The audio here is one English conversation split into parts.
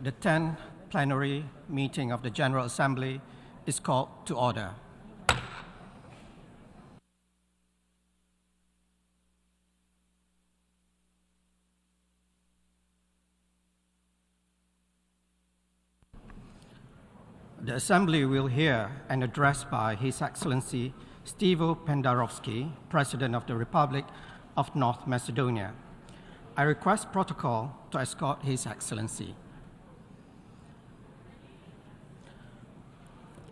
The 10th plenary meeting of the General Assembly is called to order. The Assembly will hear an address by His Excellency Stevo Pendarovsky, President of the Republic of North Macedonia. I request protocol to escort His Excellency.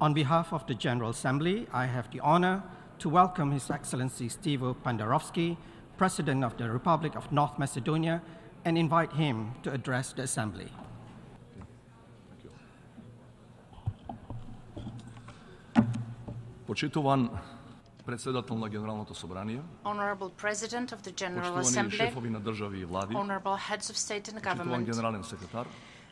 On behalf of the General Assembly, I have the honor to welcome His Excellency Stevo Pendarovsky, President of the Republic of North Macedonia, and invite him to address the Assembly. Почитуван председател на Генералното събрание, Honorable President of the General почитувани Assembly, шефови на държави и влади, Honorable Heads of State and почитуван Government, генерален секретар,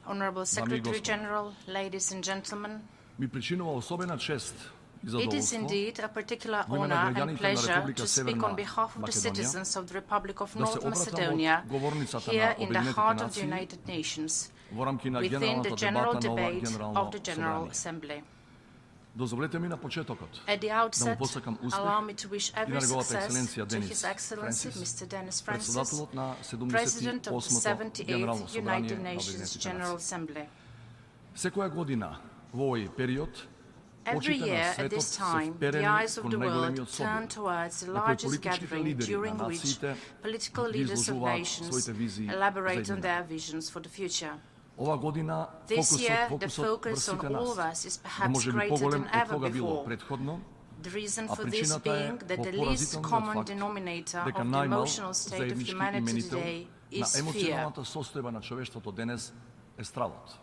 Honorable Secretary General, ladies and gentlemen, ми причинува особена чест и it is задоволство indeed a particular во име на honor and граѓаните на pleasure Република to speak Северна on behalf of the Македонија citizens of the Republic of да се North обратам Macedonia од говорницата here на in the Обединетите heart of the нации United Nations во рамки на within the генералната general дебата на ова debate Генерално of the General собрание. Assembly. Дозволете ми на почетокот At the да му outset, посакам успех allow me to wish и на every неговата success ексцеленција to Денис His Excellency Френсис, Mr. Dennis Francis, председателот на President of the 78-то Генерално 78th собрание United на Nations Обединетите General нации. Assembly. Секоја година во овој период Every очите на year at светот this се time, the вперени eyes of кон the најголемиот world turn собор, towards the на кој largest политичките gathering лидери during на which нациите political ги leaders of изложуваат nations своите визии elaborate за on иднина. their visions for the future. Ова година This year, the фокусот focus врз on сите all of нас us is да perhaps може би greater поголем than од ever кога било before. предходно, The reason а for this причината е being that во the least поразителниот common факт denominator дека of the најмал emotional state of заеднички humanity именител today на is fear. емоционалната состојба на човештвото денес е стравот.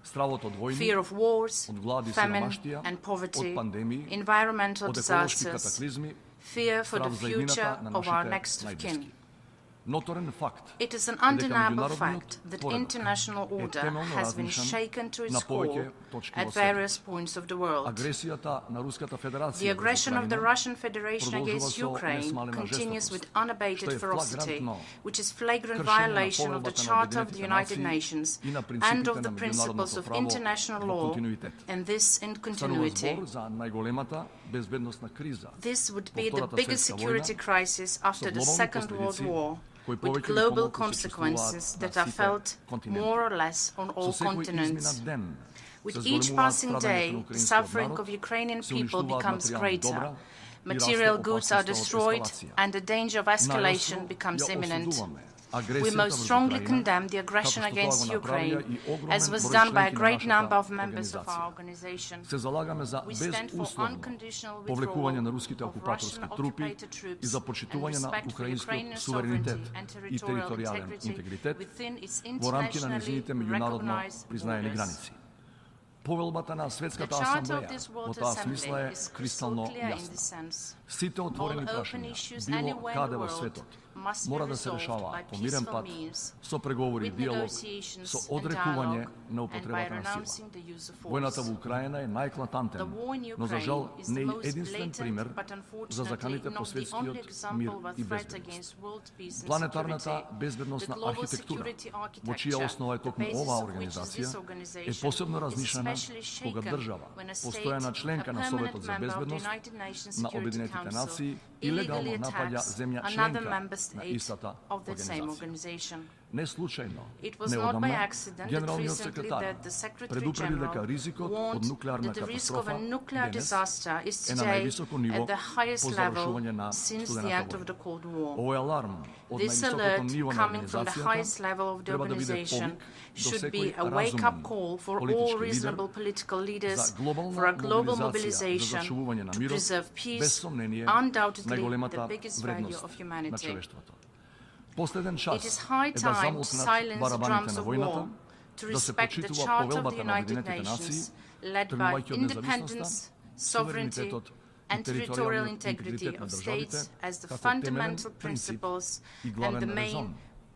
Стравот од војни, Fear of wars, од глади и famine сиромаштија, and од poverty, пандемии, environmental од еколошки disasters, катаклизми, fear for the страв за future иднината на of our нашите next of најблиски. kin. Notoren факт It is an дека undeniable меѓународниот fact that поредок international е order темелно has been разрушен shaken to на its повеќе core точки at во various светот. points of the world. Агресијата на Руската Федерација The aggression of the врз Russian Federation продолжува against со Ukraine несмалена continues with жестокост, unabated што е ferocity, флагрантно which is flagrant кршење на violation of the Поvelбата на Charter of the Обединетите United нации Nations и на and принципите of the на principles меѓународното of право international во law, континуитет. and this in Станува continuity. збор за најголемата безбедносна криза This would во be the Втората biggest светска security војна, crisis after со the глобални Second World последици, War, кои with повеќе или global помалку се consequences чувствуваат that на are сите felt континенти. more or less on all Со секој continents. изминат ден With се each зголемуваат passing страдањето day, на the украинскиот suffering народ, of Ukrainian се people уништуваат becomes материјални greater. добра и Material расте goods are опасноста од destroyed, ескалација. and the danger of escalation Најосно becomes ја imminent. осудуваме We агресијата most врз strongly Украина, condemn the aggression како што against тоа го направија Ukraine, и огромен as was број done by a членки на great нашата number of members of our организација. organization. Се залагаме за We stand for безусловно unconditional повлекување на withdrawal руските of окупаторски Russian трупи occupated troops и за and почитување на respect for украинскиот Ukrainian суверенитет sovereignty and и territorial територијален integrity интегритет within its во рамки на internationally нејзините меѓународно recognized признаени borders. граници. Повелбата на Светската The Charter of Асамблеја this во World таа смисла Assembly е is crystal кристално clear in this јасна. sense. Сите отворени All open прашања, issues било anywhere in каде the во world светот, must be мора да се resolved решава by по мирен peaceful пат, means, со преговори и with диалог, negotiations со and одрекување dialogue, на and by употребата на сила. renouncing the use of Војната force. во Украина е најеклатантен, The war in но за жал Ukraine is не the е most единствен blatant, пример but за unfortunately заканите по not the only светскиот мир example of a и threat безбедност. against world peace and Планетарната security. безбедносна The global архитектура, security во чија architecture, основа е the токму basis оваа of which is организација, this е organization, посебно is размишljena especially кога shaken држава, when a постојана state, членка a на Советот за permanent member of the безбедност United Nations на Security Обединетите Council нации и illegally легално напаѓа attacks земја another членка member на state истата of that same организација. organization. Не случајно, It was not by неодамна, accident that генералниот recently секретар that the Secretary предупреди General дека ризикот од warned нуклеарна that the risk of a катастрофа nuclear денес disaster is е на today највисоко ниво at the highest по level завршување на since the студената end of војна. the Cold War. Овој аларм од This највисокото alert ниво на coming from the highest организацијата level of the треба да биде organization повик до should be секој a wake-up разумен call for all политички reasonable лидер political за leaders глобална for a global мобилизација за mobilization зачувување на to мирот, preserve без peace, сомнение undoubtedly the најголемата biggest value вредност of на humanity. човештвото. Последен час It is high е да time to замолкнат silence барабаните drums на of војната, war, to да се respect the почитува Charter of the повелбата на United Обединетите нации, Nations, led by тргнувајќи од independence, независноста, sovereignty, суверенитетот and и territorial територијалниот integrity интегритет на of државите states as the како теменен fundamental принцип principles и and the главен main резон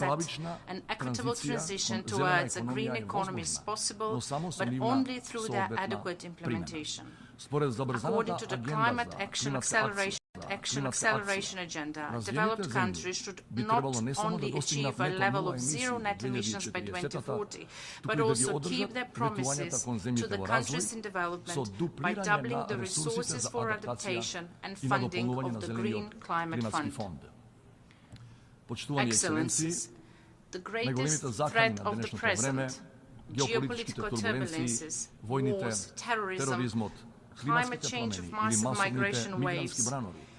that an equitable transition towards a green economy is possible, but only through their adequate implementation. According to the Climate Action Acceleration Agenda, developed countries should not only achieve a level of zero net emissions by 2040, but also keep their promises to the countries in development by doubling the resources for adaptation and funding of the Green Climate Fund. Excellencies, the greatest threat of the present, geopolitical turbulences, wars, terrorism, climate change of massive migration waves,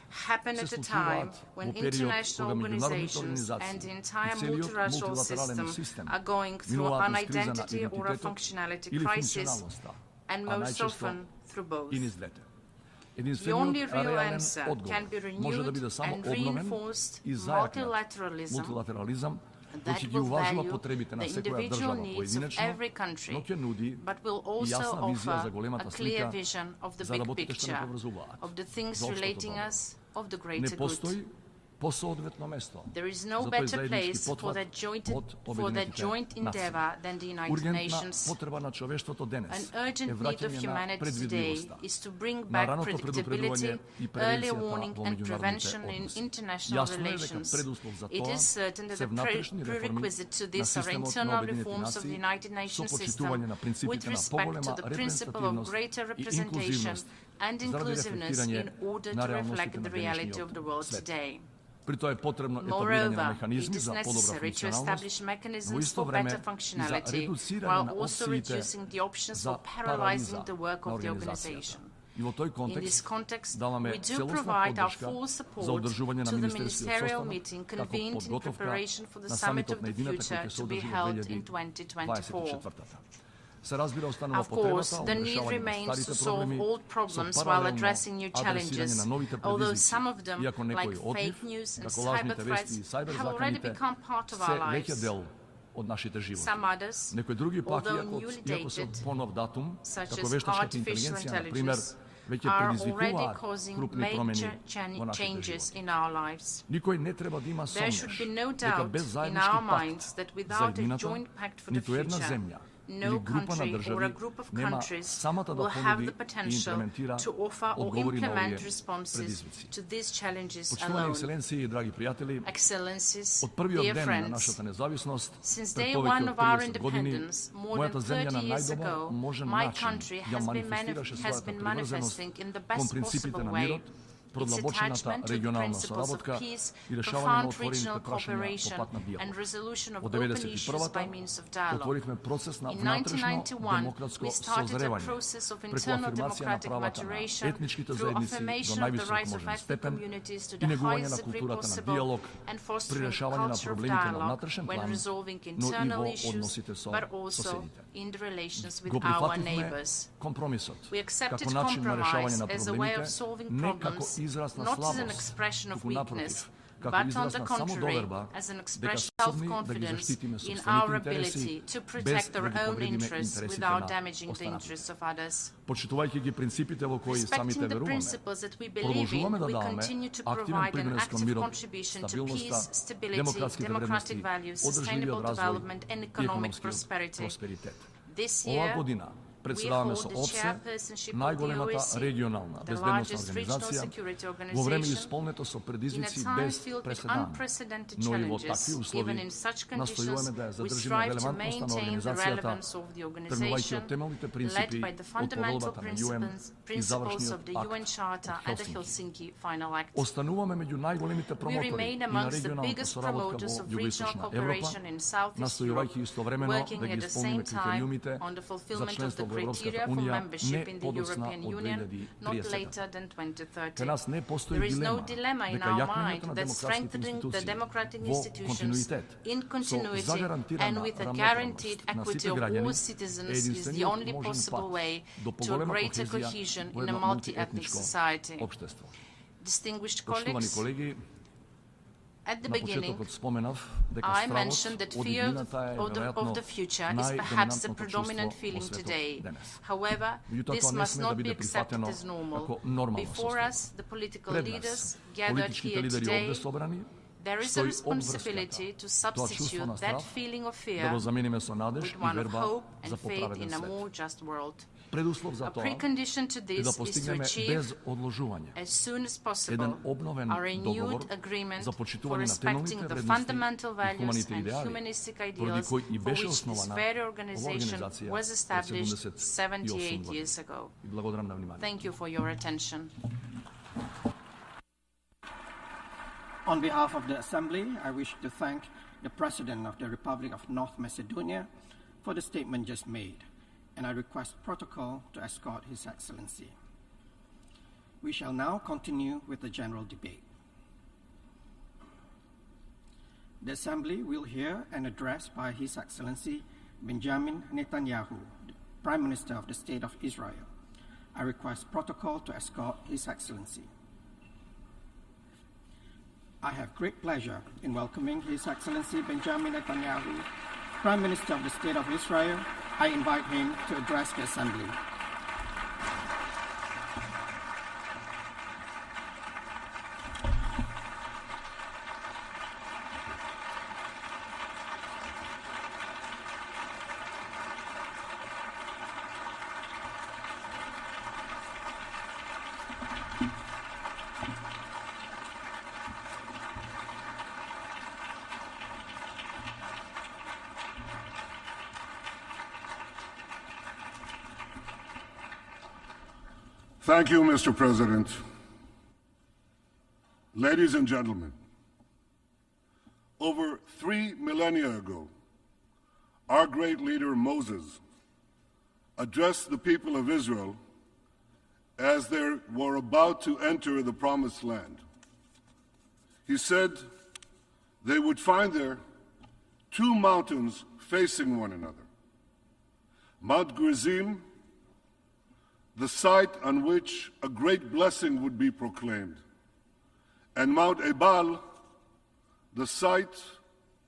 happen at a time when international organizations and the entire multilateral system are going through an identity or a functionality crisis, and most often through both. The only real answer can be renewed and reinforced multilateralism that will value the individual needs of every country, but will also offer a clear vision of the big picture, of the things relating us, of the greater good. There is no better place for that joint endeavor than the United Nations. An urgent need of humanity today is to bring back predictability, early warning and prevention in international relations. It is certain that the prerequisite to this are internal reforms of the United Nations system with respect to the principle of greater representation and inclusiveness in order to reflect the reality of the world today. Moreover, it is necessary to establish mechanisms for better functionality while also reducing the options for paralyzing the work of the organization. In this context, we do provide our full support to the ministerial meeting convened in preparation for the Summit of the Future to be held in 2024. Of course, the need remains to solve old problems while addressing new challenges, although some of them, like fake news and cyber threats, have already become part of our lives. Some others, although newly dated, such as artificial intelligence, are already causing major changes in our lives. There should be no doubt in our minds that without a joint pact for the future, no country or a group of countries will have the potential to offer or implement responses to these challenges alone. Excellencies, dear friends, since day one of our independence, more than 30 years ago, my country has been manifesting in the best possible way its attachment to the principles of peace, profound regional cooperation, and resolution of open issues by means of dialogue. In 1991, we started a process of internal democratic maturation through affirmation of the rights of ethnic communities to the highest degree possible and fostering a culture of dialogue when resolving internal issues, but also in the relations with our neighbors. We accepted compromise as a way of solving problems, not as an expression of weakness, but on the contrary, as an expression of self-confidence in our ability to protect our own interests without damaging the interests of others. Respecting the principles that we believe in, we continue to provide an active contribution to peace, stability, democratic values, sustainable development, and economic prosperity. This year, we hold the chairpersonship of the OSCE, the largest regional security organization, in a time filled with unprecedented challenges. Even in such conditions, we strive to maintain the relevance of the organization, led by the fundamental principles of the UN Charter and the Helsinki Final Act. We remain amongst the biggest promoters of regional cooperation in Southeast Europe, working at the same time on the fulfillment of the criteria for membership in the European Union not later than 2030. There is no dilemma in our mind that strengthening the democratic institutions in continuity and with a guaranteed equity of all citizens is the only possible way to a greater cohesion in a multi-ethnic society. Distinguished colleagues, at the beginning, I mentioned that fear of the future is perhaps the predominant feeling today. However, this must not be accepted as normal. Before us, the political leaders gathered here today, there is a responsibility to substitute that feeling of fear with one of hope and faith in a more just world. A precondition to this is to achieve, as soon as possible, a renewed agreement for respecting the fundamental values and humanistic ideals for which this very organization was established 78 years ago. Thank you for your attention. On behalf of the Assembly, I wish to thank the President of the Republic of North Macedonia for the statement just made, and I request protocol to escort His Excellency. We shall now continue with the general debate. The Assembly will hear an address by His Excellency Benjamin Netanyahu, the Prime Minister of the State of Israel. I request protocol to escort His Excellency. I have great pleasure in welcoming His Excellency Benjamin Netanyahu, Prime Minister of the State of Israel. I invite him to address the Assembly. Thank you, Mr. President. Ladies and gentlemen, over 3 millennia ago, our great leader Moses addressed the people of Israel as they were about to enter the Promised Land. He said they would find there 2 mountains facing one another, Mount Gerizim, the site on which a great blessing would be proclaimed, and Mount Ebal, the site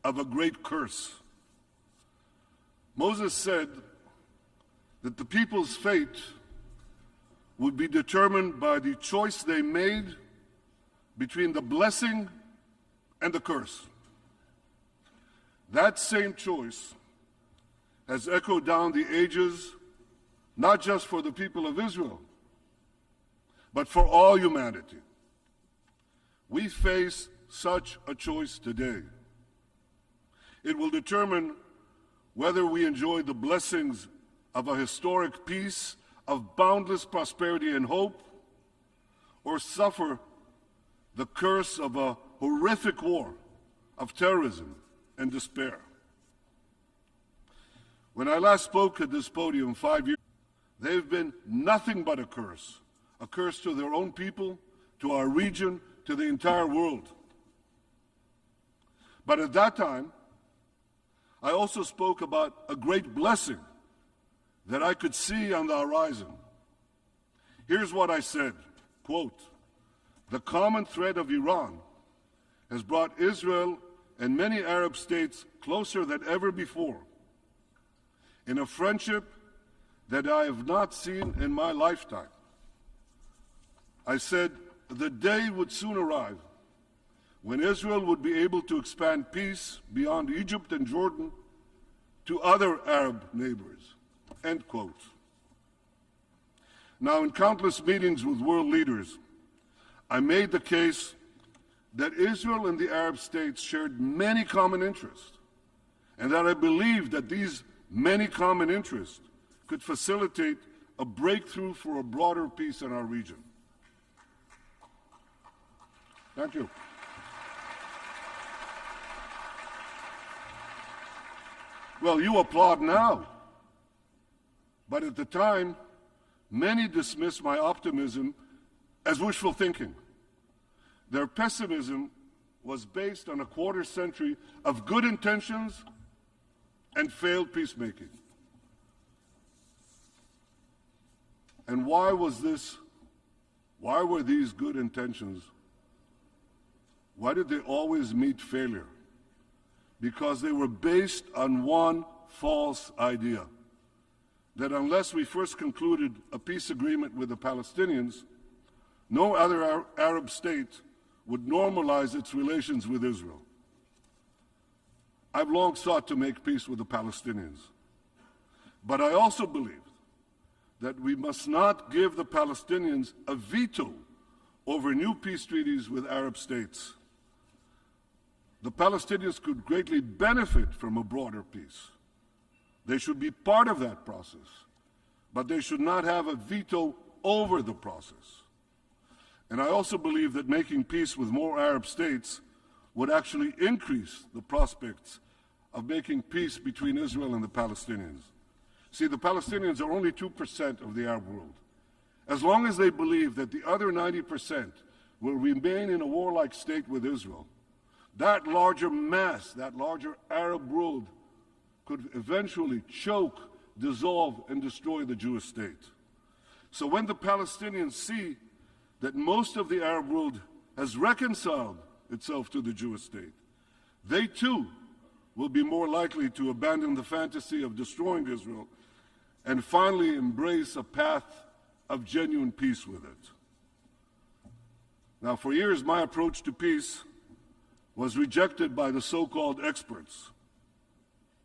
of a great curse. Moses said that the people's fate would be determined by the choice they made between the blessing and the curse. That same choice has echoed down the ages, not just for the people of Israel, but for all humanity. We face such a choice today. It will determine whether we enjoy the blessings of a historic peace, of boundless prosperity and hope, or suffer the curse of a horrific war, of terrorism and despair. When I last spoke at this podium 5 years ago, they've been nothing but a curse to their own people, to our region, to the entire world. But at that time, I also spoke about a great blessing that I could see on the horizon. Here's what I said, quote, "The common thread of Iran has brought Israel and many Arab states closer than ever before in a friendship that I have not seen in my lifetime." I said the day would soon arrive when Israel would be able to expand peace beyond Egypt and Jordan to other Arab neighbors, end quote. Now, in countless meetings with world leaders, I made the case that Israel and the Arab states shared many common interests, and that I believed that these many common interests could facilitate a breakthrough for a broader peace in our region. Thank you. Well, you applaud now, but at the time, many dismissed my optimism as wishful thinking. Their pessimism was based on a quarter century of good intentions and failed peacemaking. And why was this? Why were these good intentions? Why did they always meet failure? Because they were based on one false idea, that unless we first concluded a peace agreement with the Palestinians, no other Arab state would normalize its relations with Israel. I've long sought to make peace with the Palestinians, but I also believed that we must not give the Palestinians a veto over new peace treaties with Arab states. The Palestinians could greatly benefit from a broader peace. They should be part of that process, but they should not have a veto over the process. And I also believe that making peace with more Arab states would actually increase the prospects of making peace between Israel and the Palestinians. See, the Palestinians are only 2% of the Arab world. As long as they believe that the other 90% will remain in a warlike state with Israel, that larger mass, that larger Arab world could eventually choke, dissolve, and destroy the Jewish state. So when the Palestinians see that most of the Arab world has reconciled itself to the Jewish state, they too will be more likely to abandon the fantasy of destroying Israel and finally embrace a path of genuine peace with it. Now, for years, my approach to peace was rejected by the so-called experts.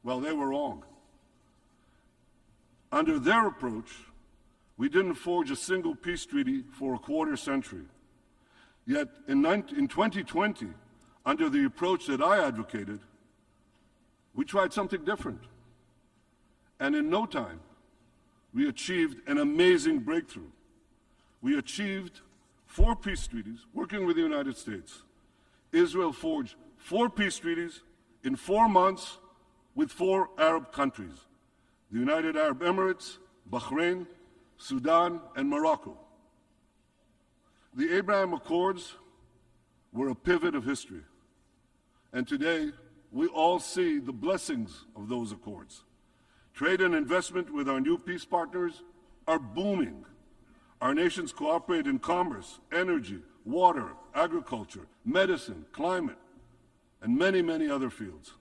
Well, they were wrong. Under their approach, we didn't forge a single peace treaty for a quarter century. Yet in 2020, under the approach that I advocated, we tried something different. And in no time, we achieved an amazing breakthrough. We achieved 4 peace treaties working with the United States. Israel forged 4 peace treaties in 4 months with 4 Arab countries: the United Arab Emirates, Bahrain, Sudan, and Morocco. The Abraham Accords were a pivot of history. And today, we all see the blessings of those accords. Trade and investment with our new peace partners are booming. Our nations cooperate in commerce, energy, water, agriculture, medicine, climate, and many, many other fields.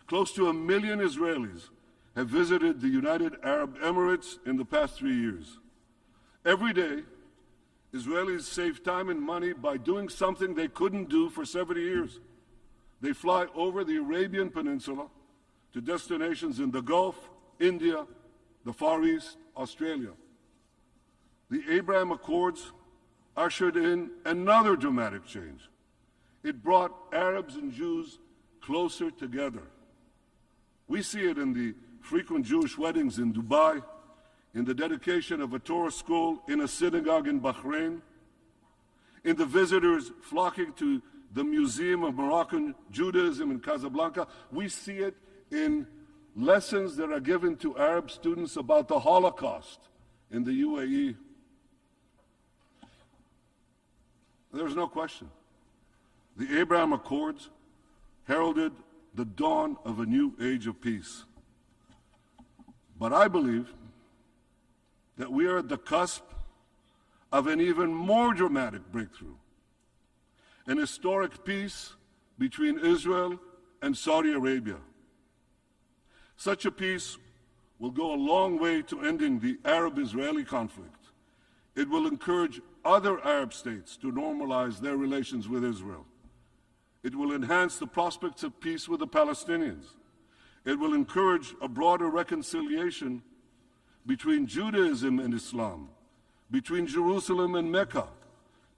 Close to 1 million Israelis have visited the United Arab Emirates in the past 3 years. Every day, Israelis save time and money by doing something they couldn't do for 70 years. They fly over the Arabian Peninsula to destinations in the Gulf, India, the Far East, Australia. The Abraham Accords ushered in another dramatic change. It brought Arabs and Jews closer together. We see it in the frequent Jewish weddings in Dubai, in the dedication of a Torah school in a synagogue in Bahrain, in the visitors flocking to the Museum of Moroccan Judaism in Casablanca. We see it in lessons that are given to Arab students about the Holocaust in the UAE. There's no question. The Abraham Accords heralded the dawn of a new age of peace. But I believe that we are at the cusp of an even more dramatic breakthrough, an historic peace between Israel and Saudi Arabia. Such a peace will go a long way to ending the Arab-Israeli conflict. It will encourage other Arab states to normalize their relations with Israel. It will enhance the prospects of peace with the Palestinians. It will encourage a broader reconciliation between Judaism and Islam, between Jerusalem and Mecca,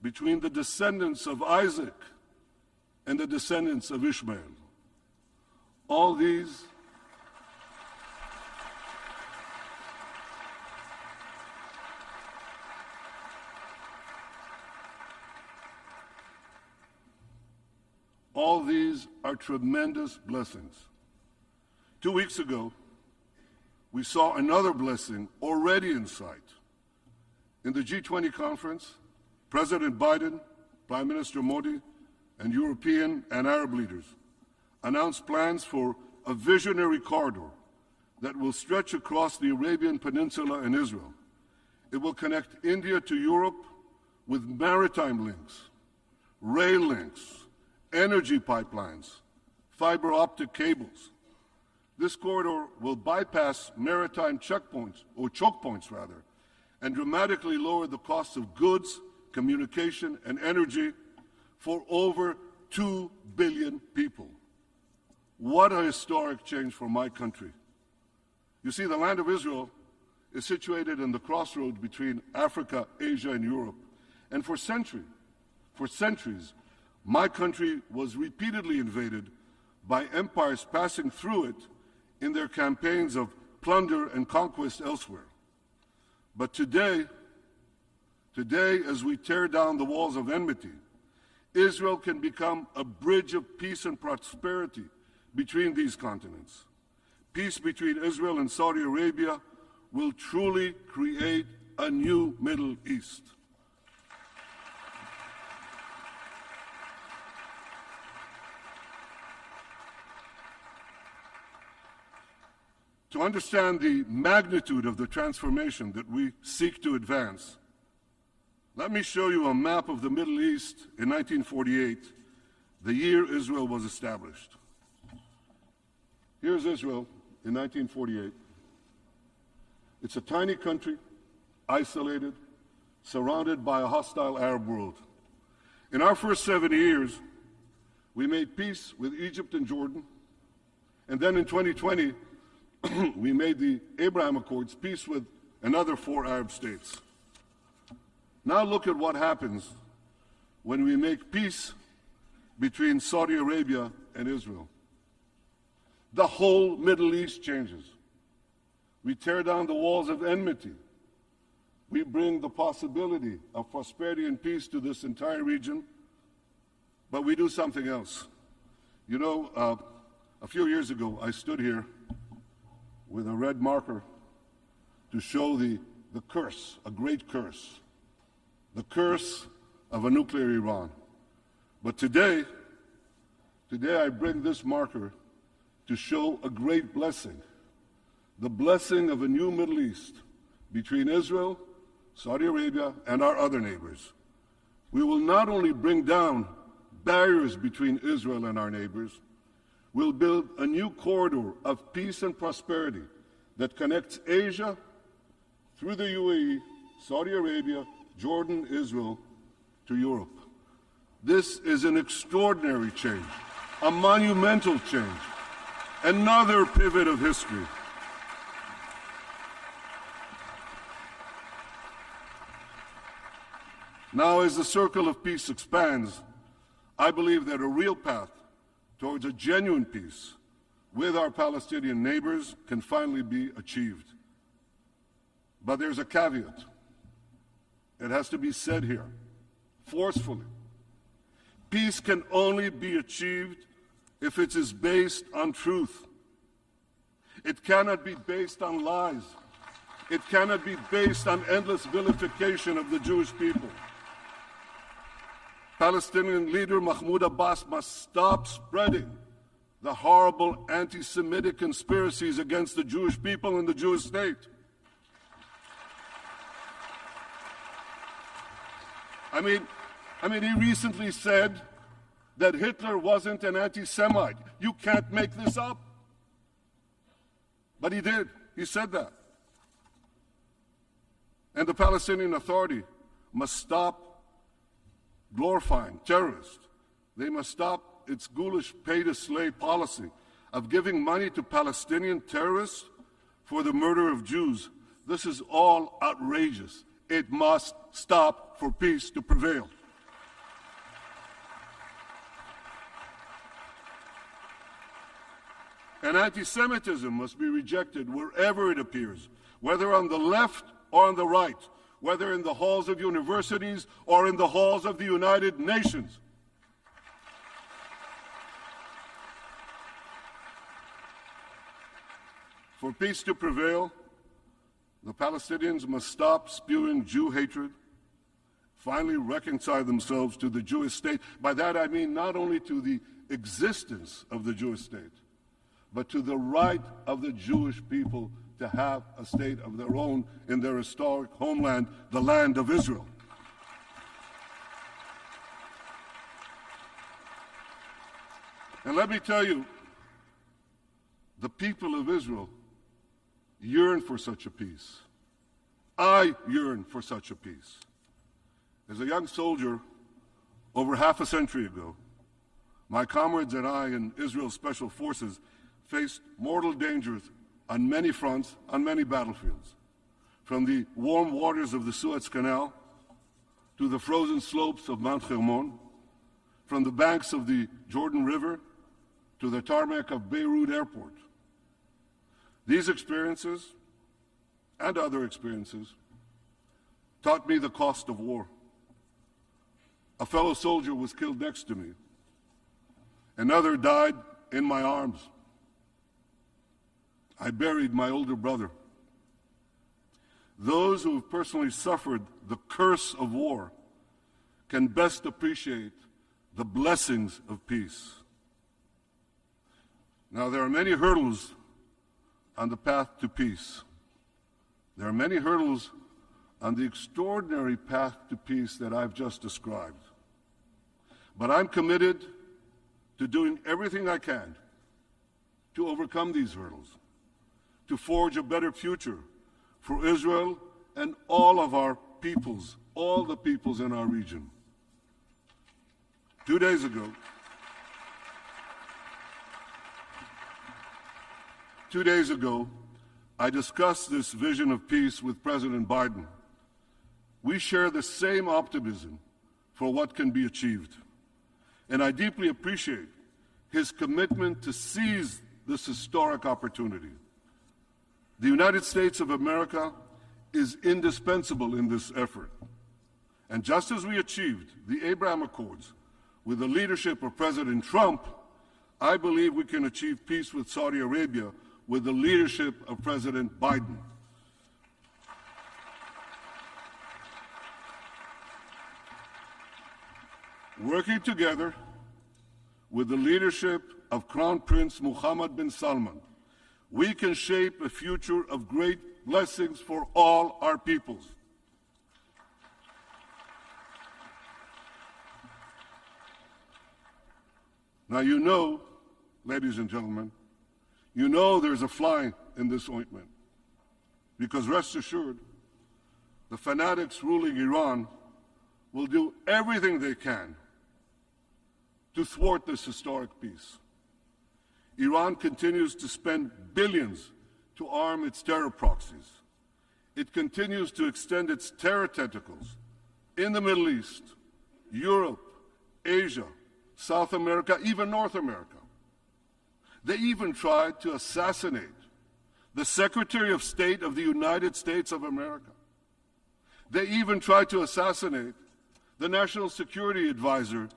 between the descendants of Isaac and the descendants of Ishmael. All these are tremendous blessings. 2 weeks ago, we saw another blessing already in sight. In the G20 conference, President Biden, Prime Minister Modi, and European and Arab leaders announced plans for a visionary corridor that will stretch across the Arabian Peninsula and Israel. It will connect India to Europe with maritime links, rail links, energy pipelines, fiber optic cables. This corridor will bypass maritime checkpoints, or choke points rather, and dramatically lower the cost of goods, communication, and energy for over 2 billion people. What a historic change for my country. You see, the land of Israel is situated in the crossroads between Africa, Asia, and Europe. And for centuries, my country was repeatedly invaded by empires passing through it in their campaigns of plunder and conquest elsewhere. But today, as we tear down the walls of enmity, Israel can become a bridge of peace and prosperity between these continents. Peace between Israel and Saudi Arabia will truly create a new Middle East. To understand the magnitude of the transformation that we seek to advance, let me show you a map of the Middle East in 1948, the year Israel was established. Here's Israel in 1948. It's a tiny country, isolated, surrounded by a hostile Arab world. In our first 7 years, we made peace with Egypt and Jordan, and then in 2020, we made the Abraham Accords, peace with another 4 Arab states. Now look at what happens when we make peace between Saudi Arabia and Israel. The whole Middle East changes. We tear down the walls of enmity. We bring the possibility of prosperity and peace to this entire region, but we do something else. You know, a few years ago, I stood here with a red marker to show the curse, a great curse, the curse of a nuclear Iran. But today I bring this marker to show a great blessing, the blessing of a new Middle East between Israel, Saudi Arabia, and our other neighbors. We will not only bring down barriers between Israel and our neighbors, we'll build a new corridor of peace and prosperity that connects Asia through the UAE, Saudi Arabia, Jordan, Israel, to Europe. This is an extraordinary change, a monumental change, another pivot of history. Now, as the circle of peace expands, I believe that a real path towards a genuine peace with our Palestinian neighbors can finally be achieved. But there's a caveat. It has to be said here, forcefully. Peace can only be achieved if it is based on truth. It cannot be based on lies. It cannot be based on endless vilification of the Jewish people. Palestinian leader Mahmoud Abbas must stop spreading the horrible anti-Semitic conspiracies against the Jewish people and the Jewish state. I mean, he recently said that Hitler wasn't an anti-Semite. You can't make this up. But he did. He said that. And the Palestinian Authority must stop glorifying terrorists. They must stop its ghoulish pay-to-slay policy of giving money to Palestinian terrorists for the murder of Jews. This is all outrageous. It must stop for peace to prevail. And anti-Semitism must be rejected wherever it appears, whether on the left or on the right, whether in the halls of universities or in the halls of the United Nations. For peace to prevail, the Palestinians must stop spewing Jew hatred, finally reconcile themselves to the Jewish state. By that I mean not only to the existence of the Jewish state, but to the right of the Jewish people to have a state of their own in their historic homeland, the land of Israel. And let me tell you, the people of Israel yearn for such a peace. I yearn for such a peace. As a young soldier over half a century ago, my comrades and I in Israel's Special Forces faced mortal dangers on many fronts, on many battlefields, from the warm waters of the Suez Canal to the frozen slopes of Mount Hermon, from the banks of the Jordan River to the tarmac of Beirut Airport. These experiences and other experiences taught me the cost of war. A fellow soldier was killed next to me. Another died in my arms. I buried my older brother. Those who have personally suffered the curse of war can best appreciate the blessings of peace. Now, there are many hurdles on the path to peace. There are many hurdles on the extraordinary path to peace that I've just described. But I'm committed to doing everything I can to overcome these hurdles, to forge a better future for Israel and all of our peoples, all the peoples in our region. 2 days ago, I discussed this vision of peace with President Biden. We share the same optimism for what can be achieved. And I deeply appreciate his commitment to seize this historic opportunity. The United States of America is indispensable in this effort. And just as we achieved the Abraham Accords with the leadership of President Trump, I believe we can achieve peace with Saudi Arabia with the leadership of President Biden. Working together with the leadership of Crown Prince Mohammed bin Salman, we can shape a future of great blessings for all our peoples. Now, you know, ladies and gentlemen, you know there's a fly in this ointment, because rest assured, the fanatics ruling Iran will do everything they can to thwart this historic peace. Iran continues to spend billions to arm its terror proxies. It continues to extend its terror tentacles in the Middle East, Europe, Asia, South America, even North America. They even tried to assassinate the Secretary of State of the United States of America. They even tried to assassinate the National Security Advisor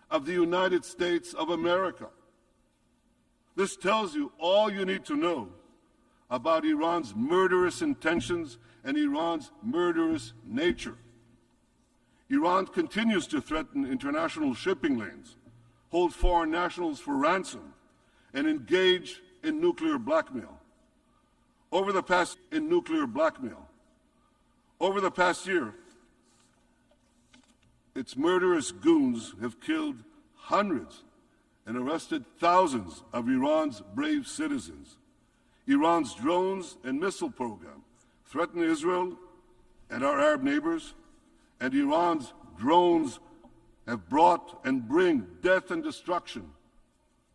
of the United States of America. This tells you all you need to know about Iran's murderous intentions and Iran's murderous nature. Iran continues to threaten international shipping lanes, hold foreign nationals for ransom, and engage in nuclear blackmail. Over the past year, its murderous goons have killed hundreds and arrested thousands of Iran's brave citizens. Iran's drones and missile program threaten Israel and our Arab neighbors, and Iran's drones have brought and bring death and destruction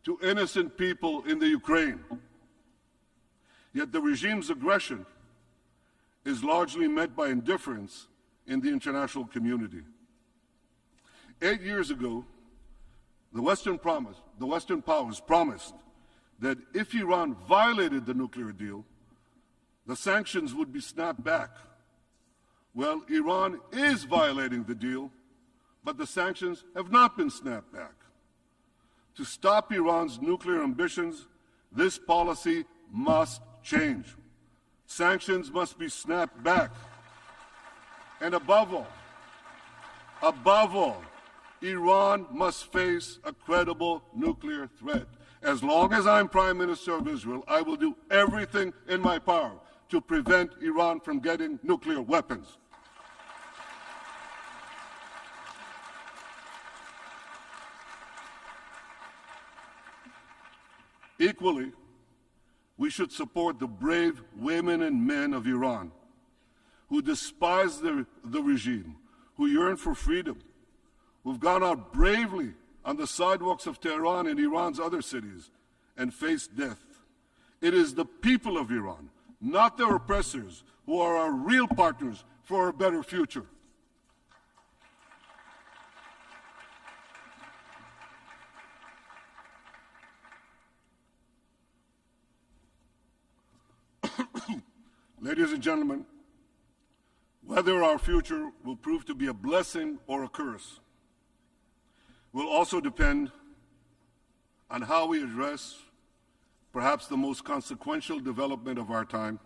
to innocent people in the Ukraine. Yet the regime's aggression is largely met by indifference in the international community. 8 years ago, the Western powers promised that if Iran violated the nuclear deal, the sanctions would be snapped back. Well, Iran is violating the deal, but the sanctions have not been snapped back. To stop Iran's nuclear ambitions, this policy must change. Sanctions must be snapped back. And above all, Iran must face a credible nuclear threat. As long as I'm Prime Minister of Israel, I will do everything in my power to prevent Iran from getting nuclear weapons. Equally, we should support the brave women and men of Iran who despise the regime, who yearn for freedom, who've gone out bravely on the sidewalks of Tehran and Iran's other cities and faced death. It is the people of Iran, not their oppressors, who are our real partners for a better future. Ladies and gentlemen, whether our future will prove to be a blessing or a curse, will also depend on how we address perhaps the most consequential development of our time,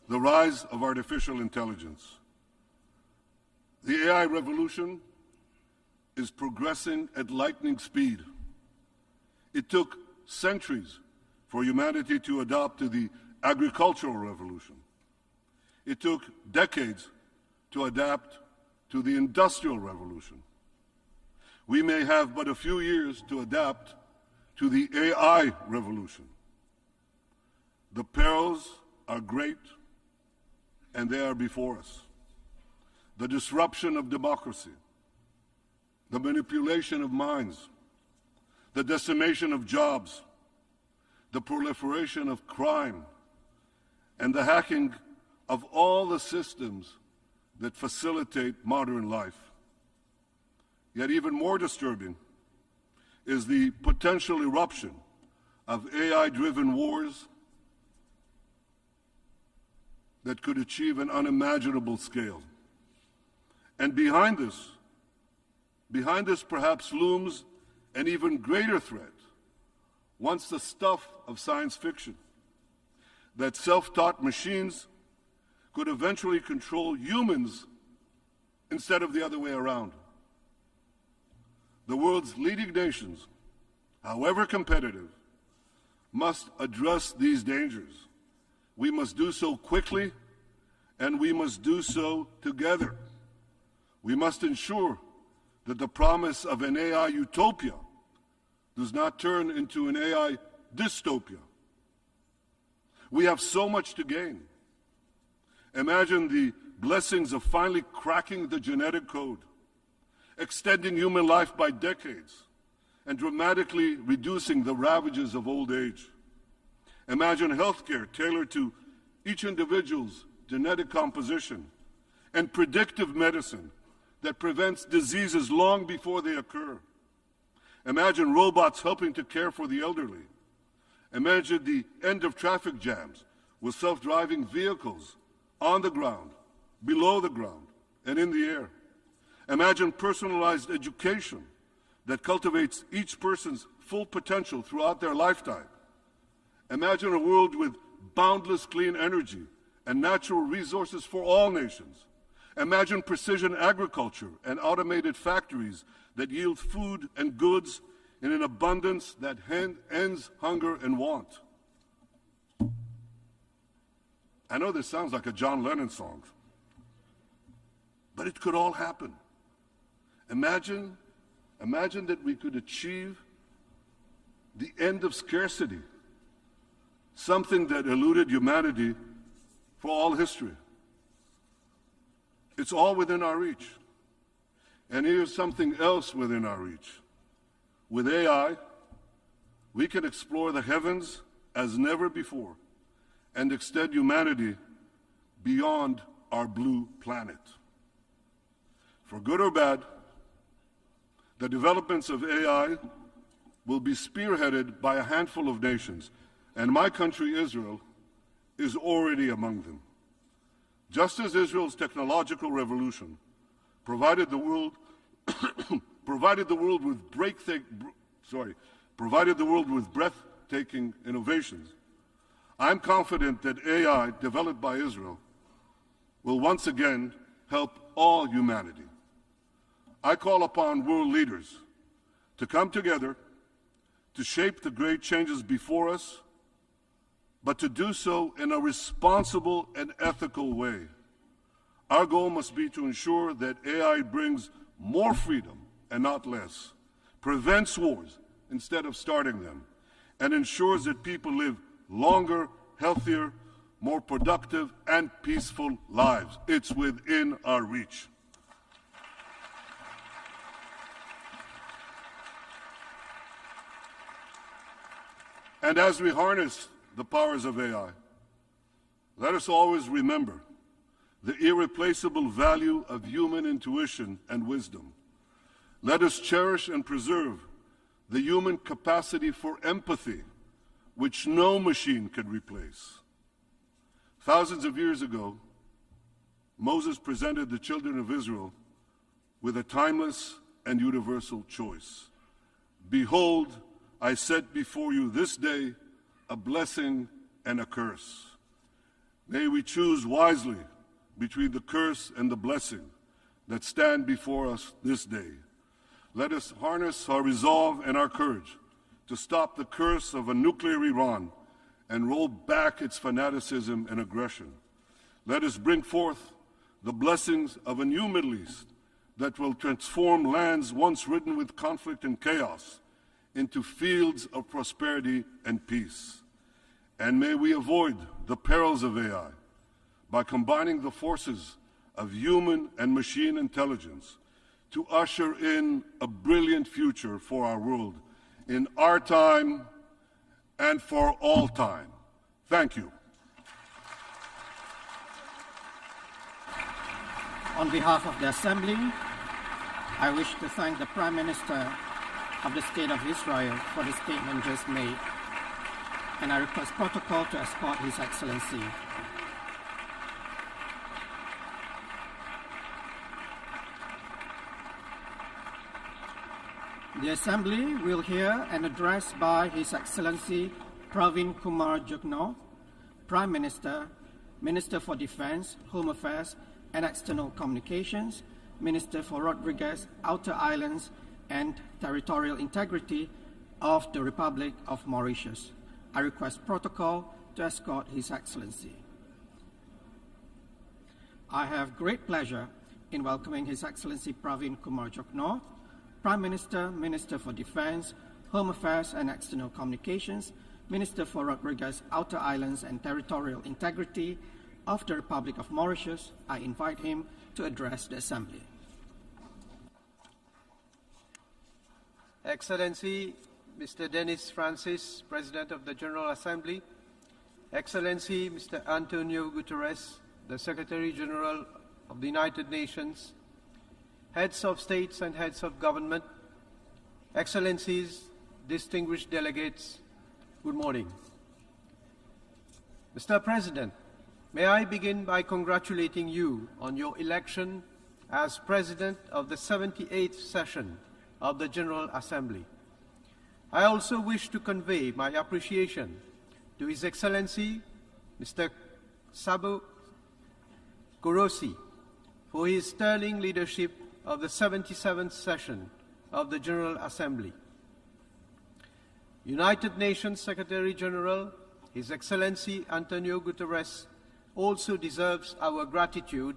the rise of artificial intelligence. The AI revolution is progressing at lightning speed. It took centuries for humanity to adapt to the agricultural revolution. It took decades to adapt to the industrial revolution. We may have but a few years to adapt to the AI revolution. The perils are great, and they are before us. The disruption of democracy, the manipulation of minds, the decimation of jobs, the proliferation of crime, and the hacking of all the systems that facilitate modern life. Yet even more disturbing is the potential eruption of AI-driven wars that could achieve an unimaginable scale. And behind this perhaps looms an even greater threat, once the stuff of science fiction, that self-taught machines could eventually control humans instead of the other way around. The world's leading nations, however competitive, must address these dangers. We must do so quickly, and we must do so together. We must ensure that the promise of an AI utopia does not turn into an AI dystopia. We have so much to gain. Imagine the blessings of finally cracking the genetic code, extending human life by decades, and dramatically reducing the ravages of old age. Imagine healthcare tailored to each individual's genetic composition and predictive medicine that prevents diseases long before they occur. Imagine robots helping to care for the elderly. Imagine the end of traffic jams with self-driving vehicles on the ground, below the ground, and in the air. Imagine personalized education that cultivates each person's full potential throughout their lifetime. Imagine a world with boundless clean energy and natural resources for all nations. Imagine precision agriculture and automated factories that yield food and goods in an abundance that ends hunger and want. I know this sounds like a John Lennon song, but it could all happen. Imagine that we could achieve the end of scarcity, something that eluded humanity for all history. It's all within our reach. And here's something else within our reach. With AI, we can explore the heavens as never before and extend humanity beyond our blue planet. For good or bad, the developments of AI will be spearheaded by a handful of nations, and my country, Israel, is already among them. Just as Israel's technological revolution provided the world with breathtaking innovations, I'm confident that AI developed by Israel will once again help all humanity. I call upon world leaders to come together to shape the great changes before us, but to do so in a responsible and ethical way. Our goal must be to ensure that AI brings more freedom and not less, prevents wars instead of starting them, and ensures that people live longer, healthier, more productive, and peaceful lives. It's within our reach. And as we harness the powers of AI, let us always remember the irreplaceable value of human intuition and wisdom. Let us cherish and preserve the human capacity for empathy, which no machine can replace. Thousands of years ago, Moses presented the children of Israel with a timeless and universal choice. Behold, I set before you this day a blessing and a curse. May we choose wisely between the curse and the blessing that stand before us this day. Let us harness our resolve and our courage to stop the curse of a nuclear Iran and roll back its fanaticism and aggression. Let us bring forth the blessings of a new Middle East that will transform lands once ridden with conflict and chaos into fields of prosperity and peace. And may we avoid the perils of AI by combining the forces of human and machine intelligence to usher in a brilliant future for our world in our time and for all time. Thank you. On behalf of the Assembly, I wish to thank the Prime Minister of the State of Israel for the statement just made, and I request protocol to escort His Excellency. The Assembly will hear an address by His Excellency Pravin Kumar Jugnauth, Prime Minister, Minister for Defense, Home Affairs and External Communications, Minister for Rodriguez, Outer Islands and Territorial Integrity of the Republic of Mauritius. I request protocol to escort His Excellency. I have great pleasure in welcoming His Excellency Pravin Kumar Jugnauth, Prime Minister, Minister for Defense, Home Affairs and External Communications, Minister for Rodriguez, Outer Islands and Territorial Integrity of the Republic of Mauritius. I invite him to address the Assembly. Excellency Mr. Dennis Francis, President of the General Assembly, Excellency Mr. Antonio Guterres, the Secretary General of the United Nations, Heads of States and Heads of Government, Excellencies, distinguished delegates, good morning. Mr. President, may I begin by congratulating you on your election as President of the 78th session of the General Assembly. I also wish to convey my appreciation to His Excellency Mr. Sabo Kurosi for his sterling leadership of the 77th session of the General Assembly. United Nations Secretary General, His Excellency Antonio Guterres, also deserves our gratitude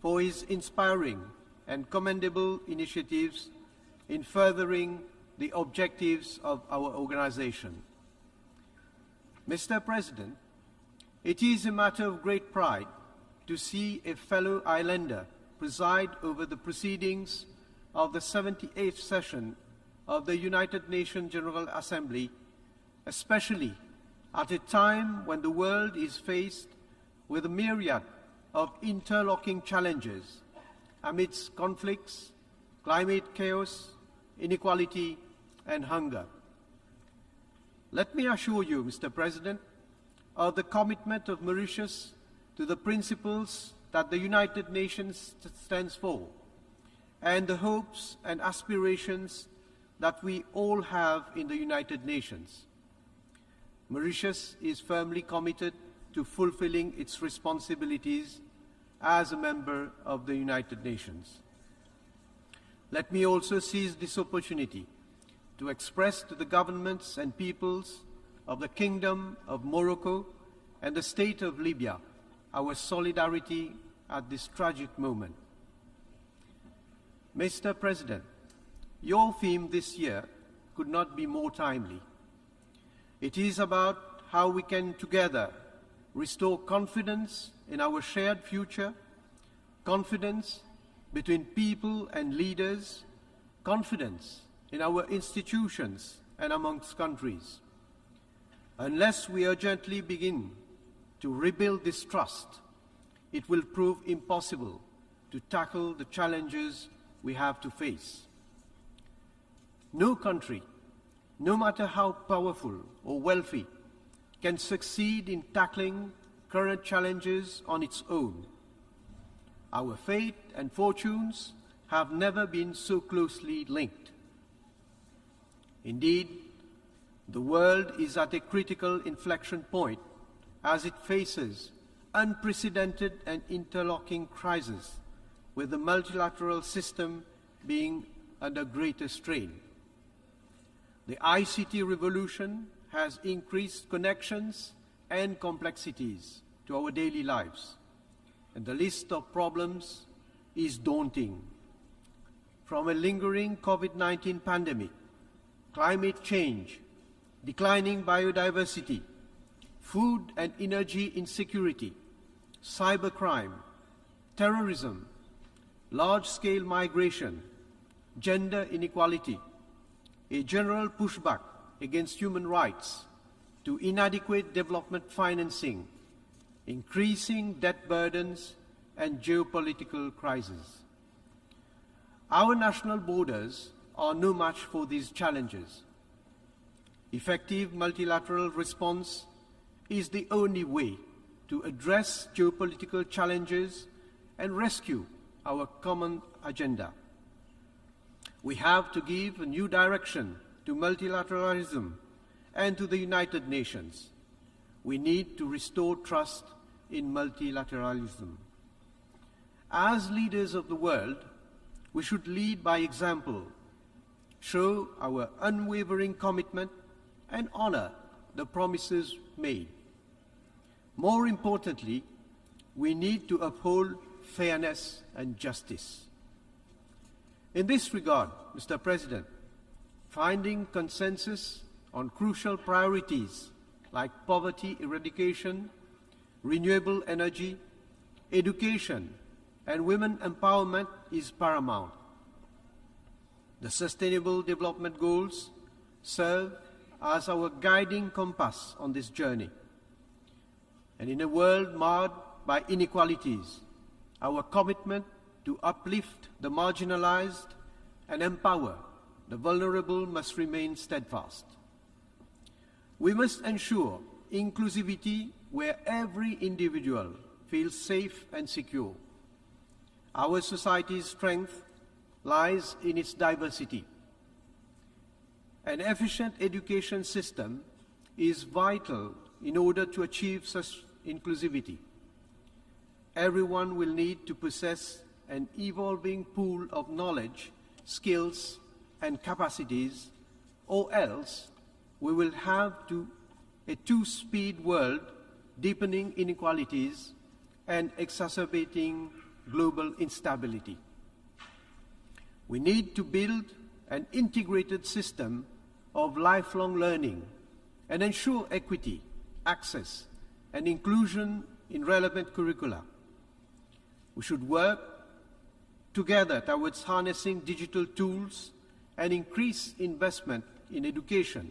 for his inspiring and commendable initiatives in furthering the objectives of our organization. Mr. President, it is a matter of great pride to see a fellow islander preside over the proceedings of the 78th session of the United Nations General Assembly, especially at a time when the world is faced with a myriad of interlocking challenges amidst conflicts, climate chaos, inequality, and hunger. Let me assure you, Mr. President, of the commitment of Mauritius to the principles that the United Nations stands for, and the hopes and aspirations that we all have in the United Nations. Mauritius is firmly committed to fulfilling its responsibilities as a member of the United Nations. Let me also seize this opportunity to express to the governments and peoples of the Kingdom of Morocco and the State of Libya our solidarity at this tragic moment. Mr. President, your theme this year could not be more timely. It is about how we can together restore confidence in our shared future, confidence between people and leaders, confidence in our institutions and amongst countries. Unless we urgently begin to rebuild this trust, it will prove impossible to tackle the challenges we have to face. No country, no matter how powerful or wealthy, can succeed in tackling current challenges on its own. Our fate and fortunes have never been so closely linked. Indeed, the world is at a critical inflection point as it faces unprecedented and interlocking crises, with the multilateral system being under greater strain. The ICT revolution has increased connections and complexities to our daily lives, and the list of problems is daunting. From a lingering COVID-19 pandemic, climate change, declining biodiversity, food and energy insecurity, cybercrime, terrorism, large-scale migration, gender inequality, a general pushback against human rights, to inadequate development financing, increasing debt burdens, and geopolitical crises. Our national borders are no match for these challenges. Effective multilateral response is the only way to address geopolitical challenges and rescue our common agenda. We have to give a new direction to multilateralism and to the United Nations. We need to restore trust in multilateralism. As leaders of the world, we should lead by example, show our unwavering commitment, and honor the promises made. More importantly, we need to uphold fairness and justice. In this regard, Mr. President, finding consensus on crucial priorities like poverty eradication, renewable energy, education, and women empowerment is paramount. The Sustainable Development Goals serve as our guiding compass on this journey. And in a world marred by inequalities, our commitment to uplift the marginalized and empower the vulnerable must remain steadfast. We must ensure inclusivity where every individual feels safe and secure. Our society's strength lies in its diversity. An efficient education system is vital in order to achieve such inclusivity. Everyone will need to possess an evolving pool of knowledge, skills, and capacities, or else we will have a two-speed world, deepening inequalities and exacerbating global instability. We need to build an integrated system of lifelong learning and ensure equity, access, and inclusion in relevant curricula. We should work together towards harnessing digital tools and increase investment in education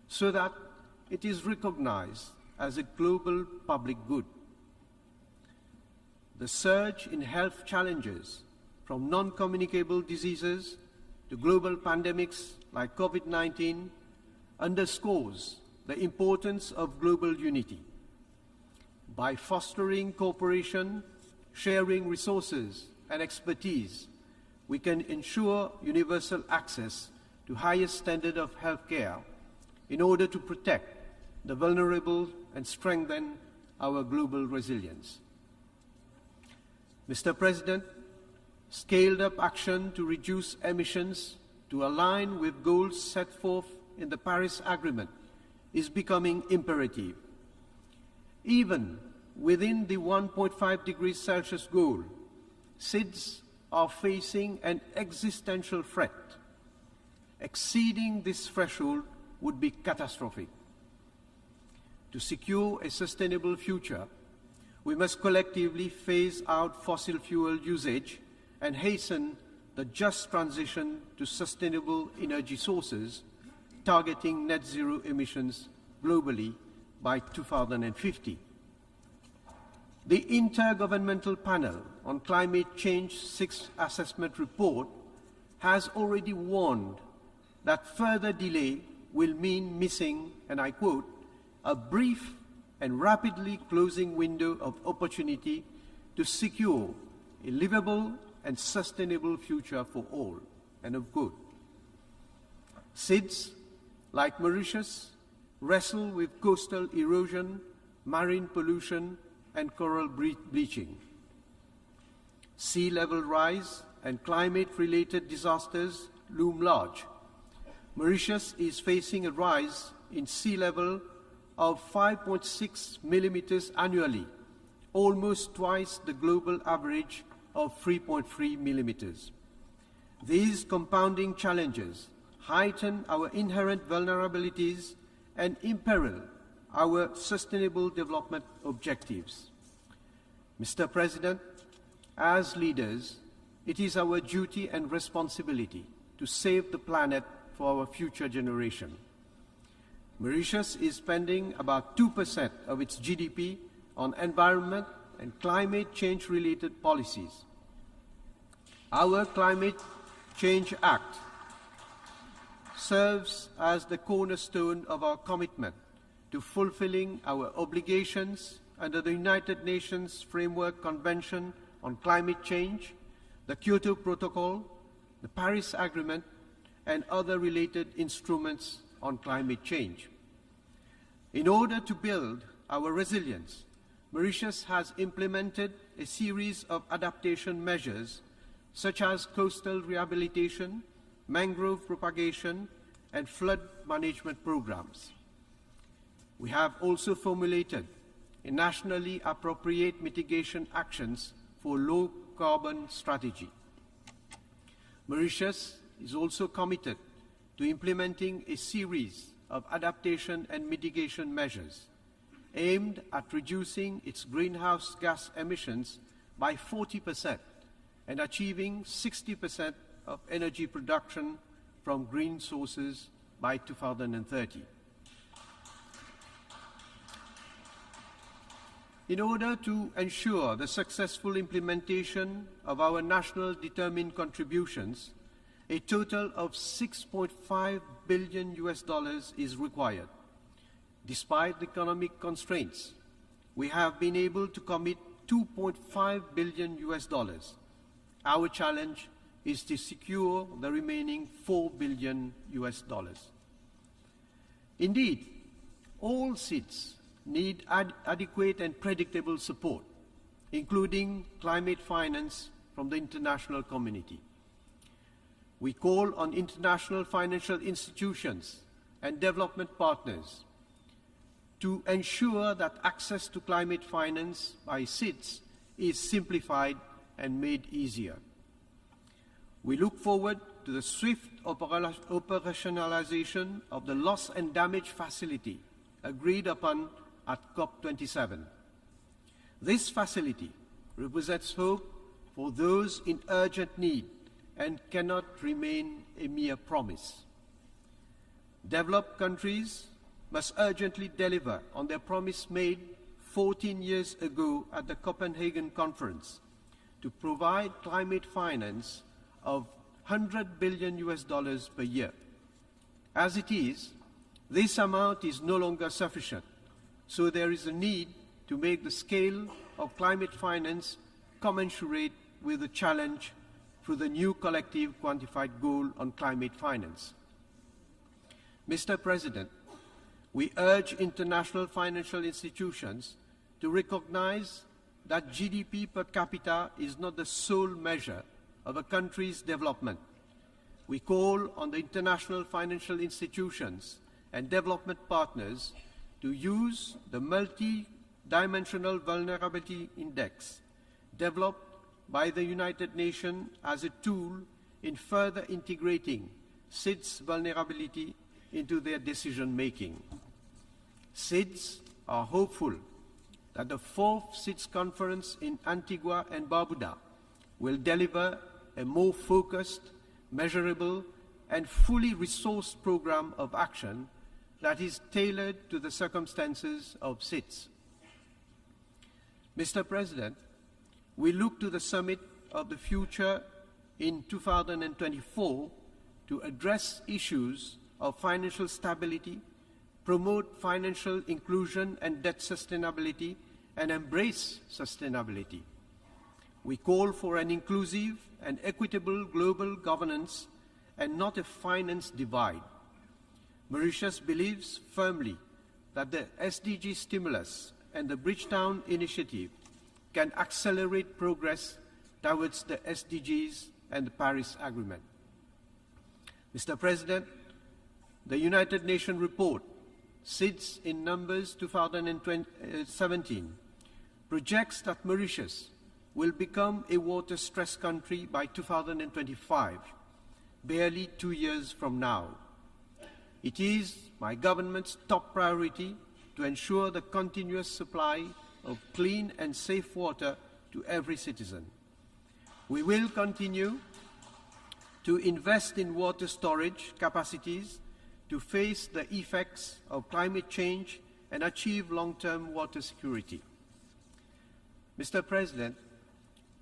so that it is recognized as a global public good. The surge in health challenges, from non-communicable diseases to global pandemics like COVID-19, underscores the importance of global unity. By fostering cooperation, sharing resources and expertise, we can ensure universal access to highest standard of health care in order to protect the vulnerable and strengthen our global resilience. Mr. President, scaled-up action to reduce emissions to align with goals set forth in the Paris Agreement is becoming imperative. Even within the 1.5 degrees Celsius goal, cities are facing an existential threat. Exceeding this threshold would be catastrophic. To secure a sustainable future, we must collectively phase out fossil fuel usage and hasten the just transition to sustainable energy sources, targeting net zero emissions globally by 2050. The Intergovernmental Panel on Climate Change 6th Assessment Report has already warned that further delay will mean missing, and I quote, a brief and rapidly closing window of opportunity to secure a livable and sustainable future for all, and of good. SIDS, like Mauritius, wrestle with coastal erosion, marine pollution, and coral bleaching. Sea level rise and climate-related disasters loom large. Mauritius is facing a rise in sea level of 5.6 millimeters annually, almost twice the global average of 3.3 millimeters. These compounding challenges heighten our inherent vulnerabilities and imperil our sustainable development objectives. Mr. President, as leaders, it is our duty and responsibility to save the planet for our future generation. Mauritius is spending about 2% of its GDP on environment and climate change-related policies. Our Climate Change Act serves as the cornerstone of our commitment to fulfilling our obligations under the United Nations Framework Convention on Climate Change, the Kyoto Protocol, the Paris Agreement, and other related instruments on climate change. In order to build our resilience, Mauritius has implemented a series of adaptation measures such as coastal rehabilitation, mangrove propagation, and flood management programs. We have also formulated a nationally appropriate mitigation actions for low-carbon strategy. Mauritius is also committed to implementing a series of adaptation and mitigation measures aimed at reducing its greenhouse gas emissions by 40% and achieving 60% of energy production from green sources by 2030. In order to ensure the successful implementation of our national determined contributions, a total of $6.5 billion is required. Despite the economic constraints, we have been able to commit $2.5 billion. Our challenge is to secure the remaining $4 billion. Indeed, all SIDS need adequate and predictable support, including climate finance from the international community. We call on international financial institutions and development partners to ensure that access to climate finance by SIDS is simplified and made easier. We look forward to the swift operationalization of the loss and damage facility agreed upon at COP27. This facility represents hope for those in urgent need and cannot remain a mere promise. Developed countries must urgently deliver on their promise made 14 years ago at the Copenhagen Conference to provide climate finance of $100 billion per year. As it is, this amount is no longer sufficient, so there is a need to make the scale of climate finance commensurate with the challenge through the new collective quantified goal on climate finance. Mr. President, we urge international financial institutions to recognize that GDP per capita is not the sole measure of a country's development. We call on the international financial institutions and development partners to use the multi-dimensional vulnerability index developed by the United Nations as a tool in further integrating SIDS vulnerability into their decision-making. SIDS are hopeful that the 4th SIDS conference in Antigua and Barbuda will deliver a more focused, measurable, and fully resourced program of action that is tailored to the circumstances of SIDS. Mr. President, we look to the Summit of the Future in 2024 to address issues of financial stability, promote financial inclusion and debt sustainability, and embrace sustainability. We call for an inclusive and equitable global governance and not a finance divide. Mauritius believes firmly that the SDG stimulus and the Bridgetown Initiative can accelerate progress towards the SDGs and the Paris Agreement. Mr. President, the United Nations report, SIDS in Numbers 2017, projects that Mauritius will become a water-stressed country by 2025, barely 2 years from now. It is my government's top priority to ensure the continuous supply of clean and safe water to every citizen. We will continue to invest in water storage capacities to face the effects of climate change and achieve long-term water security. Mr. President,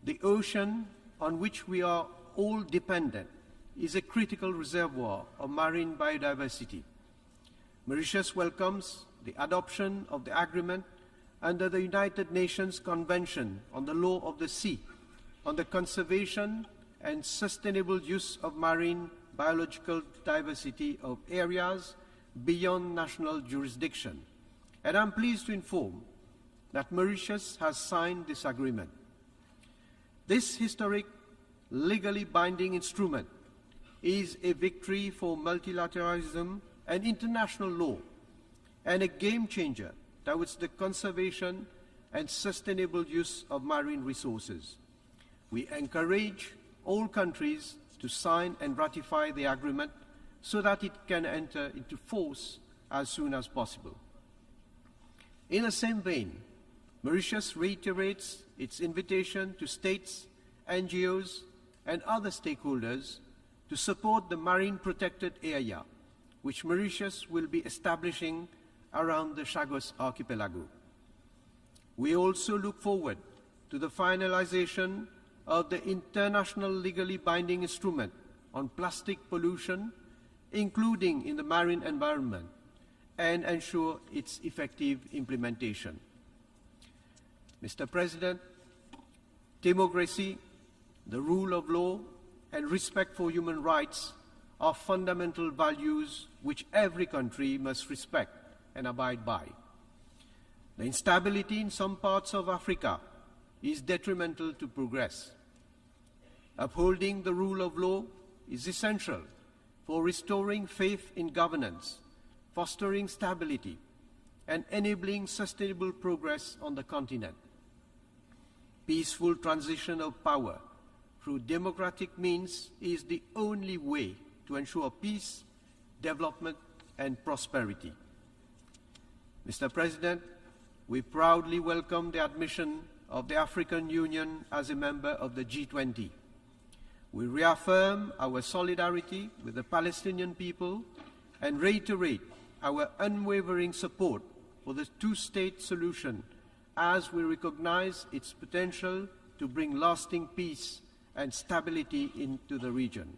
the ocean on which we are all dependent is a critical reservoir of marine biodiversity. Mauritius welcomes the adoption of the agreement under the United Nations Convention on the Law of the Sea, on the conservation and sustainable use of marine biological diversity of areas beyond national jurisdiction. And I'm pleased to inform that Mauritius has signed this agreement. This historic, legally binding instrument is a victory for multilateralism and international law, and a game changer towards the conservation and sustainable use of marine resources. We encourage all countries to sign and ratify the agreement so that it can enter into force as soon as possible. In the same vein, Mauritius reiterates its invitation to states, NGOs, and other stakeholders to support the marine protected area, which Mauritius will be establishing around the Chagos Archipelago. We also look forward to the finalization of the international legally binding instrument on plastic pollution, including in the marine environment, and ensure its effective implementation. Mr. President, democracy, the rule of law, and respect for human rights are fundamental values which every country must respect and abide by. The instability in some parts of Africa is detrimental to progress. Upholding the rule of law is essential for restoring faith in governance, fostering stability, and enabling sustainable progress on the continent. Peaceful transition of power through democratic means is the only way to ensure peace, development, and prosperity. Mr. President, we proudly welcome the admission of the African Union as a member of the G20. We reaffirm our solidarity with the Palestinian people and reiterate our unwavering support for the two-state solution as we recognize its potential to bring lasting peace and stability into the region.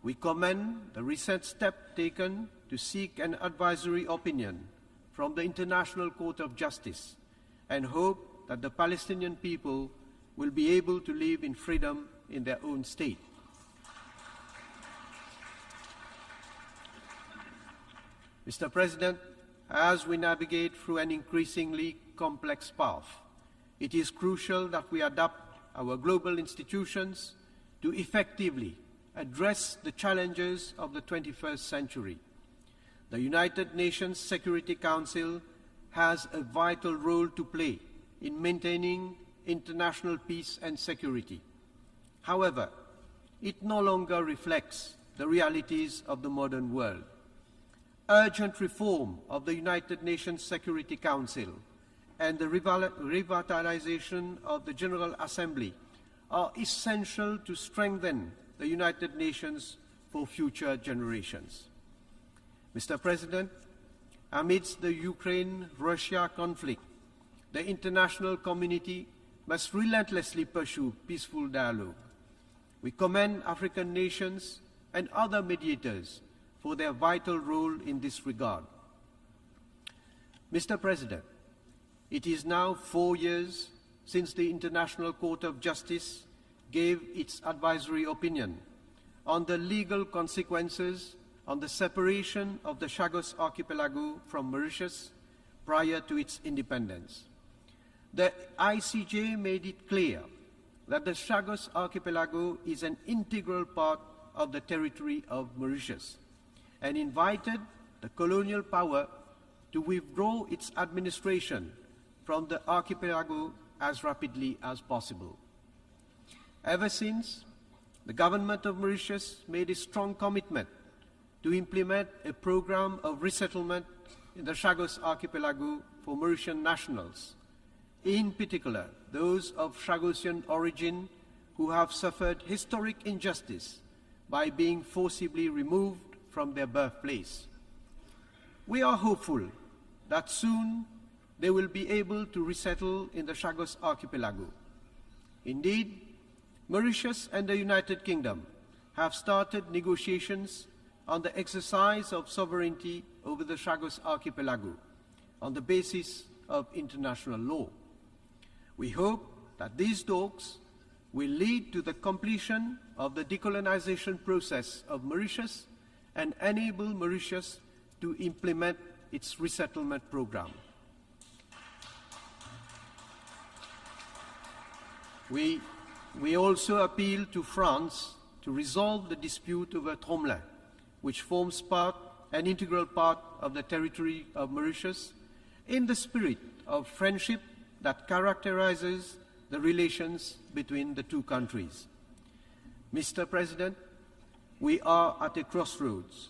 We commend the recent step taken to seek an advisory opinion from the International Court of Justice and hope that the Palestinian people will be able to live in freedom in their own state. Mr. President, as we navigate through an increasingly complex path, it is crucial that we adapt our global institutions to effectively address the challenges of the 21st century. The United Nations Security Council has a vital role to play in maintaining international peace and security. However, it no longer reflects the realities of the modern world. Urgent reform of the United Nations Security Council and the revitalization of the General Assembly are essential to strengthen the United Nations for future generations. Mr. President, amidst the Ukraine-Russia conflict, the international community must relentlessly pursue peaceful dialogue. We commend African nations and other mediators for their vital role in this regard. Mr. President, it is now 4 years since the International Court of Justice gave its advisory opinion on the legal consequences on the separation of the Chagos Archipelago from Mauritius prior to its independence. The ICJ made it clear that the Chagos Archipelago is an integral part of the territory of Mauritius and invited the colonial power to withdraw its administration from the archipelago as rapidly as possible. Ever since, the government of Mauritius made a strong commitment to implement a program of resettlement in the Chagos Archipelago for Mauritian nationals, in particular those of Chagosian origin who have suffered historic injustice by being forcibly removed from their birthplace. We are hopeful that soon they will be able to resettle in the Chagos Archipelago. Indeed, Mauritius and the United Kingdom have started negotiations on the exercise of sovereignty over the Chagos Archipelago on the basis of international law. We hope that these talks will lead to the completion of the decolonization process of Mauritius and enable Mauritius to implement its resettlement program. We also appeal to France to resolve the dispute over Tromelin, which forms an integral part of the territory of Mauritius, in the spirit of friendship that characterizes the relations between the two countries. Mr. President, we are at a crossroads.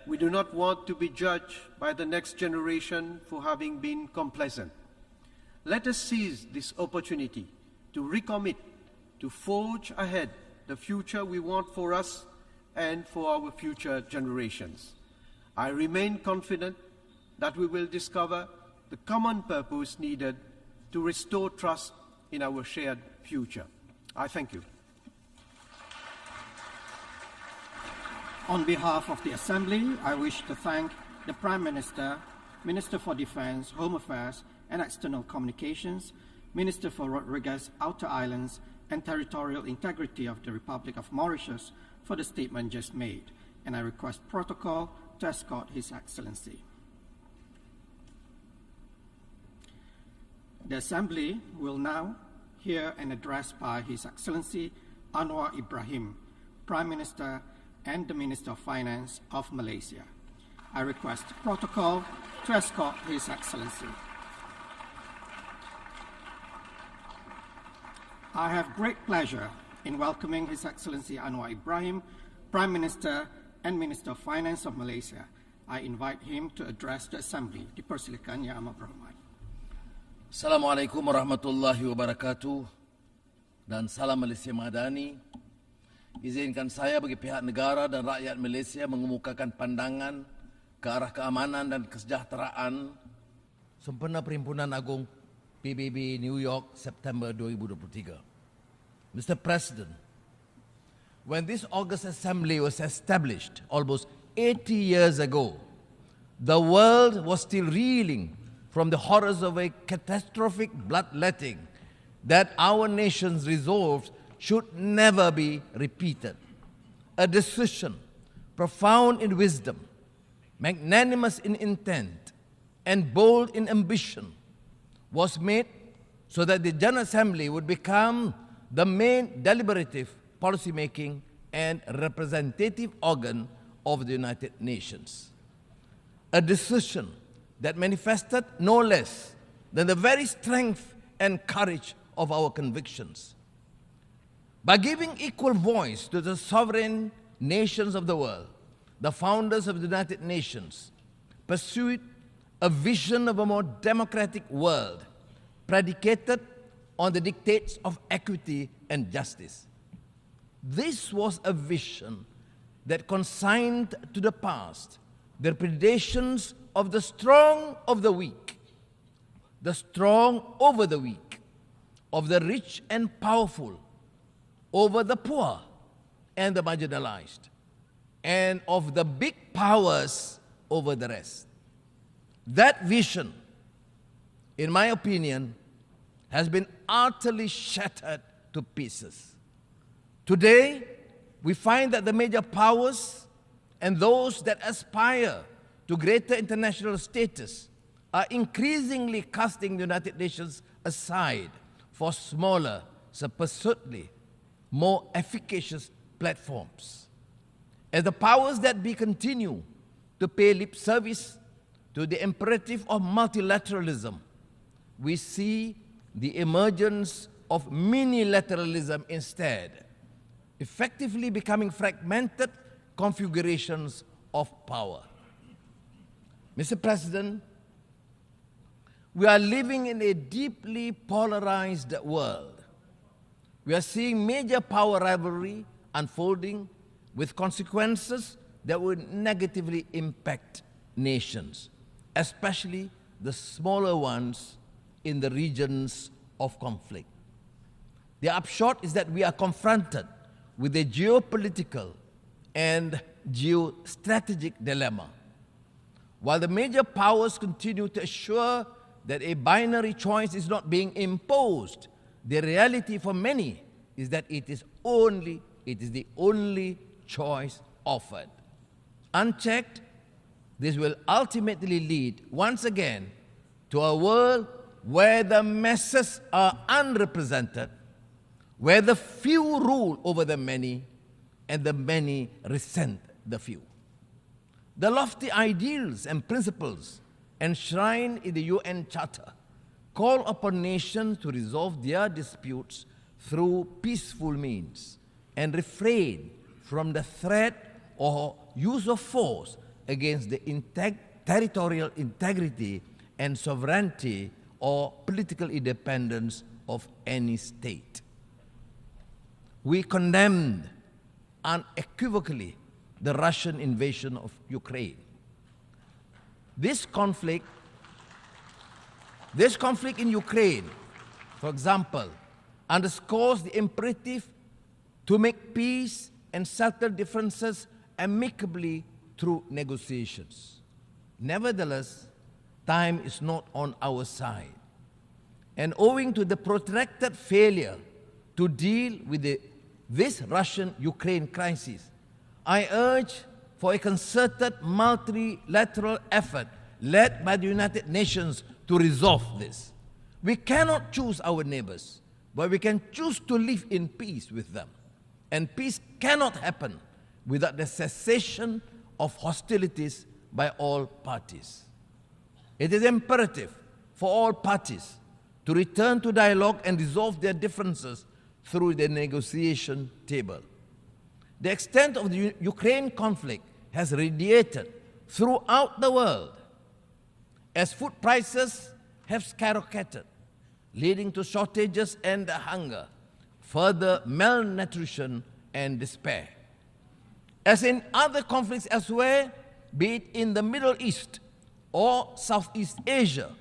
We do not want to be judged by the next generation for having been complacent. Let us seize this opportunity to recommit, to forge ahead the future we want for us and for our future generations. I remain confident that we will discover the common purpose needed to restore trust in our shared future. I thank you. On behalf of the Assembly, I wish to thank the Prime Minister, Minister for Defense, Home Affairs and External Communications, Minister for Rodriguez, Outer Islands and Territorial Integrity of the Republic of Mauritius for the statement just made, and I request protocol to escort His Excellency. The Assembly will now hear an address by His Excellency Anwar Ibrahim, Prime Minister and the Minister of Finance of Malaysia. I request protocol to escort His Excellency. I have great pleasure in welcoming His Excellency Anwar Ibrahim, Prime Minister and Minister of Finance of Malaysia. I invite him to address the Assembly. Dipersilakan Yang Amat Berhormat. Assalamualaikum warahmatullahi wabarakatuh dan salam Malaysia Madani. Izinkan saya bagi pihak negara dan rakyat Malaysia mengemukakan pandangan ke arah keamanan dan kesejahteraan sempena Perhimpunan Agung PBB New York September 2023. Mr. President, when this August Assembly was established almost 80 years ago, the world was still reeling from the horrors of a catastrophic bloodletting that our nations resolved should never be repeated. A decision profound in wisdom, magnanimous in intent, and bold in ambition was made so that the General Assembly would become the main deliberative, policy-making, and representative organ of the United Nations. A decision that manifested no less than the very strength and courage of our convictions. By giving equal voice to the sovereign nations of the world, the founders of the United Nations pursued a vision of a more democratic world predicated on the dictates of equity and justice. This was a vision that consigned to the past the predations of the strong of the weak, the strong over the weak, of the rich and powerful over the poor and the marginalized, and of the big powers over the rest. That vision, in my opinion, has been utterly shattered to pieces. Today, we find that the major powers and those that aspire to greater international status are increasingly casting the United Nations aside for smaller, supposedly more efficacious platforms. As the powers that be continue to pay lip service to the imperative of multilateralism, we see the emergence of minilateralism instead, effectively becoming fragmented configurations of power. Mr. President, we are living in a deeply polarized world. We are seeing major power rivalry unfolding with consequences that will negatively impact nations, especially the smaller ones in the regions of conflict. The upshot is that we are confronted with a geopolitical and geostrategic dilemma. While the major powers continue to assure that a binary choice is not being imposed, the reality for many is that it is the only choice offered. Unchecked, this will ultimately lead, once again, to a world where the masses are unrepresented, where the few rule over the many, and the many resent the few. The lofty ideals and principles enshrined in the UN Charter call upon nations to resolve their disputes through peaceful means and refrain from the threat or use of force against the territorial integrity and sovereignty or political independence of any state. We condemned unequivocally the Russian invasion of Ukraine. This conflict in Ukraine, for example, underscores the imperative to make peace and settle differences amicably through negotiations. Nevertheless, time is not on our side. And owing to the protracted failure to deal with this Russian-Ukraine crisis, I urge for a concerted multilateral effort led by the United Nations to resolve this. We cannot choose our neighbors, but we can choose to live in peace with them. And peace cannot happen without the cessation of hostilities by all parties. It is imperative for all parties to return to dialogue and resolve their differences through the negotiation table. The extent of the Ukraine conflict has radiated throughout the world as food prices have skyrocketed, leading to shortages and hunger, further malnutrition and despair. As in other conflicts elsewhere, be it in the Middle East or Southeast Asia,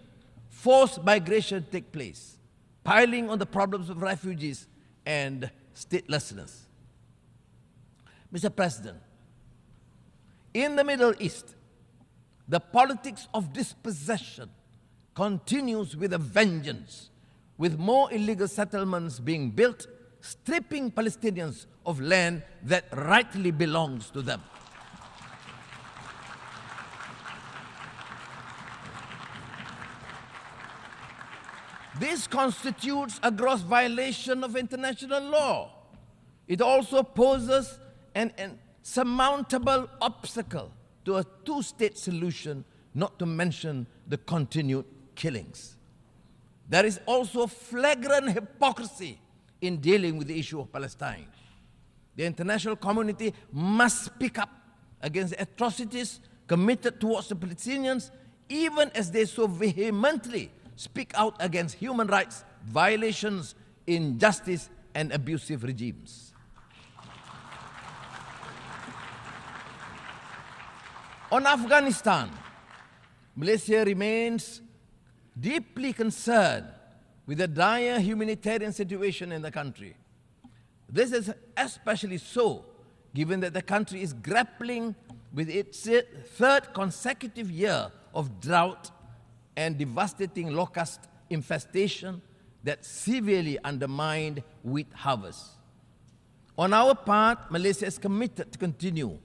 forced migration take place, piling on the problems of refugees and statelessness. Mr. President, in the Middle East, the politics of dispossession continues with a vengeance, with more illegal settlements being built, stripping Palestinians of land that rightly belongs to them. This constitutes a gross violation of international law. It also poses an insurmountable obstacle to a two-state solution, not to mention the continued killings. There is also flagrant hypocrisy in dealing with the issue of Palestine. The international community must speak up against the atrocities committed towards the Palestinians, even as they so vehemently speak out against human rights violations, injustice, and abusive regimes. On Afghanistan, Malaysia remains deeply concerned with the dire humanitarian situation in the country. This is especially so given that the country is grappling with its third consecutive year of drought and devastating locust infestation, that severely undermined wheat harvests. On our part, Malaysia is committed to continue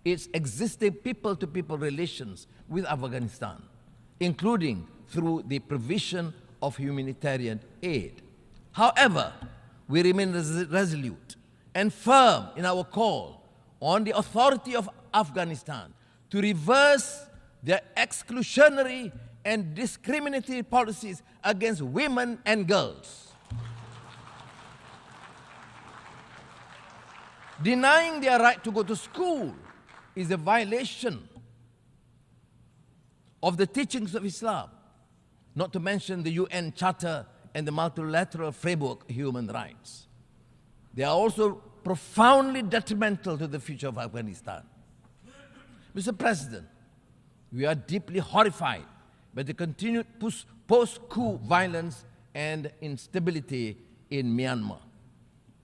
its existing people-to-people relations with Afghanistan, including through the provision of humanitarian aid. However, we remain resolute and firm in our call on the authority of Afghanistan to reverse their exclusionary and discriminatory policies against women and girls. Denying their right to go to school is a violation of the teachings of Islam, not to mention the UN Charter and the multilateral framework of human rights. They are also profoundly detrimental to the future of Afghanistan. Mr. President, we are deeply horrified by the continued post-coup violence and instability in Myanmar.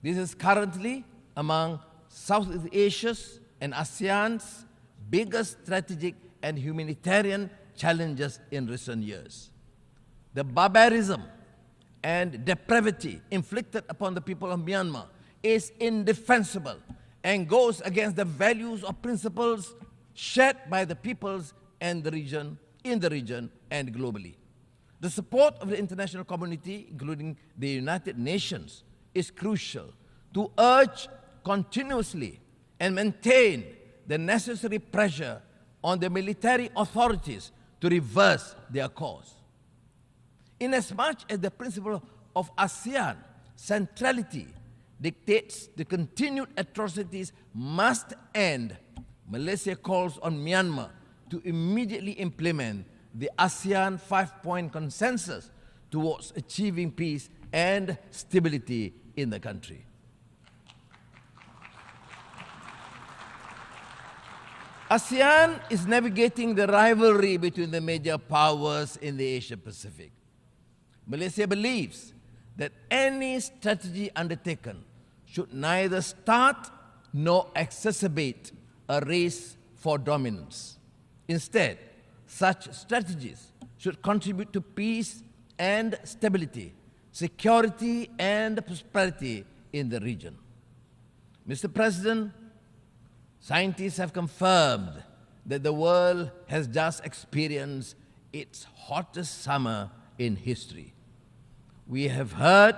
This is currently among Southeast Asia's and ASEAN's biggest strategic and humanitarian challenges in recent years. The barbarism and depravity inflicted upon the people of Myanmar is indefensible and goes against the values or principles shared by the peoples and the region, in the region and globally. The support of the international community, including the United Nations, is crucial to urge continuously and maintain the necessary pressure on the military authorities to reverse their course. Inasmuch as the principle of ASEAN centrality dictates the continued atrocities must end, Malaysia calls on Myanmar to immediately implement the ASEAN 5-point consensus towards achieving peace and stability in the country. ASEAN is navigating the rivalry between the major powers in the Asia-Pacific. Malaysia believes that any strategy undertaken should neither start nor exacerbate a race for dominance. Instead, such strategies should contribute to peace and stability, security and prosperity in the region. Mr. President, scientists have confirmed that the world has just experienced its hottest summer in history. We have heard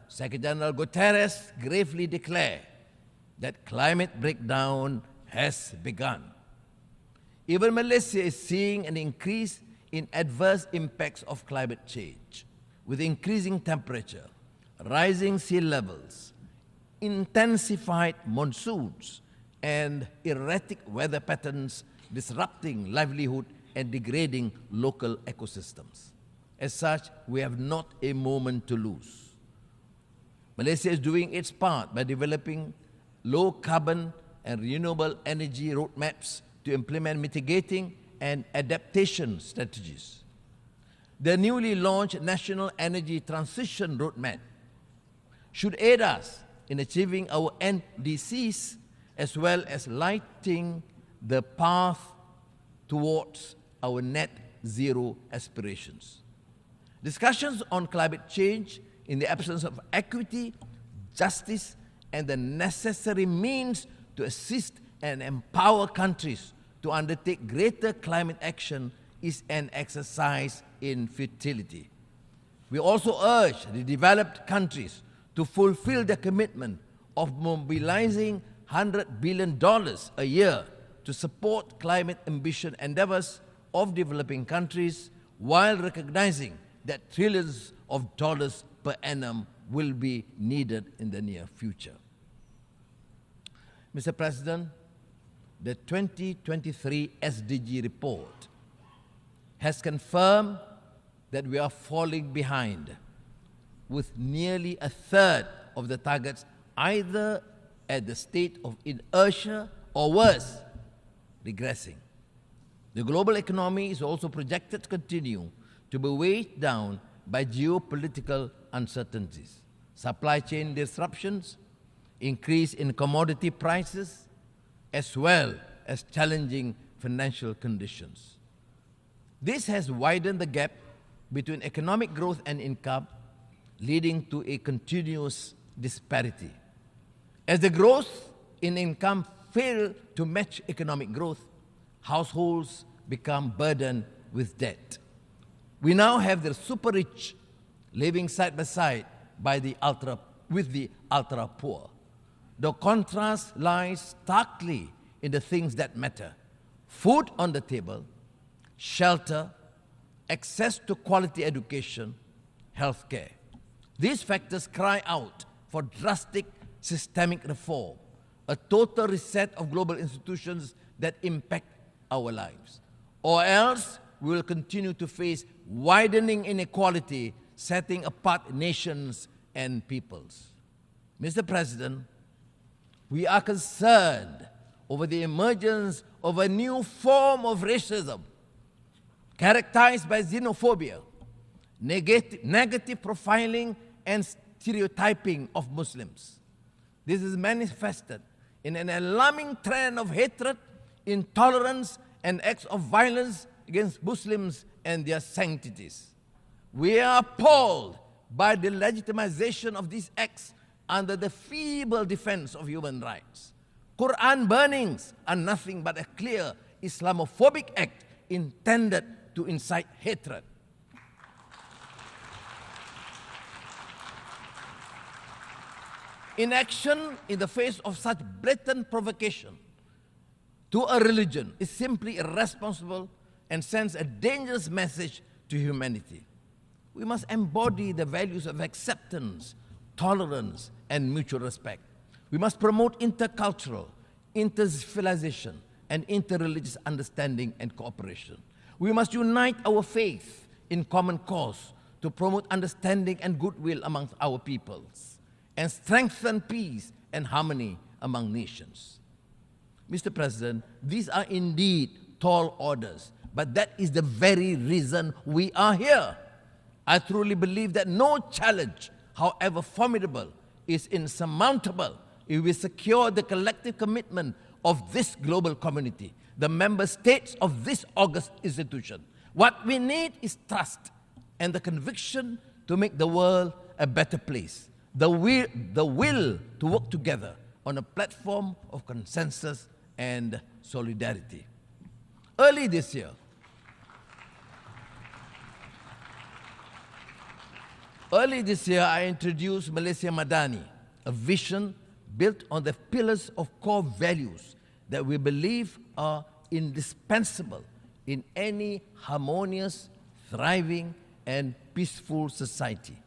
Secretary General Guterres gravely declare that climate breakdown has begun. Even Malaysia is seeing an increase in adverse impacts of climate change, with increasing temperature, rising sea levels, intensified monsoons, and erratic weather patterns disrupting livelihood and degrading local ecosystems. As such, we have not a moment to lose. Malaysia is doing its part by developing low-carbon and renewable energy roadmaps to implement mitigating and adaptation strategies. The newly launched National Energy Transition Roadmap should aid us in achieving our NDCs as well as lighting the path towards our net zero aspirations. Discussions on climate change in the absence of equity, justice, and the necessary means to assist and empower countries to undertake greater climate action is an exercise in futility. We also urge the developed countries to fulfill their commitment of mobilizing $100 billion a year to support climate ambition endeavors of developing countries, while recognizing that trillions of dollars per annum will be needed in the near future. Mr. President, the 2023 SDG report has confirmed that we are falling behind, with nearly a third of the targets either at the state of inertia or worse, regressing. The global economy is also projected to continue to be weighed down by geopolitical uncertainties, supply chain disruptions, increase in commodity prices, as well as challenging financial conditions. This has widened the gap between economic growth and income, leading to a continuous disparity. As the growth in income fails to match economic growth, households become burdened with debt. We now have the super rich living side by side with the ultra poor. The contrast lies starkly in the things that matter: food on the table, shelter, access to quality education, healthcare. These factors cry out for drastic systemic reform, a total reset of global institutions that impact our lives. Or else we will continue to face widening inequality, setting apart nations and peoples. Mr. President, we are concerned over the emergence of a new form of racism characterized by xenophobia, negative profiling, and stereotyping of Muslims. This is manifested in an alarming trend of hatred, intolerance, and acts of violence against Muslims and their sanctities. We are appalled by the legitimization of these acts under the feeble defense of human rights. Quran burnings are nothing but a clear Islamophobic act intended to incite hatred. Inaction in the face of such blatant provocation to a religion is simply irresponsible and sends a dangerous message to humanity. We must embody the values of acceptance, tolerance, and mutual respect. We must promote intercultural, inter-civilization, and interreligious understanding and cooperation. We must unite our faith in common cause to promote understanding and goodwill amongst our peoples and strengthen peace and harmony among nations. Mr. President, these are indeed tall orders, but that is the very reason we are here. I truly believe that no challenge, however formidable, is insurmountable if we secure the collective commitment of this global community, the member states of this august institution. What we need is trust and the conviction to make the world a better place, the will to work together on a platform of consensus and solidarity. Early this year, I introduced Malaysia Madani, a vision built on the pillars of core values that we believe are indispensable in any harmonious, thriving, and peaceful society.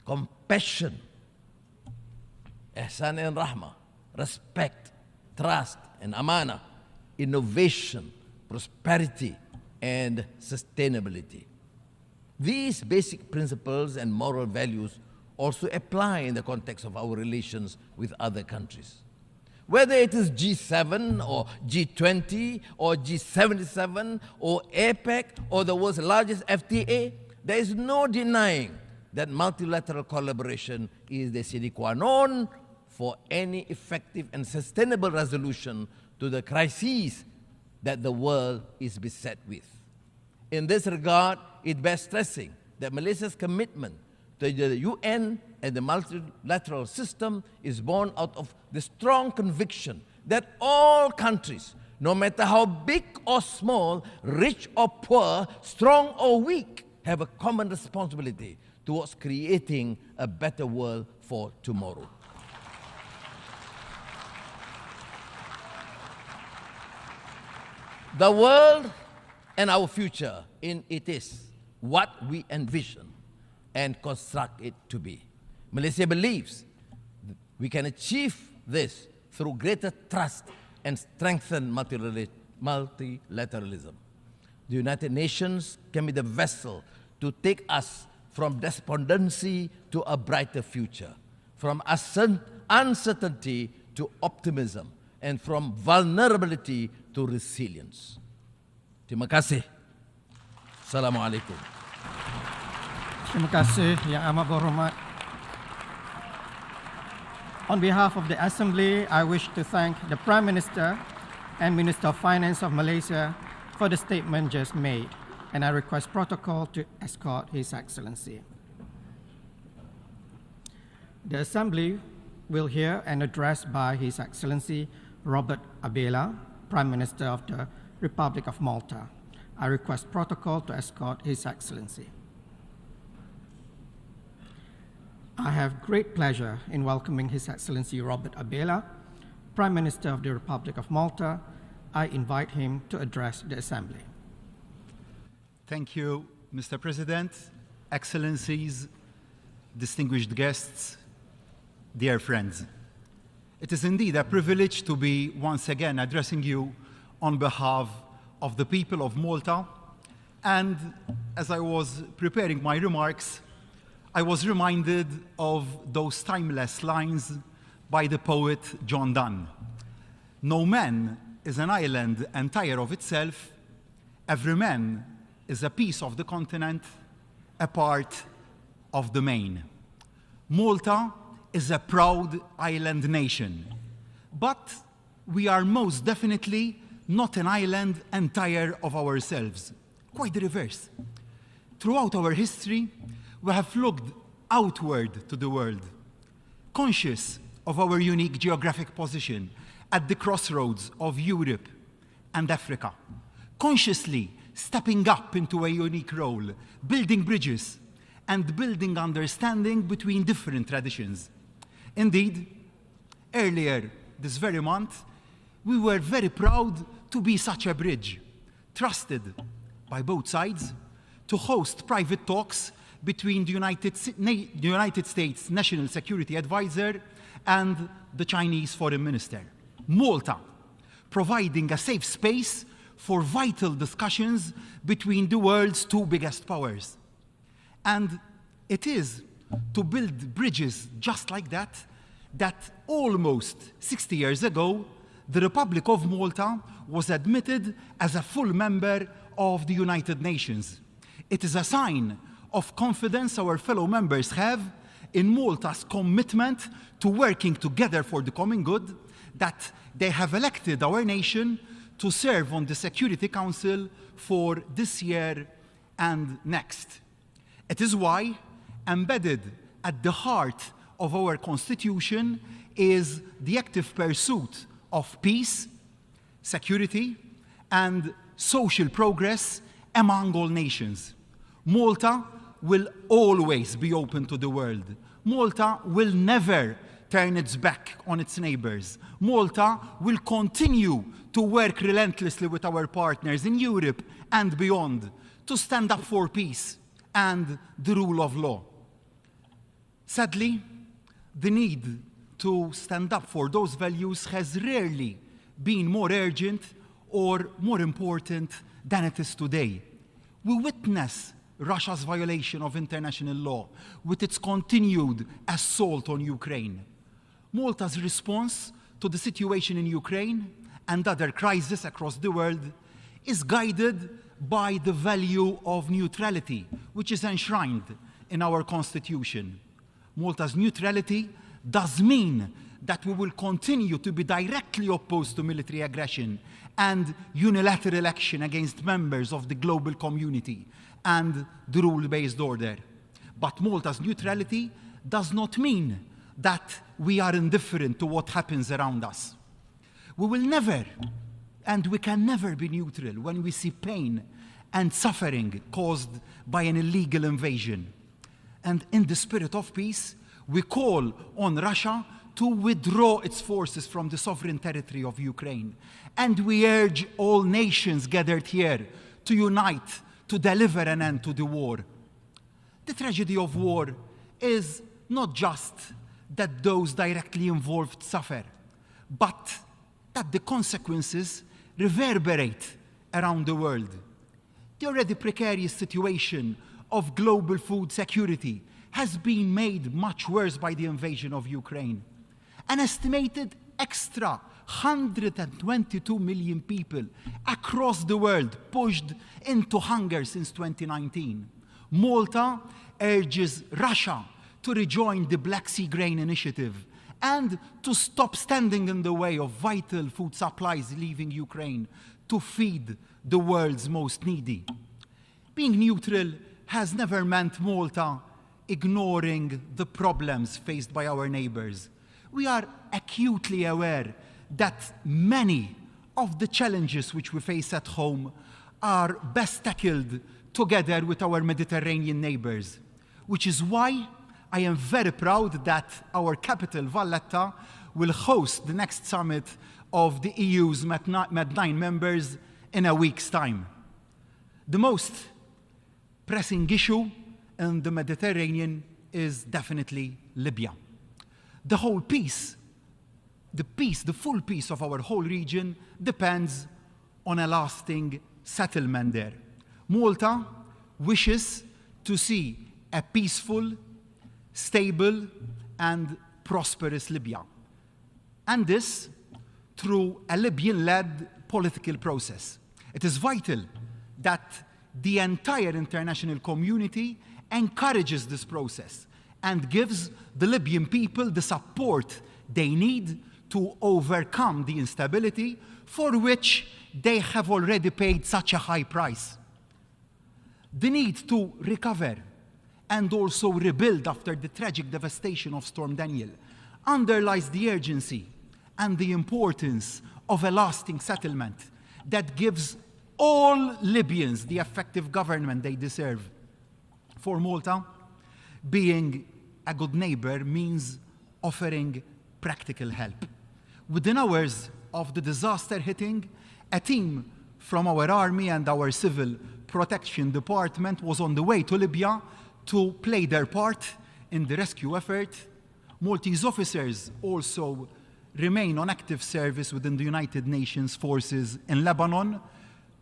Compassion, ihsan and rahmah, respect, trust and amana, innovation, prosperity, and sustainability. These basic principles and moral values also apply in the context of our relations with other countries. Whether it is G7 or G20 or G77 or APEC or the world's largest FTA, there is no denying that multilateral collaboration is the sine qua non for any effective and sustainable resolution to the crises that the world is beset with. In this regard, it bears stressing that Malaysia's commitment to the UN and the multilateral system is born out of the strong conviction that all countries, no matter how big or small, rich or poor, strong or weak, have a common responsibility towards creating a better world for tomorrow. The world and our future in it is what we envision and construct it to be. Malaysia believes we can achieve this through greater trust and strengthen multilateralism. The United Nations can be the vessel to take us from despondency to a brighter future, from uncertainty to optimism, and from vulnerability to resilience. Terima kasih. Assalamualaikum. Terima kasih Yang Amat Berhormat. On behalf of the Assembly, I wish to thank the Prime Minister and Minister of Finance of Malaysia for the statement just made, and I request protocol to escort His Excellency. The Assembly will hear an address by His Excellency Robert Abela, Prime Minister of the Republic of Malta. I request protocol to escort His Excellency. I have great pleasure in welcoming His Excellency Robert Abela, Prime Minister of the Republic of Malta. I invite him to address the Assembly. Thank you, Mr. President, Excellencies, distinguished guests, dear friends. It is indeed a privilege to be once again addressing you on behalf of the people of Malta. And as I was preparing my remarks, I was reminded of those timeless lines by the poet John Donne. No man is an island entire of itself. Every man is a piece of the continent, a part of the main. Malta is a proud island nation, but we are most definitely not an island entire of ourselves. Quite the reverse. Throughout our history, we have looked outward to the world, conscious of our unique geographic position at the crossroads of Europe and Africa, consciously stepping up into a unique role, building bridges and building understanding between different traditions. Indeed, earlier this very month, we were very proud to be such a bridge, trusted by both sides to host private talks between the United States National Security Advisor and the Chinese Foreign Minister. Malta, providing a safe space for vital discussions between the world's two biggest powers. And it is to build bridges just like that almost 60 years ago, the Republic of Malta was admitted as a full member of the United Nations. It is a sign of confidence our fellow members have in Malta's commitment to working together for the common good, that they have elected our nation to serve on the Security Council for this year and next. It is why, embedded at the heart of our Constitution, is the active pursuit of peace, security, and social progress among all nations. Malta will always be open to the world. Malta will never turn its back on its neighbors. Malta will continue to work relentlessly with our partners in Europe and beyond to stand up for peace and the rule of law. Sadly, the need to stand up for those values has rarely been more urgent or more important than it is today. We witness Russia's violation of international law with its continued assault on Ukraine. Malta's response to the situation in Ukraine and other crises across the world is guided by the value of neutrality, which is enshrined in our Constitution. Malta's neutrality does mean that we will continue to be directly opposed to military aggression and unilateral action against members of the global community and the rule-based order. But Malta's neutrality does not mean that we are indifferent to what happens around us. We will never, and we can never be neutral when we see pain and suffering caused by an illegal invasion. And in the spirit of peace, we call on Russia to withdraw its forces from the sovereign territory of Ukraine. And we urge all nations gathered here to unite to deliver an end to the war. The tragedy of war is not just that those directly involved suffer, but that the consequences reverberate around the world. The already precarious situation of global food security has been made much worse by the invasion of Ukraine. An estimated extra 122 million people across the world pushed into hunger since 2019. Malta urges Russia to rejoin the Black Sea Grain Initiative and to stop standing in the way of vital food supplies leaving Ukraine to feed the world's most needy. Being neutral has never meant Malta ignoring the problems faced by our neighbors. We are acutely aware that many of the challenges which we face at home are best tackled together with our Mediterranean neighbors, which is why I am very proud that our capital, Valletta, will host the next summit of the EU's Med9 members in a week's time. The most pressing issue in the Mediterranean is definitely Libya. The whole peace, the full peace of our whole region depends on a lasting settlement there. Malta wishes to see a peaceful, stable, and prosperous Libya. And this through a Libyan-led political process. It is vital that the entire international community encourages this process and gives the Libyan people the support they need to overcome the instability for which they have already paid such a high price. The need to recover and also rebuild after the tragic devastation of Storm Daniel underlies the urgency and the importance of a lasting settlement that gives all Libyans the effective government they deserve. For Malta, being a good neighbor means offering practical help. Within hours of the disaster hitting, a team from our army and our civil protection department was on the way to Libya to play their part in the rescue effort. Maltese officers also remain on active service within the United Nations forces in Lebanon,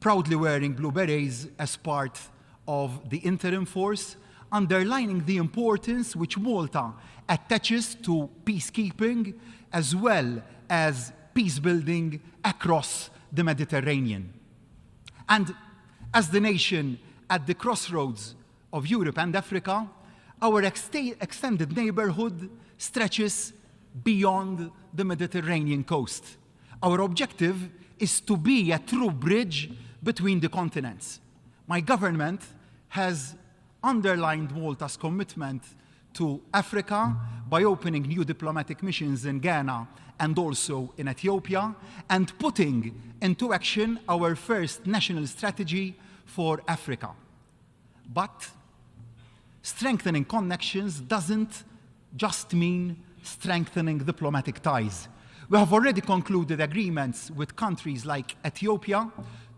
proudly wearing blue berets as part of the interim force, underlining the importance which Malta attaches to peacekeeping as well as peace building across the Mediterranean. And as the nation at the crossroads of Europe and Africa, our extended neighborhood stretches beyond the Mediterranean coast. Our objective is to be a true bridge between the continents. My government has underlined Malta's commitment to Africa by opening new diplomatic missions in Ghana and also in Ethiopia, and putting into action our first national strategy for Africa. But strengthening connections doesn't just mean strengthening diplomatic ties. We have already concluded agreements with countries like Ethiopia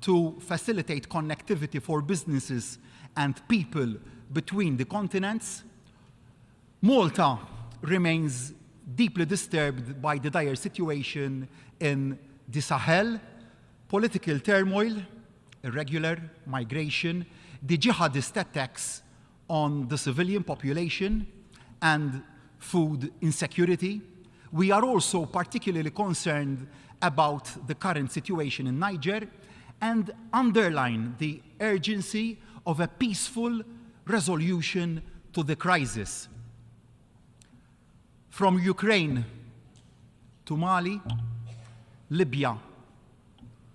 to facilitate connectivity for businesses and people between the continents. Malta remains deeply disturbed by the dire situation in the Sahel, political turmoil, irregular migration, the jihadist attacks on the civilian population, and food insecurity. We are also particularly concerned about the current situation in Niger and underline the urgency of a peaceful resolution to the crisis. From Ukraine to Mali, Libya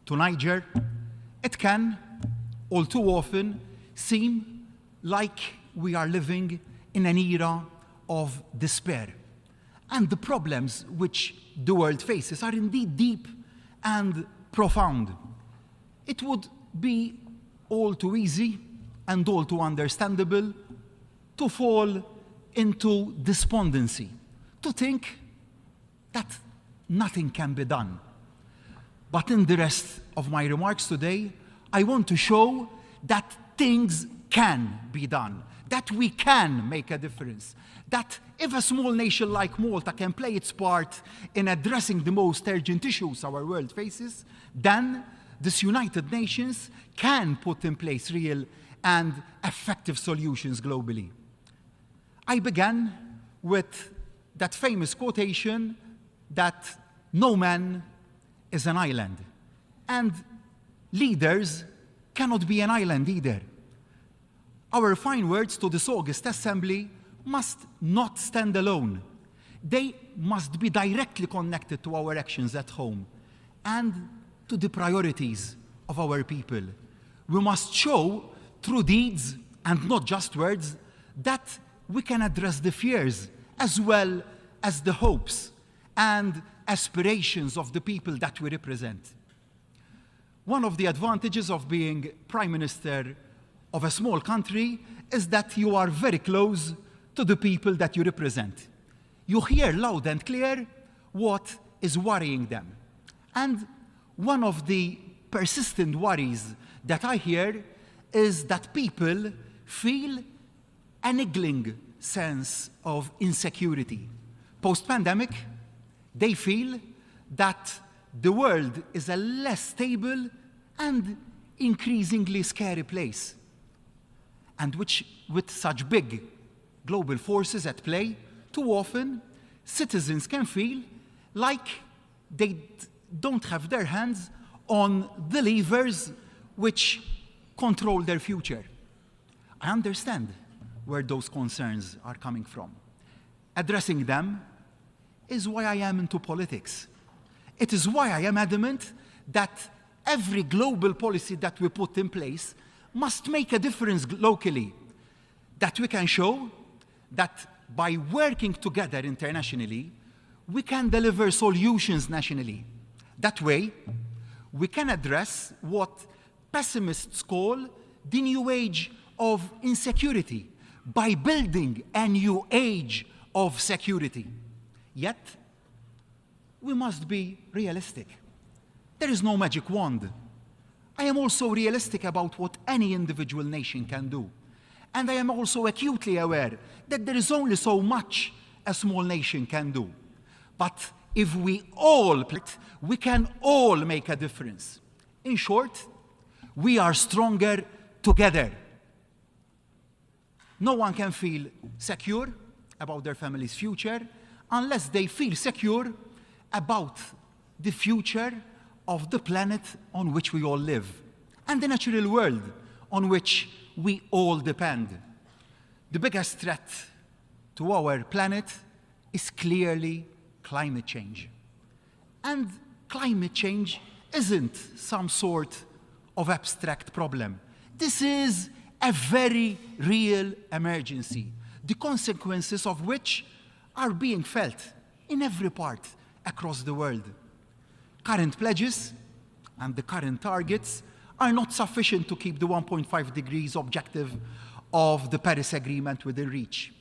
to Niger, it can all too often seem like we are living in an era of despair. And the problems which the world faces are indeed deep and profound. It would be all too easy and all too understandable to fall into despondency, to think that nothing can be done. But in the rest of my remarks today, I want to show that things can be done, that we can make a difference, that if a small nation like Malta can play its part in addressing the most urgent issues our world faces, then this United Nations can put in place real and effective solutions globally. I began with that famous quotation that no man is an island, and leaders cannot be an island either. Our fine words to this August Assembly must not stand alone. They must be directly connected to our actions at home and to the priorities of our people. We must show through deeds and not just words that we can address the fears as well as the hopes and aspirations of the people that we represent. One of the advantages of being Prime Minister of a small country is that you are very close to the people that you represent. You hear loud and clear what is worrying them. And one of the persistent worries that I hear is that people feel a niggling sense of insecurity. Post-pandemic, they feel that the world is a less stable and increasingly scary place. And which, with such big global forces at play, too often citizens can feel like they don't have their hands on the levers which control their future. I understand where those concerns are coming from. Addressing them is why I am into politics. It is why I am adamant that every global policy that we put in place must make a difference locally, that we can show that by working together internationally, we can deliver solutions nationally. That way, we can address what pessimists call the new age of insecurity by building a new age of security. Yet, we must be realistic. There is no magic wand. I am also realistic about what any individual nation can do. And I am also acutely aware that there is only so much a small nation can do. But if we all play, we can all make a difference. In short, we are stronger together. No one can feel secure about their family's future unless they feel secure about the future of the planet on which we all live and the natural world on which we all depend. The biggest threat to our planet is clearly climate change. And climate change isn't some sort of abstract problem. This is a very real emergency, the consequences of which are being felt in every part across the world. Current pledges and the current targets are not sufficient to keep the 1.5 degrees objective of the Paris Agreement within reach.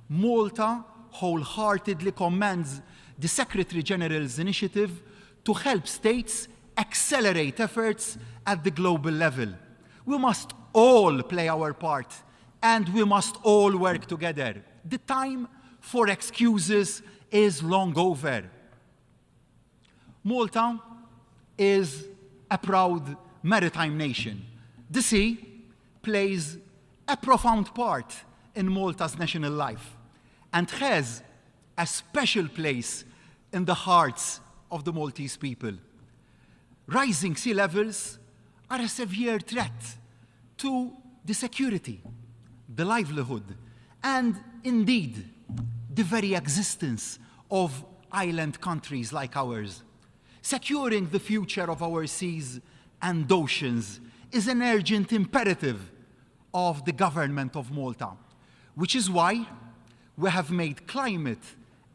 Malta wholeheartedly commends the Secretary General's initiative to help states accelerate efforts at the global level. We must all play our part, and we must all work together. The time for excuses is long over. Malta is a proud maritime nation. The sea plays a profound part in Malta's national life and has a special place in the hearts of the Maltese people. Rising sea levels are a severe threat to the security, the livelihood, and indeed the very existence of island countries like ours. Securing the future of our seas and oceans is an urgent imperative of the government of Malta, which is why we have made climate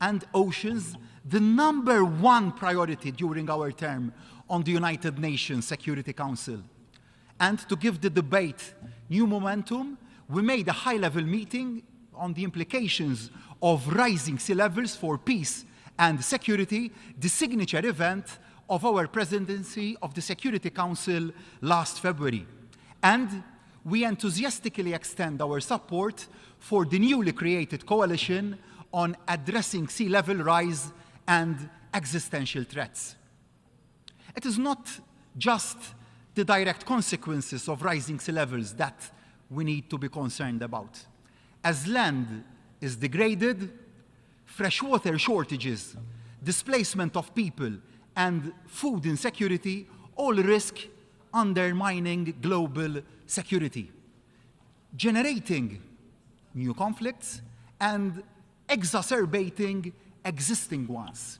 and oceans the #1 priority during our term on the United Nations Security Council. And to give the debate new momentum, we made a high-level meeting on the implications of rising sea levels for peace and security, the signature event of our presidency of the Security Council last February. And we enthusiastically extend our support for the newly created coalition on addressing sea level rise and existential threats. It is not just the direct consequences of rising sea levels that we need to be concerned about. As land is degraded, freshwater shortages, displacement of people, and food insecurity all risk undermining global security, generating new conflicts and exacerbating existing ones.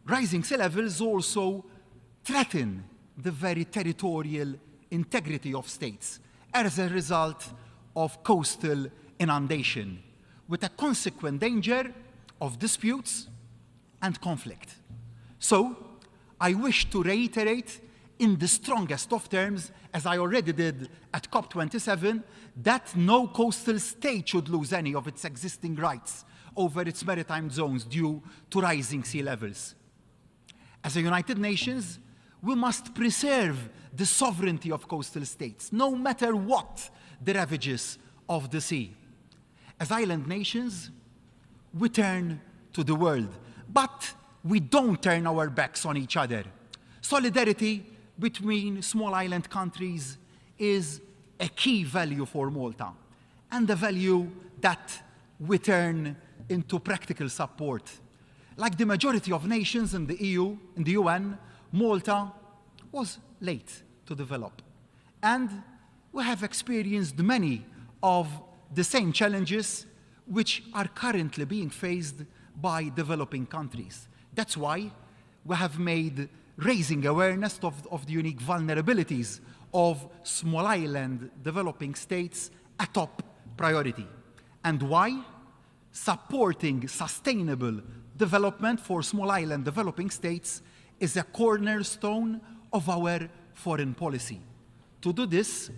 Rising sea levels also threaten the very territorial integrity of states as a result of coastal inundation, with a consequent danger of disputes and conflict. So, I wish to reiterate in the strongest of terms, as I already did at COP27, that no coastal state should lose any of its existing rights over its maritime zones due to rising sea levels. As a United Nations, we must preserve the sovereignty of coastal states, no matter what the ravages of the sea. As island nations, we turn to the world, but we don't turn our backs on each other. Solidarity between small island countries is a key value for Malta, and a value that we turn into practical support. Like the majority of nations in the EU, in the UN, Malta was late to develop. And we have experienced many of the same challenges which are currently being faced by developing countries. That's why we have made raising awareness of the unique vulnerabilities of small island developing states a top priority. And why supporting sustainable development for small island developing states is a cornerstone of our foreign policy. To do this,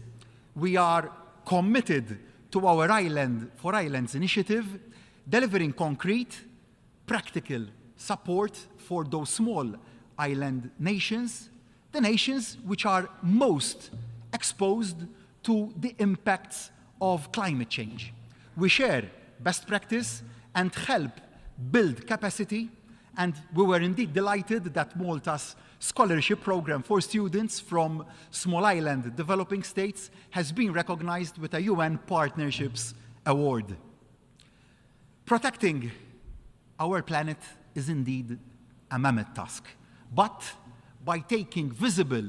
we are committed to our Island for Islands initiative, delivering concrete, practical support for those small island nations, the nations which are most exposed to the impacts of climate change. We share best practice and help build capacity, and we were indeed delighted that Malta's scholarship program for students from small island developing states has been recognized with a UN Partnerships Award. Protecting our planet is indeed a mammoth task, but by taking visible,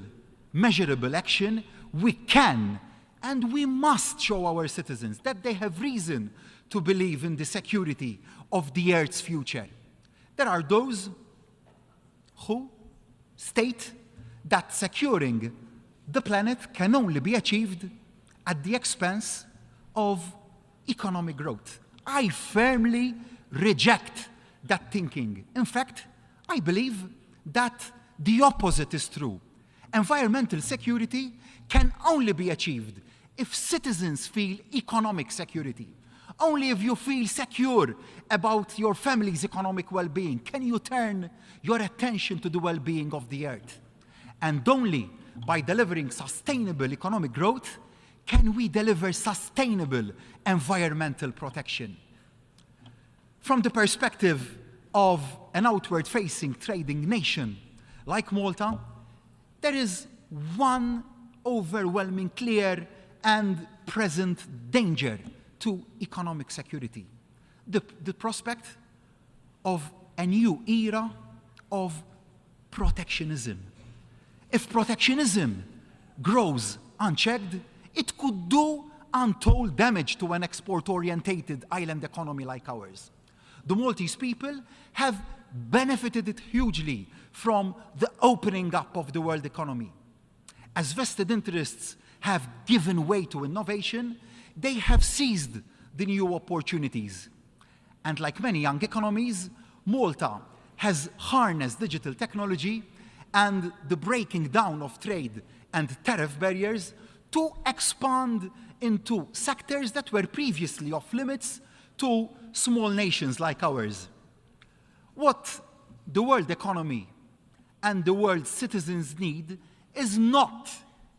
measurable action, we can and we must show our citizens that they have reason to believe in the security of the Earth's future. There are those who state that securing the planet can only be achieved at the expense of economic growth. I firmly reject that thinking. In fact, I believe that the opposite is true. Environmental security can only be achieved if citizens feel economic security. Only if you feel secure about your family's economic well-being can you turn your attention to the well-being of the earth. And only by delivering sustainable economic growth can we deliver sustainable environmental protection. From the perspective of an outward-facing trading nation like Malta, there is one overwhelming, clear, and present danger to economic security: the prospect of a new era of protectionism. If protectionism grows unchecked, it could do untold damage to an export-orientated island economy like ours. The Maltese people have benefited hugely from the opening up of the world economy. As vested interests have given way to innovation, they have seized the new opportunities. And like many young economies, Malta has harnessed digital technology and the breaking down of trade and tariff barriers to expand into sectors that were previously off limits to small nations like ours. What the world economy and the world's citizens need is not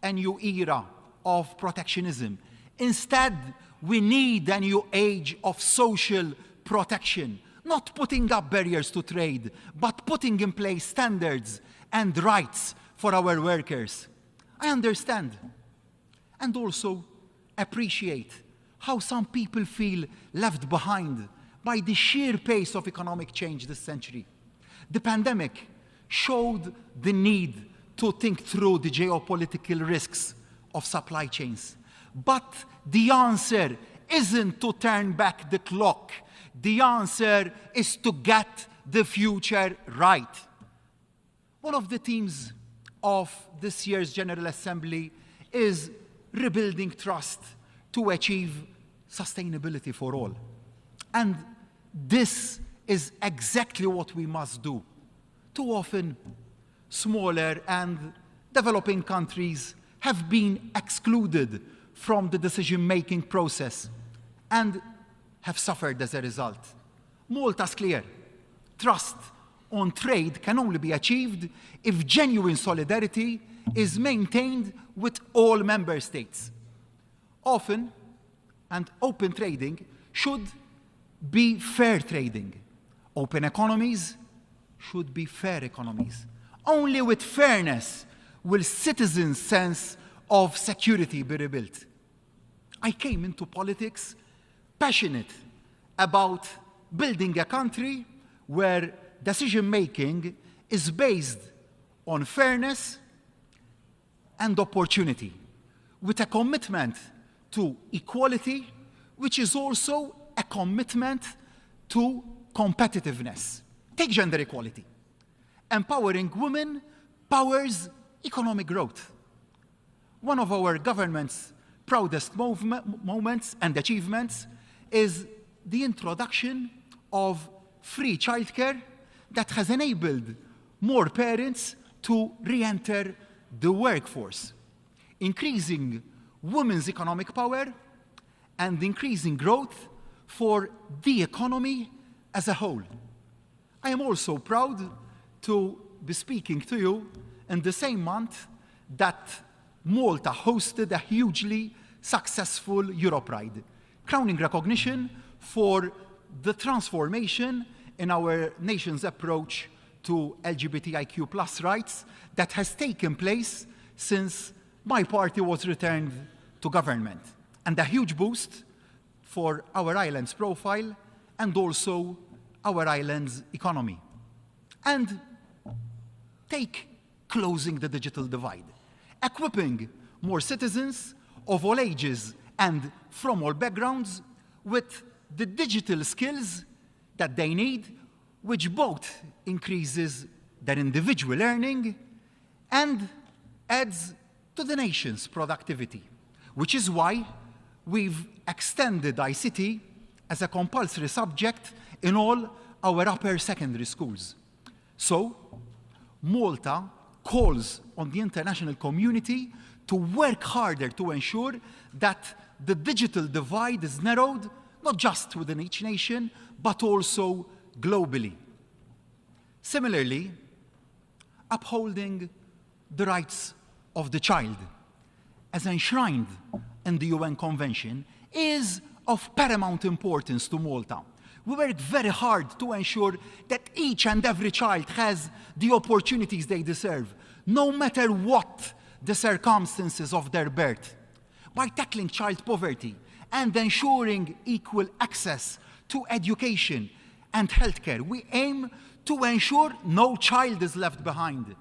a new era of protectionism. Instead, we need a new age of social protection, not putting up barriers to trade, but putting in place standards and rights for our workers. I understand and also appreciate how some people feel left behind by the sheer pace of economic change this century. The pandemic showed the need to think through the geopolitical risks of supply chains. But the answer isn't to turn back the clock. The answer is to get the future right. One of the themes of this year's General Assembly is rebuilding trust to achieve sustainability for all. And this is exactly what we must do. Too often, smaller and developing countries have been excluded from the decision-making process and have suffered as a result. Malta's clear. Trust on trade can only be achieved if genuine solidarity is maintained with all member states. Often, and open trading should be fair trading. Open economies should be fair economies. Only with fairness will citizens' sense of security be rebuilt. I came into politics passionate about building a country where decision-making is based on fairness and opportunity, with a commitment to equality, which is also a commitment to competitiveness. Take gender equality. Empowering women powers economic growth. One of our government's proudest moments and achievements is the introduction of free childcare that has enabled more parents to re-enter the workforce, increasing women's economic power and increasing growth for the economy as a whole. I am also proud to be speaking to you in the same month that Malta hosted a hugely successful Europride, crowning recognition for the transformation in our nation's approach to LGBTIQ+ rights that has taken place since my party was returned to government, and a huge boost for our island's profile and also our island's economy. And take closing the digital divide, equipping more citizens of all ages and from all backgrounds with the digital skills that they need, which both increases their individual earning and adds to the nation's productivity, which is why we've extended ICT as a compulsory subject in all our upper secondary schools. So, Malta calls on the international community to work harder to ensure that the digital divide is narrowed, not just within each nation, but also globally. Similarly, upholding the rights of the child, as enshrined in the UN Convention, is of paramount importance to Malta. We work very hard to ensure that each and every child has the opportunities they deserve, no matter what the circumstances of their birth. By tackling child poverty and ensuring equal access to education and healthcare, we aim to ensure no child is left behind.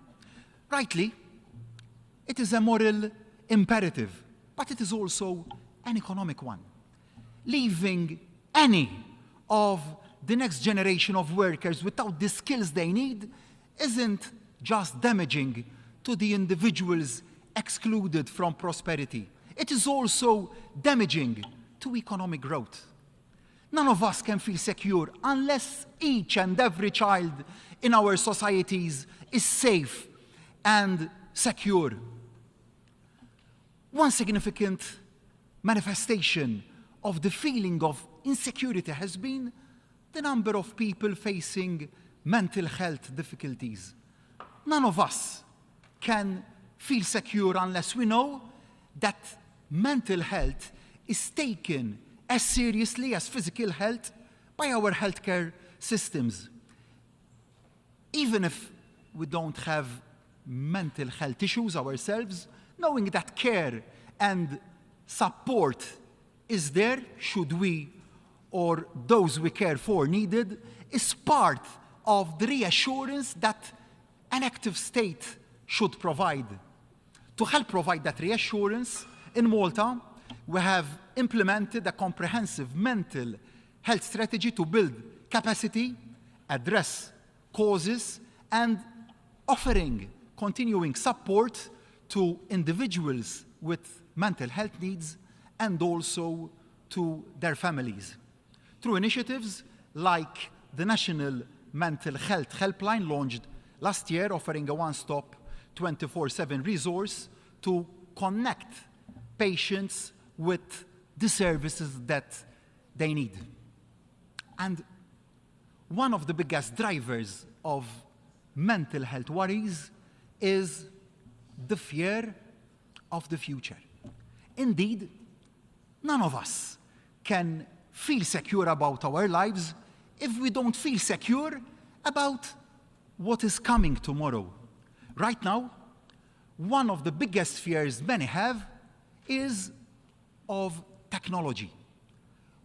Rightly, it is a moral imperative, but it is also an economic one. Leaving any of the next generation of workers without the skills they need isn't just damaging to the individuals excluded from prosperity. It is also damaging to economic growth. None of us can feel secure unless each and every child in our societies is safe and secure. One significant manifestation of the feeling of insecurity has been the number of people facing mental health difficulties. None of us can feel secure unless we know that mental health is taken as seriously as physical health by our healthcare systems. Even if we don't have mental health issues ourselves, knowing that care and support is there, should we or those we care for needed, is part of the reassurance that an active state should provide. To help provide that reassurance, in Malta, we have implemented a comprehensive mental health strategy to build capacity, address causes, and offering continuing support to individuals with mental health needs and also to their families. through initiatives like the National Mental Health Helpline launched last year, offering a one-stop 24/7 resource to connect patients with the services that they need. And one of the biggest drivers of mental health worries is the fear of the future. Indeed, none of us can feel secure about our lives if we don't feel secure about what is coming tomorrow. Right now, one of the biggest fears many have is of technology.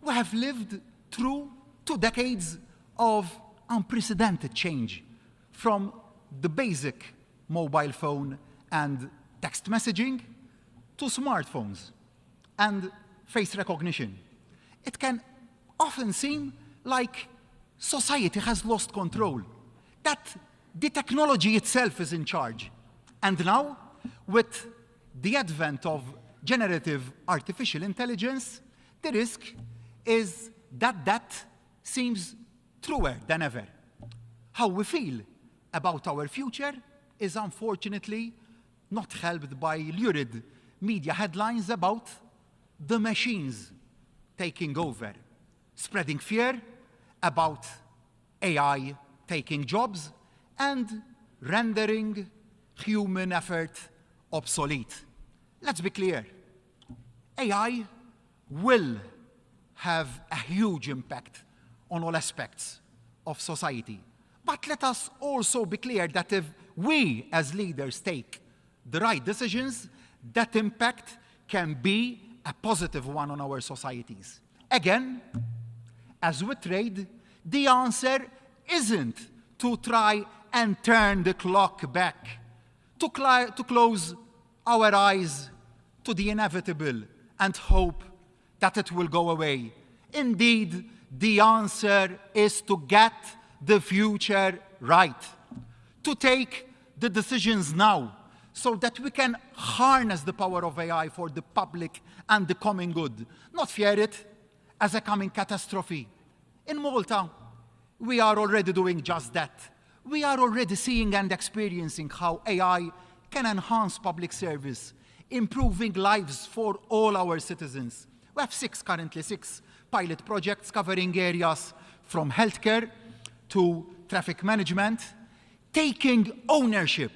We have lived through 2 decades of unprecedented change, from the basic mobile phone and text messaging to smartphones and face recognition. It can often seem like society has lost control, that the technology itself is in charge. And now, with the advent of generative artificial intelligence, the risk is that that seems truer than ever. How we feel about our future is unfortunately not helped by lurid media headlines about the machines taking over, spreading fear about AI taking jobs and rendering human effort obsolete. Let's be clear. AI will have a huge impact on all aspects of society. But let us also be clear that if we as leaders take the right decisions, that impact can be a positive one on our societies. Again, as with trade, the answer isn't to try and turn the clock back, to close our eyes to the inevitable and hope that it will go away. Indeed, the answer is to get the future right, to take the decisions now so that we can harness the power of AI for the public and the common good, not fear it as a coming catastrophe. In Malta, we are already doing just that. We are already seeing and experiencing how AI can enhance public service, improving lives for all our citizens. We have currently six pilot projects covering areas from healthcare to traffic management, taking ownership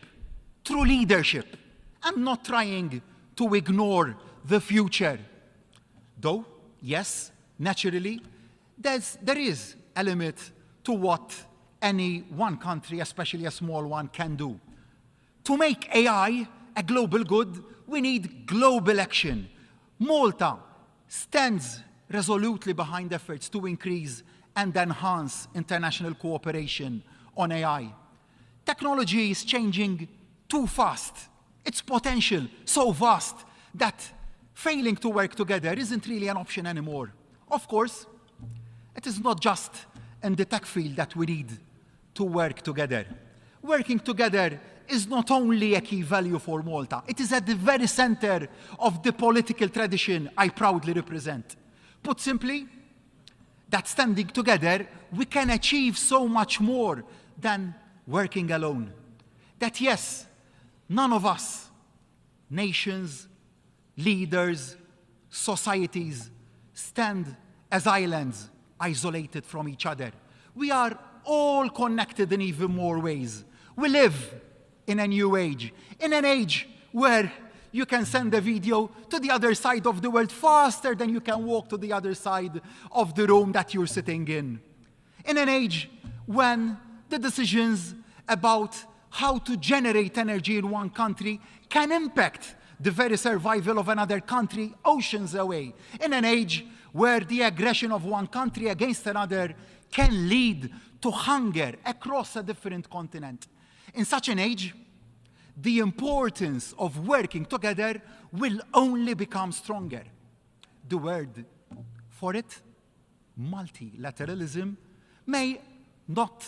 through leadership and not trying to ignore the future. Though, yes, naturally, there is a limit to what any one country, especially a small one, can do. To make AI a global good, we need global action. Malta stands resolutely behind efforts to increase and enhance international cooperation on AI. Technology is changing too fast. Its potential so vast that failing to work together isn't really an option anymore. Of course, it is not just in the tech field that we need to work together. Working together is not only a key value for Malta, it is at the very center of the political tradition I proudly represent. Put simply, that standing together, we can achieve so much more than working alone. That yes, none of us, nations, leaders, societies, stand as islands isolated from each other. We are all connected in even more ways. We live in a new age, in an age where you can send a video to the other side of the world faster than you can walk to the other side of the room that you're sitting in. In an age when the decisions about how to generate energy in one country can impact the very survival of another country oceans away. In an age where the aggression of one country against another can lead to hunger across a different continent. In such an age, the importance of working together will only become stronger. The word for it, multilateralism, may not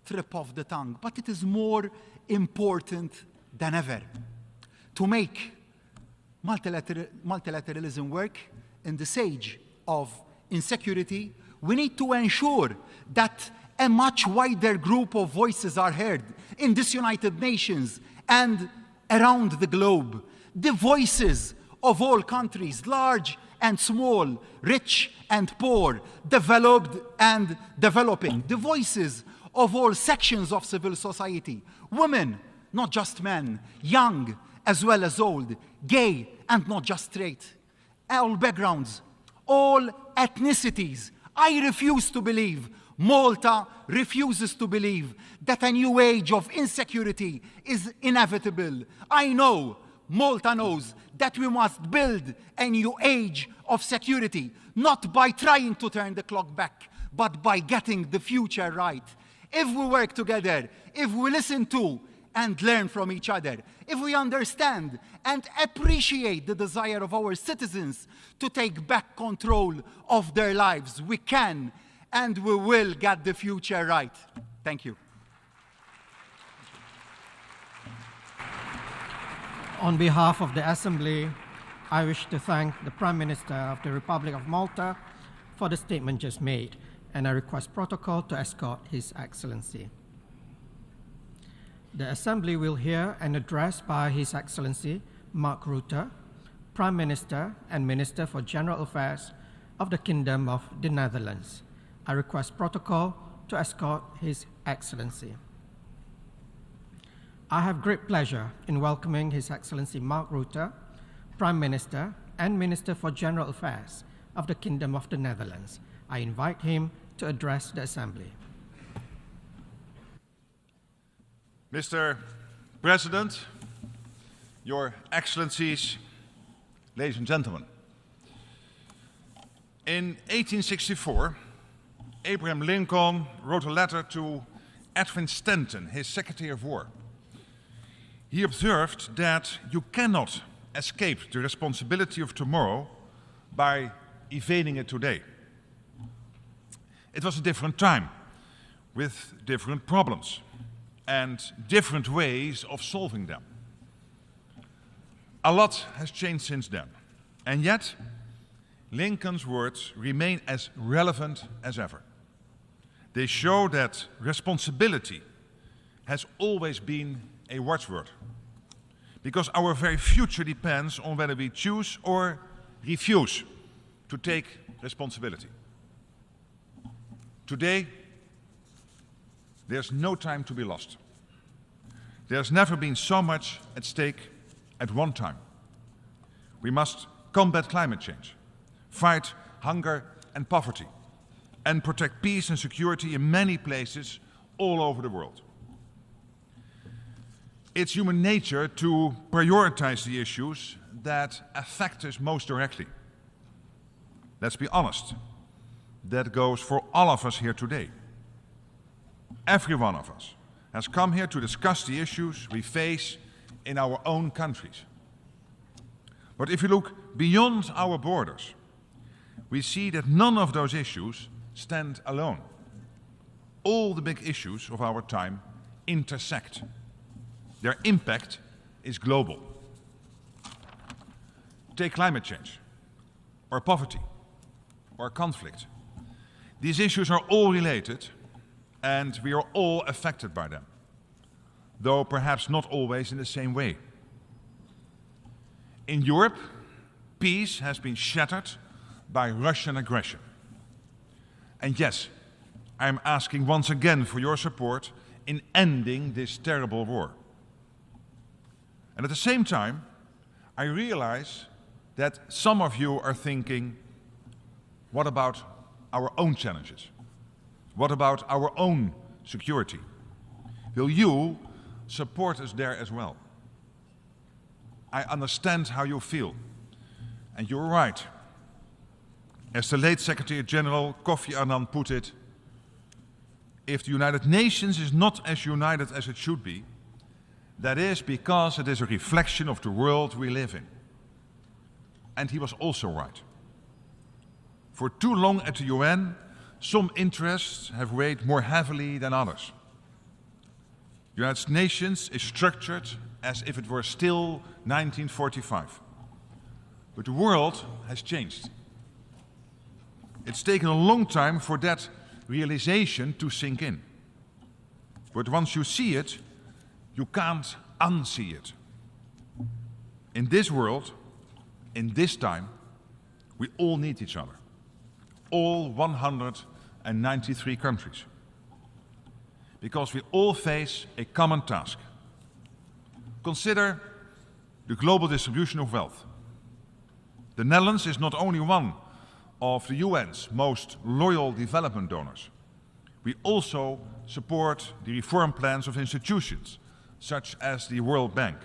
trip off the tongue, but it is more important than ever. To make multilateralism work in this age of insecurity, We need to ensure that a much wider group of voices are heard in this United Nations and around the globe. The voices of all countries, large and small, rich and poor, developed and developing. The voices of all sections of civil society, women, not just men, young as well as old, gay and not just straight, all backgrounds, all ethnicities. I refuse to believe, Malta refuses to believe that a new age of insecurity is inevitable. I know, Malta knows, that we must build a new age of security, not by trying to turn the clock back, but by getting the future right. If we work together, if we listen to and learn from each other, if we understand and appreciate the desire of our citizens to take back control of their lives, we can and we will get the future right. Thank you. On behalf of the Assembly, I wish to thank the Prime Minister of the Republic of Malta for the statement just made, and I request protocol to escort His Excellency. The Assembly will hear an address by His Excellency Mark Rutte, Prime Minister and Minister for General Affairs of the Kingdom of the Netherlands. I request protocol to escort His Excellency. I have great pleasure in welcoming His Excellency Mark Rutte, Prime Minister and Minister for General Affairs of the Kingdom of the Netherlands. I invite him to address the Assembly. Mr. President, Your Excellencies, ladies and gentlemen. In 1864, Abraham Lincoln wrote a letter to Edwin Stanton, his Secretary of War. He observed that you cannot escape the responsibility of tomorrow by evading it today. It was a different time, with different problems and different ways of solving them. A lot has changed since then, and yet Lincoln's words remain as relevant as ever. They show that responsibility has always been a watchword, because our very future depends on whether we choose or refuse to take responsibility. Today, there's no time to be lost. There's never been so much at stake at one time. We must combat climate change, fight hunger and poverty, and protect peace and security in many places all over the world. It's human nature to prioritize the issues that affect us most directly. Let's be honest, that goes for all of us here today. Every one of us has come here to discuss the issues we face in our own countries. But if you look beyond our borders, we see that none of those issues stand alone. All the big issues of our time intersect. Their impact is global. Take climate change, or poverty, or conflict. These issues are all related, and we are all affected by them, though perhaps not always in the same way. In Europe, peace has been shattered by Russian aggression. And yes, I am asking once again for your support in ending this terrible war. And at the same time, I realize that some of you are thinking, what about our own challenges? What about our own security? Will you support us there as well? I understand how you feel, and you're right. As the late Secretary General Kofi Annan put it, if the United Nations is not as united as it should be, that is because it is a reflection of the world we live in. And he was also right. For too long at the UN, some interests have weighed more heavily than others. The United Nations is structured as if it were still 1945. But the world has changed. It's taken a long time for that realization to sink in. But once you see it, you can't unsee it. In this world, in this time, we all need each other. All 193 countries. Because we all face a common task. Consider the global distribution of wealth. The Netherlands is not only one of the UN's most loyal development donors. We also support the reform plans of institutions, such as the World Bank.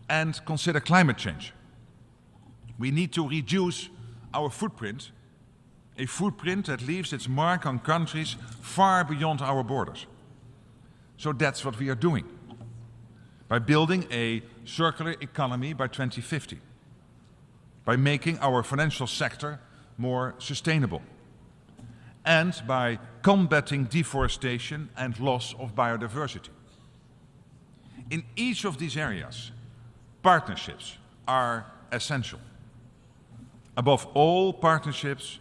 And consider climate change. We need to reduce our footprint, a footprint that leaves its mark on countries far beyond our borders. So that's what we are doing, by building a circular economy by 2050, by making our financial sector more sustainable, and by combating deforestation and loss of biodiversity. In each of these areas, partnerships are essential. Above all, partnerships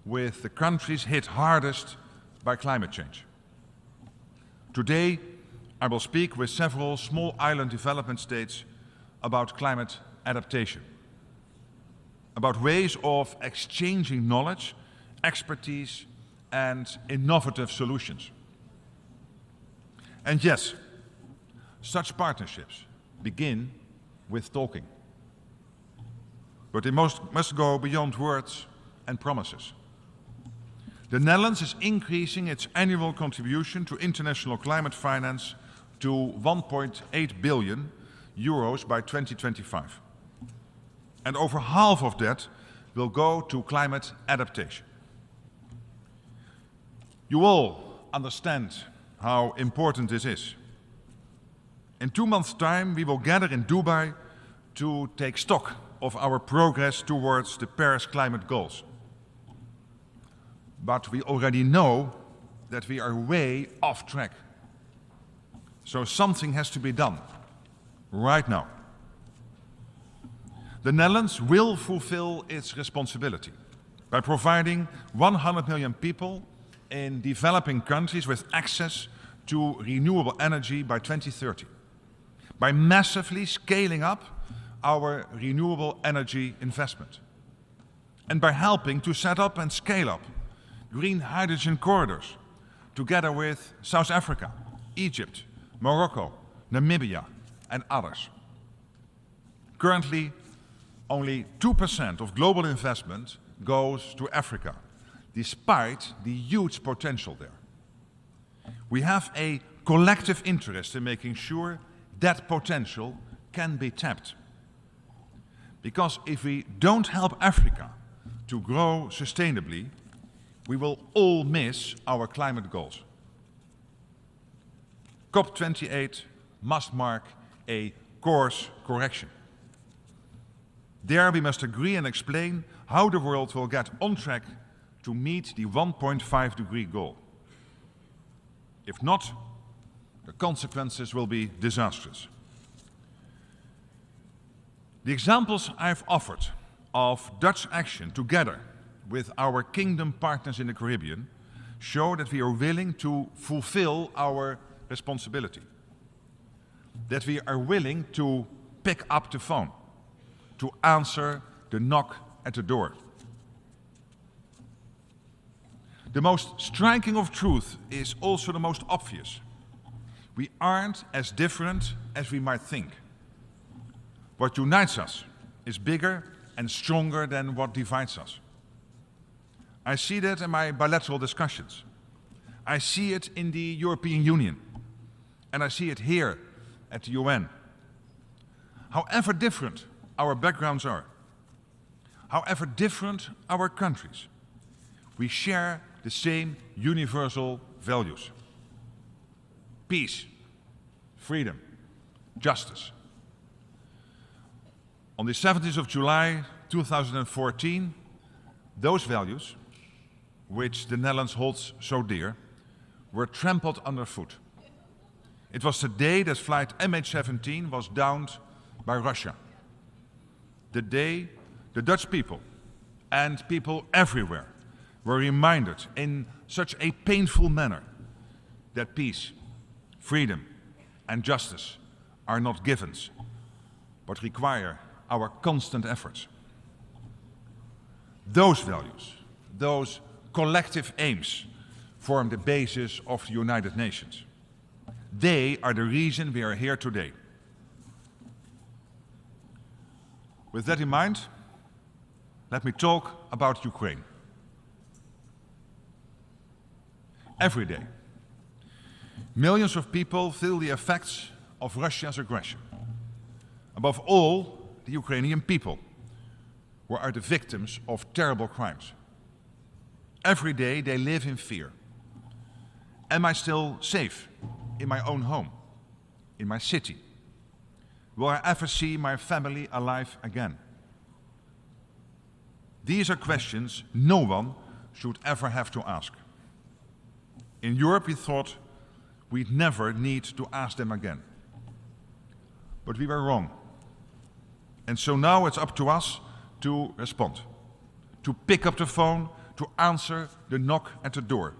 with the countries hit hardest by climate change. Today, I will speak with several small island development states about climate adaptation, about ways of exchanging knowledge, expertise, and innovative solutions. And yes, such partnerships begin with talking. But they must go beyond words and promises. The Netherlands is increasing its annual contribution to international climate finance to 1.8 billion euros by 2025. And over half of that will go to climate adaptation. You all understand how important this is. In 2 months' time, we will gather in Dubai to take stock of our progress towards the Paris climate goals. But we already know that we are way off track. So something has to be done right now. The Netherlands will fulfill its responsibility by providing 100 million people in developing countries with access to renewable energy by 2030, by massively scaling up our renewable energy investment, and by helping to set up and scale up green hydrogen corridors together with South Africa, Egypt, Morocco, Namibia, and others. Currently, only 2% of global investment goes to Africa, despite the huge potential there. We have a collective interest in making sure that potential can be tapped. Because if we don't help Africa to grow sustainably, we will all miss our climate goals. COP28 must mark a course correction. There we must agree and explain how the world will get on track to meet the 1.5 degree goal. If not, the consequences will be disastrous. The examples I've offered of Dutch action together with our kingdom partners in the Caribbean show that we are willing to fulfill our responsibility, that we are willing to pick up the phone, to answer the knock at the door. The most striking of truth is also the most obvious. We aren't as different as we might think. What unites us is bigger and stronger than what divides us. I see that in my bilateral discussions. I see it in the European Union. And I see it here at the UN. However different our backgrounds are, however different our countries, we share the same universal values. Peace, freedom, justice. On the 17th of July 2014, those values, which the Netherlands holds so dear, were trampled underfoot. It was the day that flight MH17 was downed by Russia. The day the Dutch people and people everywhere were reminded in such a painful manner that peace, freedom, and justice are not givens, but require our constant efforts. Those values, those collective aims, form the basis of the United Nations. They are the reason we are here today. With that in mind, let me talk about Ukraine. Every day, millions of people feel the effects of Russia's aggression. Above all, the Ukrainian people, who are the victims of terrible crimes. Every day they live in fear. Am I still safe in my own home, in my city? Will I ever see my family alive again? These are questions no one should ever have to ask. In Europe we thought we'd never need to ask them again. But we were wrong. And so now it's up to us to respond, to pick up the phone, to answer the knock at the door.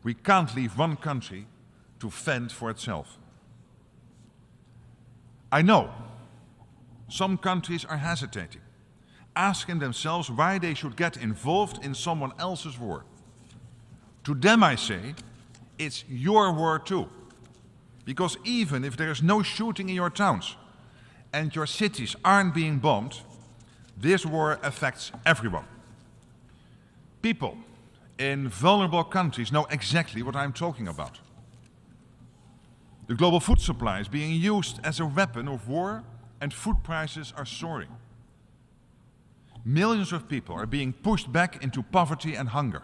We can't leave one country to fend for itself. I know some countries are hesitating, asking themselves why they should get involved in someone else's war. To them I say, it's your war too. Because even if there is no shooting in your towns and your cities aren't being bombed, this war affects everyone. People in vulnerable countries know exactly what I'm talking about. The global food supply is being used as a weapon of war and food prices are soaring. Millions of people are being pushed back into poverty and hunger.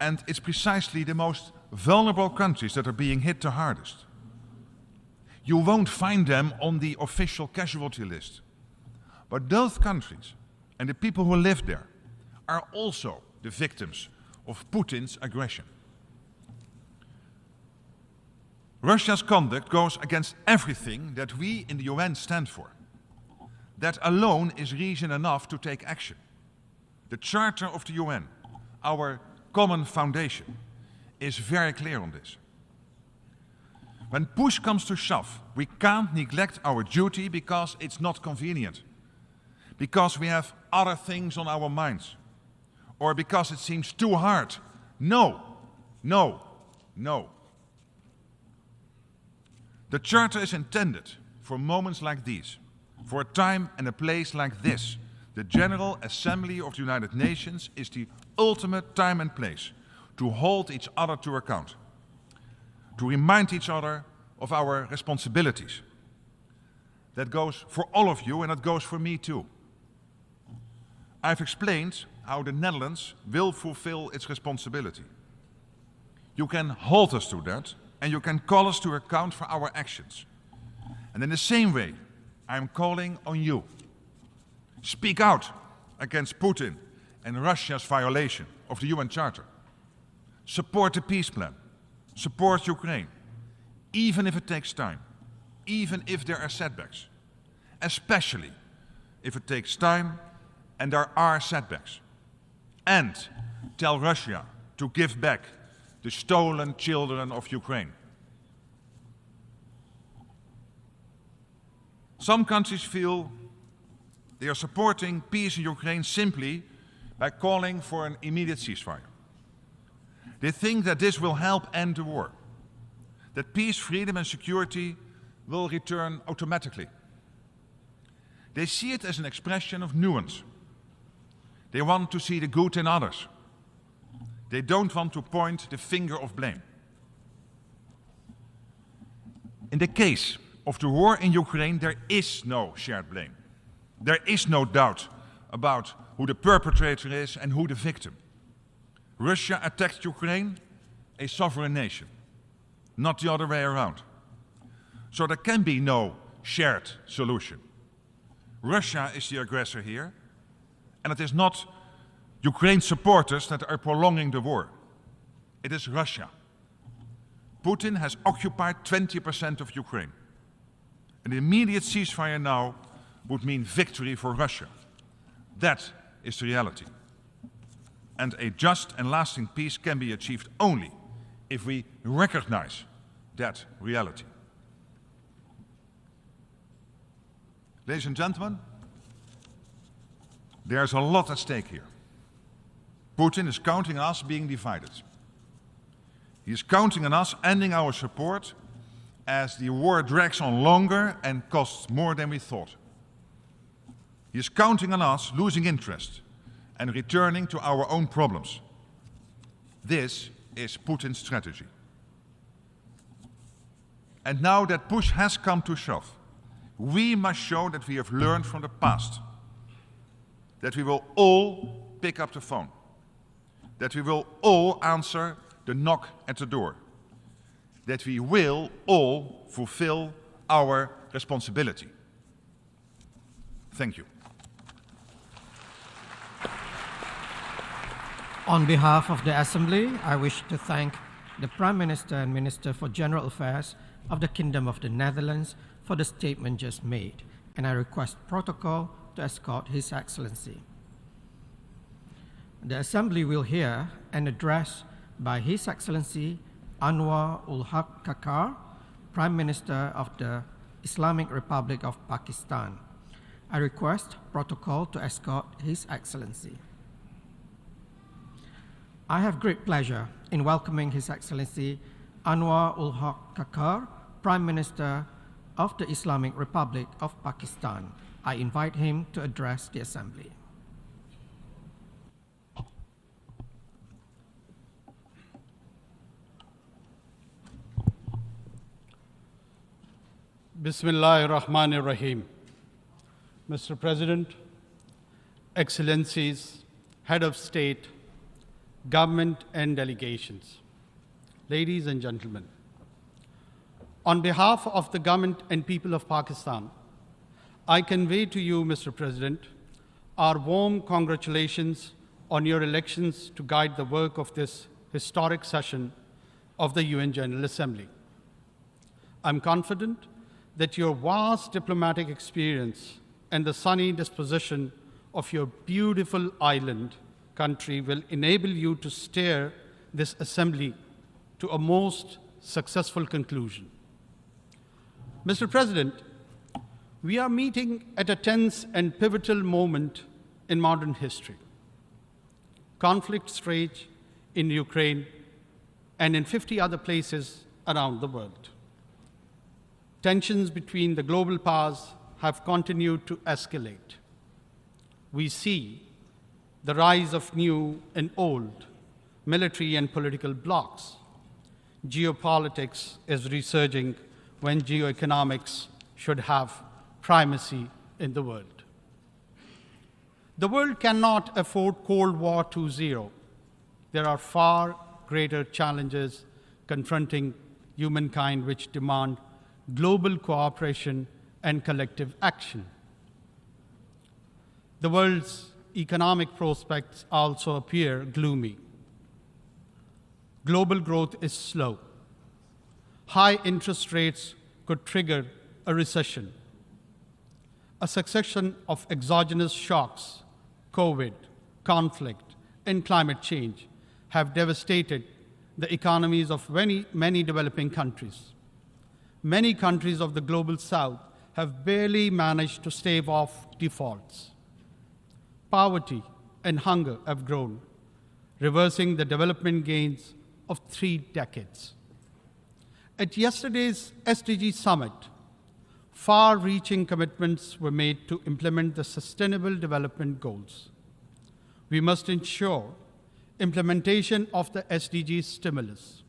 And it's precisely the most vulnerable countries that are being hit the hardest. You won't find them on the official casualty list. But those countries and the people who live there are also the victims of Putin's aggression. Russia's conduct goes against everything that we in the UN stand for. That alone is reason enough to take action. The Charter of the UN, our common foundation, is very clear on this. When push comes to shove, we can't neglect our duty because it's not convenient, because we have other things on our minds, or because it seems too hard. No, no, no. The Charter is intended for moments like these, for a time and a place like this. The General Assembly of the United Nations is the ultimate time and place to hold each other to account, to remind each other of our responsibilities. That goes for all of you and that goes for me too. I've explained how the Netherlands will fulfill its responsibility. You can hold us to that and you can call us to account for our actions. And in the same way, I'm calling on you. Speak out against Putin and Russia's violation of the UN Charter. Support the peace plan. Support Ukraine, even if it takes time, even if there are setbacks, especially if it takes time and there are setbacks. And tell Russia to give back the stolen children of Ukraine. Some countries feel they are supporting peace in Ukraine simply by calling for an immediate ceasefire. They think that this will help end the war, that peace, freedom and security will return automatically. They see it as an expression of nuance. They want to see the good in others. They don't want to point the finger of blame. In the case of the war in Ukraine, there is no shared blame. There is no doubt about who the perpetrator is and who the victim. Russia attacked Ukraine, a sovereign nation, not the other way around. So there can be no shared solution. Russia is the aggressor here, and it is not Ukraine's supporters that are prolonging the war. It is Russia. Putin has occupied 20% of Ukraine. An immediate ceasefire now would mean victory for Russia. That is the reality. And a just and lasting peace can be achieved only if we recognize that reality. Ladies and gentlemen, there's a lot at stake here. Putin is counting on us being divided. He is counting on us ending our support as the war drags on longer and costs more than we thought. He is counting on us losing interest and returning to our own problems. This is Putin's strategy. And now that push has come to shove, we must show that we have learned from the past, that we will all pick up the phone, that we will all answer the knock at the door, that we will all fulfill our responsibility. Thank you. On behalf of the Assembly, I wish to thank the Prime Minister and Minister for General Affairs of the Kingdom of the Netherlands for the statement just made, and I request protocol to escort His Excellency. The Assembly will hear an address by His Excellency Anwar ul-Haq Kakar, Prime Minister of the Islamic Republic of Pakistan. I request protocol to escort His Excellency. I have great pleasure in welcoming His Excellency Anwar ul-Haq Kakar, Prime Minister of the Islamic Republic of Pakistan. I invite him to address the Assembly. Bismillahir Rahmanir Rahim. Mr. President, Excellencies, Head of State, Government and delegations, ladies and gentlemen, on behalf of the government and people of Pakistan, I convey to you, Mr. President, our warm congratulations on your elections to guide the work of this historic session of the UN General Assembly. I'm confident that your vast diplomatic experience and the sunny disposition of your beautiful island country will enable you to steer this assembly to a most successful conclusion. Mr. President, we are meeting at a tense and pivotal moment in modern history. Conflicts rage in Ukraine and in 50 other places around the world. Tensions between the global powers have continued to escalate. We see the rise of new and old military and political blocs. Geopolitics is resurging when geoeconomics should have primacy in the world. The world cannot afford Cold War 2.0. There are far greater challenges confronting humankind which demand global cooperation and collective action. The world's economic prospects also appear gloomy. Global growth is slow. High interest rates could trigger a recession. A succession of exogenous shocks, COVID, conflict, and climate change have devastated the economies of many developing countries. Many countries of the global south have barely managed to stave off defaults. Poverty and hunger have grown, reversing the development gains of 3 decades. At yesterday's SDG summit, far-reaching commitments were made to implement the Sustainable Development Goals. We must ensure implementation of the SDG stimulus,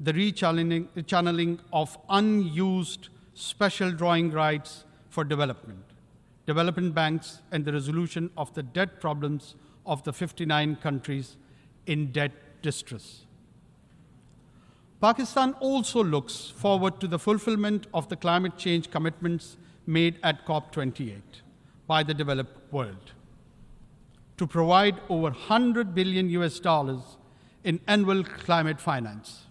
the rechanneling of unused special drawing rights for development banks, and the resolution of the debt problems of the 59 countries in debt distress. Pakistan also looks forward to the fulfillment of the climate change commitments made at COP28 by the developed world to provide over $100 billion in annual climate finance,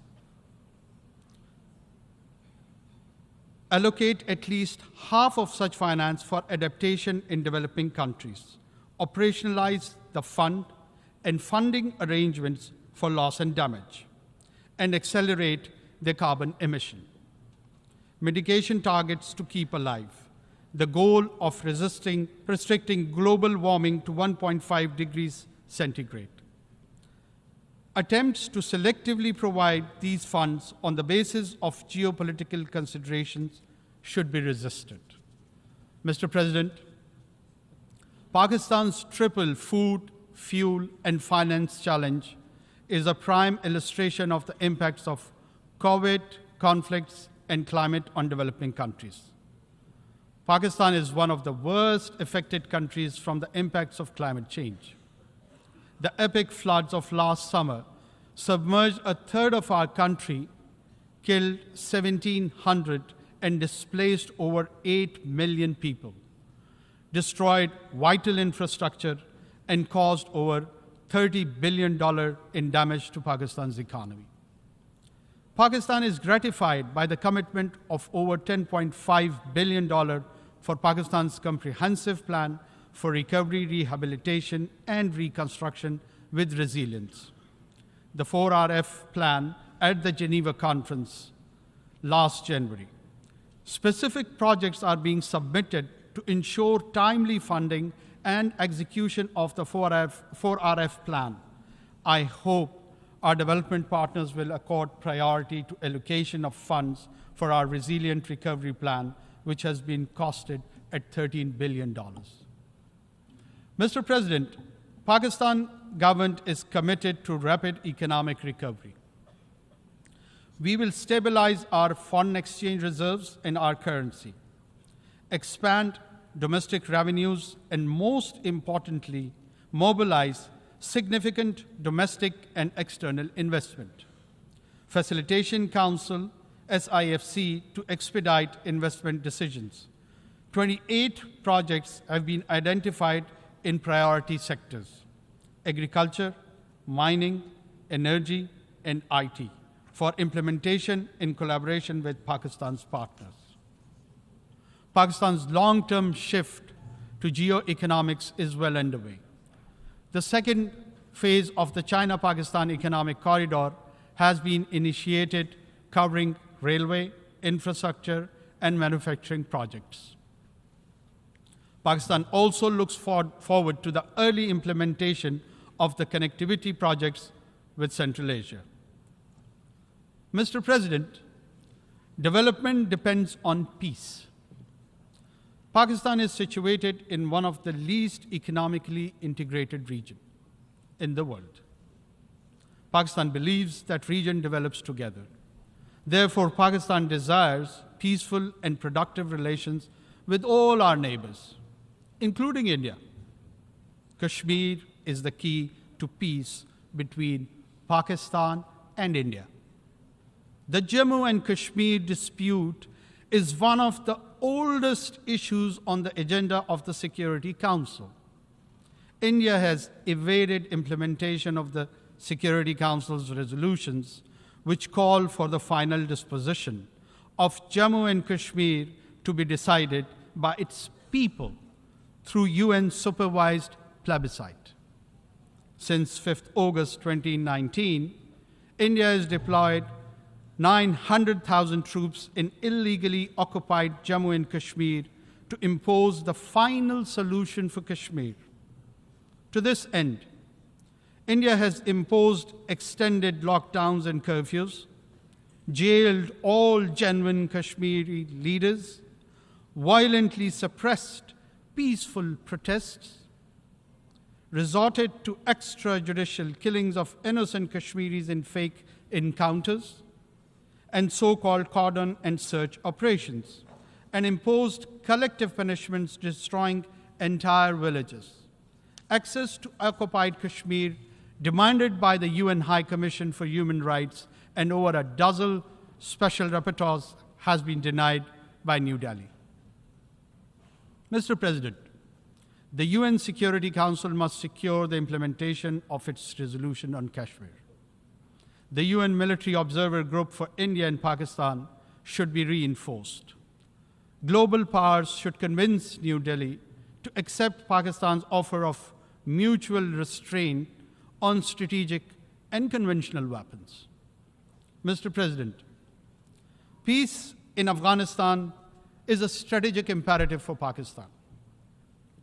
allocate at least half of such finance for adaptation in developing countries, operationalize the fund and funding arrangements for loss and damage, and accelerate their carbon emission. Mitigation targets to keep alive. The goal of restricting global warming to 1.5 degrees centigrade. Attempts to selectively provide these funds on the basis of geopolitical considerations should be resisted. Mr. President, Pakistan's triple food, fuel, and finance challenge is a prime illustration of the impacts of COVID, conflicts, and climate on developing countries. Pakistan is one of the worst affected countries from the impacts of climate change. The epic floods of last summer submerged a third of our country, killed 1,700, and displaced over 8 million people, destroyed vital infrastructure, and caused over $30 billion in damage to Pakistan's economy. Pakistan is gratified by the commitment of over $10.5 billion for Pakistan's comprehensive plan for recovery, rehabilitation, and reconstruction with resilience. The 4RF plan at the Geneva conference last January. Specific projects are being submitted to ensure timely funding and execution of the 4RF plan. I hope our development partners will accord priority to allocation of funds for our resilient recovery plan, which has been costed at $13 billion. Mr. President, Pakistan government is committed to rapid economic recovery. We will stabilize our foreign exchange reserves and our currency, expand domestic revenues, and most importantly, mobilize significant domestic and external investment. Facilitation Council, SIFC, to expedite investment decisions. 28 projects have been identified in priority sectors: agriculture, mining, energy, and IT, for implementation in collaboration with Pakistan's partners. Pakistan's long-term shift to geoeconomics is well underway. The second phase of the China-Pakistan Economic Corridor has been initiated, covering railway, infrastructure, and manufacturing projects. Pakistan also looks forward to the early implementation of the connectivity projects with Central Asia. Mr. President, development depends on peace. Pakistan is situated in one of the least economically integrated regions in the world. Pakistan believes that region develops together. Therefore, Pakistan desires peaceful and productive relations with all our neighbors, including India. Kashmir is the key to peace between Pakistan and India. The Jammu and Kashmir dispute is one of the oldest issues on the agenda of the Security Council. India has evaded implementation of the Security Council's resolutions, which call for the final disposition of Jammu and Kashmir to be decided by its people through UN-supervised plebiscite. Since 5th August 2019, India has deployed 900,000 troops in illegally occupied Jammu and Kashmir to impose the final solution for Kashmir. To this end, India has imposed extended lockdowns and curfews, jailed all genuine Kashmiri leaders, violently suppressed peaceful protests, resorted to extrajudicial killings of innocent Kashmiris in fake encounters, and so-called cordon and search operations, and imposed collective punishments destroying entire villages. Access to occupied Kashmir, demanded by the UN High Commission for Human Rights and over a dozen special rapporteurs, has been denied by New Delhi. Mr. President, the UN Security Council must secure the implementation of its resolution on Kashmir. The UN Military Observer Group for India and Pakistan should be reinforced. Global powers should convince New Delhi to accept Pakistan's offer of mutual restraint on strategic and conventional weapons. Mr. President, peace in Afghanistan is a strategic imperative for Pakistan.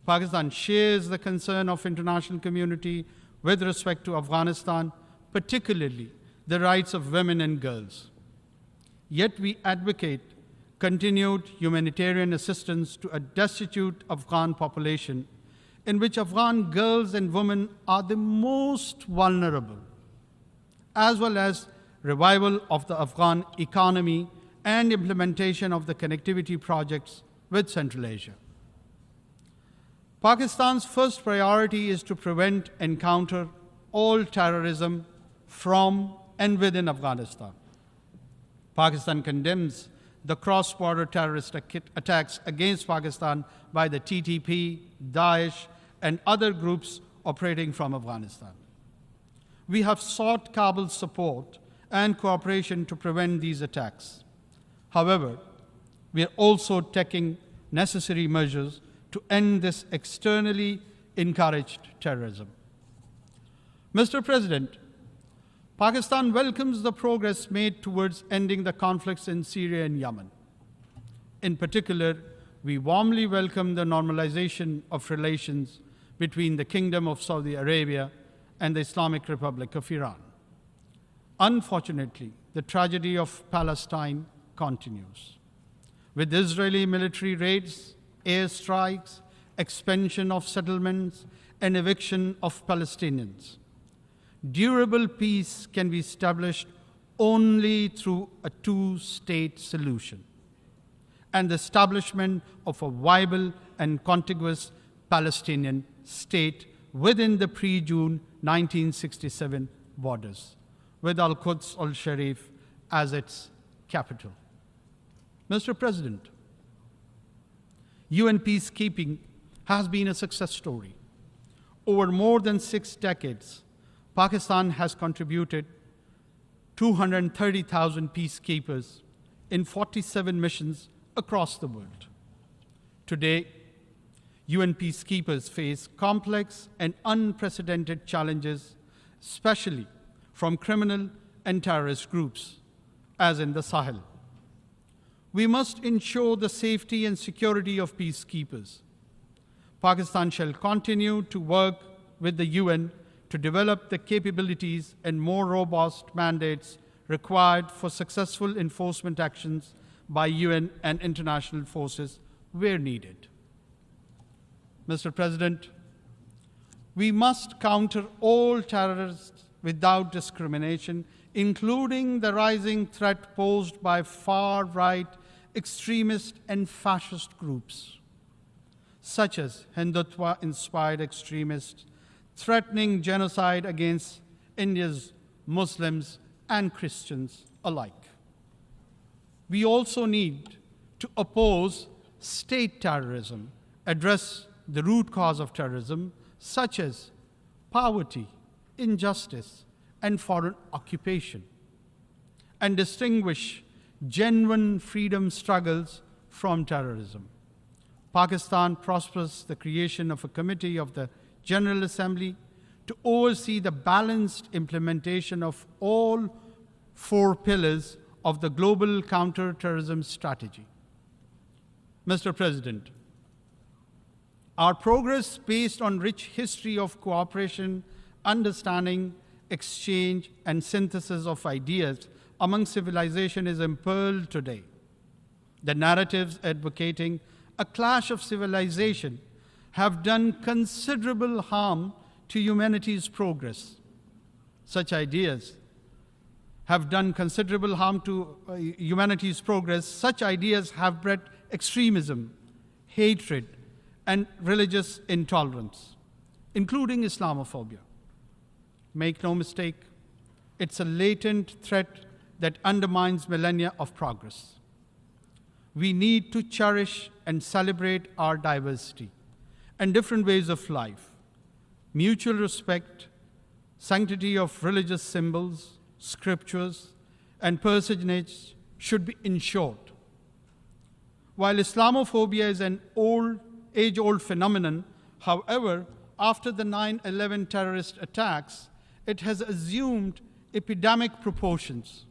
Pakistan shares the concern of international community with respect to Afghanistan, particularly the rights of women and girls. Yet we advocate continued humanitarian assistance to a destitute Afghan population in which Afghan girls and women are the most vulnerable, as well as revival of the Afghan economy and implementation of the connectivity projects with Central Asia. Pakistan's first priority is to prevent and counter all terrorism from and within Afghanistan. Pakistan condemns the cross-border terrorist attacks against Pakistan by the TTP, Daesh, and other groups operating from Afghanistan. We have sought Kabul's support and cooperation to prevent these attacks. However, we are also taking necessary measures to end this externally encouraged terrorism. Mr. President, Pakistan welcomes the progress made towards ending the conflicts in Syria and Yemen. In particular, we warmly welcome the normalization of relations between the Kingdom of Saudi Arabia and the Islamic Republic of Iran. Unfortunately, the tragedy of Palestine continues. With Israeli military raids, airstrikes, expansion of settlements, and eviction of Palestinians, durable peace can be established only through a two-state solution and the establishment of a viable and contiguous Palestinian state within the pre-June 1967 borders, with Al-Quds al-Sharif as its capital. Mr. President, UN peacekeeping has been a success story. Over more than 6 decades, Pakistan has contributed 230,000 peacekeepers in 47 missions across the world. Today, UN peacekeepers face complex and unprecedented challenges, especially from criminal and terrorist groups, as in the Sahel. We must ensure the safety and security of peacekeepers. Pakistan shall continue to work with the UN to develop the capabilities and more robust mandates required for successful enforcement actions by UN and international forces where needed. Mr. President, we must counter all terrorists without discrimination, including the rising threat posed by far-right extremist and fascist groups, such as Hindutva-inspired extremists threatening genocide against India's Muslims and Christians alike. We also need to oppose state terrorism, address the root cause of terrorism, such as poverty, injustice, and foreign occupation, and distinguish genuine freedom struggles from terrorism. Pakistan prospers the creation of a committee of the General Assembly to oversee the balanced implementation of all 4 pillars of the global counter-terrorism strategy. Mr. President, our progress based on rich history of cooperation, understanding, exchange, and synthesis of ideas among civilization is impearled today. The narratives advocating a clash of civilization have done considerable harm to humanity's progress. Such ideas have done considerable harm to humanity's progress. Such ideas have bred extremism, hatred, and religious intolerance, including Islamophobia. Make no mistake, it's a latent threat that undermines millennia of progress. We need to cherish and celebrate our diversity and different ways of life. Mutual respect, sanctity of religious symbols, scriptures, and personage should be ensured. While Islamophobia is an old age-old phenomenon. However, after the 9/11 terrorist attacks, it has assumed epidemic proportions,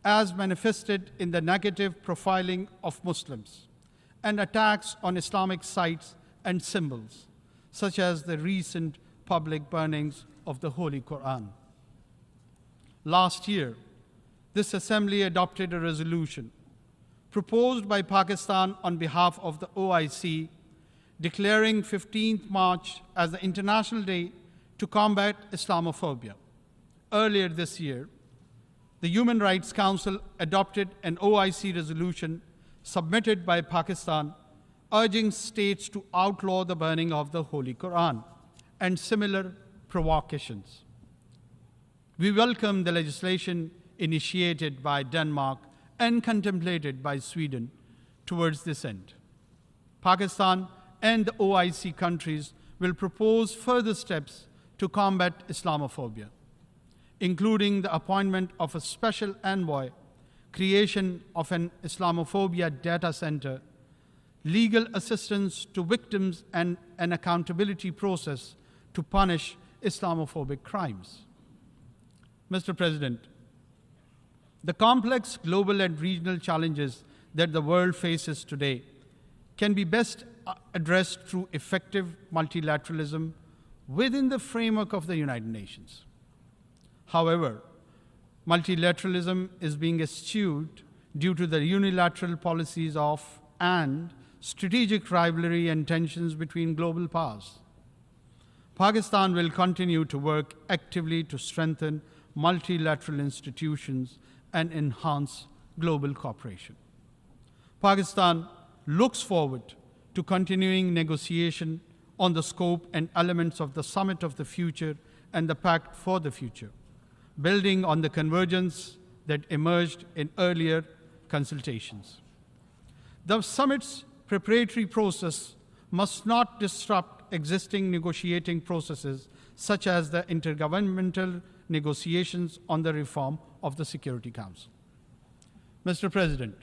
as manifested in the negative profiling of Muslims and attacks on Islamic sites and symbols, such as the recent public burnings of the Holy Quran. Last year, this Assembly adopted a resolution proposed by Pakistan on behalf of the OIC, declaring 15th March as the International Day to combat Islamophobia. Earlier this year, the Human Rights Council adopted an OIC resolution submitted by Pakistan urging states to outlaw the burning of the Holy Quran and similar provocations. We welcome the legislation initiated by Denmark and contemplated by Sweden towards this end. Pakistan and the OIC countries will propose further steps to combat Islamophobia, including the appointment of a special envoy, creation of an Islamophobia data center, legal assistance to victims, and an accountability process to punish Islamophobic crimes. Mr. President, the complex global and regional challenges that the world faces today can be best addressed through effective multilateralism within the framework of the United Nations. However, multilateralism is being eschewed due to the unilateral policies of and strategic rivalry and tensions between global powers. Pakistan will continue to work actively to strengthen multilateral institutions and enhance global cooperation. Pakistan looks forward to continuing negotiation on the scope and elements of the Summit of the Future and the Pact for the Future, building on the convergence that emerged in earlier consultations. The summit's preparatory process must not disrupt existing negotiating processes, such as the intergovernmental negotiations on the reform of the Security Council. Mr. President,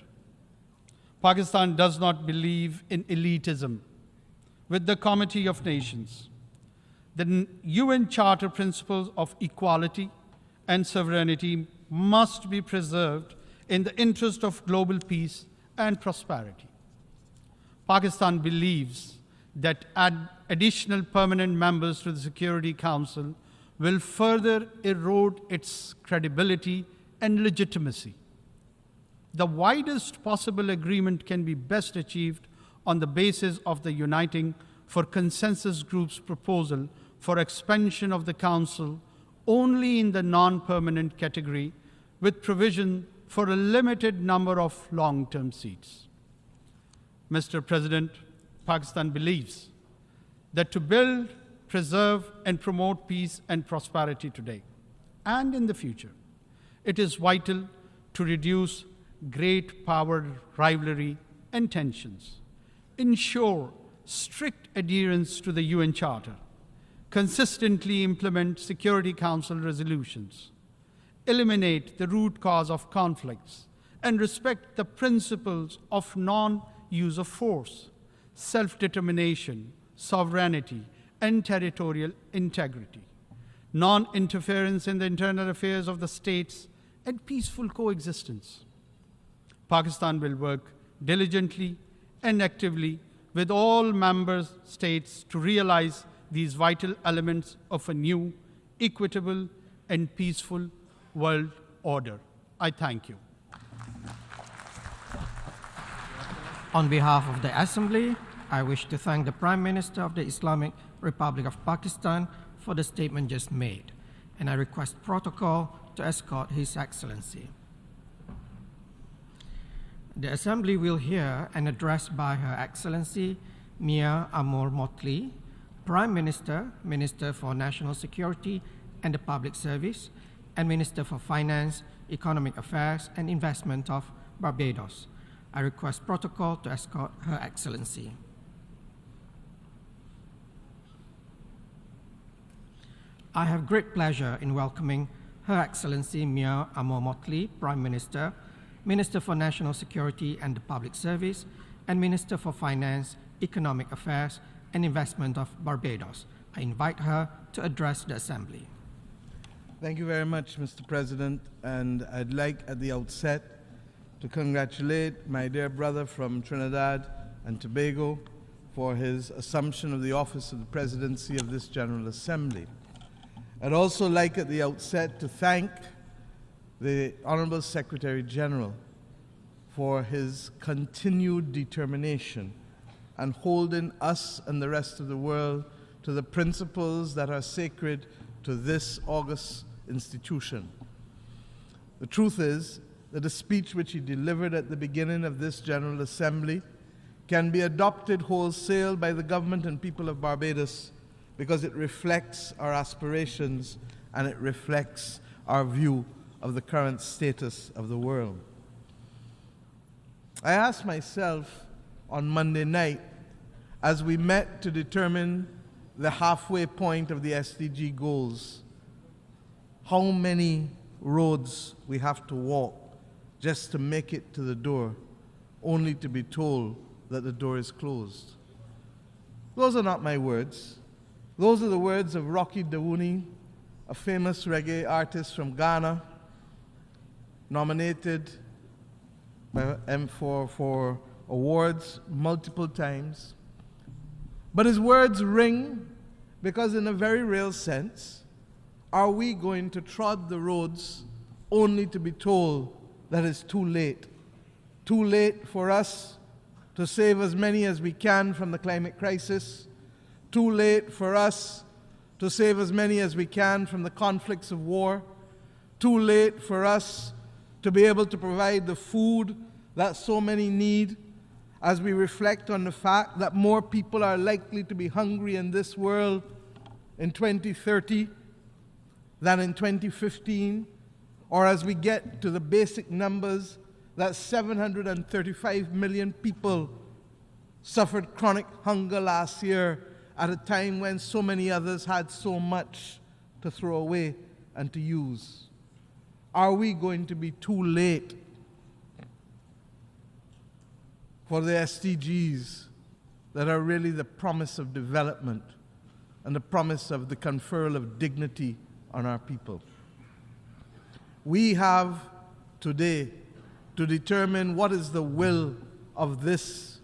Pakistan does not believe in elitism. With the Committee of Nations, the UN Charter principles of equality and sovereignty must be preserved in the interest of global peace and prosperity. Pakistan believes that additional permanent members to the Security Council will further erode its credibility and legitimacy. The widest possible agreement can be best achieved on the basis of the Uniting for Consensus Group's proposal for expansion of the Council only in the non-permanent category, with provision for a limited number of long-term seats. Mr. President, Pakistan believes that to build, preserve, and promote peace and prosperity today and in the future, it is vital to reduce great power rivalry and tensions, ensure strict adherence to the UN Charter, consistently implement Security Council resolutions, eliminate the root cause of conflicts, and respect the principles of non-use of force, self-determination, sovereignty, and territorial integrity, non-interference in the internal affairs of the states, and peaceful coexistence. Pakistan will work diligently and actively with all member states to realize these vital elements of a new, equitable, and peaceful world order. I thank you. On behalf of the Assembly, I wish to thank the Prime Minister of the Islamic Republic of Pakistan for the statement just made, and I request protocol to escort His Excellency. The Assembly will hear an address by Her Excellency Mia Amor Motley, Prime Minister, Minister for National Security and the Public Service, and Minister for Finance, Economic Affairs and Investment of Barbados. I request protocol to escort Her Excellency. I have great pleasure in welcoming Her Excellency Mia Amor Motley, Prime Minister, Minister for National Security and the Public Service, and Minister for Finance, Economic Affairs and Investment of Barbados. I invite her to address the Assembly. Thank you very much, Mr. President, and I'd like at the outset to congratulate my dear brother from Trinidad and Tobago for his assumption of the office of the presidency of this General Assembly. I'd also like at the outset to thank the Honorable Secretary General for his continued determination and holding us and the rest of the world to the principles that are sacred to this august institution. The truth is that the speech which he delivered at the beginning of this General Assembly can be adopted wholesale by the government and people of Barbados because it reflects our aspirations and it reflects our view of the current status of the world. I asked myself on Monday night, as we met to determine the halfway point of the SDG goals, how many roads we have to walk just to make it to the door, only to be told that the door is closed. Those are not my words. Those are the words of Rocky Dawuni, a famous reggae artist from Ghana, nominated for awards multiple times. But his words ring because in a very real sense, are we going to trod the roads only to be told that it's too late? Too late for us to save as many as we can from the climate crisis. Too late for us to save as many as we can from the conflicts of war. Too late for us to be able to provide the food that so many need, as we reflect on the fact that more people are likely to be hungry in this world in 2030 than in 2015, or as we get to the basic numbers that 735 million people suffered chronic hunger last year at a time when so many others had so much to throw away and to use. Are we going to be too late for the SDGs that are really the promise of development and the promise of the conferral of dignity on our people? We have today to determine what is the will of this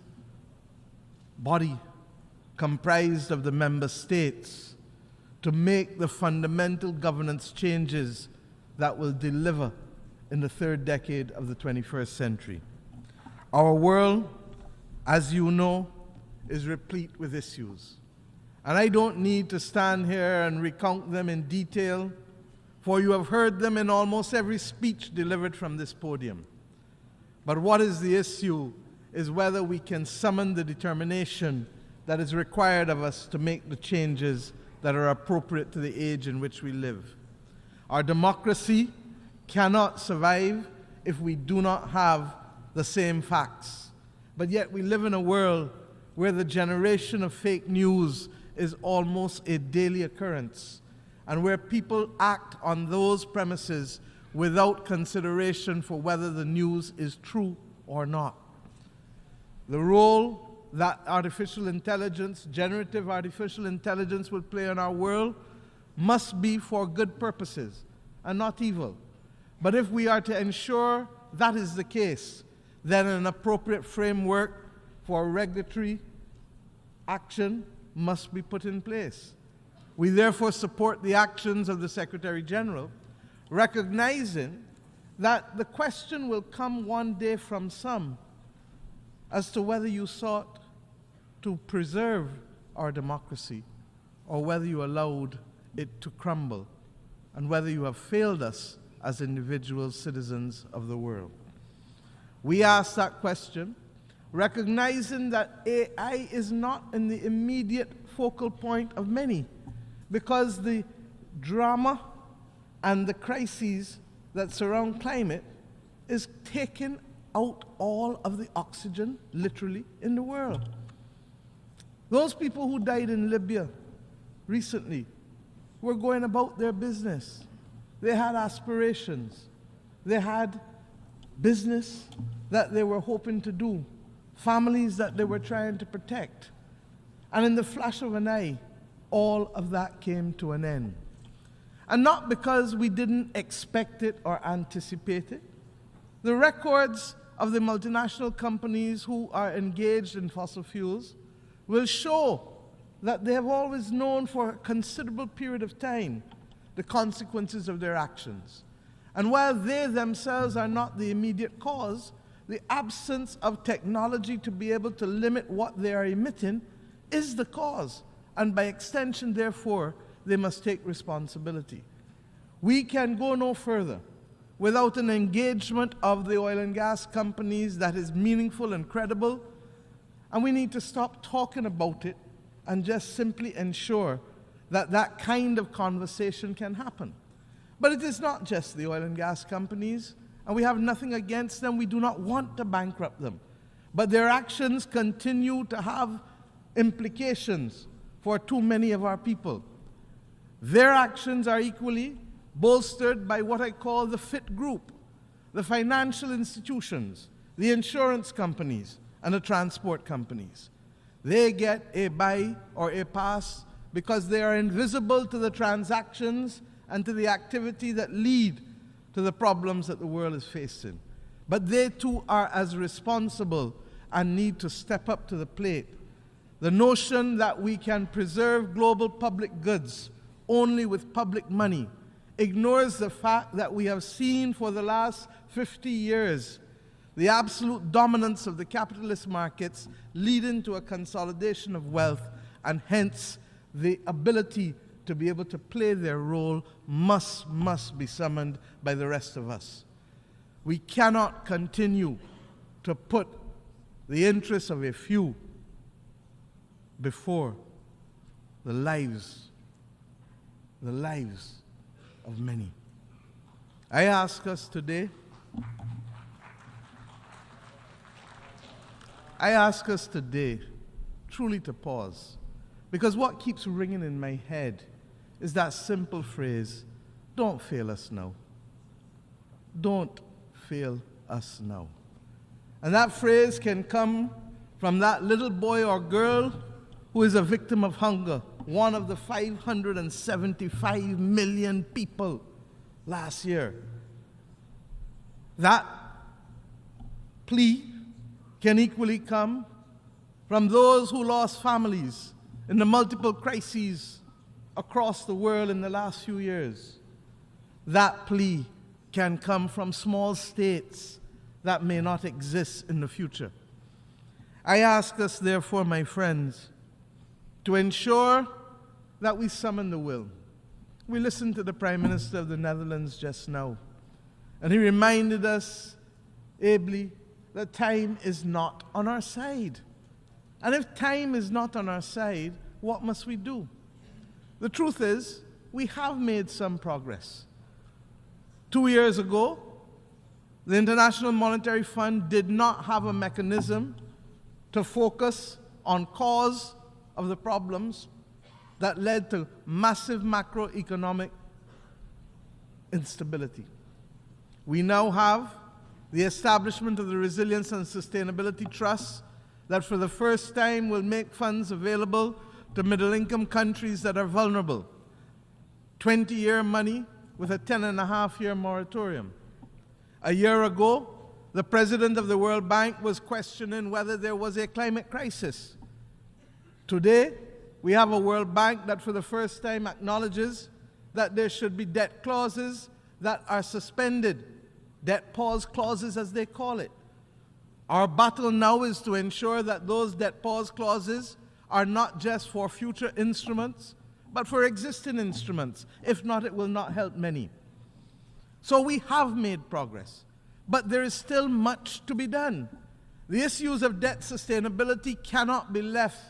body comprised of the member states to make the fundamental governance changes that will deliver in the third decade of the 21st century. Our world, as you know, is replete with issues. And I don't need to stand here and recount them in detail, for you have heard them in almost every speech delivered from this podium. But what is the issue is whether we can summon the determination that is required of us to make the changes that are appropriate to the age in which we live. Our democracy cannot survive if we do not have the same facts. But yet we live in a world where the generation of fake news is almost a daily occurrence, and where people act on those premises without consideration for whether the news is true or not. The role that artificial intelligence, generative artificial intelligence, will play in our world must be for good purposes and not evil. But if we are to ensure that is the case, then an appropriate framework for regulatory action must be put in place. We therefore support the actions of the Secretary General, recognizing that the question will come one day from some as to whether you sought to preserve our democracy or whether you allowed it to crumble, and whether you have failed us as individual citizens of the world. We ask that question, recognizing that AI is not in the immediate focal point of many, because the drama and the crises that surround climate is taking out all of the oxygen, literally, in the world. Those people who died in Libya recently were going about their business. They had aspirations. They had business that they were hoping to do, families that they were trying to protect. And in the flash of an eye, all of that came to an end. And not because we didn't expect it or anticipate it. The records of the multinational companies who are engaged in fossil fuels will show that they have always known for a considerable period of time the consequences of their actions. And while they themselves are not the immediate cause, the absence of technology to be able to limit what they are emitting is the cause. And by extension, therefore, they must take responsibility. We can go no further without an engagement of the oil and gas companies that is meaningful and credible. And we need to stop talking about it and just simply ensure that that kind of conversation can happen. But it is not just the oil and gas companies, and we have nothing against them. We do not want to bankrupt them. But their actions continue to have implications for too many of our people. Their actions are equally bolstered by what I call the fit group, the financial institutions, the insurance companies, and the transport companies. They get a buy or a pass because they are invisible to the transactions and to the activity that lead to the problems that the world is facing. But they too are as responsible and need to step up to the plate. The notion that we can preserve global public goods only with public money ignores the fact that we have seen for the last 50 years the absolute dominance of the capitalist markets leading to a consolidation of wealth, and hence the ability to be able to play their role must be summoned by the rest of us. We cannot continue to put the interests of a few before the lives of many. I ask us today truly to pause, because what keeps ringing in my head is that simple phrase, don't fail us now. Don't fail us now. And that phrase can come from that little boy or girl who is a victim of hunger, one of the 575 million people last year. That plea can equally come from those who lost families in the multiple crises across the world in the last few years. That plea can come from small states that may not exist in the future. I ask us, therefore, my friends, to ensure that we summon the will. We listened to the Prime Minister of the Netherlands just now, and he reminded us ably that time is not on our side. And if time is not on our side, what must we do? The truth is, we have made some progress. 2 years ago, the International Monetary Fund did not have a mechanism to focus on cause of the problems that led to massive macroeconomic instability. We now have the establishment of the Resilience and Sustainability Trust that for the first time will make funds available to middle-income countries that are vulnerable. 20-year money with a 10.5-year moratorium. A year ago, the president of the World Bank was questioning whether there was a climate crisis. Today, we have a World Bank that for the first time acknowledges that there should be debt clauses that are suspended, debt pause clauses as they call it. Our battle now is to ensure that those debt pause clauses are not just for future instruments, but for existing instruments. If not, it will not help many. So we have made progress, but there is still much to be done. The issues of debt sustainability cannot be left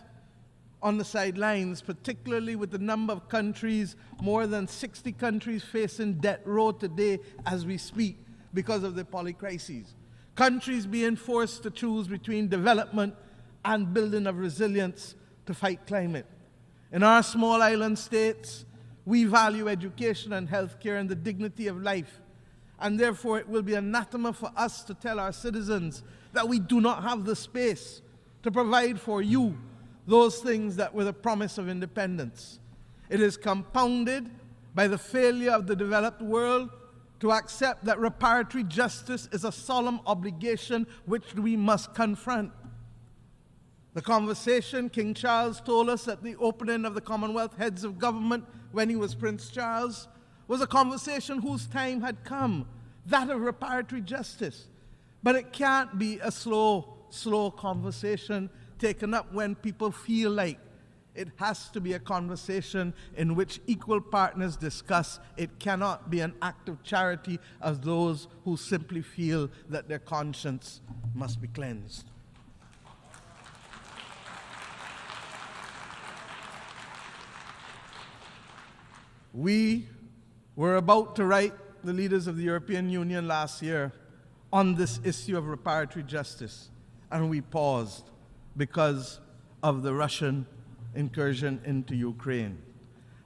on the sidelines, particularly with the number of countries, more than 60 countries facing debt row today as we speak because of the polycrises. Countries being forced to choose between development and building of resilience to fight climate. In our small island states, we value education and healthcare and the dignity of life. And therefore, it will be anathema for us to tell our citizens that we do not have the space to provide for you those things that were the promise of independence. It is compounded by the failure of the developed world to accept that reparatory justice is a solemn obligation which we must confront. The conversation King Charles told us at the opening of the Commonwealth Heads of Government when he was Prince Charles was a conversation whose time had come, that of reparatory justice. But it can't be a slow conversation taken up when people feel like. It has to be a conversation in which equal partners discuss. It cannot be an act of charity of those who simply feel that their conscience must be cleansed. We were about to write the leaders of the European Union last year on this issue of reparatory justice, and we paused because of the Russian incursion into Ukraine.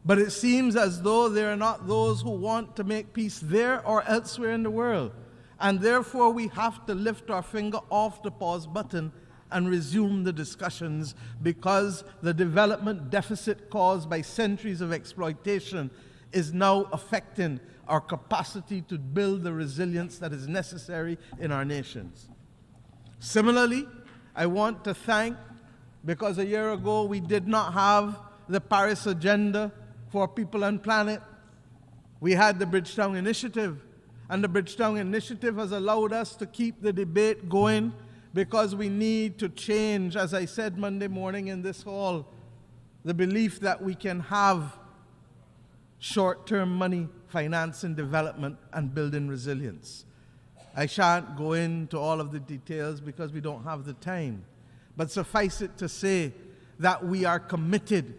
But it seems as though there are not those who want to make peace there or elsewhere in the world, and therefore we have to lift our finger off the pause button and resume the discussions, because the development deficit caused by centuries of exploitation is now affecting our capacity to build the resilience that is necessary in our nations. Similarly, I want to thank, because a year ago we did not have the Paris Agenda for People and Planet. We had the Bridgetown Initiative, and the Bridgetown Initiative has allowed us to keep the debate going, because we need to change, as I said Monday morning in this hall, the belief that we can have short-term money financing development and building resilience. I shan't go into all of the details because we don't have the time, but suffice it to say that we are committed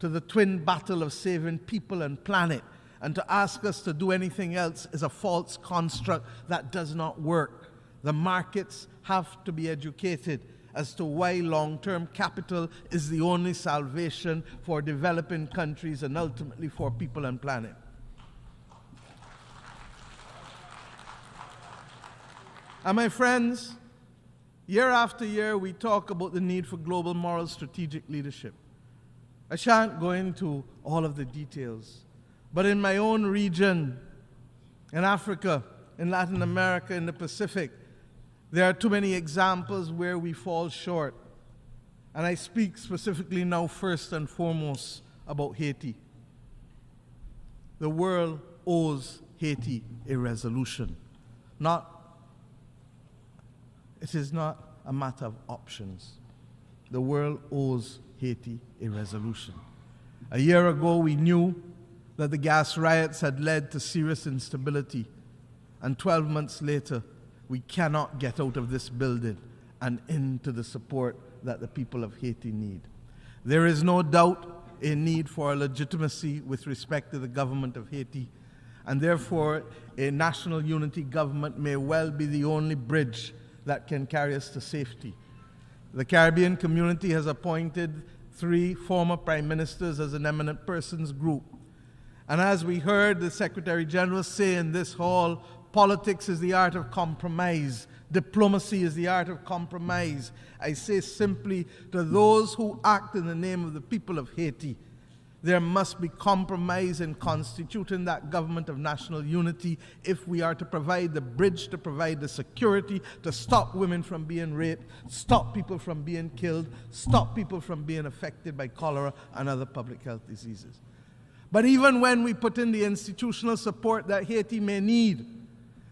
to the twin battle of saving people and planet, and to ask us to do anything else is a false construct that does not work. The markets have to be educated as to why long-term capital is the only salvation for developing countries and ultimately for people and planet. And my friends, year after year we talk about the need for global moral strategic leadership. I shan't go into all of the details, but in my own region, in Africa, in Latin America, in the Pacific, there are too many examples where we fall short. And I speak specifically now first and foremost about Haiti. The world owes Haiti a resolution. It is not a matter of options. The world owes Haiti a resolution. A year ago, we knew that the gas riots had led to serious instability, and 12 months later, we cannot get out of this building and into the support that the people of Haiti need. There is no doubt a need for a legitimacy with respect to the government of Haiti, and therefore a national unity government may well be the only bridge that can carry us to safety. The Caribbean community has appointed 3 former prime ministers as an eminent persons group. And as we heard the Secretary General say in this hall, politics is the art of compromise. Diplomacy is the art of compromise. I say simply to those who act in the name of the people of Haiti, there must be compromise in constituting that government of national unity if we are to provide the bridge, to provide the security, to stop women from being raped, stop people from being killed, stop people from being affected by cholera and other public health diseases. But even when we put in the institutional support that Haiti may need,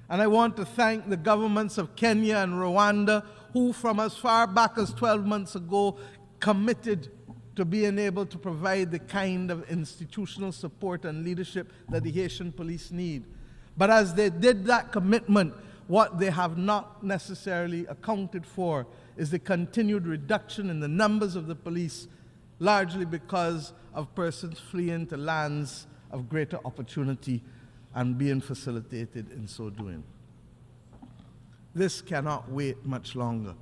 and I want to thank the governments of Kenya and Rwanda, who from as far back as 12 months ago committed to being able to provide the kind of institutional support and leadership that the Haitian police need. But as they did that commitment, what they have not necessarily accounted for is the continued reduction in the numbers of the police, largely because of persons fleeing to lands of greater opportunity and being facilitated in so doing. This cannot wait much longer.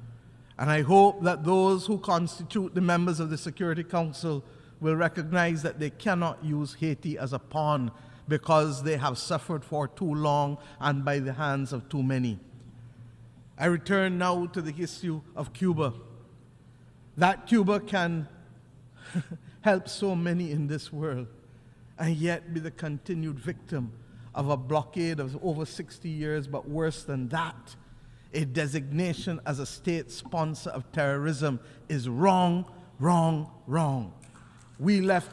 And I hope that those who constitute the members of the Security Council will recognize that they cannot use Haiti as a pawn because they have suffered for too long and by the hands of too many. I return now to the issue of Cuba. That Cuba can help so many in this world and yet be the continued victim of a blockade of over 60 years, but worse than that, a designation as a state sponsor of terrorism is wrong, wrong, wrong. We left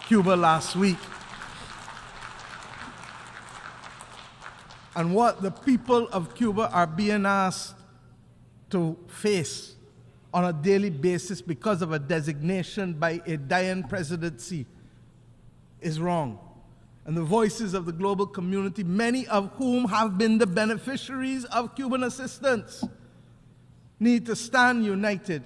Cuba last week. And what the people of Cuba are being asked to face on a daily basis because of a designation by a dying presidency is wrong. And the voices of the global community, many of whom have been the beneficiaries of Cuban assistance, need to stand united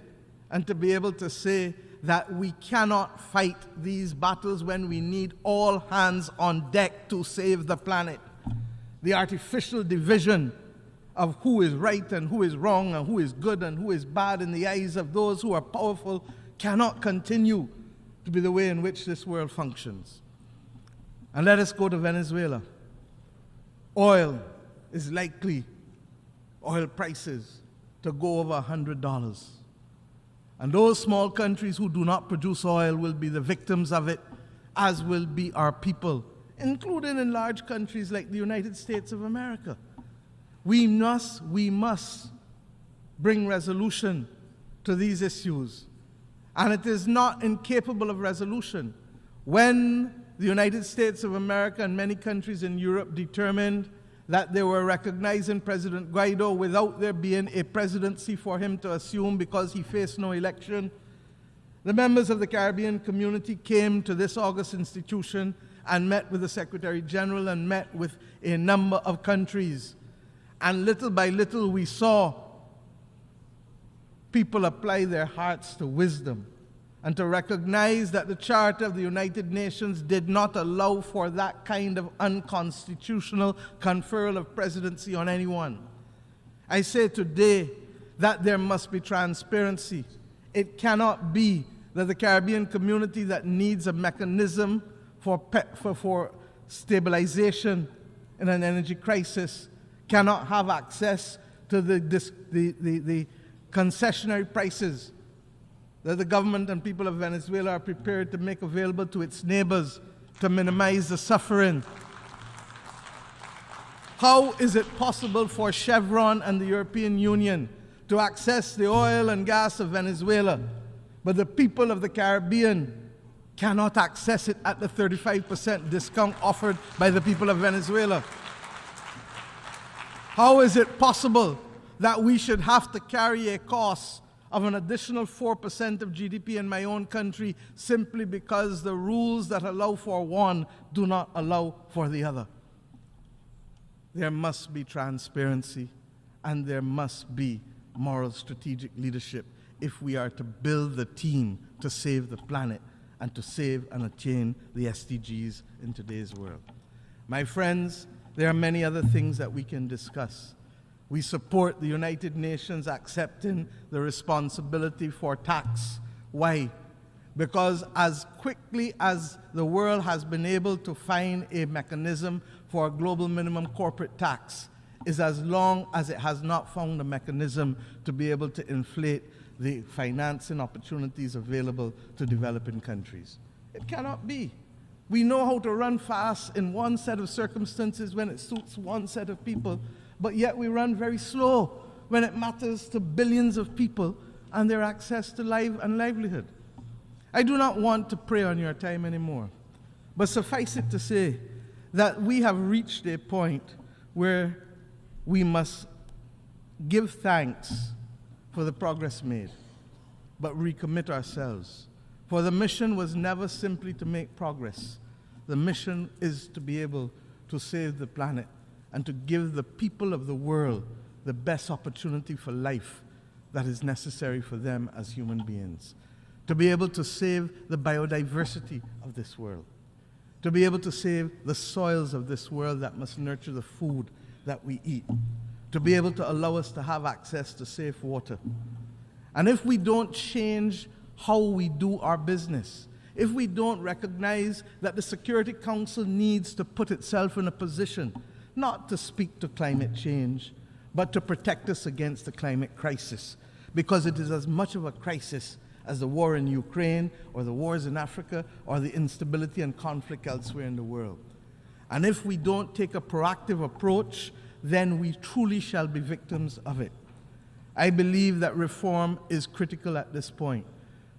and to be able to say that we cannot fight these battles when we need all hands on deck to save the planet. The artificial division of who is right and who is wrong and who is good and who is bad in the eyes of those who are powerful cannot continue to be the way in which this world functions. And let us go to Venezuela. Oil is likely, oil prices, to go over $100. And those small countries who do not produce oil will be the victims of it, as will be our people, including in large countries like the United States of America. We must bring resolution to these issues. And it is not incapable of resolution. When the United States of America and many countries in Europe determined that they were recognizing President Guaido without there being a presidency for him to assume because he faced no election, the members of the Caribbean community came to this august institution and met with the Secretary General and met with a number of countries. And little by little we saw people apply their hearts to wisdom and to recognize that the Charter of the United Nations did not allow for that kind of unconstitutional conferral of presidency on anyone. I say today that there must be transparency. It cannot be that the Caribbean community that needs a mechanism for stabilization in an energy crisis cannot have access to the concessionary prices that the government and people of Venezuela are prepared to make available to its neighbors to minimize the suffering. How is it possible for Chevron and the European Union to access the oil and gas of Venezuela, but the people of the Caribbean cannot access it at the 35% discount offered by the people of Venezuela? How is it possible that we should have to carry a cost of an additional 4% of GDP in my own country simply because the rules that allow for one do not allow for the other? There must be transparency and there must be moral strategic leadership if we are to build the team to save the planet and to save and attain the SDGs in today's world. My friends, there are many other things that we can discuss. We support the United Nations accepting the responsibility for tax. Why? Because as quickly as the world has been able to find a mechanism for a global minimum corporate tax is as long as it has not found a mechanism to be able to inflate the financing opportunities available to developing countries. It cannot be. We know how to run fast in one set of circumstances when it suits one set of people, but yet we run very slow when it matters to billions of people and their access to life and livelihood. I do not want to prey on your time anymore, but suffice it to say that we have reached a point where we must give thanks for the progress made, but recommit ourselves. For the mission was never simply to make progress. The mission is to be able to save the planet and to give the people of the world the best opportunity for life that is necessary for them as human beings. To be able to save the biodiversity of this world. To be able to save the soils of this world that must nurture the food that we eat. To be able to allow us to have access to safe water. And if we don't change how we do our business, if we don't recognize that the Security Council needs to put itself in a position not to speak to climate change, but to protect us against the climate crisis, because it is as much of a crisis as the war in Ukraine or the wars in Africa or the instability and conflict elsewhere in the world. And if we don't take a proactive approach, then we truly shall be victims of it. I believe that reform is critical at this point.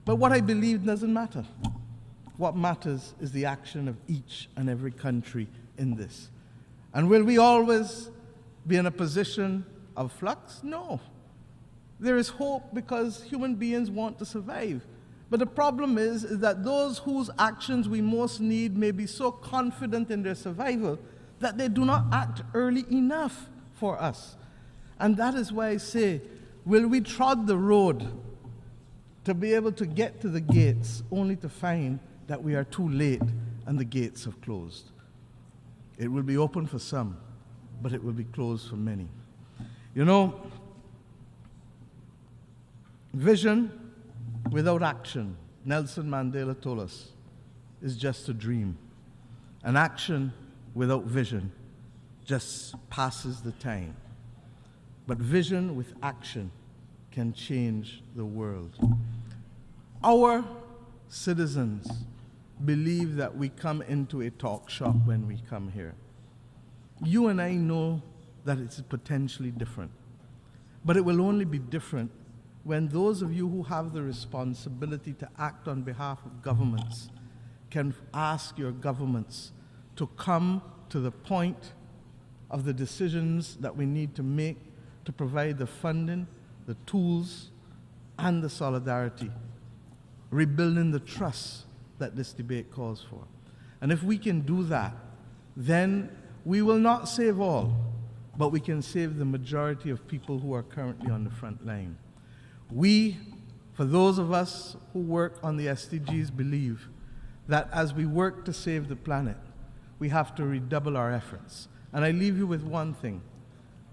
But what I believe doesn't matter. What matters is the action of each and every country in this. And will we always be in a position of flux? No. There is hope because human beings want to survive. But the problem is that those whose actions we most need may be so confident in their survival that they do not act early enough for us. And that is why I say, will we trod the road to be able to get to the gates only to find that we are too late and the gates have closed? It will be open for some, but it will be closed for many. You know, vision without action, Nelson Mandela told us, is just a dream. And action without vision just passes the time. But vision with action can change the world. Our citizens believe that we come into a talk shop when we come here. You and I know that it's potentially different. But it will only be different when those of you who have the responsibility to act on behalf of governments can ask your governments to come to the point of the decisions that we need to make to provide the funding, the tools, and the solidarity, rebuilding the trust that this debate calls for. And if we can do that, then we will not save all, but we can save the majority of people who are currently on the front line. We, for those of us who work on the SDGs, believe that as we work to save the planet, we have to redouble our efforts. And I leave you with one thing.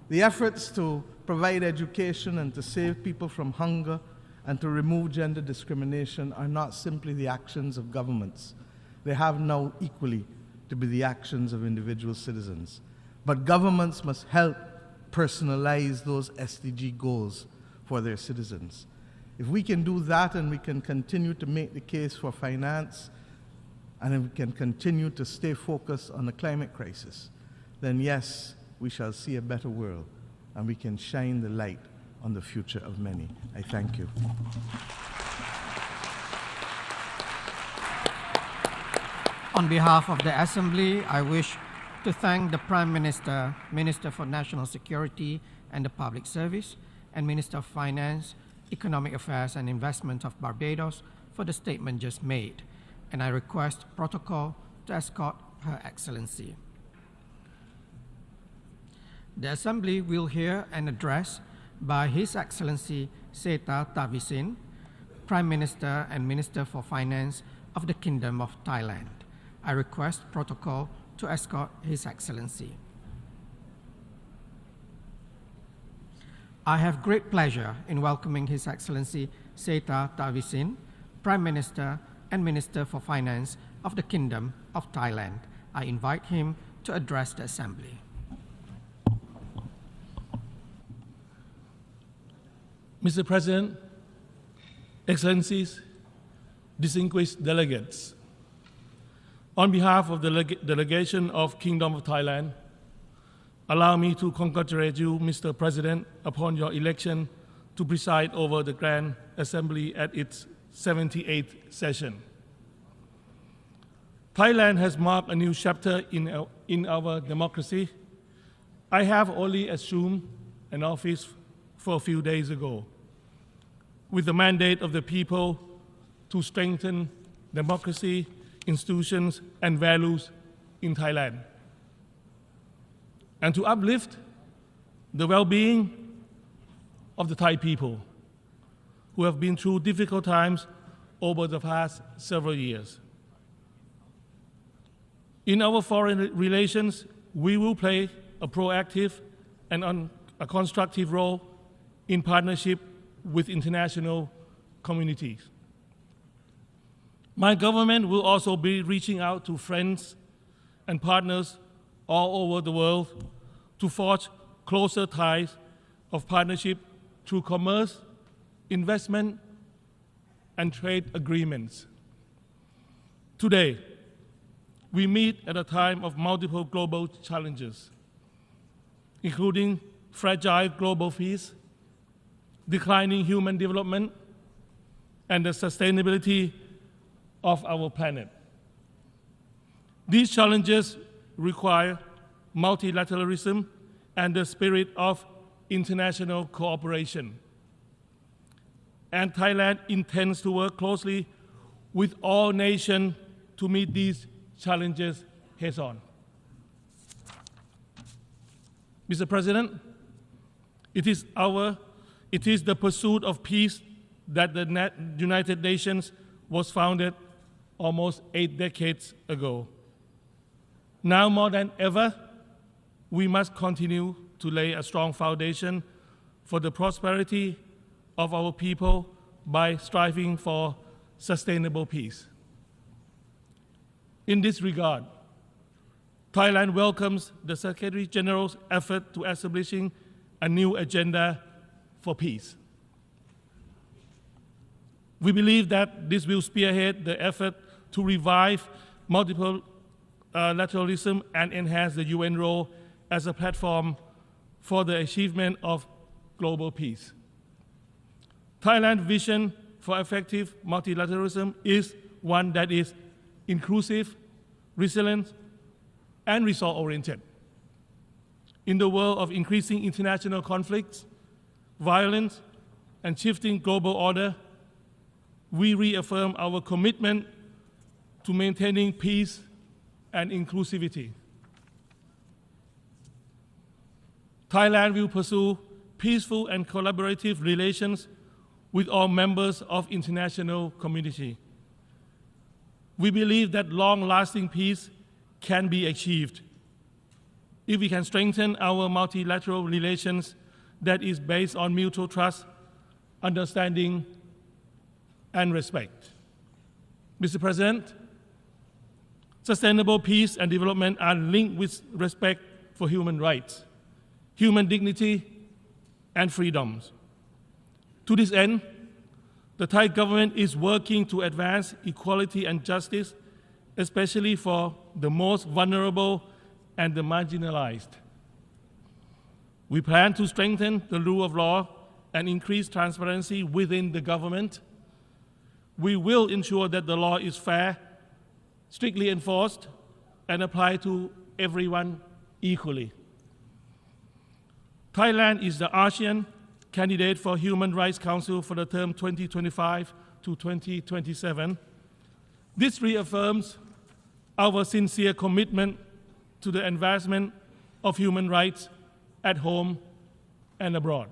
The efforts to provide education and to save people from hunger and to remove gender discrimination are not simply the actions of governments. They have now equally to be the actions of individual citizens. But governments must help personalize those SDG goals for their citizens. If we can do that and we can continue to make the case for finance and if we can continue to stay focused on the climate crisis, then yes, we shall see a better world and we can shine the light on the future of many. I thank you. On behalf of the Assembly, I wish to thank the Prime Minister, Minister for National Security and the Public Service, and Minister of Finance, Economic Affairs and Investment of Barbados for the statement just made, and I request protocol to escort Her Excellency. The Assembly will hear an address by His Excellency Seta Thavisin, Prime Minister and Minister for Finance of the Kingdom of Thailand. I request protocol to escort His Excellency. I have great pleasure in welcoming His Excellency Seta Thavisin, Prime Minister and Minister for Finance of the Kingdom of Thailand. I invite him to address the Assembly. Mr. President, Excellencies, distinguished delegates, on behalf of the delegation of Kingdom of Thailand, allow me to congratulate you, Mr. President, upon your election to preside over the Grand Assembly at its 78th session. Thailand has marked a new chapter in our democracy. I have only assumed an office for a few days ago, with the mandate of the people to strengthen democracy, institutions, and values in Thailand, and to uplift the well-being of the Thai people who have been through difficult times over the past several years. In our foreign relations, we will play a proactive and a constructive role in partnership with international communities. My government will also be reaching out to friends and partners all over the world to forge closer ties of partnership through commerce, investment, and trade agreements. Today, we meet at a time of multiple global challenges, including fragile global peace, declining human development, and the sustainability of our planet. These challenges require multilateralism and the spirit of international cooperation. And Thailand intends to work closely with all nations to meet these challenges head-on. Mr. President, it is the pursuit of peace that the United Nations was founded almost 8 decades ago. Now more than ever, we must continue to lay a strong foundation for the prosperity of our people by striving for sustainable peace. In this regard, Thailand welcomes the Secretary General's effort to establishing a new agenda for peace. We believe that this will spearhead the effort to revive multilateralism and enhance the UN role as a platform for the achievement of global peace. Thailand's vision for effective multilateralism is one that is inclusive, resilient, and result-oriented. In the world of increasing international conflicts, violence, and shifting global order, we reaffirm our commitment to maintaining peace and inclusivity. Thailand will pursue peaceful and collaborative relations with all members of the international community. We believe that long-lasting peace can be achieved if we can strengthen our multilateral relations that is based on mutual trust, understanding, and respect. Mr. President, sustainable peace and development are linked with respect for human rights, human dignity, and freedoms. To this end, the Thai government is working to advance equality and justice, especially for the most vulnerable and the marginalized. We plan to strengthen the rule of law and increase transparency within the government. We will ensure that the law is fair, strictly enforced, and applied to everyone equally. Thailand is the ASEAN candidate for Human Rights Council for the term 2025 to 2027. This reaffirms our sincere commitment to the advancement of human rights at home and abroad.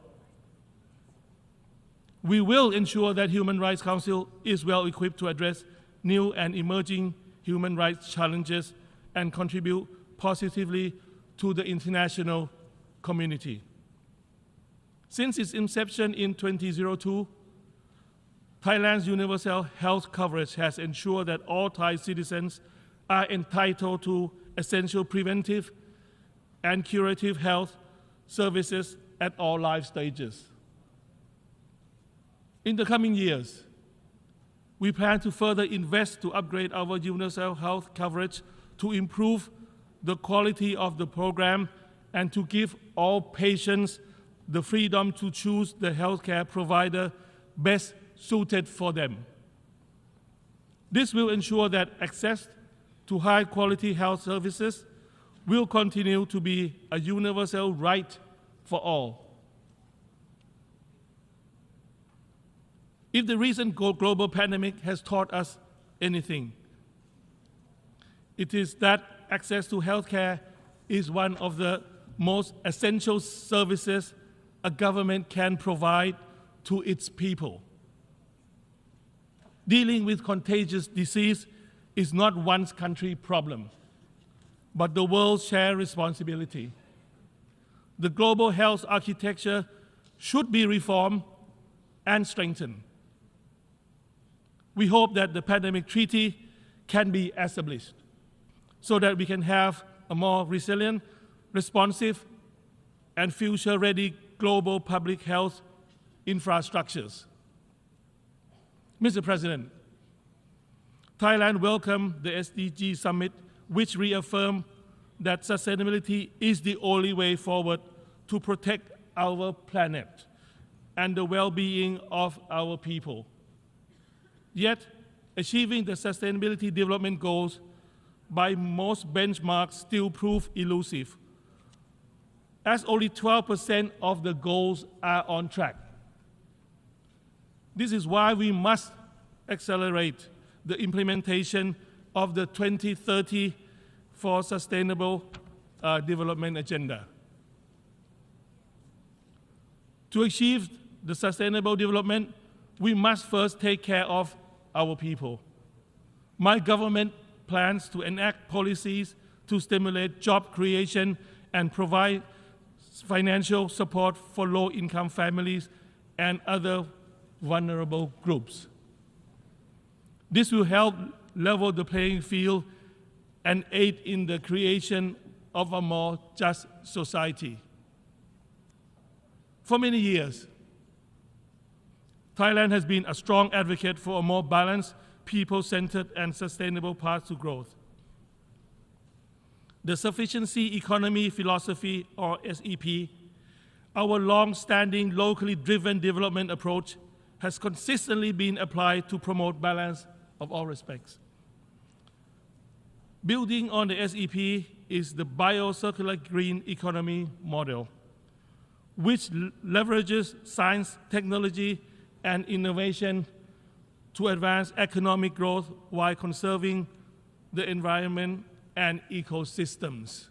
We will ensure that Human Rights Council is well equipped to address new and emerging human rights challenges and contribute positively to the international community. Since its inception in 2002, Thailand's universal health coverage has ensured that all Thai citizens are entitled to essential preventive and curative health services at all life stages. In the coming years, we plan to further invest to upgrade our universal health coverage to improve the quality of the program and to give all patients the freedom to choose the healthcare provider best suited for them. This will ensure that access to high-quality health services will continue to be a universal right for all. If the recent global pandemic has taught us anything, it is that access to healthcare is one of the most essential services a government can provide to its people. Dealing with contagious disease is not one country's problem, but the world's shared responsibility. The global health architecture should be reformed and strengthened. We hope that the pandemic treaty can be established so that we can have a more resilient, responsive, and future-ready global public health infrastructures. Mr. President, Thailand welcomed the SDG Summit, which reaffirmed that sustainability is the only way forward to protect our planet and the well-being of our people. Yet, achieving the Sustainability Development Goals by most benchmarks still prove elusive, as only 12% of the goals are on track. This is why we must accelerate the implementation of the 2030 for Sustainable Development Agenda. To achieve the sustainable development, we must first take care of our people. My government plans to enact policies to stimulate job creation and provide financial support for low-income families and other vulnerable groups. This will help level the playing field and aid in the creation of a more just society. For many years, Thailand has been a strong advocate for a more balanced, people-centered, and sustainable path to growth. The Sufficiency Economy Philosophy, or SEP, our long-standing, locally driven development approach, has consistently been applied to promote balance of all respects. Building on the SEP is the bio-circular green economy model, which leverages science, technology, and innovation to advance economic growth while conserving the environment and ecosystems.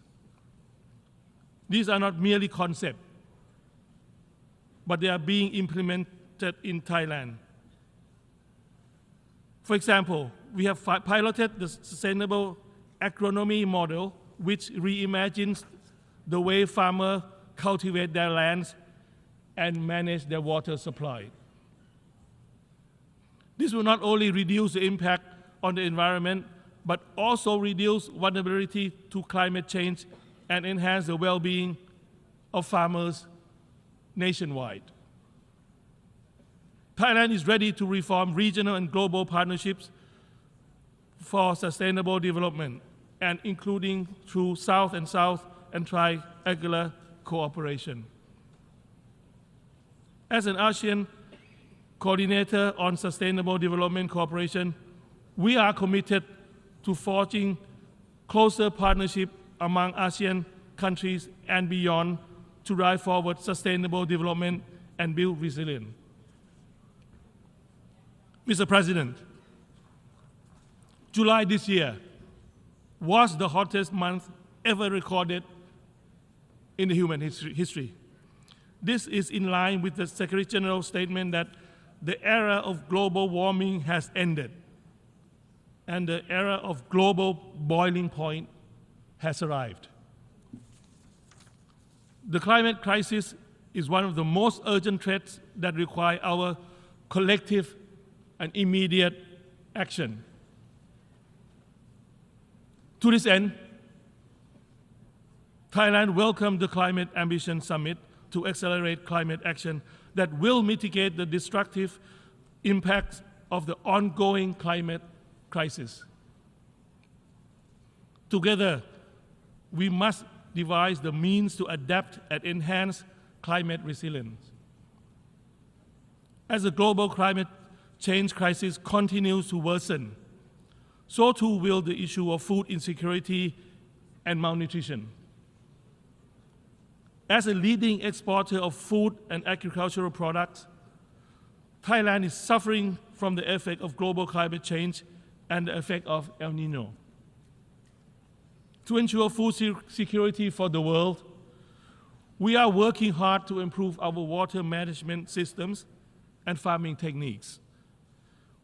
These are not merely concepts, but they are being implemented in Thailand. For example, we have piloted the sustainable agronomy model, which reimagines the way farmers cultivate their lands and manage their water supply. This will not only reduce the impact on the environment, but also reduce vulnerability to climate change and enhance the well-being of farmers nationwide. Thailand is ready to reform regional and global partnerships for sustainable development, and including through South and South and triangular cooperation. As an ASEAN coordinator on sustainable development cooperation, we are committed to forging closer partnership among ASEAN countries and beyond to drive forward sustainable development and build resilience. Mr. President, July this year was the hottest month ever recorded in the human history. This is in line with the Secretary General's statement that the era of global warming has ended and the era of global boiling point has arrived. The climate crisis is one of the most urgent threats that require our collective and immediate action. To this end, Thailand welcomed the Climate Ambition Summit to accelerate climate action that will mitigate the destructive impacts of the ongoing climate crisis. Together, we must devise the means to adapt and enhance climate resilience. As the global climate change crisis continues to worsen, so too will the issue of food insecurity and malnutrition. As a leading exporter of food and agricultural products, Thailand is suffering from the effect of global climate change and the effect of El Nino. To ensure food security for the world, we are working hard to improve our water management systems and farming techniques.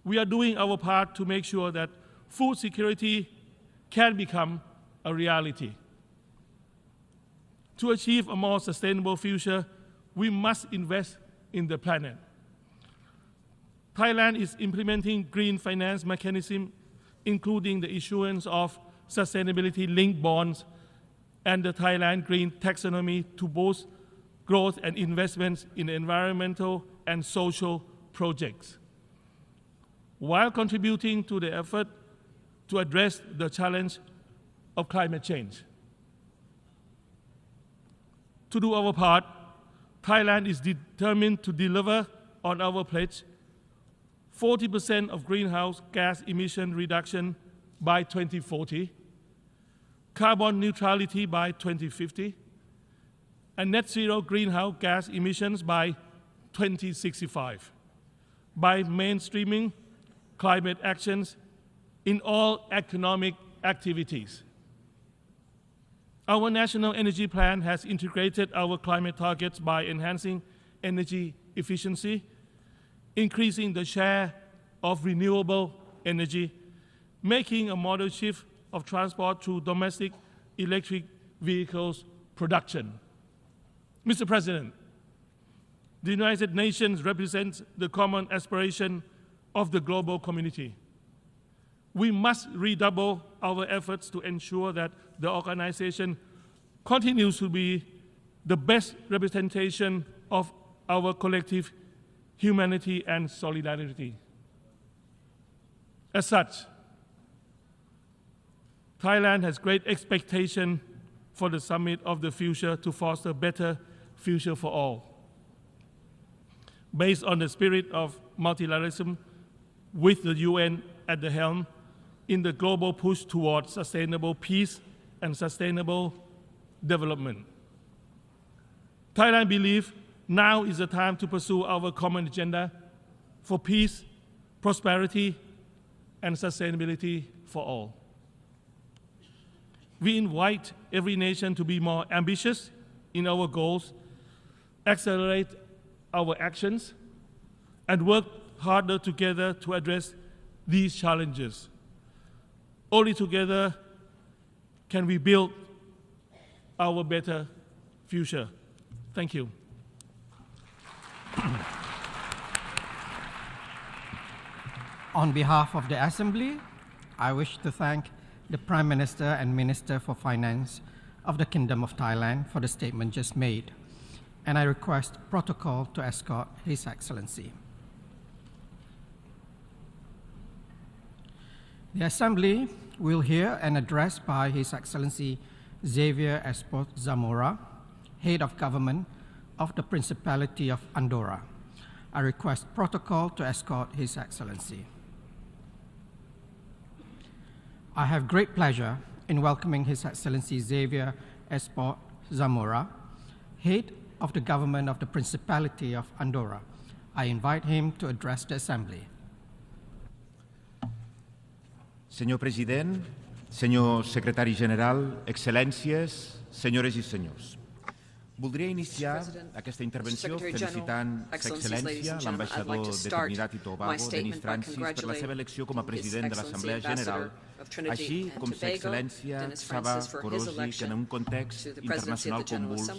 We are doing our part to make sure that food security can become a reality. To achieve a more sustainable future, we must invest in the planet. Thailand is implementing green finance mechanism, including the issuance of sustainability-linked bonds and the Thailand Green Taxonomy to boost growth and investments in environmental and social projects, while contributing to the effort to address the challenge of climate change. To do our part, Thailand is determined to deliver on our pledge 40% of greenhouse gas emission reduction by 2040, carbon neutrality by 2050, and net zero greenhouse gas emissions by 2065 by mainstreaming climate actions in all economic activities. Our national energy plan has integrated our climate targets by enhancing energy efficiency, increasing the share of renewable energy, making a model shift of transport to domestic electric vehicles production. Mr. President, the United Nations represents the common aspiration of the global community. We must redouble our efforts to ensure that the organization continues to be the best representation of our collective humanity and solidarity. As such, Thailand has great expectation for the Summit of the Future to foster a better future for all. Based on the spirit of multilateralism, with the UN at the helm, in the global push towards sustainable peace and sustainable development. Thailand believes now is the time to pursue our common agenda for peace, prosperity, and sustainability for all. We invite every nation to be more ambitious in our goals, accelerate our actions, and work harder together to address these challenges. Only together can we build our better future. Thank you. On behalf of the Assembly, I wish to thank the Prime Minister and Minister for Finance of the Kingdom of Thailand for the statement just made, and I request protocol to escort His Excellency. The Assembly will hear an address by His Excellency Xavier Espot Zamora, Head of Government of the Principality of Andorra. I request protocol to escort His Excellency. I have great pleasure in welcoming His Excellency Xavier Espot Zamora, Head of the Government of the Principality of Andorra. I invite him to address the Assembly. Senyor President, senyor Secretari General, Excel·lències, senyores i senyors. Voldria iniciar aquesta intervenció felicitant Sa Excel·lència, l'ambaixador de Trinitat i Tobago, Denis Francis, per la seva elecció com a president de l'Assemblea General, així com Sa Excel·lència Saba Korosi, que en un context internacional convuls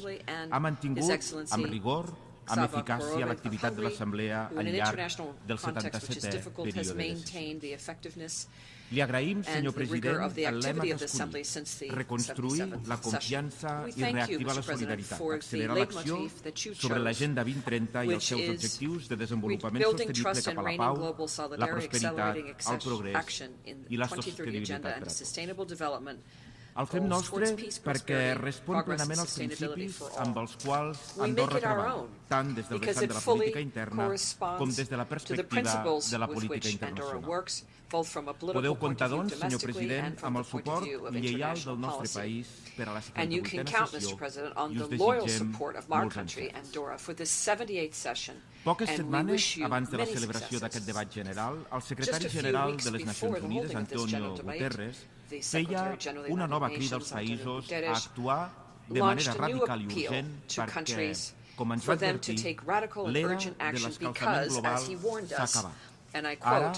ha mantingut amb rigor, amb eficàcia l'activitat de l'Assemblea al llarg del 77è període de sessions. Li agraïm, senyor president, el lema que escollit, reconstruir la confiança i reactivar la solidaritat, accelerar l'acció sobre l'Agenda 2030 i els seus objectius de desenvolupament sostenible cap a la pau, la prosperitat, el progrés i la sostenibilitat per a tots. El fem nostre perquè respon plenament als principis amb els quals Andorra treballa, tant des del vessant de la política interna com des de la perspectiva de la política internacional. Podeu comptar, doncs, senyor president, amb el suport lleial del nostre país per a la 78a sessió i us desitgem molts encerts. Poques setmanes abans de la celebració d'aquest debat general, el secretari general de les Nacions Unides, Antonio Guterres, feia una nova crida als països a actuar de manera radical i urgent perquè, com ens va advertir, l'era de l'escalfament global s'ha acabat. Ara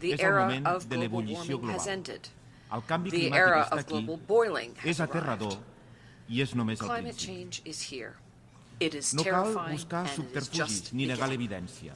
és el moment de l'ebullició global. El canvi climàtic està aquí, és aterrador i és només el principi. No cal buscar subterfugis ni negar l'evidència.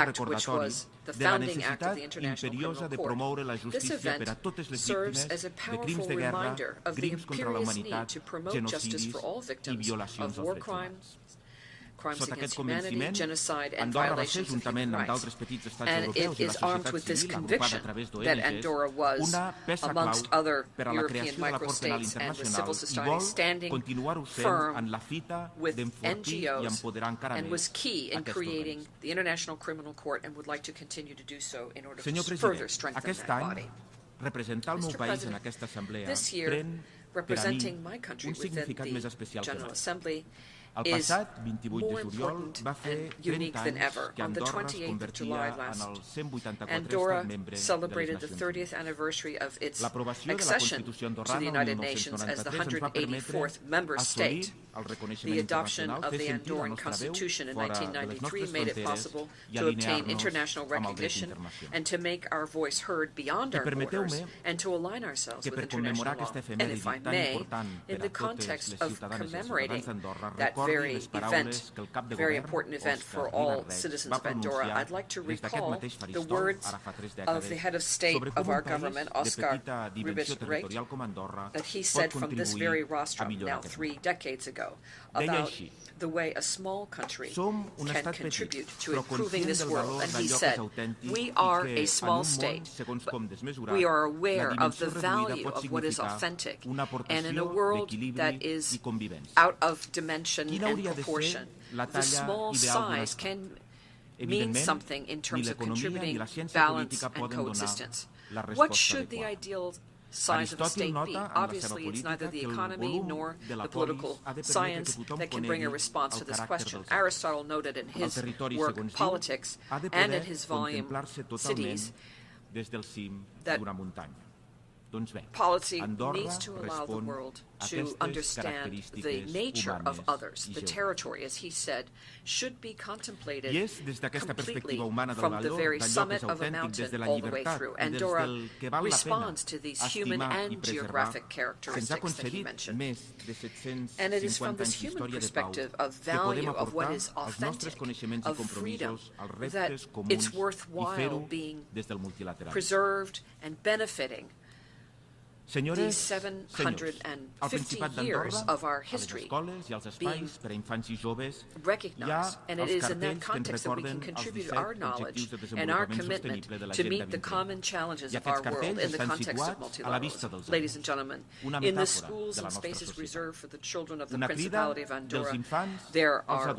act, which was the founding act of the International Criminal Court. This event serves as a powerful reminder of the imperious need to promote justice for all victims of war crimes, crimes against humanity, genocide, and violations of human rights. And it is armed with this conviction that Andorra was, amongst other European microstates and with civil society, standing firm with NGOs and was key in creating the International Criminal Court and would like to continue to do so in order to further strengthen that body. Mr. President, this year, representing my country within the General Assembly is more important and unique than ever. On the 28th of July Andorra celebrated the 30th anniversary of its accession to the United Nations as the 184th member state. The adoption of the Andorran Constitution in 1993 made it possible to obtain international recognition and to make our voice heard beyond our borders and to align ourselves with international law. And if I may, in the context of commemorating that very event, very important event for all citizens of Andorra, I'd like to recall the words of the head of state of our government, Oscar Ribes, that he said from this very rostrum now 3 decades ago about the way a small country can contribute to improving this world. And he said, we are a small state, but we are aware of the value of what is authentic. And in a world that is out of dimension and proportion, the small size can mean something in terms of contributing balance and coexistence. What should the ideal size of a state be? Obviously, it's neither the economy nor the political science that can bring a response to this question. Aristotle noted in his work, Politics, and in his volume, Cities, that policy needs to allow the world to understand the nature of others. The territory, as he said, should be contemplated completely from the very summit of a mountain all the way through. Andorra responds to these human and geographic characteristics that he mentioned. And it is from this human perspective of value of what is authentic, of freedom, that it's worthwhile being preserved and benefiting these 750 years of our history being recognized, and it is in that context that we can contribute our knowledge and our commitment to meet the common challenges of our world in the context of multilateralism. Ladies and gentlemen, in the schools and spaces reserved for the children of the Principality of Andorra, there are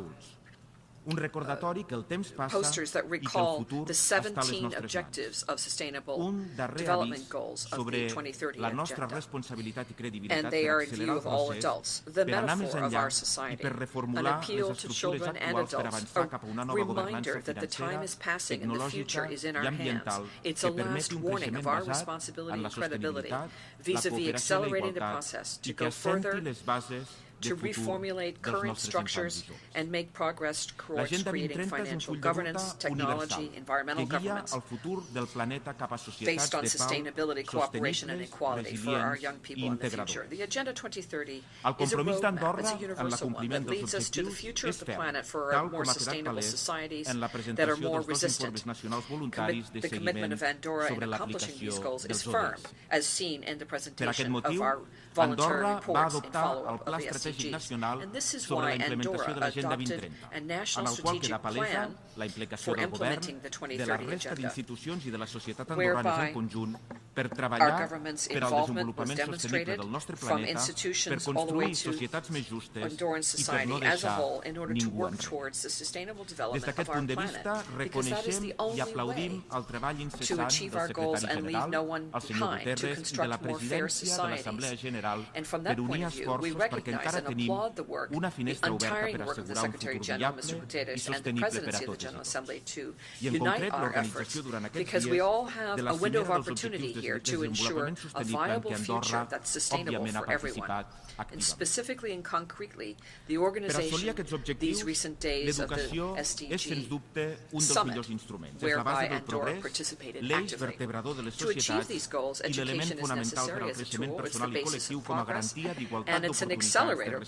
posters that recall the 17 objectives of Sustainable Development Goals of the 2030 Agenda. And they are in view of all adults, the metaphor of our society, an appeal to children and adults, a reminder that the time is passing and the future is in our hands. It's a last warning of our responsibility and credibility vis-a-vis accelerating the process to go further, to reformulate current structures and make progress towards creating financial governance, technology, environmental governance based on sustainability, cooperation, and equality for our young people in the future. The Agenda 2030 is a roadmap, it's a universal one that leads us to the future of the planet for our more sustainable societies that are more resistant. The commitment of Andorra in accomplishing these goals is firm, as seen in the presentation of our voluntary reports in follow-up of the SDGs. And this is why Andorra adopted a national strategic plan for implementing the 2030 Agenda, whereby our government's involvement was demonstrated from institutions all the way to Andorran society as a whole in order to work towards the sustainable development of our planet, because that is the only way to achieve our goals and leave no one behind, to construct more fair societies. And from that point of view, we recognize and applaud the work, the untiring work of the Secretary General, Mr. Guterres, and the Presidency of the General Assembly to unite our efforts, because we all have a window of opportunity here to ensure a viable future that's sustainable for everyone. And specifically and concretely, the organization these recent days of the SDG Summit, whereby Andorra participated actively. To achieve these goals, education is necessary as a tool, it's the basis of progress, and it's an accelerator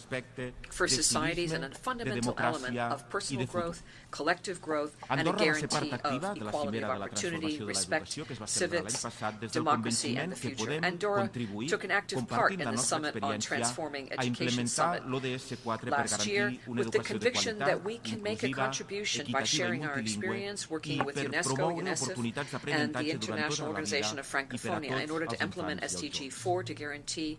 for societies and a fundamental element of personal growth, collective growth, and a guarantee of equality of opportunity, respect, civics, democracy, and the future. Andorra took an active part in the Summit on Transforming Education Summit last year, with the conviction that we can make a contribution by sharing our experience working with UNESCO, UNICEF, and the International Organization of Francophonia in order to implement SDG 4 to guarantee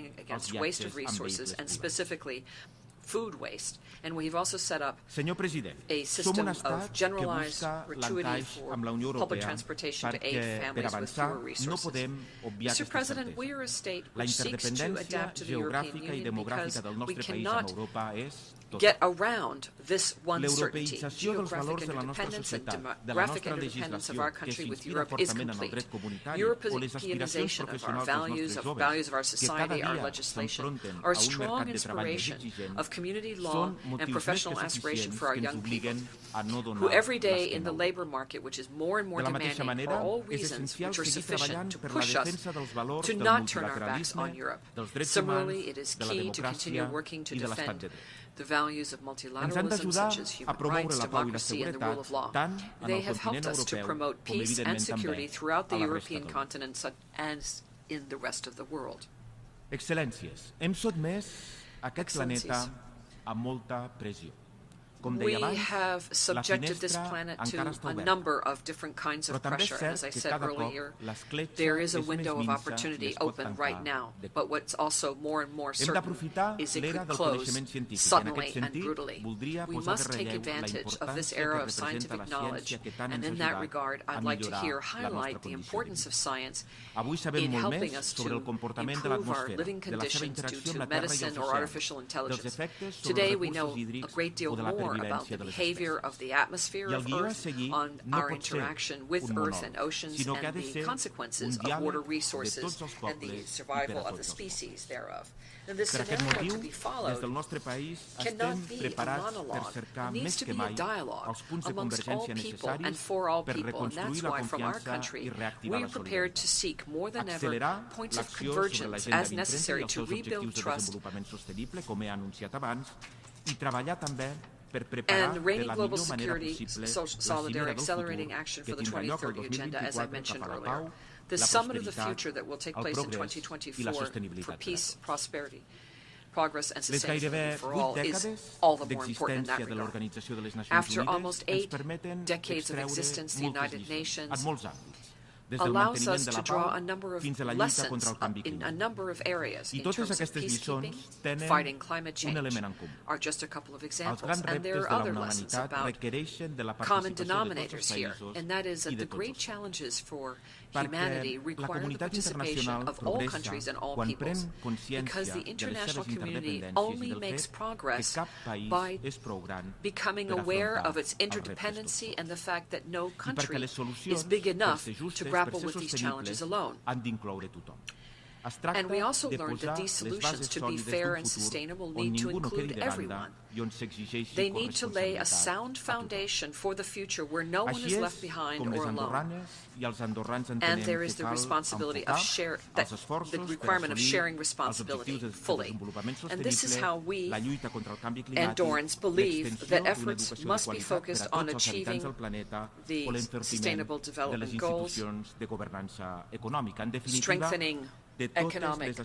fighting against waste of resources and specifically food waste. And we've also set up a system of generalized gratuity for public transportation to aid families with fewer resources. Mr. President, we are a state which seeks to adapt to the European Union because we cannot get around this one certainty. Geographic interdependence and demographic interdependence of our country with Europe is complete. Europeanization of our values of our society, our legislation, are a strong inspiration of community law and professional aspiration for our young people, who every day in the labor market, which is more and more demanding, are all reasons which are sufficient to push us to not turn our backs on Europe. Similarly, it is key to continue working to defend the values of multilateralism, such as human rights, democracy, and the rule of law. They have helped us to promote peace and security throughout the European continent and in the rest of the world. Excel·lències, hem sotmès aquest planeta a molta pressió. We have subjected this planet to a number of different kinds of pressure. And as I said earlier, there is a window of opportunity open right now. But what's also more and more certain is it could close suddenly and brutally. We must take advantage of this era of scientific knowledge. And in that regard, I'd like to here highlight the importance of science in helping us to improve our living conditions due to medicine or artificial intelligence. Today, we know a great deal more about the behavior of the atmosphere of Earth, on our interaction with Earth and oceans, and the consequences of water resources and the survival of the species thereof. And this scenario to be followed cannot be a monologue. It needs to be a dialogue amongst all people and for all people. And that's why, from our country, we are prepared to seek more than ever points of convergence as necessary to rebuild trust and reigning global security, solidarity, accelerating action for the 2030 agenda, as I mentioned earlier. The summit of the future that will take place in 2024 for peace, prosperity, progress and sustainability for all is all the more important in that regard. After almost 8 decades of existence, the United Nations allows us to draw a number of lessons in a number of areas in terms of peacekeeping, fighting climate change, are just a couple of examples. And there are other lessons about common denominators here, and that is that the great challenges for humanity require the participation of all countries and all peoples, because the international community only makes progress by becoming aware of its interdependency and the fact that no country is big enough to grapple with these challenges alone. And we also learned that these solutions, to be fair and sustainable, need to include everyone. They need to lay a sound foundation for the future where no one is left behind or alone. And there is the responsibility of the requirement of sharing responsibility fully. And this is how we, Andorrans, believe that efforts must be focused on achieving the Sustainable Development Goals, strengthening economic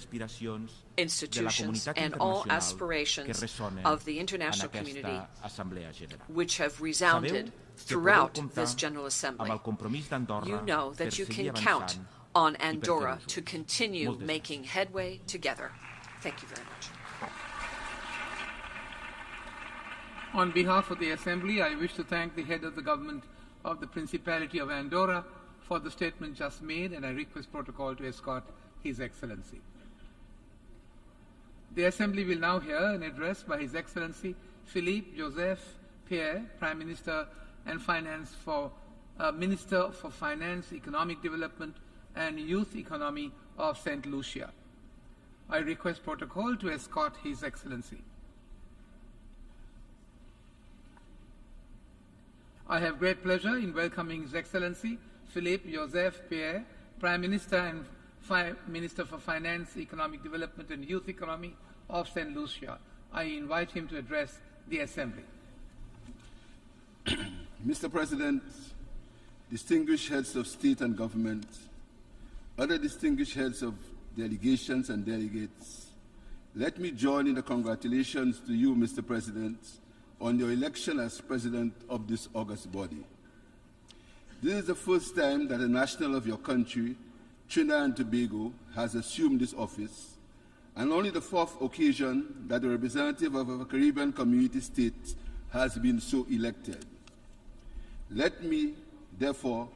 institutions and all aspirations of the international community, which have resounded throughout this General Assembly. You know that you can count on Andorra to continue making headway together. Thank you very much. On behalf of the Assembly, I wish to thank the head of the government of the Principality of Andorra for the statement just made, and I request protocol to escort His Excellency. The Assembly will now hear an address by His Excellency Philippe Joseph Pierre, Prime Minister and Minister for Finance, Economic Development and Youth Economy of St. Lucia. I request protocol to escort His Excellency. I have great pleasure in welcoming His Excellency Philippe Joseph Pierre, Prime Minister and Minister for Finance, Economic Development and Youth Economy of St. Lucia. I invite him to address the Assembly. Mr. President, distinguished heads of state and government, other distinguished heads of delegations and delegates, let me join in the congratulations to you, Mr. President, on your election as President of this august body. This is the first time that a national of your country, Trinidad and Tobago, has assumed this office, and only the 4th occasion that a representative of a Caribbean community state has been so elected. Let me, therefore,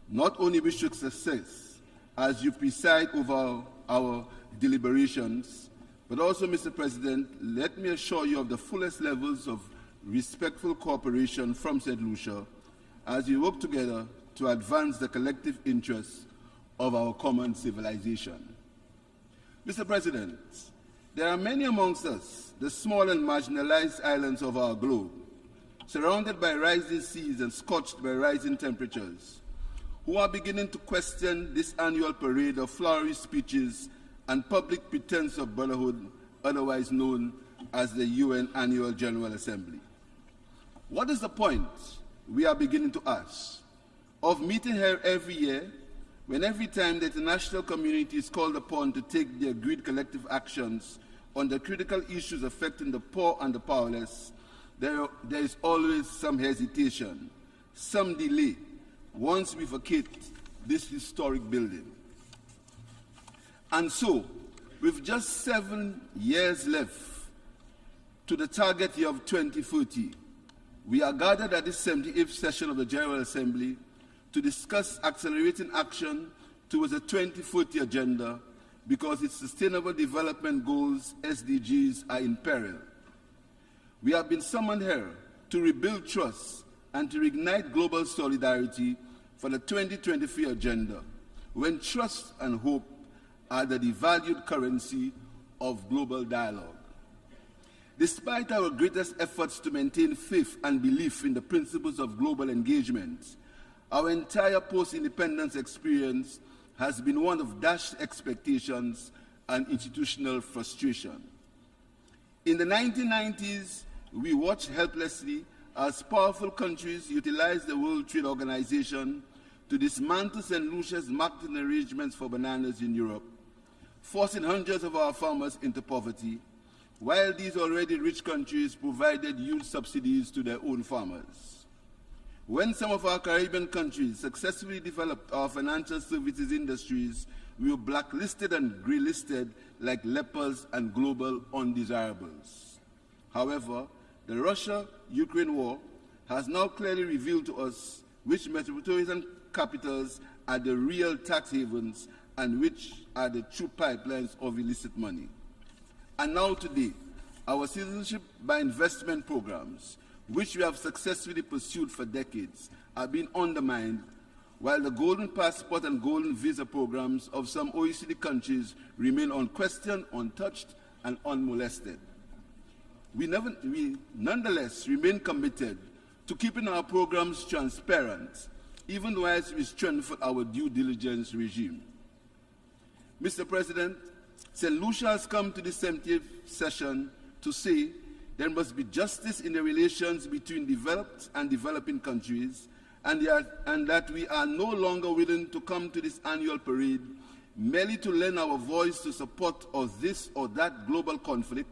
not only wish you success as you preside over our deliberations, but also, Mr. President, let me assure you of the fullest levels of respectful cooperation from St. Lucia as we work together to advance the collective interests of our common civilization. Mr. President, there are many amongst us, the small and marginalized islands of our globe, surrounded by rising seas and scorched by rising temperatures, who are beginning to question this annual parade of flowery speeches and public pretense of brotherhood, otherwise known as the UN Annual General Assembly. What is the point, we are beginning to ask, of meeting here every year when every time the international community is called upon to take the agreed collective actions on the critical issues affecting the poor and the powerless, there is always some hesitation, some delay, once we vacate this historic building. And so, with just 7 years left to the target year of 2030, we are gathered at this 78th session of the General Assembly to discuss accelerating action towards the 2030 agenda because its Sustainable Development Goals, SDGs, are in peril. We have been summoned here to rebuild trust and to reignite global solidarity for the 2023 agenda, when trust and hope are the devalued currency of global dialogue. Despite our greatest efforts to maintain faith and belief in the principles of global engagement, our entire post-independence experience has been one of dashed expectations and institutional frustration. In the 1990s, we watched helplessly as powerful countries utilized the World Trade Organization to dismantle St. Lucia's marketing arrangements for bananas in Europe, forcing hundreds of our farmers into poverty, while these already rich countries provided huge subsidies to their own farmers. When some of our Caribbean countries successfully developed our financial services industries, we were blacklisted and graylisted like lepers and global undesirables. However, the Russia-Ukraine war has now clearly revealed to us which metropolitan capitals are the real tax havens and which are the true pipelines of illicit money. And now today, our citizenship by investment programs, which we have successfully pursued for decades, are being undermined, while the Golden Passport and Golden Visa programs of some OECD countries remain unquestioned, untouched, and unmolested. We nonetheless remain committed to keeping our programs transparent, even whilst we strengthen our due diligence regime. Mr. President, St. Lucia has come to this 70th session to say there must be justice in the relations between developed and developing countries, and that we are no longer willing to come to this annual parade merely to lend our voice to support of this or that global conflict,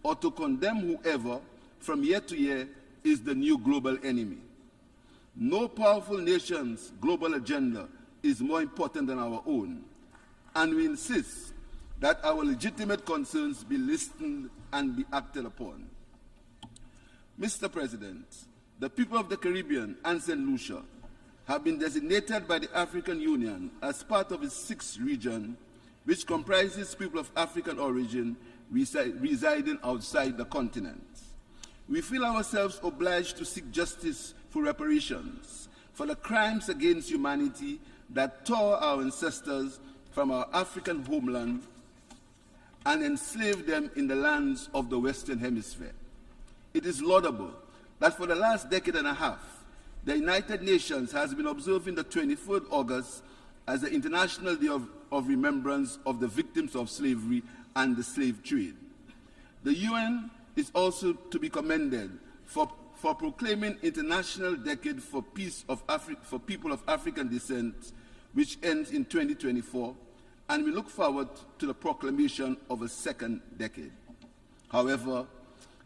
or to condemn whoever, from year to year, is the new global enemy. No powerful nation's global agenda is more important than our own, and we insist that our legitimate concerns be listened and be acted upon. Mr. President, the people of the Caribbean and St. Lucia have been designated by the African Union as part of its sixth region, which comprises people of African origin residing outside the continent. We feel ourselves obliged to seek justice for reparations for the crimes against humanity that tore our ancestors from our African homeland and enslaved them in the lands of the Western Hemisphere. It is laudable that for the last decade and a half, the United Nations has been observing the 23rd August as the International Day of Remembrance of the victims of slavery and the slave trade. The UN is also to be commended for proclaiming International Decade for Peace for People of African Descent, which ends in 2024, and we look forward to the proclamation of a second decade. However,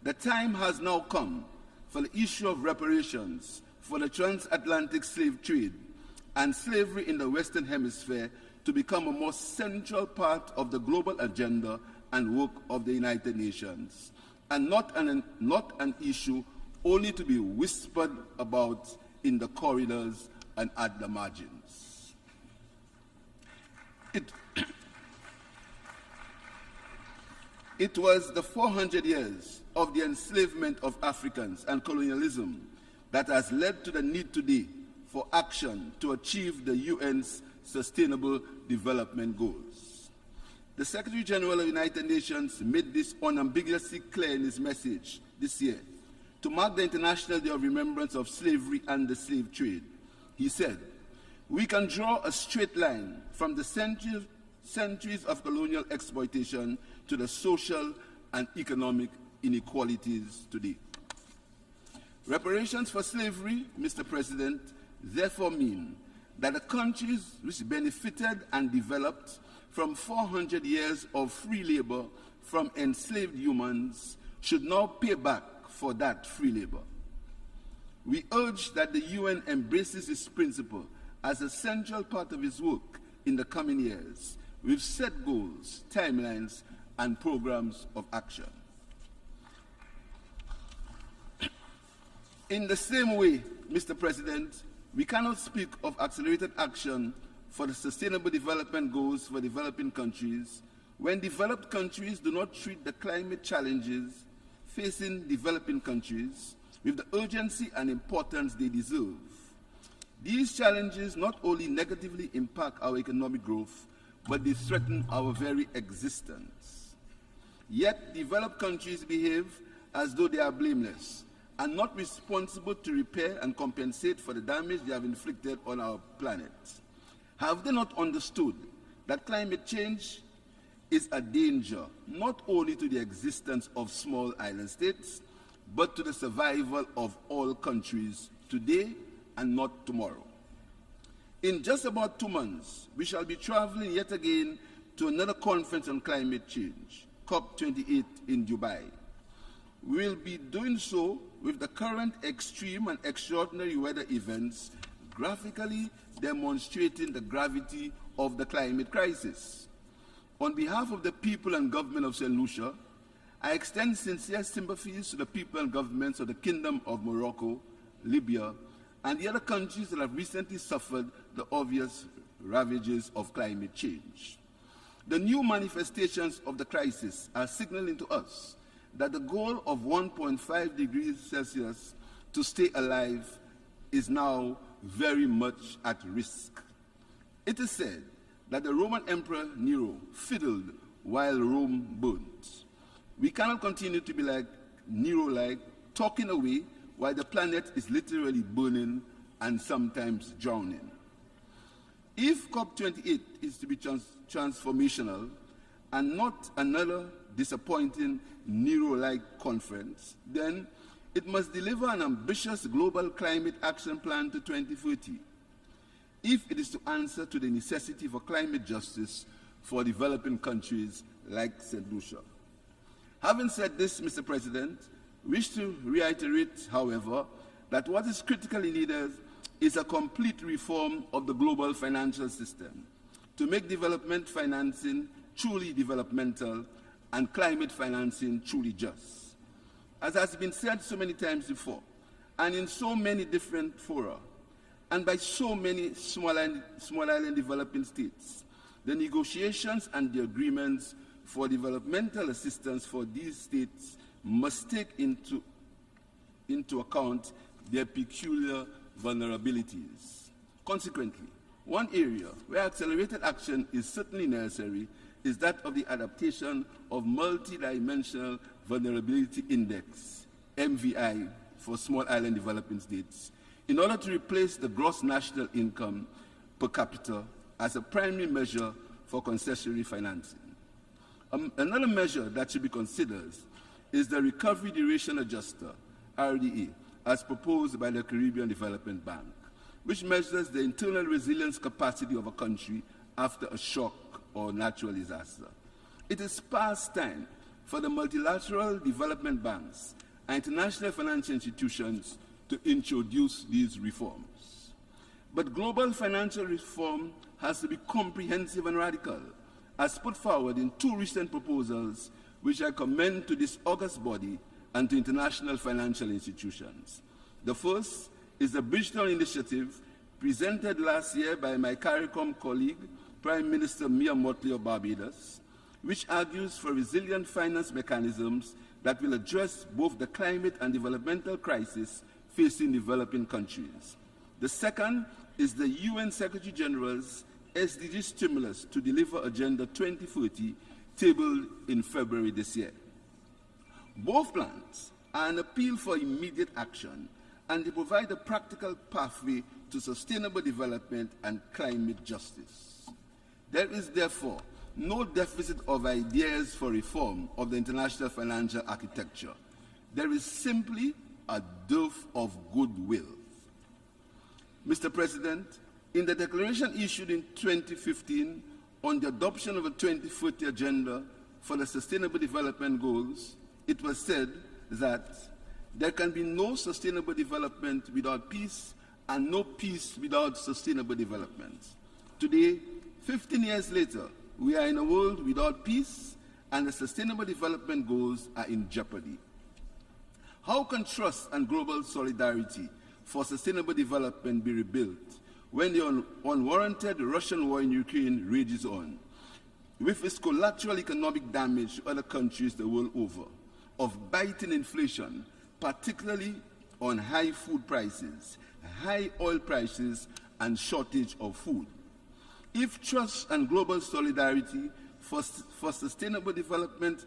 the time has now come for the issue of reparations for the transatlantic slave trade and slavery in the Western Hemisphere to become a more central part of the global agenda and work of the United Nations, and not an issue only to be whispered about in the corridors and at the margins. It was the 400 years of the enslavement of Africans and colonialism that has led to the need today for action to achieve the UN's Sustainable Development Goals. The Secretary General of the United Nations made this unambiguously clear in his message this year to mark the International Day of Remembrance of Slavery and the Slave Trade. He said, "We can draw a straight line from the centuries of colonial exploitation to the social and economic inequalities today." Reparations for slavery, Mr. President, therefore mean that the countries which benefited and developed from 400 years of free labor from enslaved humans should now pay back for that free labor. We urge that the UN embraces this principle as a central part of its work in the coming years, with set goals, timelines, and programs of action. In the same way, Mr. President, we cannot speak of accelerated action for the sustainable development goals for developing countries when developed countries do not treat the climate challenges facing developing countries with the urgency and importance they deserve. These challenges not only negatively impact our economic growth, but they threaten our very existence. Yet, developed countries behave as though they are blameless and not responsible to repair and compensate for the damage they have inflicted on our planet. Have they not understood that climate change is a danger not only to the existence of small island states, but to the survival of all countries today and not tomorrow? In just about 2 months, we shall be traveling yet again to another conference on climate change, COP28 in Dubai. We will be doing so with the current extreme and extraordinary weather events graphically demonstrating the gravity of the climate crisis. On behalf of the people and government of St. Lucia, I extend sincere sympathies to the people and governments of the Kingdom of Morocco, Libya, and the other countries that have recently suffered the obvious ravages of climate change. The new manifestations of the crisis are signaling to us that the goal of 1.5 degrees Celsius to stay alive is now very much at risk. It is said that the Roman Emperor Nero fiddled while Rome burnt. We cannot continue to be like Nero-like, talking away while the planet is literally burning and sometimes drowning. If COP28 is to be transformational and not another disappointing Nero-like conference, then it must deliver an ambitious global climate action plan to 2030 if it is to answer to the necessity for climate justice for developing countries like St. Lucia. Having said this, Mr. President, I wish to reiterate, however, that what is critically needed is a complete reform of the global financial system to make development financing truly developmental and climate financing truly just. As has been said so many times before, and in so many different fora, and by so many small island developing states, the negotiations and the agreements for developmental assistance for these states must take into account their peculiar vulnerabilities. Consequently, one area where accelerated action is certainly necessary is that of the adaptation of Multidimensional Vulnerability Index, MVI, for small island developing states, in order to replace the gross national income per capita as a primary measure for concessionary financing. Another measure that should be considered is the Recovery Duration Adjuster, RDA, as proposed by the Caribbean Development Bank, which measures the internal resilience capacity of a country after a shock or natural disaster. It is past time for the multilateral development banks and international financial institutions to introduce these reforms. But global financial reform has to be comprehensive and radical, as put forward in 2 recent proposals, which I commend to this august body and to international financial institutions. The first is the Bridgetown Initiative, presented last year by my CARICOM colleague, Prime Minister Mia Mottley of Barbados, which argues for resilient finance mechanisms that will address both the climate and developmental crisis facing developing countries. The second is the UN Secretary General's SDG stimulus to deliver Agenda 2030, tabled in February this year. Both plans are an appeal for immediate action, and they provide a practical pathway to sustainable development and climate justice. There is therefore no deficit of ideas for reform of the international financial architecture. There is simply a dearth of goodwill. Mr. President, In the declaration issued in 2015 on the adoption of a 2040 agenda for the Sustainable Development Goals, it was said that there can be no sustainable development without peace and no peace without sustainable development. Today, 15 years later, we are in a world without peace and the Sustainable Development Goals are in jeopardy. How can trust and global solidarity for sustainable development be rebuilt when the unwarranted Russian war in Ukraine rages on, with its collateral economic damage to other countries the world over, of biting inflation, particularly on high food prices, high oil prices, and shortage of food? If trust and global solidarity for sustainable development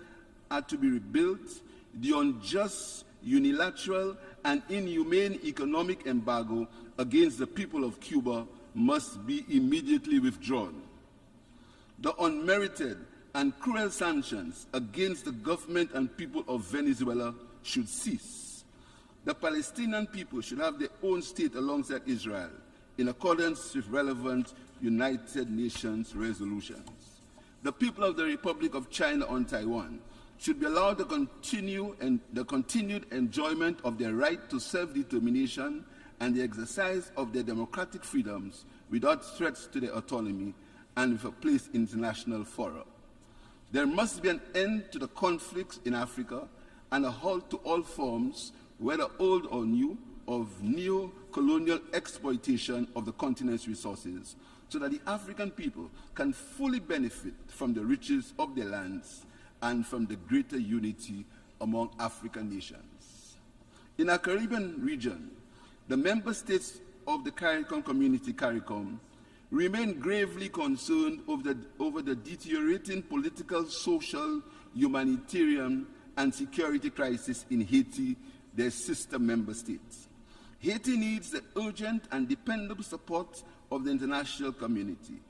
are to be rebuilt, the unjust, unilateral, and inhumane economic embargo against the people of Cuba must be immediately withdrawn. The unmerited and cruel sanctions against the government and people of Venezuela should cease. The Palestinian people should have their own state alongside Israel, in accordance with relevant United Nations resolutions. The people of the Republic of China on Taiwan should be allowed the continued enjoyment of their right to self-determination and the exercise of their democratic freedoms without threats to their autonomy and with a place in international fora. There must be an end to the conflicts in Africa and a halt to all forms, whether old or new, of neo-colonial exploitation of the continent's resources, so that the African people can fully benefit from the riches of their lands and from the greater unity among African nations. In our Caribbean region, the member states of the CARICOM community, CARICOM, remain gravely concerned over the deteriorating political, social, humanitarian, and security crisis in Haiti, their sister member states. Haiti needs the urgent and dependable support of the international community.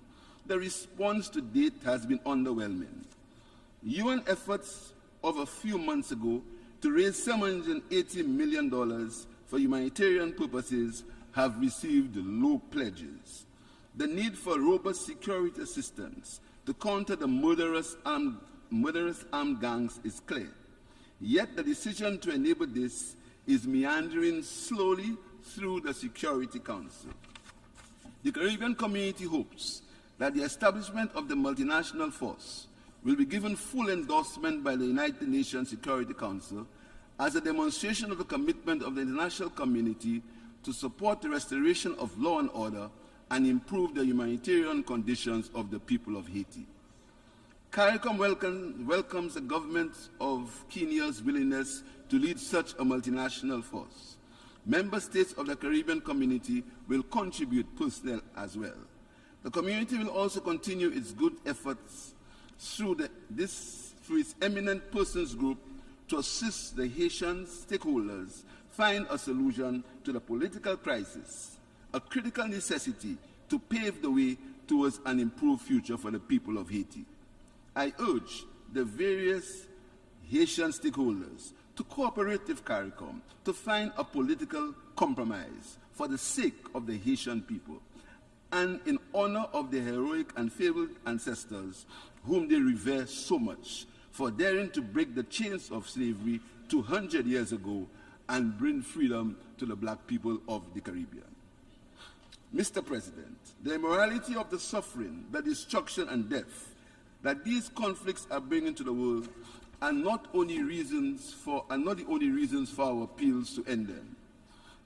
The response to date has been underwhelming. UN efforts of a few months ago to raise $780 million for humanitarian purposes have received low pledges. The need for robust security assistance to counter the murderous armed gangs is clear. Yet the decision to enable this is meandering slowly through the Security Council. The Caribbean community hopes that the establishment of the multinational force will be given full endorsement by the United Nations Security Council as a demonstration of the commitment of the international community to support the restoration of law and order and improve the humanitarian conditions of the people of Haiti. CARICOM welcomes the government of Kenya's willingness to lead such a multinational force. Member states of the Caribbean community will contribute personnel as well. The community will also continue its good efforts through its eminent persons group to assist the Haitian stakeholders find a solution to the political crisis, a critical necessity to pave the way towards an improved future for the people of Haiti. I urge the various Haitian stakeholders to cooperate with CARICOM to find a political compromise for the sake of the Haitian people and in honor of their heroic and fabled ancestors whom they revere so much for daring to break the chains of slavery 200 years ago and bring freedom to the black people of the Caribbean. Mr. President, the immorality of the suffering, the destruction and death that these conflicts are bringing to the world are not the only reasons for our appeals to end them.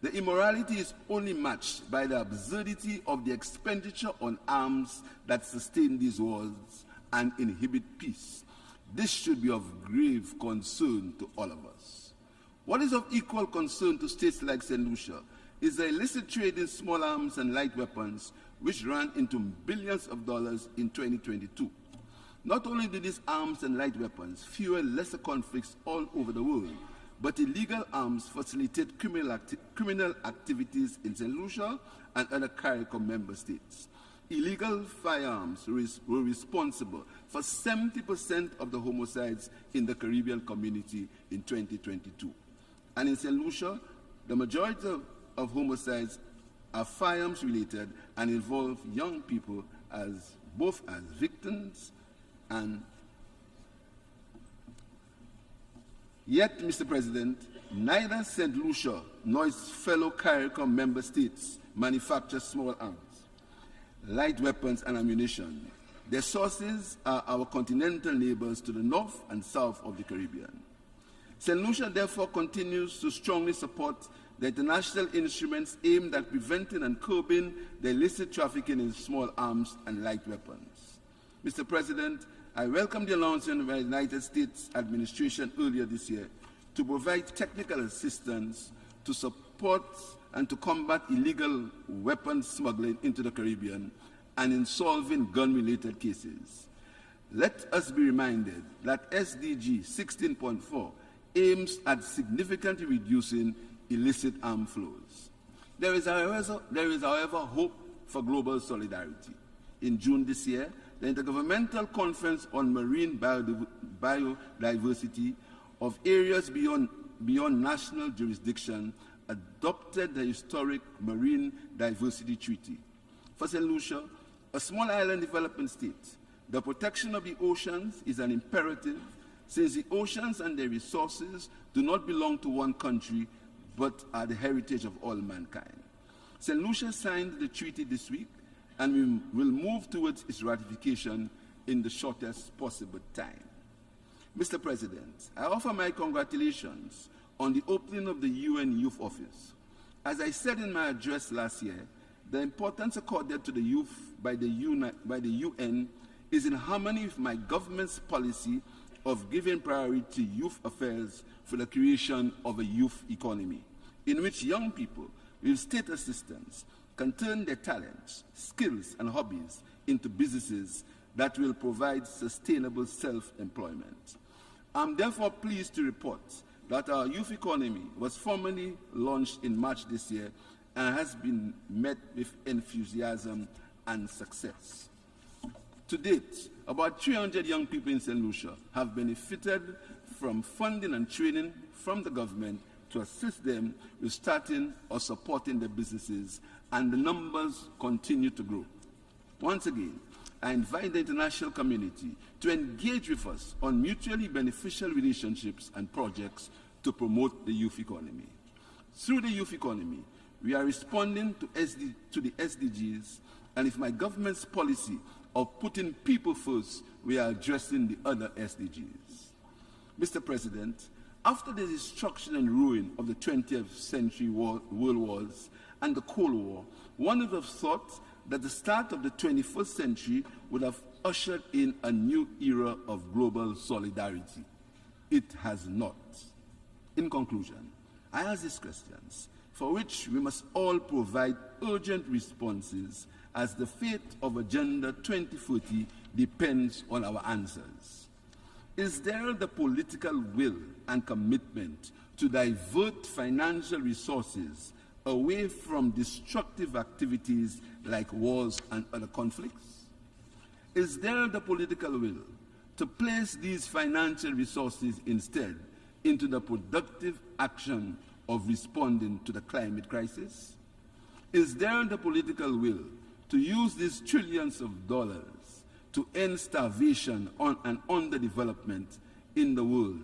The immorality is only matched by the absurdity of the expenditure on arms that sustain these wars and inhibit peace. This should be of grave concern to all of us. What is of equal concern to states like St. Lucia is the illicit trade in small arms and light weapons, which ran into billions of dollars in 2022. Not only do these arms and light weapons fuel lesser conflicts all over the world, but illegal arms facilitate criminal activities in St. Lucia and other CARICOM member states. Illegal firearms were responsible for 70% of the homicides in the Caribbean community in 2022. And in St. Lucia, the majority of homicides are firearms related and involve young people as both as victims and yet, Mr. President, neither St. Lucia nor its fellow CARICOM member states manufacture small arms, light weapons and ammunition. Their sources are our continental neighbors to the north and south of the Caribbean. St. Lucia therefore continues to strongly support the international instruments aimed at preventing and curbing the illicit trafficking in small arms and light weapons. Mr. President, I welcome the announcement by the United States administration earlier this year to provide technical assistance to support and to combat illegal weapons smuggling into the Caribbean and in solving gun-related cases. Let us be reminded that SDG 16.4 aims at significantly reducing illicit arms flows. There is, however, hope for global solidarity. In June this year, the Intergovernmental Conference on Marine Biodiversity of Areas Beyond National Jurisdiction adopted the historic Marine Diversity Treaty. For St. Lucia, a small island development state, the protection of the oceans is an imperative since the oceans and their resources do not belong to one country but are the heritage of all mankind. St. Lucia signed the treaty this week and we will move towards its ratification in the shortest possible time. Mr. President, I offer my congratulations on the opening of the UN Youth Office. As I said in my address last year, the importance accorded to the youth by the UN is in harmony with my government's policy of giving priority to youth affairs for the creation of a youth economy, in which young people with state assistance can turn their talents, skills, and hobbies into businesses that will provide sustainable self-employment. I'm therefore pleased to report that our youth economy was formally launched in March this year and has been met with enthusiasm and success. To date, about 300 young people in St. Lucia have benefited from funding and training from the government to assist them with starting or supporting their businesses, and the numbers continue to grow. Once again, I invite the international community to engage with us on mutually beneficial relationships and projects to promote the youth economy. Through the youth economy, we are responding to the SDGs, and with my government's policy of putting people first, we are addressing the other SDGs. Mr. President, after the destruction and ruin of the 20th century world wars and the Cold War, one would have thought that the start of the 21st century would have ushered in a new era of global solidarity. It has not. In conclusion, I ask these questions, for which we must all provide urgent responses, as the fate of Agenda 2030 depends on our answers. Is there the political will and commitment to divert financial resources away from destructive activities like wars and other conflicts? Is there the political will to place these financial resources instead into the productive action of responding to the climate crisis? Is there the political will to use these trillions of dollars to end starvation and underdevelopment in the world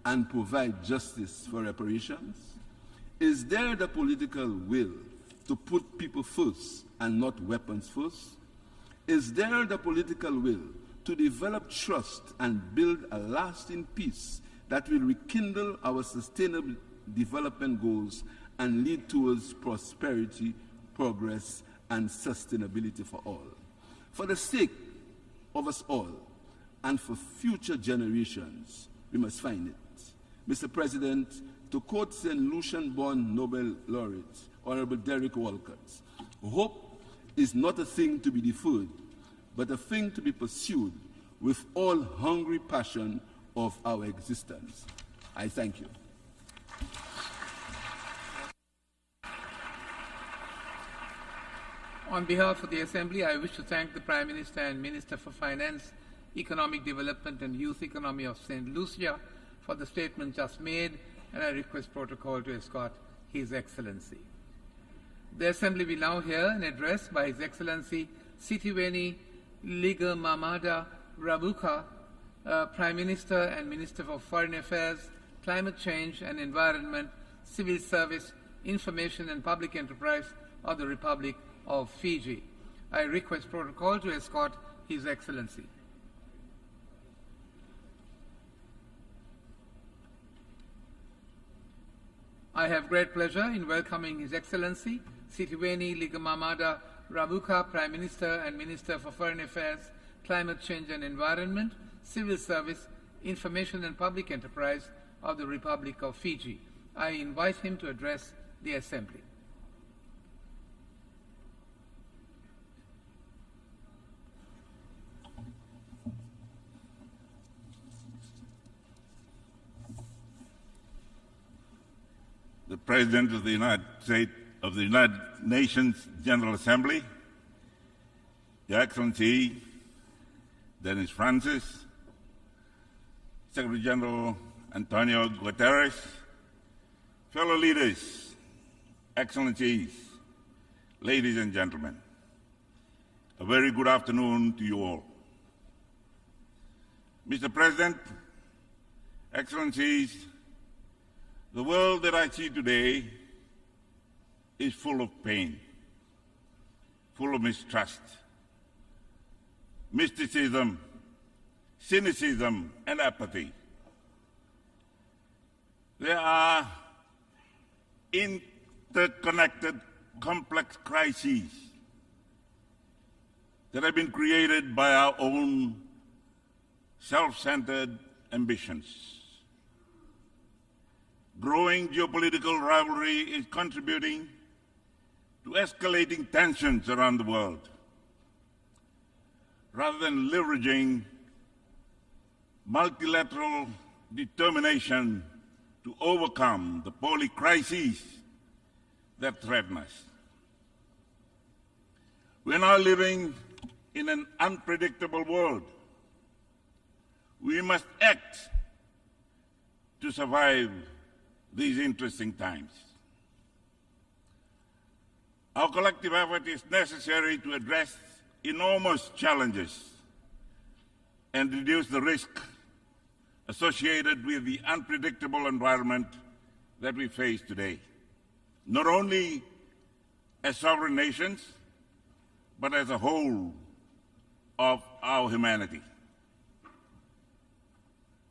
and provide justice for reparations? Is there the political will to put people first and not weapons first? Is there the political will to develop trust and build a lasting peace that will rekindle our sustainable development goals and lead towards prosperity, progress, and sustainability for all? For the sake of us all and for future generations, we must find it. Mr. President, to quote St. Lucian-born Nobel laureate, Honorable Derek Walcott, hope is not a thing to be deferred, but a thing to be pursued with all hungry passion of our existence. I thank you. On behalf of the Assembly, I wish to thank the Prime Minister and Minister for Finance, Economic Development and Youth Economy of St. Lucia for the statement just made, and I request protocol to escort His Excellency. The Assembly will now hear an address by His Excellency Sithiweni Ligamamada Rabuka, Prime Minister and Minister for Foreign Affairs, Climate Change and Environment, Civil Service, Information and Public Enterprise of the Republic of Fiji. I request protocol to escort His Excellency. I have great pleasure in welcoming His Excellency Sithiweni Ligamamada Rabuka, Prime Minister and Minister for Foreign Affairs, Climate Change and Environment, Civil Service, Information and Public Enterprise of the Republic of Fiji. I invite him to address the Assembly. The President of the United Nations General Assembly, Your Excellency Dennis Francis, Secretary General Antonio Guterres, fellow leaders, Excellencies, ladies and gentlemen, a very good afternoon to you all. Mr. President, Excellencies, the world that I see today is full of pain, full of mistrust, mysticism, cynicism, and apathy. There are interconnected, complex crises that have been created by our own self-centered ambitions. Growing geopolitical rivalry is contributing to escalating tensions around the world. Rather than leveraging multilateral determination to overcome the poly crises that threaten us. We are now living in an unpredictable world. We must act to survive these interesting times. Our collective effort is necessary to address enormous challenges and reduce the risk associated with the unpredictable environment that we face today, not only as sovereign nations, but as a whole of our humanity.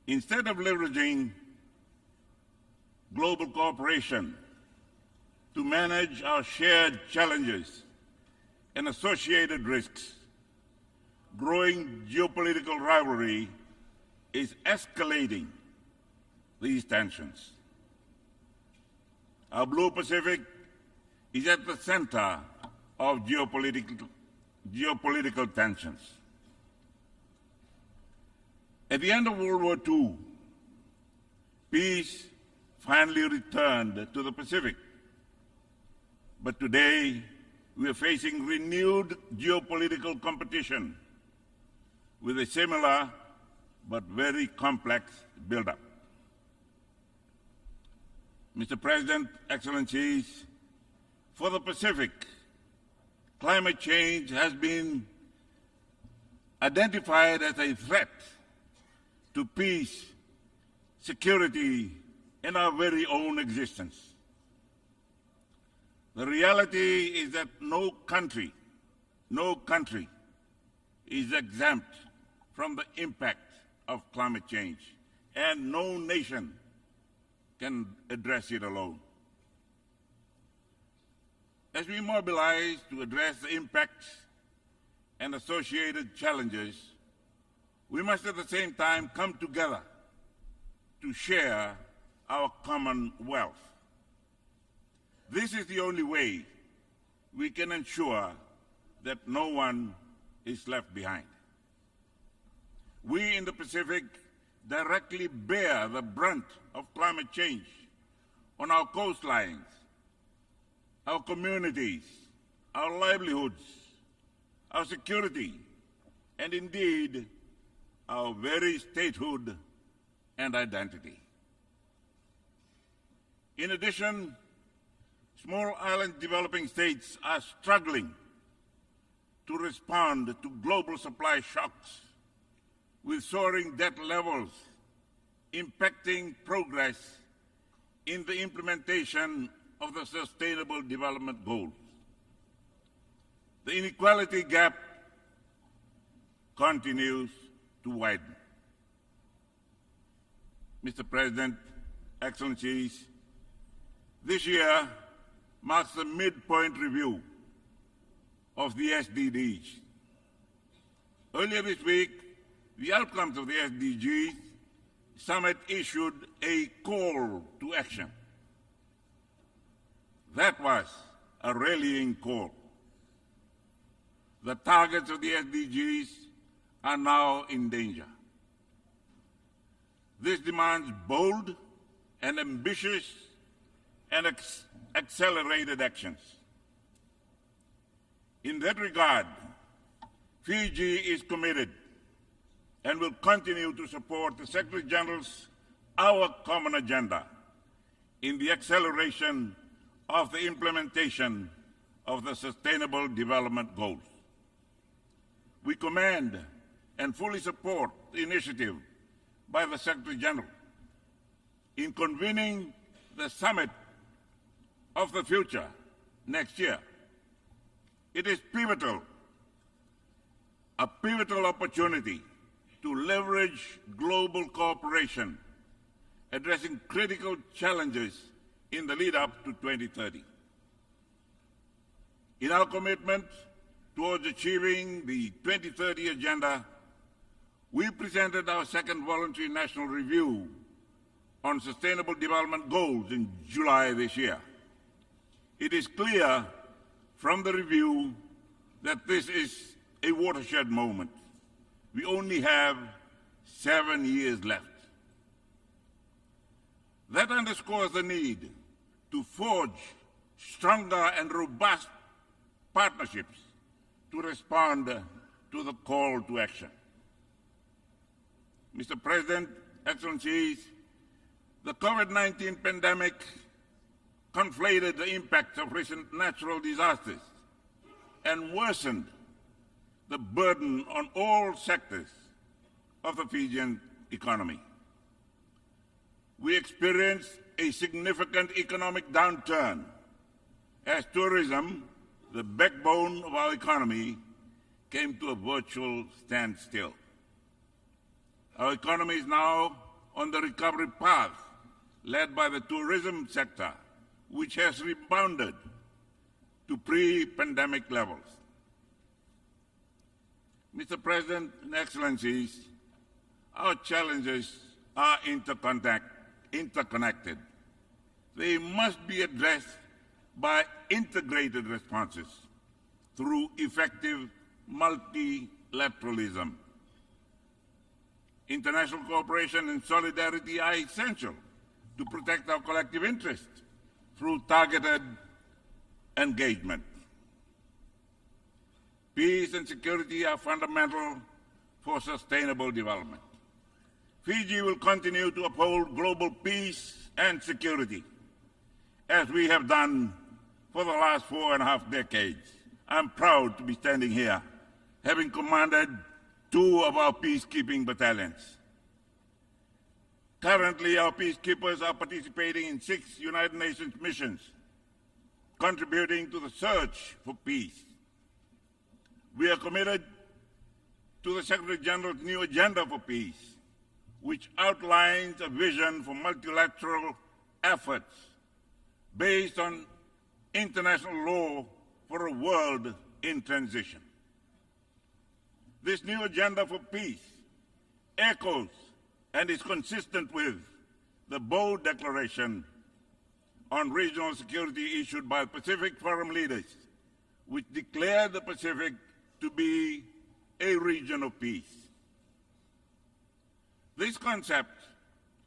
Instead of leveraging global cooperation to manage our shared challenges and associated risks, growing geopolitical rivalry is escalating these tensions. Our blue Pacific is at the center of geopolitical tensions. At the end of World War II, peace finally returned to the Pacific. But today, we are facing renewed geopolitical competition with a similar but very complex buildup. Mr. President, Excellencies, for the Pacific, climate change has been identified as a threat to peace, security, and our very own existence. The reality is that no country is exempt from the impact of climate change, and no nation can address it alone. As we mobilize to address the impacts and associated challenges, we must at the same time come together to share our common wealth. This is the only way we can ensure that no one is left behind. We in the Pacific directly bear the brunt of climate change on our coastlines, our communities, our livelihoods, our security, and indeed our very statehood and identity. In addition, Small island developing states are struggling to respond to global supply shocks with soaring debt levels impacting progress in the implementation of the Sustainable Development Goals. The inequality gap continues to widen. Mr. President, Excellencies, this year marks the midpoint review of the SDGs. Earlier this week, the outcomes of the SDGs summit issued a call to action. That was a rallying call. The targets of the SDGs are now in danger. This demands bold and ambitious and accelerated actions. In that regard, Fiji is committed and will continue to support the Secretary General's Our Common Agenda in the acceleration of the implementation of the Sustainable Development Goals. We commend and fully support the initiative by the Secretary General in convening the Summit of the Future next year. It is pivotal, a pivotal opportunity to leverage global cooperation addressing critical challenges in the lead-up to 2030. In our commitment towards achieving the 2030 Agenda, we presented our second voluntary national review on Sustainable Development Goals in July this year. It is clear from the review that this is a watershed moment. We only have 7 years left. That underscores the need to forge stronger and robust partnerships to respond to the call to action. Mr. President, Excellencies, the COVID-19 pandemic conflated the impact of recent natural disasters and worsened the burden on all sectors of the Fijian economy. We experienced a significant economic downturn as tourism, the backbone of our economy, came to a virtual standstill. Our economy is now on the recovery path led by the tourism sector, which has rebounded to pre-pandemic levels. Mr. President and Excellencies, our challenges are interconnected. They must be addressed by integrated responses through effective multilateralism. International cooperation and solidarity are essential to protect our collective interests through targeted engagement. Peace and security are fundamental for sustainable development. Fiji will continue to uphold global peace and security, as we have done for the last 4.5 decades. I'm proud to be standing here, having commanded 2 of our peacekeeping battalions. Currently, our peacekeepers are participating in 6 United Nations missions, contributing to the search for peace. We are committed to the Secretary General's new agenda for peace, which outlines a vision for multilateral efforts based on international law for a world in transition. This new agenda for peace echoes and is consistent with the bold declaration on regional security issued by Pacific Forum leaders, which declared the Pacific to be a region of peace. This concept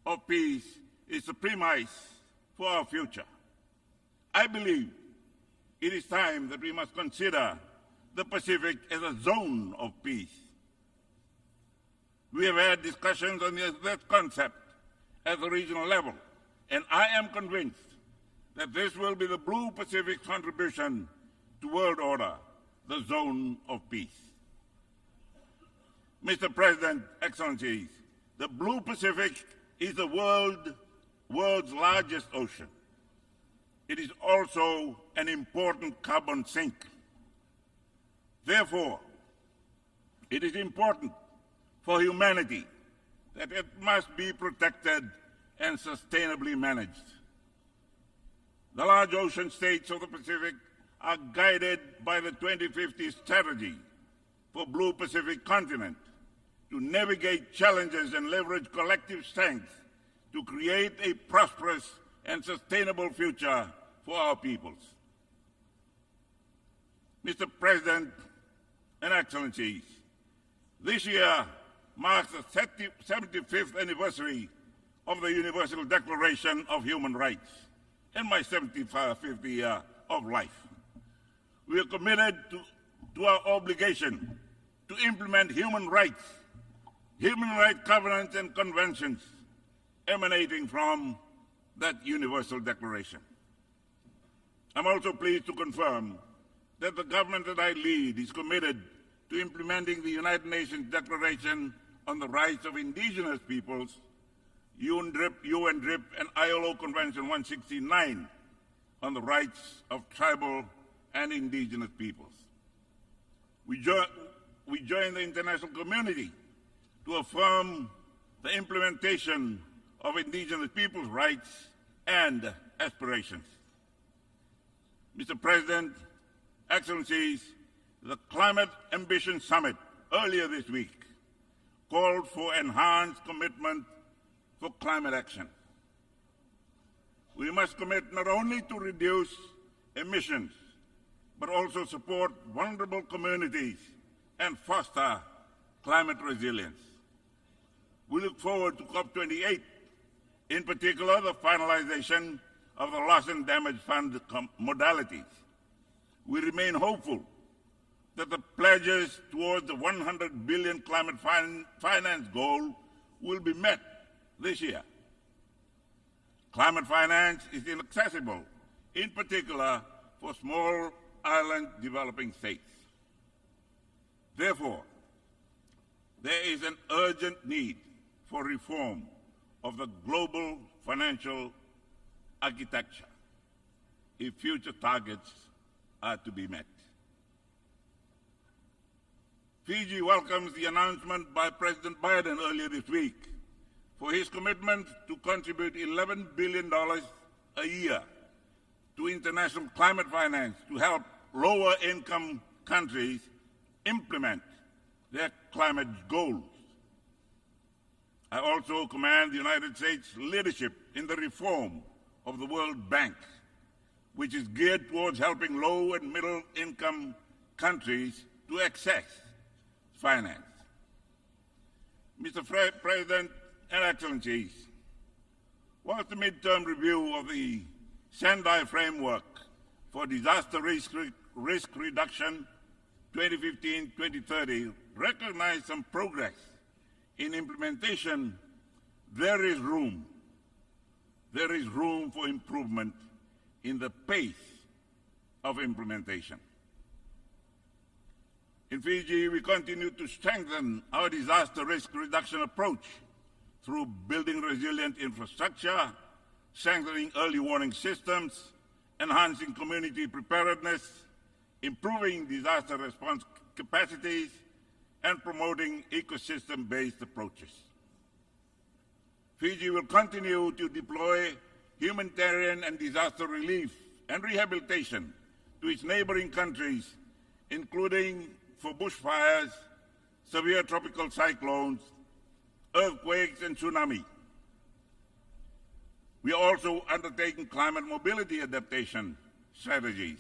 of peace is the premise for our future. I believe it is time that we must consider the Pacific as a zone of peace. We have had discussions on that concept at the regional level, and I am convinced that this will be the Blue Pacific's contribution to world order, the zone of peace. Mr. President, Excellencies, the Blue Pacific is the world's largest ocean. It is also an important carbon sink. Therefore, it is important for humanity that it must be protected and sustainably managed. The large ocean states of the Pacific are guided by the 2050 strategy for Blue Pacific continent to navigate challenges and leverage collective strength to create a prosperous and sustainable future for our peoples. Mr. President and Excellencies, this year marks the 75th anniversary of the Universal Declaration of Human Rights and my 75th year of life. We are committed to our obligation to implement human rights covenants and conventions emanating from that Universal Declaration. I'm also pleased to confirm that the government that I lead is committed to implementing the United Nations Declaration on the Rights of Indigenous Peoples, UNDRIP, and ILO Convention 169 on the rights of tribal and indigenous peoples. We join the international community to affirm the implementation of indigenous peoples' rights and aspirations. Mr. President, Excellencies, the Climate Ambition Summit earlier this week called for enhanced commitment for climate action. We must commit not only to reduce emissions, but also support vulnerable communities and foster climate resilience. We look forward to COP28, in particular the finalization of the Loss and Damage Fund modalities. We remain hopeful that the pledges towards the 100 billion climate finance goal will be met this year. Climate finance is inaccessible, in particular for small island developing states. Therefore, there is an urgent need for reform of the global financial architecture if future targets are to be met. Fiji welcomes the announcement by President Biden earlier this week for his commitment to contribute $11 billion a year to international climate finance to help lower-income countries implement their climate goals. I also commend the United States leadership in the reform of the World Bank, which is geared towards helping low and middle-income countries to access finance. Mr. President and Excellencies, whilst the midterm review of the Sendai Framework for Disaster Risk Reduction 2015-2030 recognized some progress in implementation, there is room for improvement in the pace of implementation. In Fiji, we continue to strengthen our disaster risk reduction approach through building resilient infrastructure, strengthening early warning systems, enhancing community preparedness, improving disaster response capacities, and promoting ecosystem-based approaches. Fiji will continue to deploy humanitarian and disaster relief and rehabilitation to its neighboring countries, including for bushfires, severe tropical cyclones, earthquakes, and tsunami. We are also undertaking climate mobility adaptation strategies.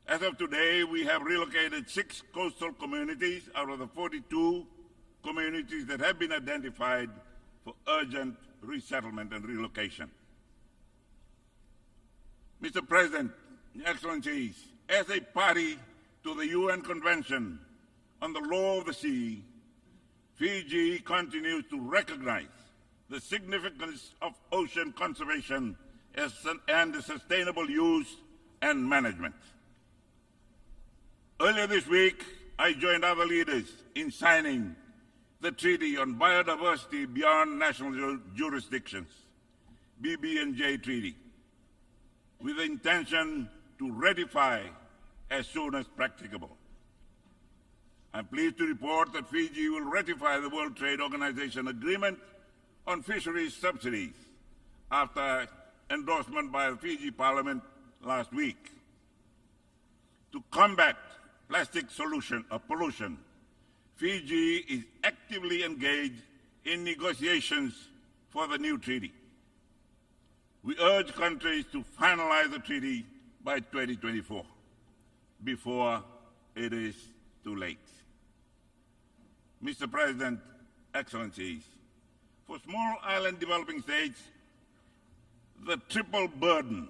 As of today, we have relocated 6 coastal communities out of the 42 communities that have been identified for urgent resettlement and relocation. Mr. President, Excellencies, as a party to the UN Convention on the Law of the Sea, Fiji continues to recognize the significance of ocean conservation and the sustainable use and management. Earlier this week, I joined other leaders in signing the Treaty on Biodiversity Beyond National Jurisdictions, BB&J Treaty, with the intention to ratify as soon as practicable. I'm pleased to report that Fiji will ratify the World Trade Organization Agreement on Fisheries Subsidies after endorsement by the Fiji Parliament last week. To combat plastic pollution, Fiji is actively engaged in negotiations for the new treaty. We urge countries to finalize the treaty by 2024, before it is too late. Mr. President, Excellencies, for small island developing states, the triple burden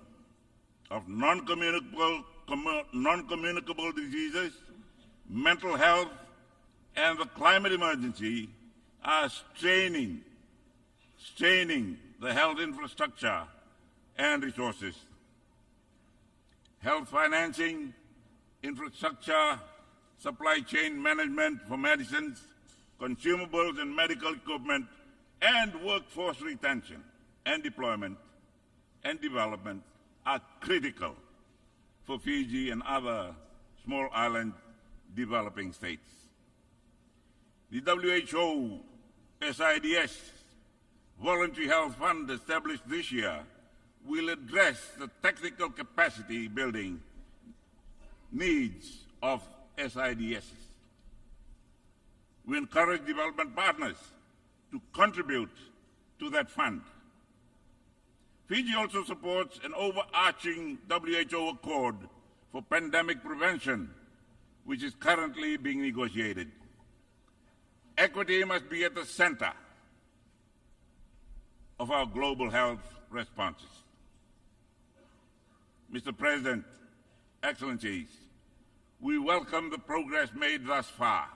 of non-communicable diseases, mental health, and the climate emergency are straining the health infrastructure and resources. Health financing, infrastructure, supply chain management for medicines, consumables and medical equipment, and workforce retention and deployment and development are critical for Fiji and other small island developing states. The WHO SIDS Voluntary Health Fund established this year will address the technical capacity building needs of SIDS. We encourage development partners to contribute to that fund. Fiji also supports an overarching WHO accord for pandemic prevention, which is currently being negotiated. Equity must be at the center of our global health responses. Mr. President, Excellencies, we welcome the progress made thus far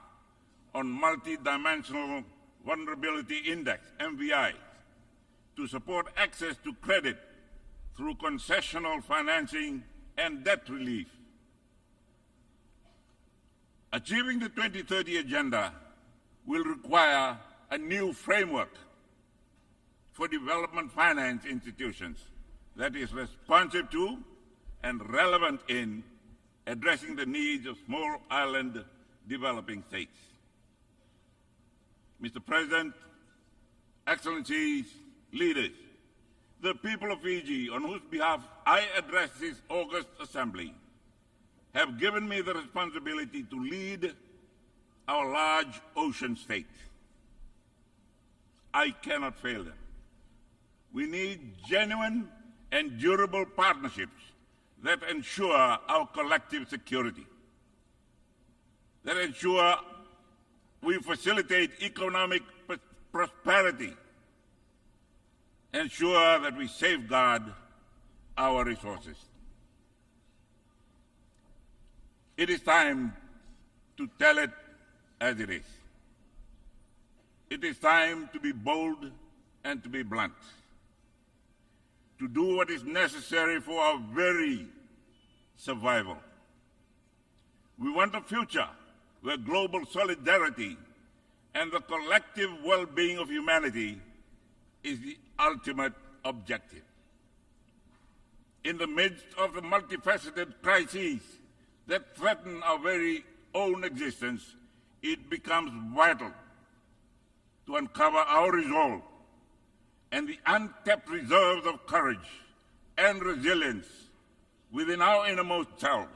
on Multidimensional Vulnerability Index, MVI, to support access to credit through concessional financing and debt relief. Achieving the 2030 Agenda will require a new framework for development finance institutions that is responsive to and relevant in addressing the needs of small island developing states. Mr. President, Excellencies, leaders, the people of Fiji, on whose behalf I address this August Assembly, have given me the responsibility to lead our large ocean state. I cannot fail them. We need genuine and durable partnerships that ensure our collective security, that ensure we facilitate economic prosperity, ensure that we safeguard our resources. It is time to tell it as it is. It is time to be bold and to be blunt, to do what is necessary for our very survival. We want a future where global solidarity and the collective well-being of humanity is the ultimate objective. In the midst of the multifaceted crises that threaten our very own existence, it becomes vital to uncover our resolve and the untapped reserves of courage and resilience within our innermost selves.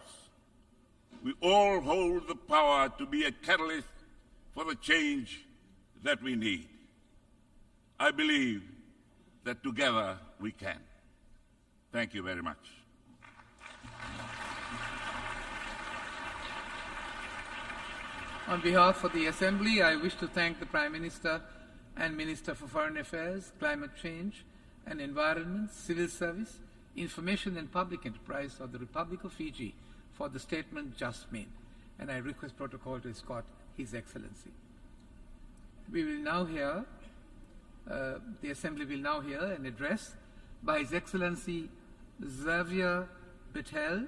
We all hold the power to be a catalyst for the change that we need. I believe that together we can. Thank you very much. On behalf of the Assembly, I wish to thank the Prime Minister and Minister for Foreign Affairs, Climate Change and Environment, Civil Service, Information and Public Enterprise of the Republic of Fiji for the statement just made, and I request protocol to escort His Excellency. We will now hear, the Assembly will now hear an address by His Excellency Xavier Bettel,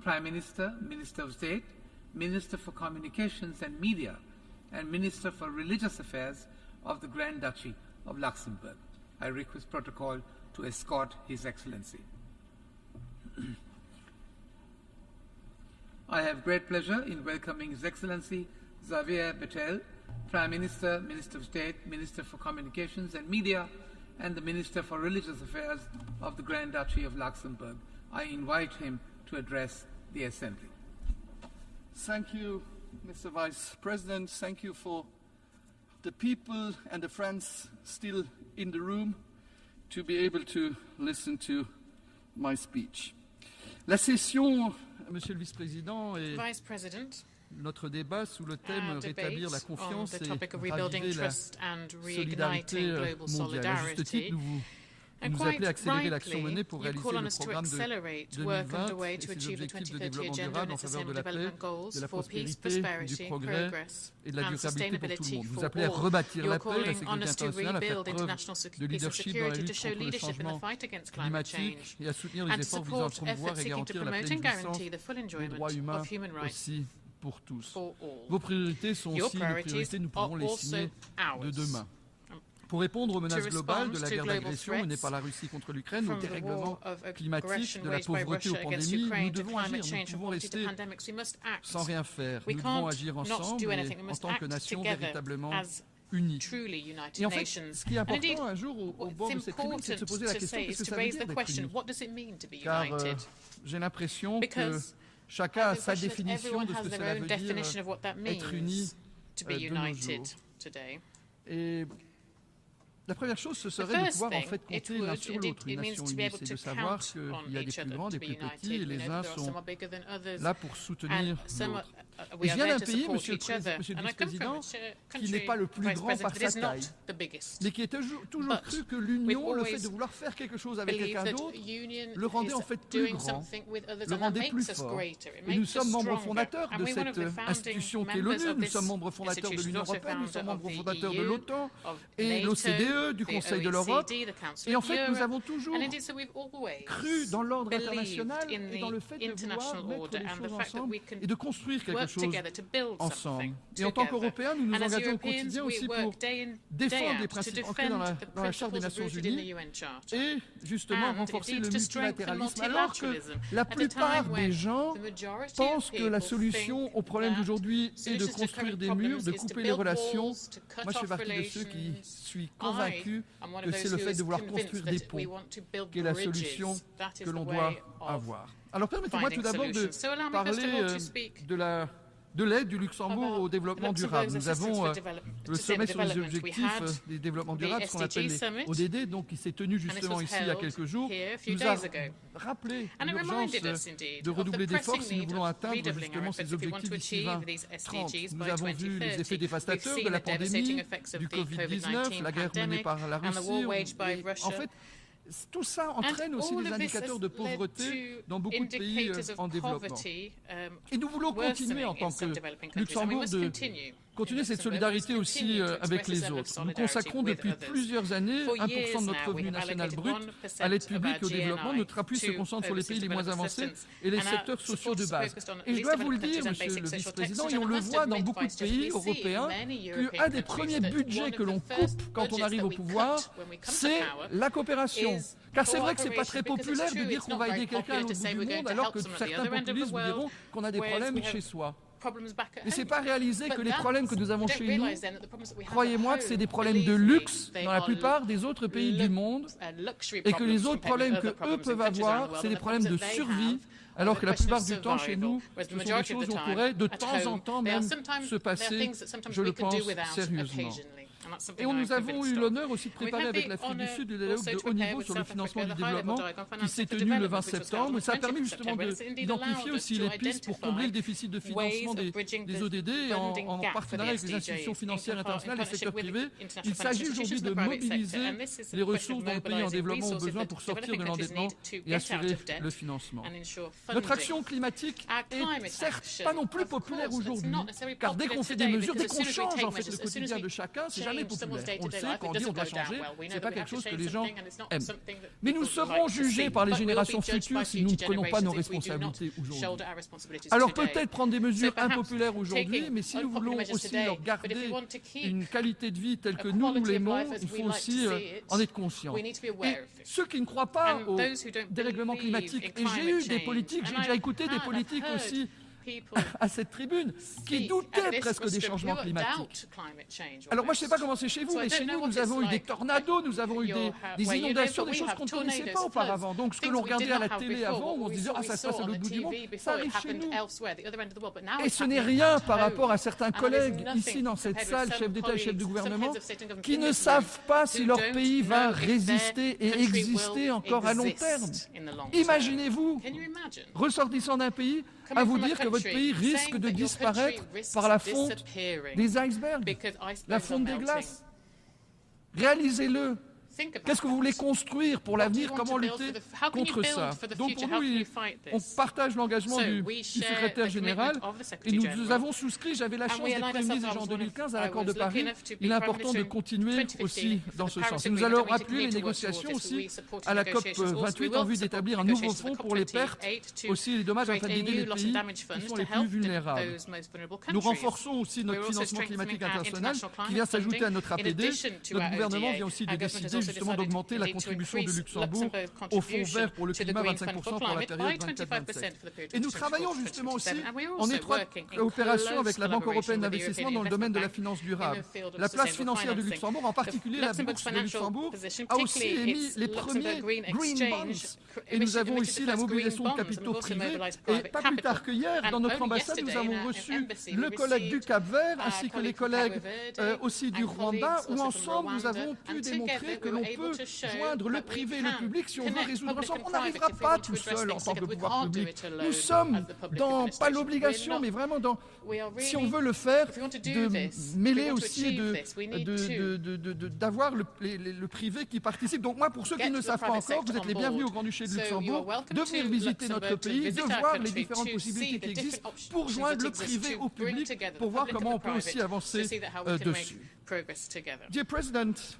Prime Minister, Minister of State, Minister for Communications and Media, and Minister for Religious Affairs of the Grand Duchy of Luxembourg. I request protocol to escort His Excellency. I have great pleasure in welcoming His Excellency Xavier Bettel, Prime Minister, Minister of State, Minister for Communications and Media, and the Minister for Religious Affairs of the Grand Duchy of Luxembourg. I invite him to address the Assembly. Thank you, Mr. Vice President. Thank you for the people and the friends still in the room to be able to listen to my speech. La session, Monsieur le Vice-président, est notre débat sous le thème rétablir la confiance et raviver la solidarité mondiale. À juste titre, nous appelez à accélérer l'action menée pour réaliser le programme de 2020 et ses objectifs de développement durable en faveur de la paix, de la prospérité, du progrès et de la durabilité pour tout le monde. Vous appelez à rebâtir la paix, la sécurité internationale, à faire preuve de leadership dans la lutte contre le changement climatique et à soutenir les efforts visant à promouvoir et garantir la pleine jouissance des droits humains aussi pour tous. Vos priorités sont aussi nos priorités, nous pourrons les signer de demain. Pour répondre aux menaces globales de la guerre d'agression menée par la Russie contre l'Ukraine, au dérèglement climatique, de la pauvreté aux pandémies, nous devons agir. Nous ne pouvons rester sans rien faire. Nous devons agir ensemble et en tant que nation véritablement unie. Et en fait, ce qui est important un jour au bord de cette tribune, c'est de se poser la question qu'est-ce que ça veut dire d'être unie? Car j'ai l'impression que chacun a sa définition de ce que cela veut dire être uni de nos jours. Et la première chose, ce serait de pouvoir en fait compter l'un sur l'autre. Une nation unie, c'est de savoir qu'il y a des plus grands, des plus petits, et les uns sont là pour soutenir l'autre. Et je viens d'un pays, Monsieur le Vice-président, qui n'est pas le plus grand par sa taille, mais qui a toujours cru que l'union, le fait de vouloir faire quelque chose avec quelqu'un d'autre, le rendait en fait plus grand, le rendait plus fort. Et nous sommes membres fondateurs de cette institution qu'est l'ONU, nous sommes membres fondateurs de l'Union européenne, nous sommes membres fondateurs de l'OTAN et l'OCDE, du Conseil de l'Europe. Et en fait, nous avons toujours cru dans l'ordre international et dans le fait de vouloir mettre les choses ensemble et de construire quelque chose ensemble. Et en tant qu'Européens, nous nous engageons au quotidien aussi pour défendre les principes ancrés dans la Charte des Nations Unies et justement renforcer le multilatéralisme, alors que la plupart des gens pensent que la solution au problème d'aujourd'hui est de construire des murs, de couper les relations. Moi, je fais partie de ceux qui suis convaincus que c'est le fait de vouloir construire des ponts qui est la solution que l'on doit avoir. Alors permettez-moi tout d'abord de parler de l'aide du Luxembourg au développement durable. Nous avons le sommet sur les objectifs des développements durables, ce qu'on appelle les ODD, donc qui s'est tenu justement ici il y a quelques jours, nous a rappelé l'urgence de redoubler d'efforts si nous voulons atteindre justement ces objectifs d'ici 2030. Nous avons vu les effets dévastateurs de la pandémie, du Covid-19, la guerre menée par la Russie. En fait, tout ça entraîne aussi des indicateurs de pauvreté dans beaucoup de pays en développement. Et nous voulons continuer en tant que Luxembourg de continuer cette solidarité aussi avec les autres. Nous consacrons depuis plusieurs années 1% de notre revenu national brut à l'aide publique et au développement. Notre appui se concentre sur les pays les moins avancés et les secteurs sociaux de base. Et je dois vous le dire, Monsieur le Vice-président, et on le voit dans beaucoup de pays européens, qu'un des premiers budgets que l'on coupe quand on arrive au pouvoir, c'est la coopération. Car c'est vrai que ce n'est pas très populaire de dire qu'on va aider quelqu'un à l'autre bout du monde, alors que certains populistes vous diront qu'on a des problèmes chez soi. Mais ce n'est pas réaliser que les problèmes que nous avons chez nous, croyez-moi que c'est des problèmes de luxe dans la plupart des autres pays du monde, et que les autres problèmes qu'eux peuvent avoir, c'est des problèmes de survie, alors que la plupart du temps chez nous, ce sont des choses où on pourrait de temps en temps même se passer, je le pense, sérieusement. Et nous avons eu l'honneur aussi de préparer avec l'Afrique du Sud le dialogue de haut niveau sur le financement du développement qui s'est tenu le 20 septembre. Et ça a permis justement d'identifier aussi les pistes pour combler le déficit de financement des ODD en partenariat avec les institutions financières internationales et le secteur privé. Il s'agit aujourd'hui de mobiliser les ressources dont le pays en développement ont besoin pour sortir de l'endettement et assurer le financement. Notre action climatique est certes pas non plus populaire aujourd'hui, car dès qu'on fait des mesures, dès qu'on change en fait le quotidien de chacun, c'est jamais populaire. On le sait, quand on dit on doit changer, ce n'est pas quelque chose que les gens aiment. Mais nous serons jugés par les générations futures si nous ne prenons pas nos responsabilités aujourd'hui. Alors peut-être prendre des mesures impopulaires aujourd'hui, mais si nous voulons aussi leur garder une qualité de vie telle que nous l'aimons, il faut aussi en être conscient. Et ceux qui ne croient pas au dérèglement climatique, et j'ai eu des politiques, j'ai déjà écouté des politiques aussi à cette tribune, qui doutaient presque des changements climatiques. Alors moi je ne sais pas comment c'est chez vous, mais chez nous, nous avons eu des tornados, nous avons eu des inondations, des choses qu'on ne connaissait pas auparavant. Donc ce que l'on regardait à la télé avant, où on se disait « Ah, ça se passe à l'autre bout du monde », ça arrive chez nous. Et ce n'est rien par rapport à certains collègues ici dans cette salle, chefs d'État et chefs de gouvernement, qui ne savent pas si leur pays va résister et exister encore à long terme. Imaginez-vous, ressortissant d'un pays, à vous dire que votre pays risque de disparaître par la fonte des icebergs, la fonte des glaces. Réalisez-le. Qu'est-ce que vous voulez construire pour l'avenir? Comment lutter contre ça? Donc pour nous, on partage l'engagement du secrétaire général et nous avons souscrit, j'avais la chance d'être Premier ministre en 2015 à l'accord de Paris. Il est important de continuer aussi dans ce sens. Et nous allons appuyer les négociations aussi à la COP 28 en vue d'établir un nouveau fonds pour les pertes, aussi les dommages afin d'aider les pays qui sont les plus vulnérables. Nous renforçons aussi notre financement climatique international qui vient s'ajouter à notre APD. Notre gouvernement vient aussi de décider justement d'augmenter la contribution du Luxembourg au Fonds vert pour le climat, 25% pour la période 24-27. Et nous travaillons justement aussi en étroite coopération avec la Banque européenne d'investissement dans le domaine de la finance durable. La place financière du Luxembourg, en particulier la Bourse de Luxembourg, a aussi émis les premiers Green Bonds. Et nous avons ici la mobilisation de capitaux privés. Et pas plus tard que hier, dans notre ambassade, nous avons reçu le collègue du Cap-Vert ainsi que les collègues aussi du Rwanda, où ensemble nous avons pu démontrer que l'on peut joindre le privé et le public si on veut résoudre ensemble. On n'arrivera pas tout seul en tant que pouvoir public. Nous sommes dans, pas l'obligation, mais vraiment dans, si on veut le faire, de mêler aussi d'avoir le privé qui participe. Donc moi, pour ceux qui ne savent pas encore, vous êtes les bienvenus au Grand-Duché de Luxembourg, de venir visiter notre pays, de voir les différentes possibilités qui existent pour joindre le privé au public, pour voir comment on peut aussi avancer dessus. Dear President,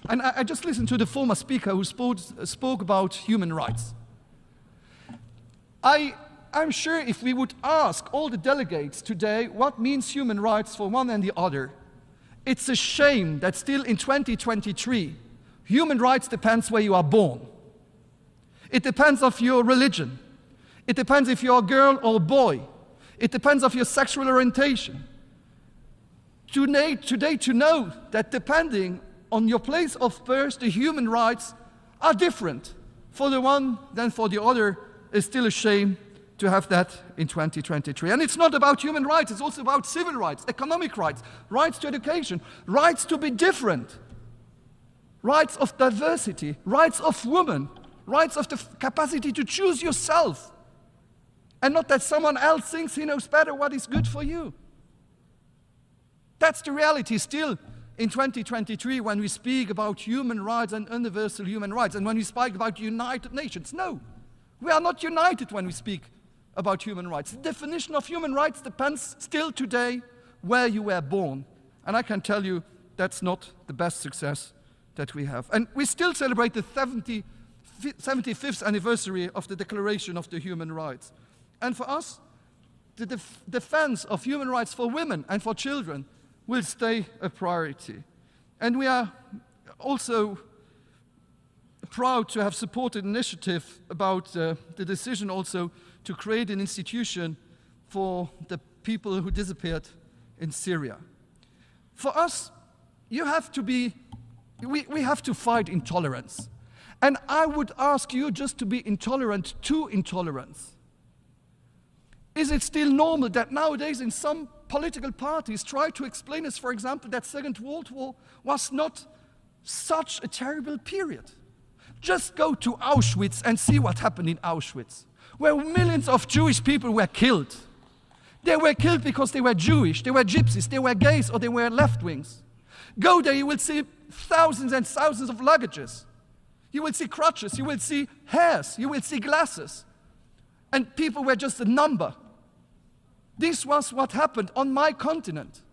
and I just listened to the former speaker who spoke about human rights. I'm sure if we would ask all the delegates today what means human rights for one and the other, it's a shame that still in 2023, human rights depends where you are born. It depends of your religion. It depends if you're a girl or a boy. It depends of your sexual orientation. Today, to know that depending on your place of birth, the human rights are different for the one than for the other is still a shame to have that in 2023. And it's not about human rights, it's also about civil rights, economic rights, rights to education, rights to be different, rights of diversity, rights of women, rights of the capacity to choose yourself, and not that someone else thinks he knows better what is good for you. That's the reality still in 2023 when we speak about human rights and universal human rights, and when we speak about United Nations. No, we are not united when we speak about human rights. The definition of human rights depends still today where you were born. And I can tell you that's not the best success that we have. And we still celebrate the 75th anniversary of the Declaration of the Human Rights. And for us, the defense of human rights for women and for children will stay a priority. And we are also proud to have supported an initiative about the decision also to create an institution for the people who disappeared in Syria. For us, we have to fight intolerance. And I would ask you just to be intolerant to intolerance. Is it still normal that nowadays in some political parties try to explain us, for example, that Second World War was not such a terrible period? Just go to Auschwitz and see what happened in Auschwitz, where millions of Jewish people were killed. They were killed because they were Jewish, they were gypsies, they were gays, or they were left-wings. Go there, you will see thousands and thousands of luggages. You will see crutches, you will see hairs, you will see glasses. And people were just a number. This was what happened on my continent.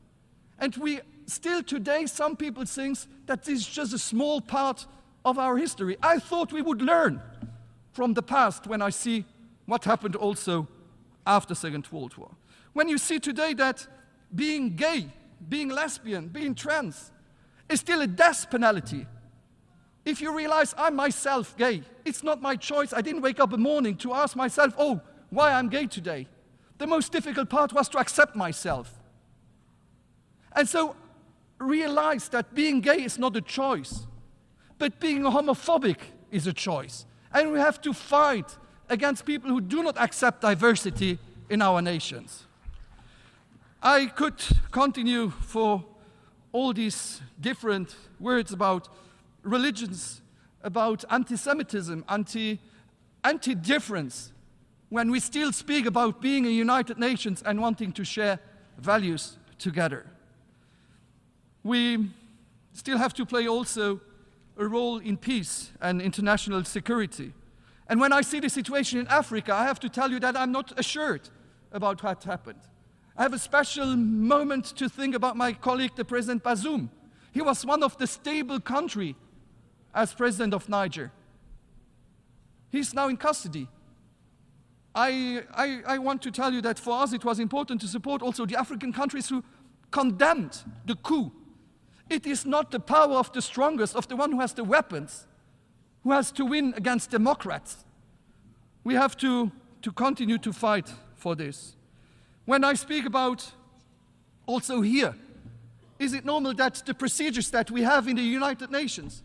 And we still today, some people think that this is just a small part of our history. I thought we would learn from the past when I see what happened also after the Second World War. When you see today that being gay, being lesbian, being trans is still a death penalty. If you realize I'm myself gay, it's not my choice. I didn't wake up in the morning to ask myself, oh, why I'm gay today. The most difficult part was to accept myself. And so realize that being gay is not a choice, but being homophobic is a choice. And we have to fight against people who do not accept diversity in our nations. I could continue for all these different words about religions, about anti-Semitism, anti-difference, when we still speak about being a United Nations and wanting to share values together. We still have to play also a role in peace and international security. And when I see the situation in Africa, I have to tell you that I'm not assured about what happened. I have a special moment to think about my colleague, the President Bazoum. He was one of the stable countries as President of Niger. He's now in custody. I want to tell you that for us it was important to support also the African countries who condemned the coup. It is not the power of the strongest, of the one who has the weapons, who has to win against democrats. We have to continue to fight for this. When I speak about also here, is it normal that the procedures that we have in the United Nations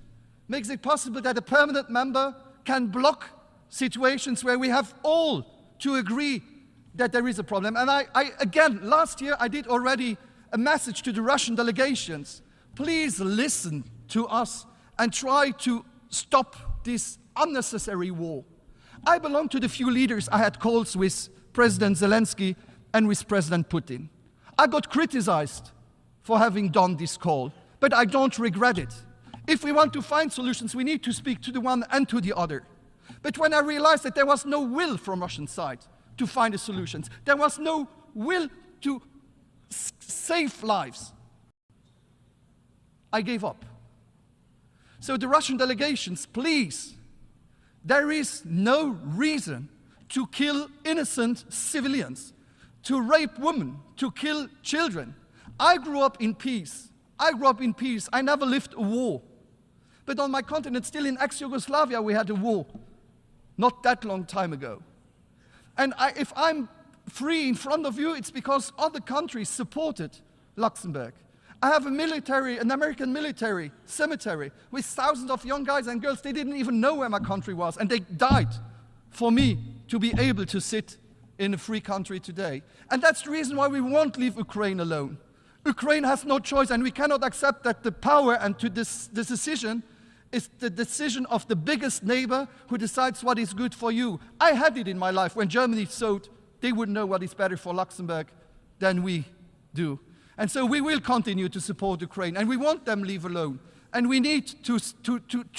makes it possible that a permanent member can block situations where we have all to agree that there is a problem? And again, last year I did already a message to the Russian delegations. Please listen to us and try to stop this unnecessary war. I belong to the few leaders I had calls with President Zelensky and with President Putin. I got criticized for having done this call, but I don't regret it. If we want to find solutions, we need to speak to the one and to the other. But when I realized that there was no will from Russian side to find the solutions, there was no will to save lives, I gave up. So the Russian delegations, please, there is no reason to kill innocent civilians, to rape women, to kill children. I grew up in peace. I never lived a war. But on my continent, still in ex-Yugoslavia, we had a war not that long time ago. And if I'm free in front of you, it's because other countries supported Luxembourg. I have an American military cemetery with thousands of young guys and girls. They didn't even know where my country was, and they died for me to be able to sit in a free country today. And that's the reason why we won't leave Ukraine alone. Ukraine has no choice, and we cannot accept that the power and to this decision is the decision of the biggest neighbor who decides what is good for you. I had it in my life when Germany thought they would know what is better for Luxembourg than we do. And so we will continue to support Ukraine, and we want them leave alone. And we need to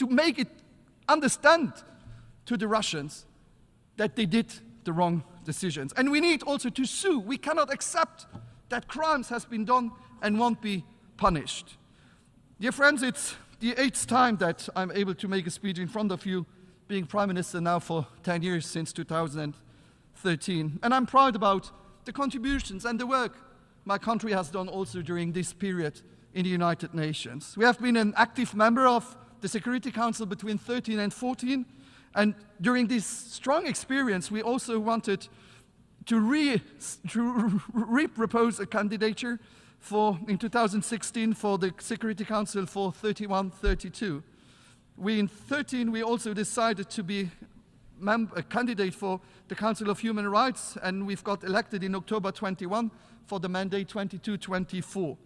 make it understand to the Russians that they did the wrong decisions. And we need also to sue. We cannot accept that crimes has been done and won't be punished. Dear friends, it's the 8th time that I'm able to make a speech in front of you, being Prime Minister now for 10 years, since 2013. And I'm proud about the contributions and the work my country has done also during this period in the United Nations. We have been an active member of the Security Council between 13 and 14, and during this strong experience, we also wanted to re-propose a candidature in 2016 for the Security Council for 31-32. In 13, we also decided to be a candidate for the Council of Human Rights, and we've got elected in October 21 for the mandate 22-24.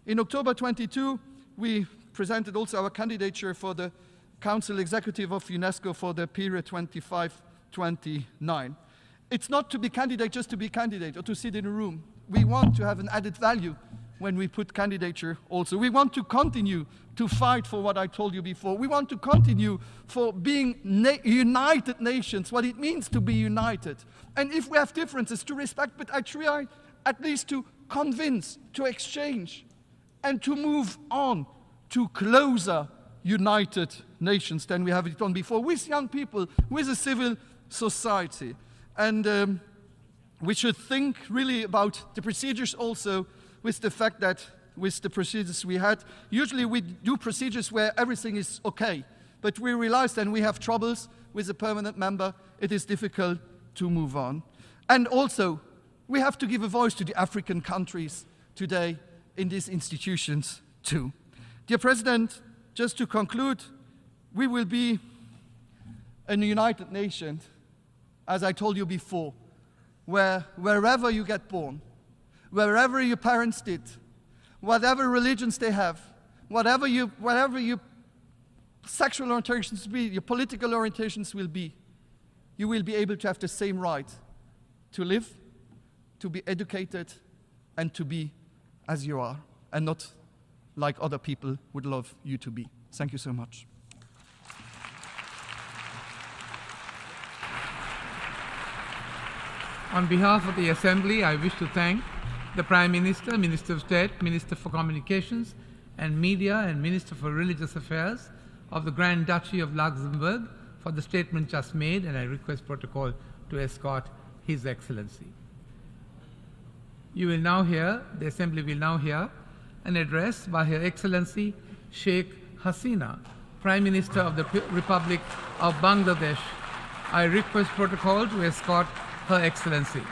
In October 22, we presented also our candidature for the Council Executive of UNESCO for the period 25-29. It's not to be candidate just to be candidate or to sit in a room. We want to have an added value when we put candidature also. We want to continue to fight for what I told you before. We want to continue for being United Nations, what it means to be united. And if we have differences, to respect, but I try at least to convince, to exchange, and to move on to closer united nations than we have it done before, with young people, with a civil society. And we should think really about the procedures also, with the fact that with the procedures we had, usually we do procedures where everything is okay, but we realize then we have troubles with a permanent member, it is difficult to move on. And also, we have to give a voice to the African countries today in these institutions too. Dear President, just to conclude, we will be a united nation, as I told you before, where wherever you get born, wherever your parents did, whatever religions they have, whatever your sexual orientations be, your political orientations will be, you will be able to have the same right to live, to be educated, and to be as you are, and not like other people would love you to be. Thank you so much. On behalf of the Assembly, I wish to thank the Prime Minister, Minister of State, Minister for Communications and Media, and Minister for Religious Affairs of the Grand Duchy of Luxembourg for the statement just made, and I request protocol to escort His Excellency. You will now hear, the Assembly will now hear, an address by Her Excellency Sheikh Hasina, Prime Minister of the Republic of Bangladesh. I request protocol to escort Her Excellency.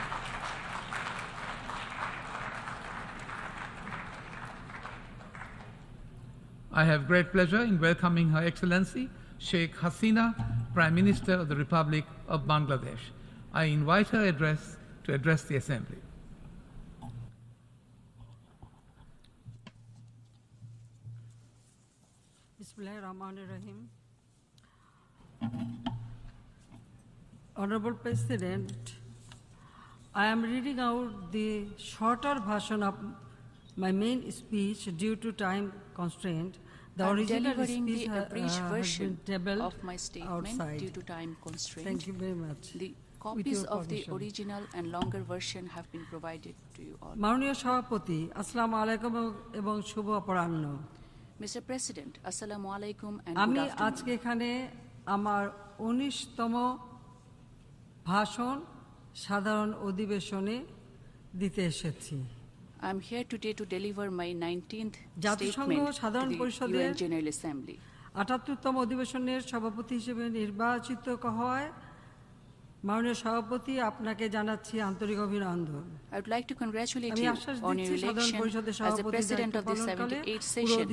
I have great pleasure in welcoming Her Excellency Sheikh Hasina, Prime Minister of the Republic of Bangladesh. I invite her to address the Assembly. Bismillahirrahmanirrahim. Honorable President, I am reading out the shorter version of my main speech due to time constraint. The original speech has been tabled of my statement outside. Due to time constraint. Thank you very much. The copies of the original and longer version have been provided to you all. মাননীয় সভাপতি, আসসালামু আলাইকুম এবং শুভ অপরাহ্ন। Mr. President, Assalamu alaikum and আমি good afternoon. আজকে এখানে আমার 19তম ভাষণ সাধারণ অধিবেশনে দিতে এসেছি। I am here today to deliver my 19th জাতিসংঘ statement সাধারণ to the পরিষদের UN General Assembly. ৭৮তম অধিবেশনের সভাপতি হিসেবে নির্বাচিত হওয়ায় মাননীয় সভাপতি আপনাকে জানাচ্ছি আন্তরিক অভিনন্দন। I would like to congratulate আমি you আশ্বাস on your দিচ্ছি সাধারণ election পরিষদের as the সভাপতি President of the 78th session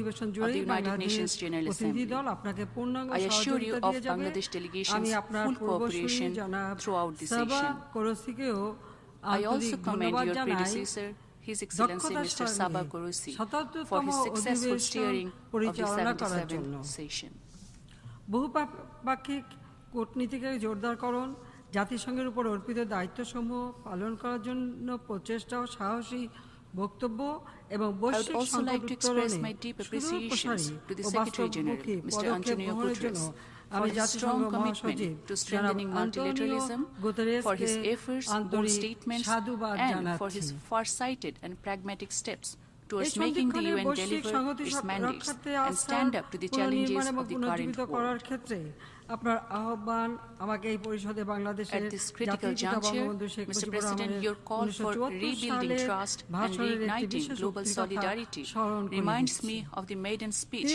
of the United Nations General প্রতিনিধি Assembly. দল আপনাকে পূর্ণাঙ্গ I assure you সহযোগিতা of দিয়ে যাবে। Bangladesh delegation's আমি আপনার full পূর্বসূরি cooperation জনাব throughout the Saba session. কোরসিকেও I also আন্তরিক commend ধন্যবাদ your জানাই predecessor, His Excellency Mr. Saba Kurusi, for his successful steering of the 77th session. বহুপাক্ষিক কূটনীতিকে জোরদারকরণ, জাতিসংঘের উপর অর্পিত দায়িত্বসমূহ পালন করার জন্য প্রচেষ্টা ও সাহসী বক্তব্য এবং বৈশ্বিক সংকট উত্তরণে সুদূরপ্রসারী ও বাস্তবমুখী পদক্ষেপ গ্রহণের জন্য আমি জাতিসংঘ মহাসচিব জনাব আন্তোনিও গুতেরেসকে আন্তরিক সাধুবাদ জানাচ্ছি। Towards making the UN deliver its mandates and stand up to the challenges of the current world. আপনার আহ্বান আমাকে এই পরিষদে বাংলাদেশের At this critical juncture, Mr. President, your call for rebuilding trust and reigniting global solidarity reminds me of the maiden speech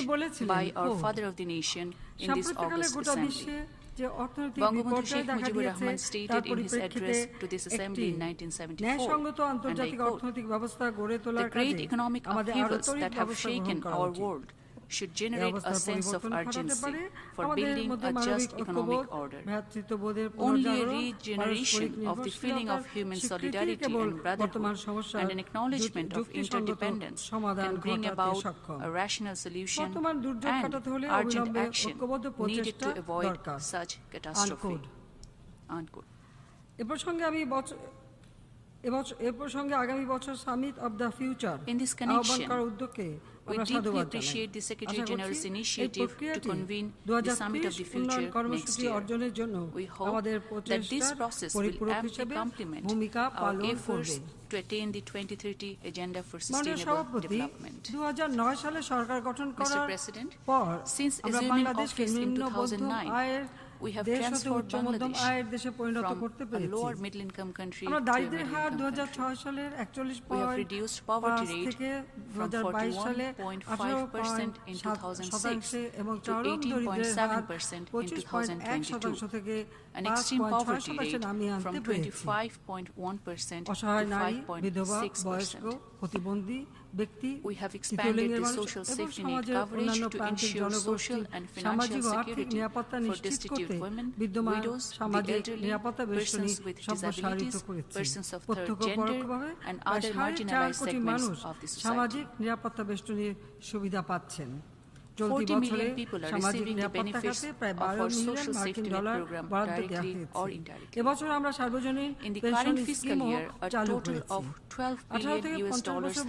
by our father of the nation in this August Assembly. Bangabandhu Sheikh Mujibur Rahman stated in his address to this Assembly in 1974, and I quote, "The great economic upheavals that have shaken our world should generate a sense of urgency for building a just economic order. Only a regeneration of the feeling of human solidarity and brotherhood and an acknowledgement of interdependence can bring about a rational solution and urgent action needed to avoid such catastrophe." Unquote. এ প্রসঙ্গে আগামী বছর summit of the future In this connection, আহ্বান করার উদ্যোগে We deeply appreciate the Secretary General's initiative to convene the Summit of the Future next year. We hope that this process will amply complement our efforts to attain the 2030 Agenda for Sustainable Development. Mr. President, since assuming office in 2009, we have transformed Bangladesh from a lower middle-income country to a middle-income country. We have reduced poverty rate from 41.5% in 2006 to 18.7% in 2022, and extreme poverty rate from 25.1% to 5.6%. We have expanded the social safety net coverage to ensure social and financial security for destitute women, widows, the elderly, persons with disabilities, persons of third gender, and other marginalized segments of the society. 40 million people are receiving the benefits of our social safety net program directly or indirectly. In the current fiscal year, a total of $12 billion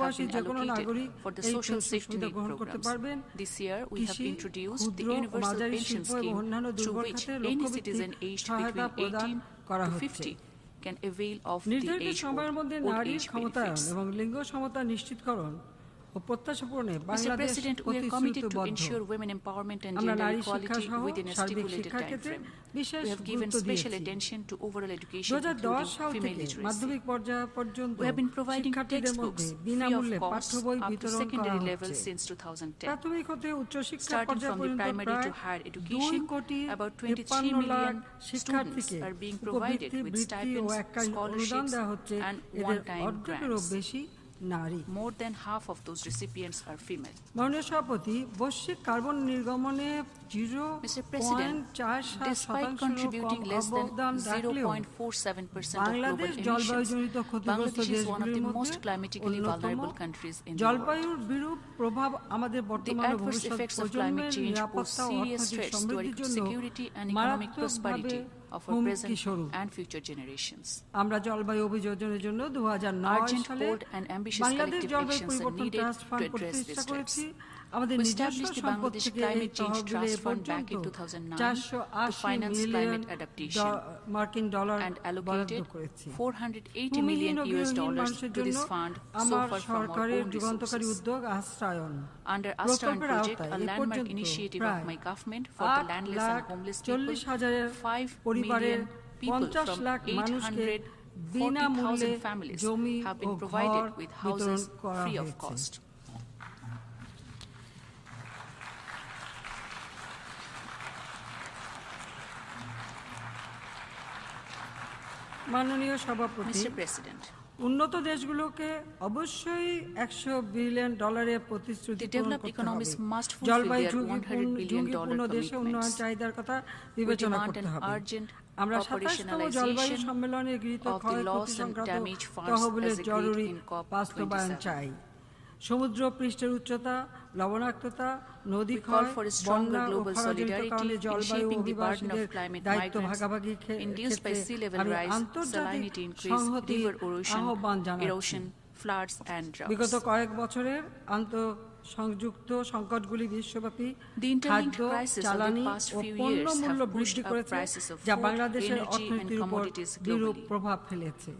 have been allocated for the social safety net programs. This year, we have introduced the universal pension scheme through which any citizen aged between 18 to 50 can avail of the old age benefits. Mr. President, we are committed to ensure women empowerment and gender equality within a stipulated time frame. We have given special attention to overall education, including female literacy. We have been providing textbooks free of cost up to secondary level since 2010. Starting from the primary to higher education, about 23 million students are being provided with stipends, scholarships, and one-time grants. More than half of those recipients are female. Mr. President, despite contributing less than 0.47% of global emissions, Bangladesh is one of the most climatically vulnerable countries in the world. The adverse effects of climate change pose serious threats to our security and economic prosperity of our present and future generations. Urgent, bold, and ambitious collective actions are needed to address these threats. We established the Bangladesh Climate Change Trust Fund back in 2009 to finance climate adaptation and allocated $480 million to this fund so far from our own resources. Under Astern project, a landmark initiative of my government for the landless and homeless people, 5 million people from 840,000 families have been provided with houses free of cost. Mr. President, উন্নত দেশগুলোকে অবশ্যই $100 billion প্রতিশ্রুতি পূরণ করতে হবে। জলবায়ু ঝুঁকিপূর্ণ দেশে উন্নয়ন চাহিদার কথা বিবেচনা করতে হবে। আমরা 27তম জলবায়ু সম্মেলনে গৃহীত ক্ষয়ক্ষতি সংক্রান্ত তহবিলের জরুরি বাস্তবায়ন চাই। সমুদ্র পৃষ্ঠের উচ্চতা, লবণাক্ততা, নদী ক্ষয়, বন্যা ও খরাজনিত কারণে জলবায়ু অভিবাসীদের দায়িত্ব ভাগাভাগির ক্ষেত্রে আমি আন্তর্জাতিক সংহতি আহ্বান জানাচ্ছি। বিগত কয়েক বছরের সংযুক্ত সংকটগুলি বিশ্বব্যাপী খাদ্য, জ্বালানি ও পণ্য মূল্য বৃদ্ধি করেছে, যা বাংলাদেশের অর্থনীতির উপর বিরূপ প্রভাব ফেলেছে।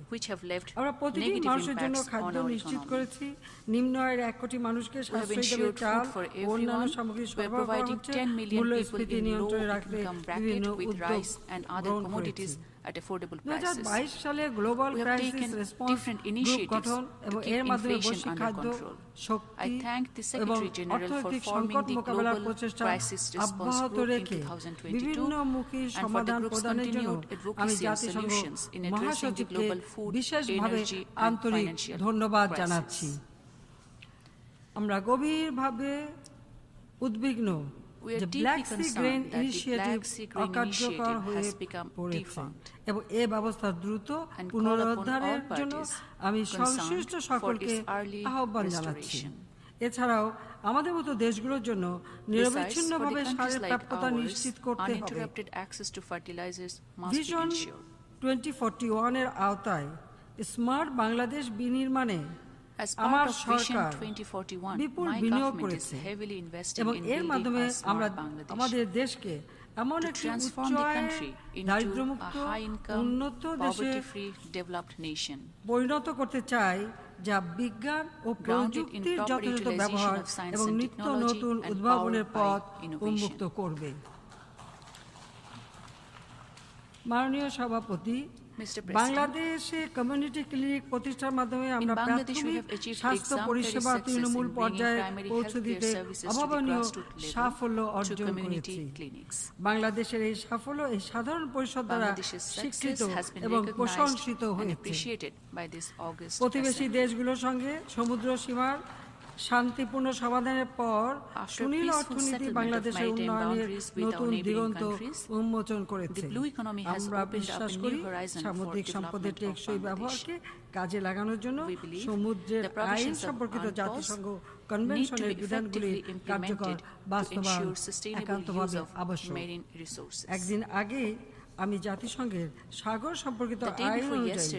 আমরা প্রতিটি মানুষের জন্য খাদ্য নিশ্চিত করেছি। নিম্ন আয়ের 1 কোটি মানুষকে সাশ্রয়ী দামে চাল ও অন্যান্য সামগ্রী সরবরাহ করা হচ্ছে। মূল্যস্ফীতি নিয়ন্ত্রণে রাখতে বিভিন্ন উদ্যোগ গ্রহণ করেছি। at affordable 2022 সালে গ্লোবাল ক্রাইসিস রেসপন্স গ্রুপ গঠন এবং এর মাধ্যমে বৈশ্বিক খাদ্য, শক্তি এবং অর্থনৈতিক সংকট মোকাবেলার প্রচেষ্টা অব্যাহত রেখে বিভিন্নমুখী সমাধান প্রদানের জন্য আমি জাতিসংঘ মহাসচিবকে বিশেষভাবে আন্তরিক ধন্যবাদ জানাচ্ছি। আমরা গভীরভাবে উদ্বিগ্ন যে ব্ল্যাক সি গ্রেন ইনিশিয়েটিভ অকার্যকর হয়ে পড়েছে এবং এ ব্যবস্থা দ্রুত পুনরুদ্ধারের জন্য আমি সংশ্লিষ্ট সকলকে আহ্বান জানাচ্ছি। এছাড়াও আমাদের মতো দেশগুলোর জন্য নিরবিচ্ছিন্নভাবে সারের প্রাপ্যতা নিশ্চিত করতে হবে। ভিশন 2041 এর আওতায় স্মার্ট বাংলাদেশ বিনির্মাণে আমার সরকার বিপুল বিনিয়োগ করেছে এবং এর মাধ্যমে আমরা আমাদের দেশকে এমন একটি উচ্চ আয় দারিদ্র্যমুক্ত উন্নত দেশে পরিণত করতে চাই যা বিজ্ঞান ও প্রযুক্তির যথাযথ ব্যবহার এবং নিত্য নতুন উদ্ভাবনের পথ উন্মুক্ত করবে। মাননীয় সভাপতি, বাংলাদেশে কমিউনিটি ক্লিনিক প্রতিষ্ঠার মাধ্যমে আমরা প্রাথমিক স্বাস্থ্য পরিষেবা তৃণমূল পর্যায়ে পৌঁছে দিতে অভাবনীয় সাফল্য অর্জন করেছি। বাংলাদেশের এই সাফল্য এই সাধারণ পরিষদ দ্বারা স্বীকৃত এবং প্রশংসিত হয়েছে। প্রতিবেশী দেশগুলোর সঙ্গে সমুদ্র সীমার শান্তিপূর্ণ সমাধানের পর সুনীল অর্থনীতি বাংলাদেশের উন্নয়নের নতুন দিগন্ত উন্মোচন করেছে। আমরা বিশ্বাস করি সামুদ্রিক সম্পদের টেকসই ব্যবহারকে কাজে লাগানোর জন্য সমুদ্রের আইন সম্পর্কিত জাতিসংঘ কনভেনশনের বিধানগুলির কার্যকর বাস্তবায়ন একান্তভাবে আবশ্যক। একদিন আগে আমি জাতিসংঘের সাগর সম্পর্কিত আইন অনুযায়ী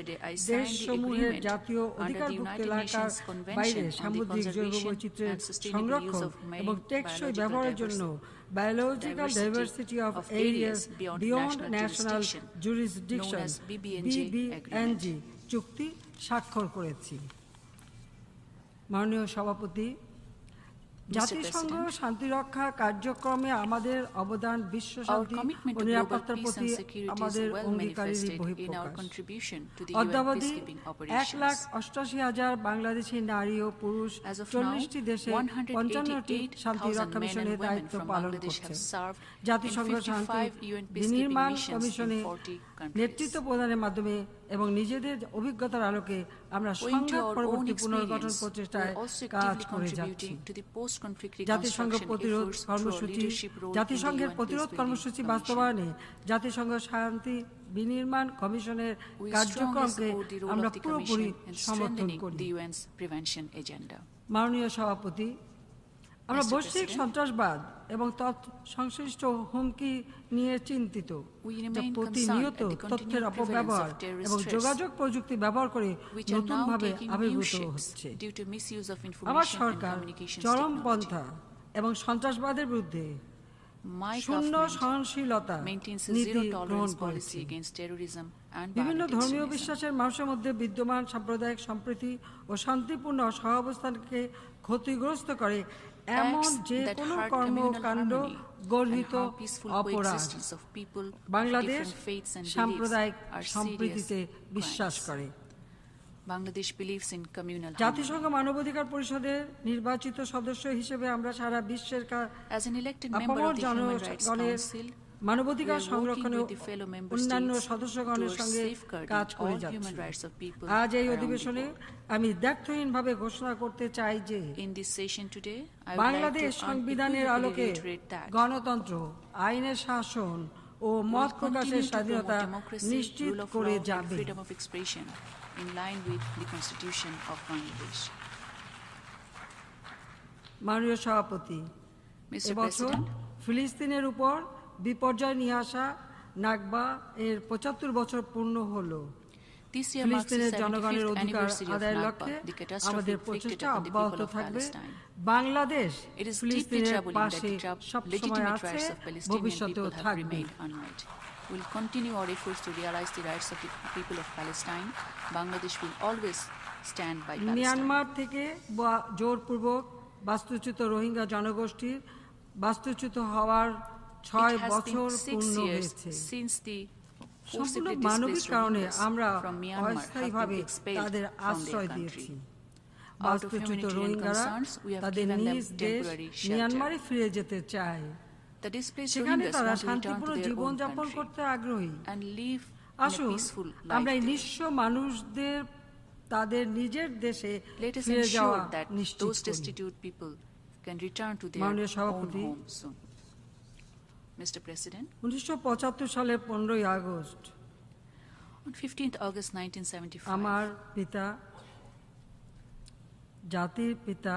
দেশসমূহের জাতীয় অধিকারভুক্ত এলাকার বাইরে সামুদ্রিক জৈব বৈচিত্র্যের সংরক্ষণ এবং টেকসই ব্যবহারের জন্য biological diversity of areas beyond national jurisdiction BBNG চুক্তি স্বাক্ষর করেছি। মাননীয় সভাপতি, জাতিসংঘ শান্তিরক্ষা কার্যক্রমে আমাদের অবদান বিশ্ব শান্তি ও নিরাপত্তার প্রতি আমাদের অঙ্গীকারেরই বহিঃপ্রকাশ। অদ্যাবধি 1,88,000 বাংলাদেশি নারী ও পুরুষ 40টি দেশে 55টি শান্তিরক্ষা মিশনের দায়িত্ব পালন করছে। জাতিসংঘ শান্তি বিনির্মাণ কমিশনে নেতৃত্ব প্রদানের মাধ্যমে এবং নিজেদের অভিজ্ঞতার আলোকে আমরা সংঘাত পরবর্তী পুনর্গঠন প্রচেষ্টায় কাজ করে যাচ্ছি। জাতিসংঘের প্রতিরোধ কর্মসূচি বাস্তবায়নে জাতিসংঘ শান্তি বিনির্মাণ কমিশনের কার্যক্রমকে আমরা পুরোপুরি সমর্থন করি। মাননীয় সভাপতি, আমরা বৈশ্বিক সন্ত্রাসবাদ এবং সংশ্লিষ্ট হুমকি নিয়ে চিন্তিত, যা প্রতিনিয়ত তথ্যের অপব্যবহার এবং যোগাযোগ প্রযুক্তি ব্যবহার করে নতুনভাবে আবির্ভূত হচ্ছে। আমার সরকার চরমপন্থা এবং সন্ত্রাসবাদের বিরুদ্ধে শূন্য সহনশীলতা নীতি গ্রহণ করেছে। বিভিন্ন ধর্মীয় বিশ্বাসের মানুষের মধ্যে বিদ্যমান সাম্প্রদায়িক সম্প্রীতি ও শান্তিপূর্ণ সহাবস্থানকে ক্ষতিগ্রস্ত করে এমন যে কোনো কর্মকাণ্ড গর্হিত অপরাধ। বাংলাদেশ সাম্প্রদায়িক সম্প্রীতিতে বিশ্বাস করে। জাতিসংঘ মানবাধিকার পরিষদের নির্বাচিত সদস্য হিসেবে আমরা সারা বিশ্বের আপামর জনগণের মানবাধিকার সংরক্ষণে অন্যান্য সদস্যগণের সঙ্গে কাজ করে যাচ্ছি। আজ এই অধিবেশনে আমি দ্ব্যর্থহীনভাবে ঘোষণা করতে চাই যে বাংলাদেশ সংবিধানের আলোকে গণতন্ত্র, আইনের শাসন ও মত প্রকাশের স্বাধীনতা নিশ্চিত করে যাবে। মাননীয় সভাপতি, এবছর ফিলিস্তিনের উপর বিপর্যয় নিয়ে আসা নাকবা এর 75 বছর পূর্ণ হলো। ফিলিস্তিনের জনগণের অধিকার আদায়ের লক্ষ্যে আমাদের প্রচেষ্টা অব্যাহত থাকবে। বাংলাদেশ ফিলিস্তিনের পাশে সবসময় আছে, ভবিষ্যতেও থাকবে। We'll continue our efforts to realize the rights of the people of Palestine. Bangladesh will always stand by Palestine. Myanmar থেকে জোরপূর্বক বাস্তুচ্যুত রোহিঙ্গা জনগোষ্ঠীর বাস্তুচ্যুত হওয়ার 6 বছর পূর্ণ হয়েছে। সম্পূর্ণ মানবিক কারণে আমরা অস্থায়ীভাবে তাদের আশ্রয় দিয়েছি। বাস্তুচ্যুত রোহিঙ্গারা তাদের নিজ দেশ মিয়ানমারে ফিরে যেতে চায়। সেখানে তারা শান্তিপূর্ণ জীবনযাপন করতে আগ্রহী। আসুন আমরা এই নিঃস্ব মানুষদের তাদের নিজের দেশে ফিরে যাওয়া নিশ্চিত করি। মাননীয় সভাপতি, 1975 সালের 15ই আগস্ট আমার পিতা, জাতির পিতা,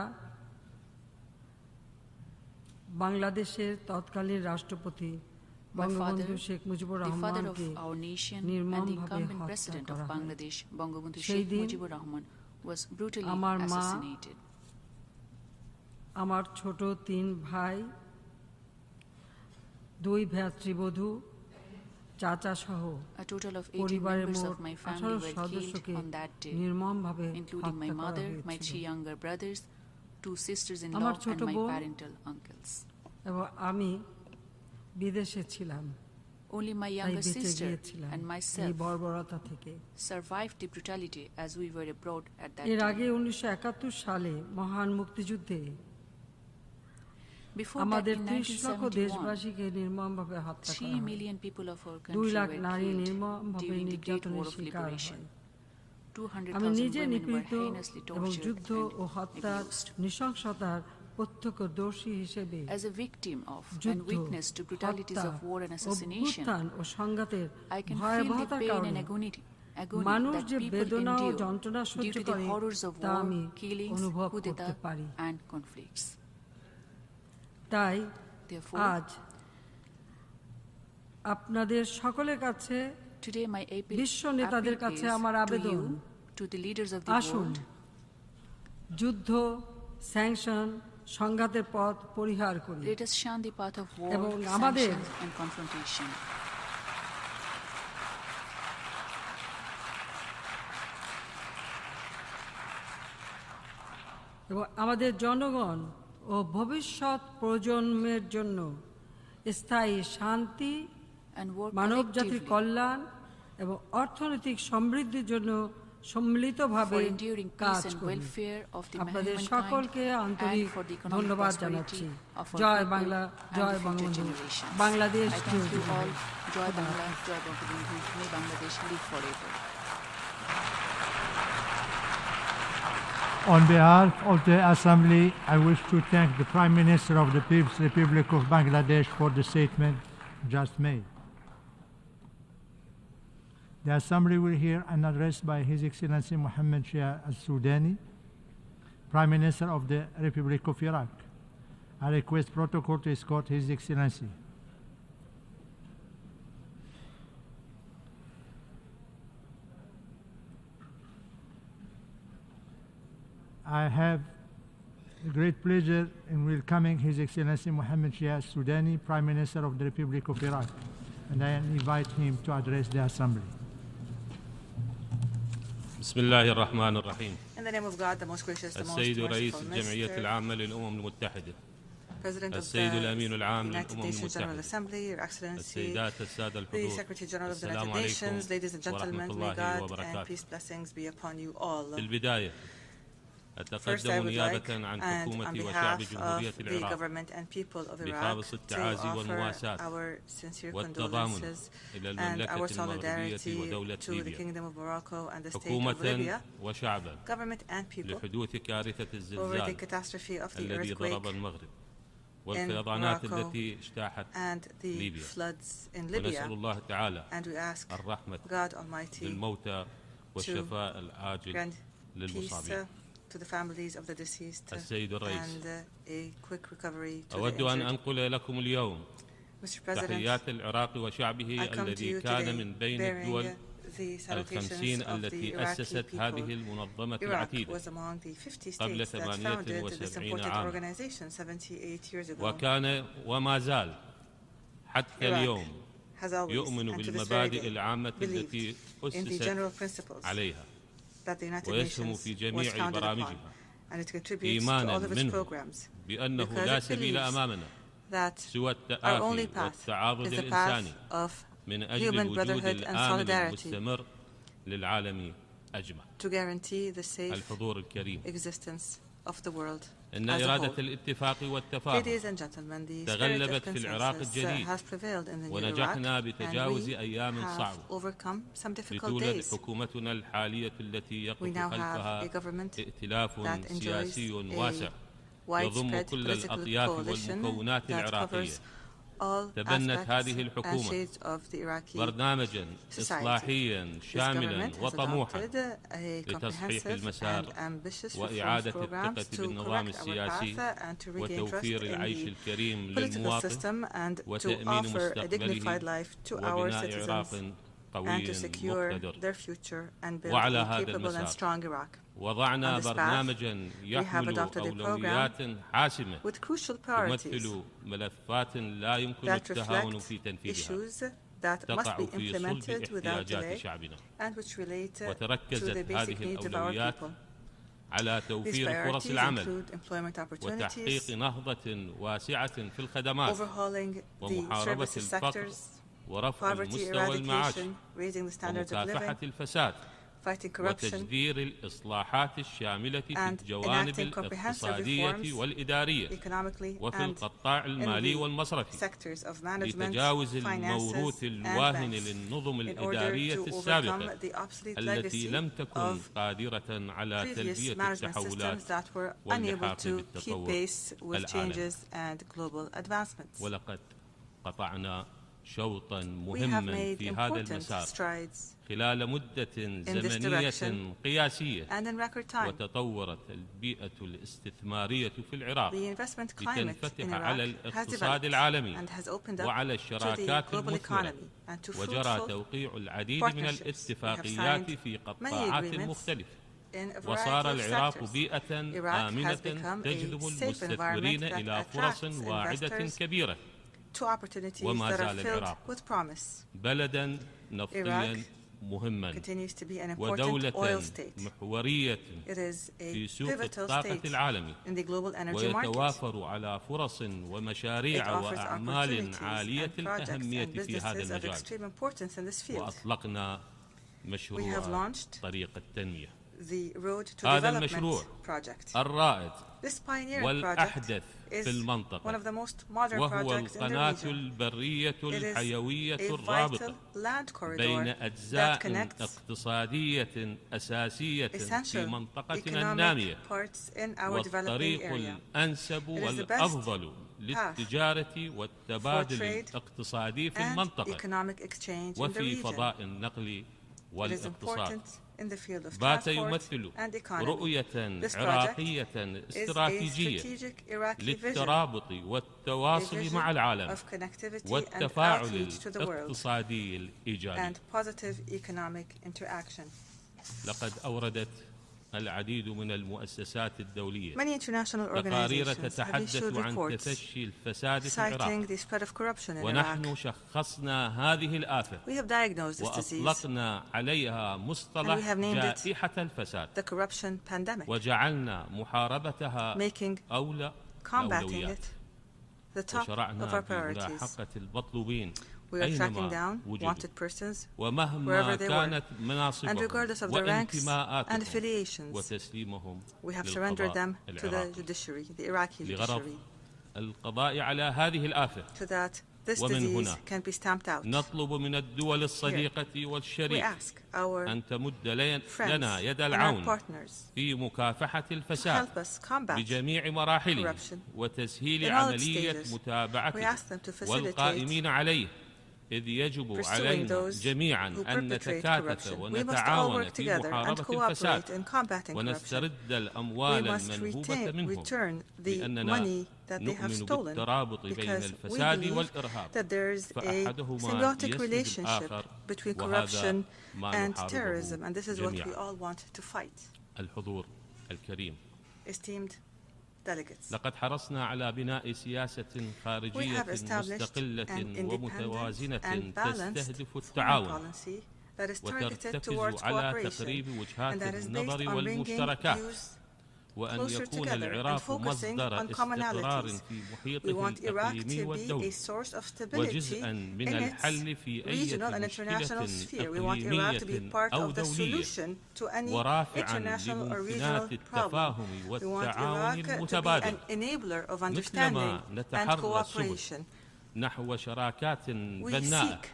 বাংলাদেশের তৎকালীন রাষ্ট্রপতি বঙ্গবন্ধু শেখ মুজিবুর রহমানকে নির্মমভাবে হত্যা করা হয়। সেই দিন was brutally assassinated. আমার ছোট 3 ভাই, 2 ভ্রাতৃবধূ, চাচা সহ a total of 18 members of my family were killed on that day, including my mother, my 3 younger brothers, 2 sisters-in-law and my parental uncles. এবং আমি বিদেশে ছিলাম। Only my younger sister and myself survived the brutality as we were abroad at that এর আগে 1971 সালে মহান মুক্তিযুদ্ধে আমাদের 30 লক্ষ দেশবাসীকে নির্মমভাবে হত্যা করা হয়। 3 million people of our 2 country lakh were নারী killed নির্মমভাবে during the Great War নির্যাতনের of শিকার Liberation. হয়। 200,000 women were heinously এবং tortured যুদ্ধ ও হত্যার নৃশংসতার প্রত্যক্ষদর্শী হিসেবে as a victim of and witness to brutalities of war and assassination, ও সংঘাতের I can feel the ভয়াবহতার pain কারণে and agony মানুষ that যে people বেদনা ও endure যন্ত্রণা due সহ্য to the করে horrors of তা war, আমি killings, অনুভব coup করতে d'etat পারি। and conflicts. তাই Therefore, আজ আপনাদের সকলের কাছে, today my বিশ্ব নেতাদের কাছে আমার আবেদন, to the leaders of the আসুন world, যুদ্ধ, স্যাংশন, সংঘাতের পথ পরিহার করি let us shun the path of war, এবং আমাদের sanctions and confrontation. এবং আমাদের জনগণ ও ভবিষ্যৎ প্রজন্মের জন্য স্থায়ী শান্তি, মানব জাতির কল্যাণ এবং অর্থনৈতিক সমৃদ্ধির জন্য সম্মিলিতভাবে কাজ করি। আপনাদের সকলকে আন্তরিক ধন্যবাদ জানাচ্ছি। জয় বাংলা, জয় বঙ্গবন্ধু, বাংলাদেশ জয় বাংলা, জয় Bangabandhu, may Bangladesh live forever. On behalf of the Assembly, I wish to thank the Prime Minister of the People's Republic of Bangladesh for the statement just made. The Assembly will hear an address by His Excellency Mohammed Shia al-Sudani, Prime Minister of the Republic of Iraq. I request protocol to escort His Excellency. I have the great pleasure in welcoming His Excellency Mohammed Shia al-Sudani, Prime Minister of the Republic of Iraq, and I invite him to address the Assembly. بسم الله الرحمن الرحيم. In the name of God, the most gracious, the most السيد رئيس merciful, الجمعية العامة للأمم المتحدة. President of السيد الأمين العام the United للأمم Nations General المتحدة. Assembly, Your Excellency, السيدات السادة the الحضور. Secretary General of the السلام United Nations, عليكم ladies and gentlemen, ورحمة may الله God and وبركاته. peace blessings be upon you all. في البداية First, I أتقدم would like, نيابة عن and on حكومة وشعب behalf جمهورية of the العراق government and people of Iraq, بخالص to التعازي offer والمواساة our sincere والتضامن condolences إلى and المملكة our المغربية solidarity ودولة to the ليبيا Kingdom of Morocco and the State of حكومة Libya, وشعبا government and people, لحدوث كارثة over the الزلزال catastrophe of the الذي ضرب earthquake المغرب in والفيضانات Morocco التي اجتاحت and the ليبيا floods in Libya. ونسأل الله تعالى And we ask الرحمة God Almighty للموتى والشفاء to العاجل grant peace للمصابين. to the families of the deceased السيد الرئيس، and a quick recovery to the أود أن injured. أنقل لكم اليوم Mr. President, تحيات العراق وشعبه I come to الذي you كان today من بين bearing الدول the salutations الخمسين of the التي Iraqi أسست هذه people. المنظمة Iraq العتيدة was among the 50 قبل states that founded this 78 important عاما، organization 78 years ago. وكان وما زال حتى Iraq اليوم has always, يؤمن and to this very بالمبادئ day, العامة believed التي in the أسست general principles عليها that the United ويسهم Nations في was جميع founded upon, برامجها and it contributes to إيمانا all of its منه programs بأنه because لا it سبيل believes أمامنا that سوى our only التآخي path والتعاضد is the الإنساني path of من أجل human الوجود brotherhood and الآمن solidarity المستمر للعالم أجمع. to guarantee the safe الحضور الكريم، existence of the world إن as a إرادة whole. الاتفاق والتفاهم Ladies and gentlemen, the spirit of تغلبت في العراق consensus الجديد has prevailed in the new Iraq, ونجحنا and بتجاوز we أيام have صعبة overcome some difficult لتولد days. حكومتنا الحالية التي We يقف now have خلفها a government ائتلاف that enjoys سياسي a واسع يضم widespread كل political الأطياف coalition والمكونات that العراقية. covers all تبنت aspects هذه and الحكومة shades of the Iraqi برنامجا society. إصلاحيا This شاملا government has وطموحا adopted a لتصحيح comprehensive المسار and ambitious reforms وإعادة programs الثقة to بالنظام correct our السياسي path and to regain trust وتوفير in العيش the الكريم political للمواطن system and to وتأمين offer a dignified مستقبله life to our وبناء عراق citizens and to secure their future and build وعلى a هذا capable and المسار strong Iraq. وضعنا On this path, برنامجا we have يحمل adopted a أولويات program حاسمة with crucial priorities تمثل ملفات لا يمكن that التهاون reflect في تنفيذها issues that must تقع be في implemented صلب without احتياجات delay شعبنا and which relate to وتركزت the basic هذه needs of our الأولويات people. على These توفير فرص priorities العمل include employment وتحقيق opportunities, نهضة واسعة في الخدمات overhauling the ومحاربة services الفقر sectors, ورفع poverty المستوى المعاش eradication, raising the standards of ومكافحة living, الفساد fighting corruption, وتجذير الإصلاحات الشاملة في and الجوانب enacting comprehensive الاقتصادية reforms والإدارية economically وفي and القطاع in المالي the والمصرفي sectors of management, لتجاوز finances, الموروث and الواهن banks للنظم in order الإدارية to overcome السابقة the obsolete التي legacy لم تكن of قادرة على previous تلبية management التحولات systems that were unable واللحاق to keep بالتطور pace with العالمي changes and global advancements. ولقد قطعنا شوطا We have مهما made في هذا important المسار strides خلال مدة this زمنية direction قياسية and in record time. وتطورت البيئة الاستثمارية في العراق The investment climate in لتنفتح على Iraq has الاقتصاد developed العالمي and has opened up وعلى to the الشراكات global المثمرة economy and to وجرى fruitful توقيع العديد من partnerships. We have الاتفاقيات signed في many قطاعات agreements مختلفة in a variety وصار of العراق sectors. بيئة Iraq آمنة has become a تجذب safe المستثمرين environment that إلى فرص attracts واعدة investors كبيرة to opportunities وما that are زال filled العراق with promise. بلدا نفطيا Iraq مهما continues to be an important ودولة oil state. محورية It is في a سوق pivotal الطاقة state العالمي in the global energy market. ويتوافر على فرص It ومشاريع offers وأعمال opportunities عالية and projects الأهمية and في هذا businesses of المجال extreme importance in this field. وأطلقنا We have مشروع launched طريق التنمية the Road to هذا Development المشروع project. الرائد This pioneering project والأحدث is في one المنطقة of the most modern وهو projects in the القناة region. البرية It is الحيوية a vital الرابطة land corridor بين that أجزاء connects اقتصادية أساسية في essential منطقتنا النامية economic parts in our developing والطريق area. الأنسب It is the best والأفضل للتجارة والتبادل trade الاقتصادي في and المنطقة economic exchange in the وفي region. فضاء النقل It is والاقتصاد important in the field of بات transport يمثل and economy. رؤية This project عراقية is a استراتيجية strategic Iraqi vision, للترابط a والتواصل vision مع العالم of connectivity and والتفاعل outreach to the world, الاقتصادي الإيجابي. and positive economic interaction. لقد أوردت العديد من المؤسسات الدولية Many international تقارير organizations have تتحدث issued عن reports تفشي الفساد في citing العراق the spread of corruption in Iraq. ونحن شخصنا هذه الآفة We have diagnosed this disease وأطلقنا عليها and we مصطلح have named it جائحة الفساد the corruption pandemic, وجعلنا محاربتها making أولى combating الأولويات it the top of وشرعنا our priorities. بملاحقة المطلوبين We are tracking أينما down وجدوا wanted persons ومهما wherever they were, كانت and مناصبهم regardless of their ranks and وانتماءاتهم affiliations. وتسليمهم We have surrendered them للقضاء to the العراقي judiciary, the Iraqi لغرض judiciary, القضاء على هذه الآفة. so that this ومن disease هنا can be stamped out. نطلب من الدول الصديقة We والشريك ask our أن تمد friends لنا يد and our العون partners في مكافحة to الفساد help us combat بجميع مراحله corruption وتسهيل in all its عملية stages. We متابعته ask them to facilitate والقائمين عليه إذ يجب pursuing علينا those جميعا who أن perpetrate نتكاتف corruption. We must all ونتعاون work في together and محاربة cooperate الفساد in combating corruption. ونسترد We الأموال must المنهوبة منهم return the لأننا money that they have نؤمن stolen بالترابط بين because we الفساد believe والإرهاب that there is a فأحدهما symbiotic يسند relationship الآخر between وهذا corruption ما and نحاربه terrorism, and this is what we جميعا. all want to fight. الحضور الكريم Esteemed delegates, لقد حرصنا على بناء سياسة we خارجية have established مستقلة an independent ومتوازنة and balanced تستهدف foreign التعاون policy that is targeted وترتكز towards على cooperation تقريب and وجهات that is based النظر on bringing والمشتركات views وأن closer يكون together and العراق focusing مصدر on استقرار commonalities. في We محيطه want Iraq الإقليمي to be a والدولي source of stability وجزءا من in its الحل في أي regional and international مشكلة sphere. We want Iraq to be إقليمية part أو of the دولية solution to any ورافعا international or لممكنات regional problem. التفاهم We want والتعاون Iraq to be المتبادل an enabler of understanding مثلما and نتحرى cooperation. نحو شراكات We بناءة seek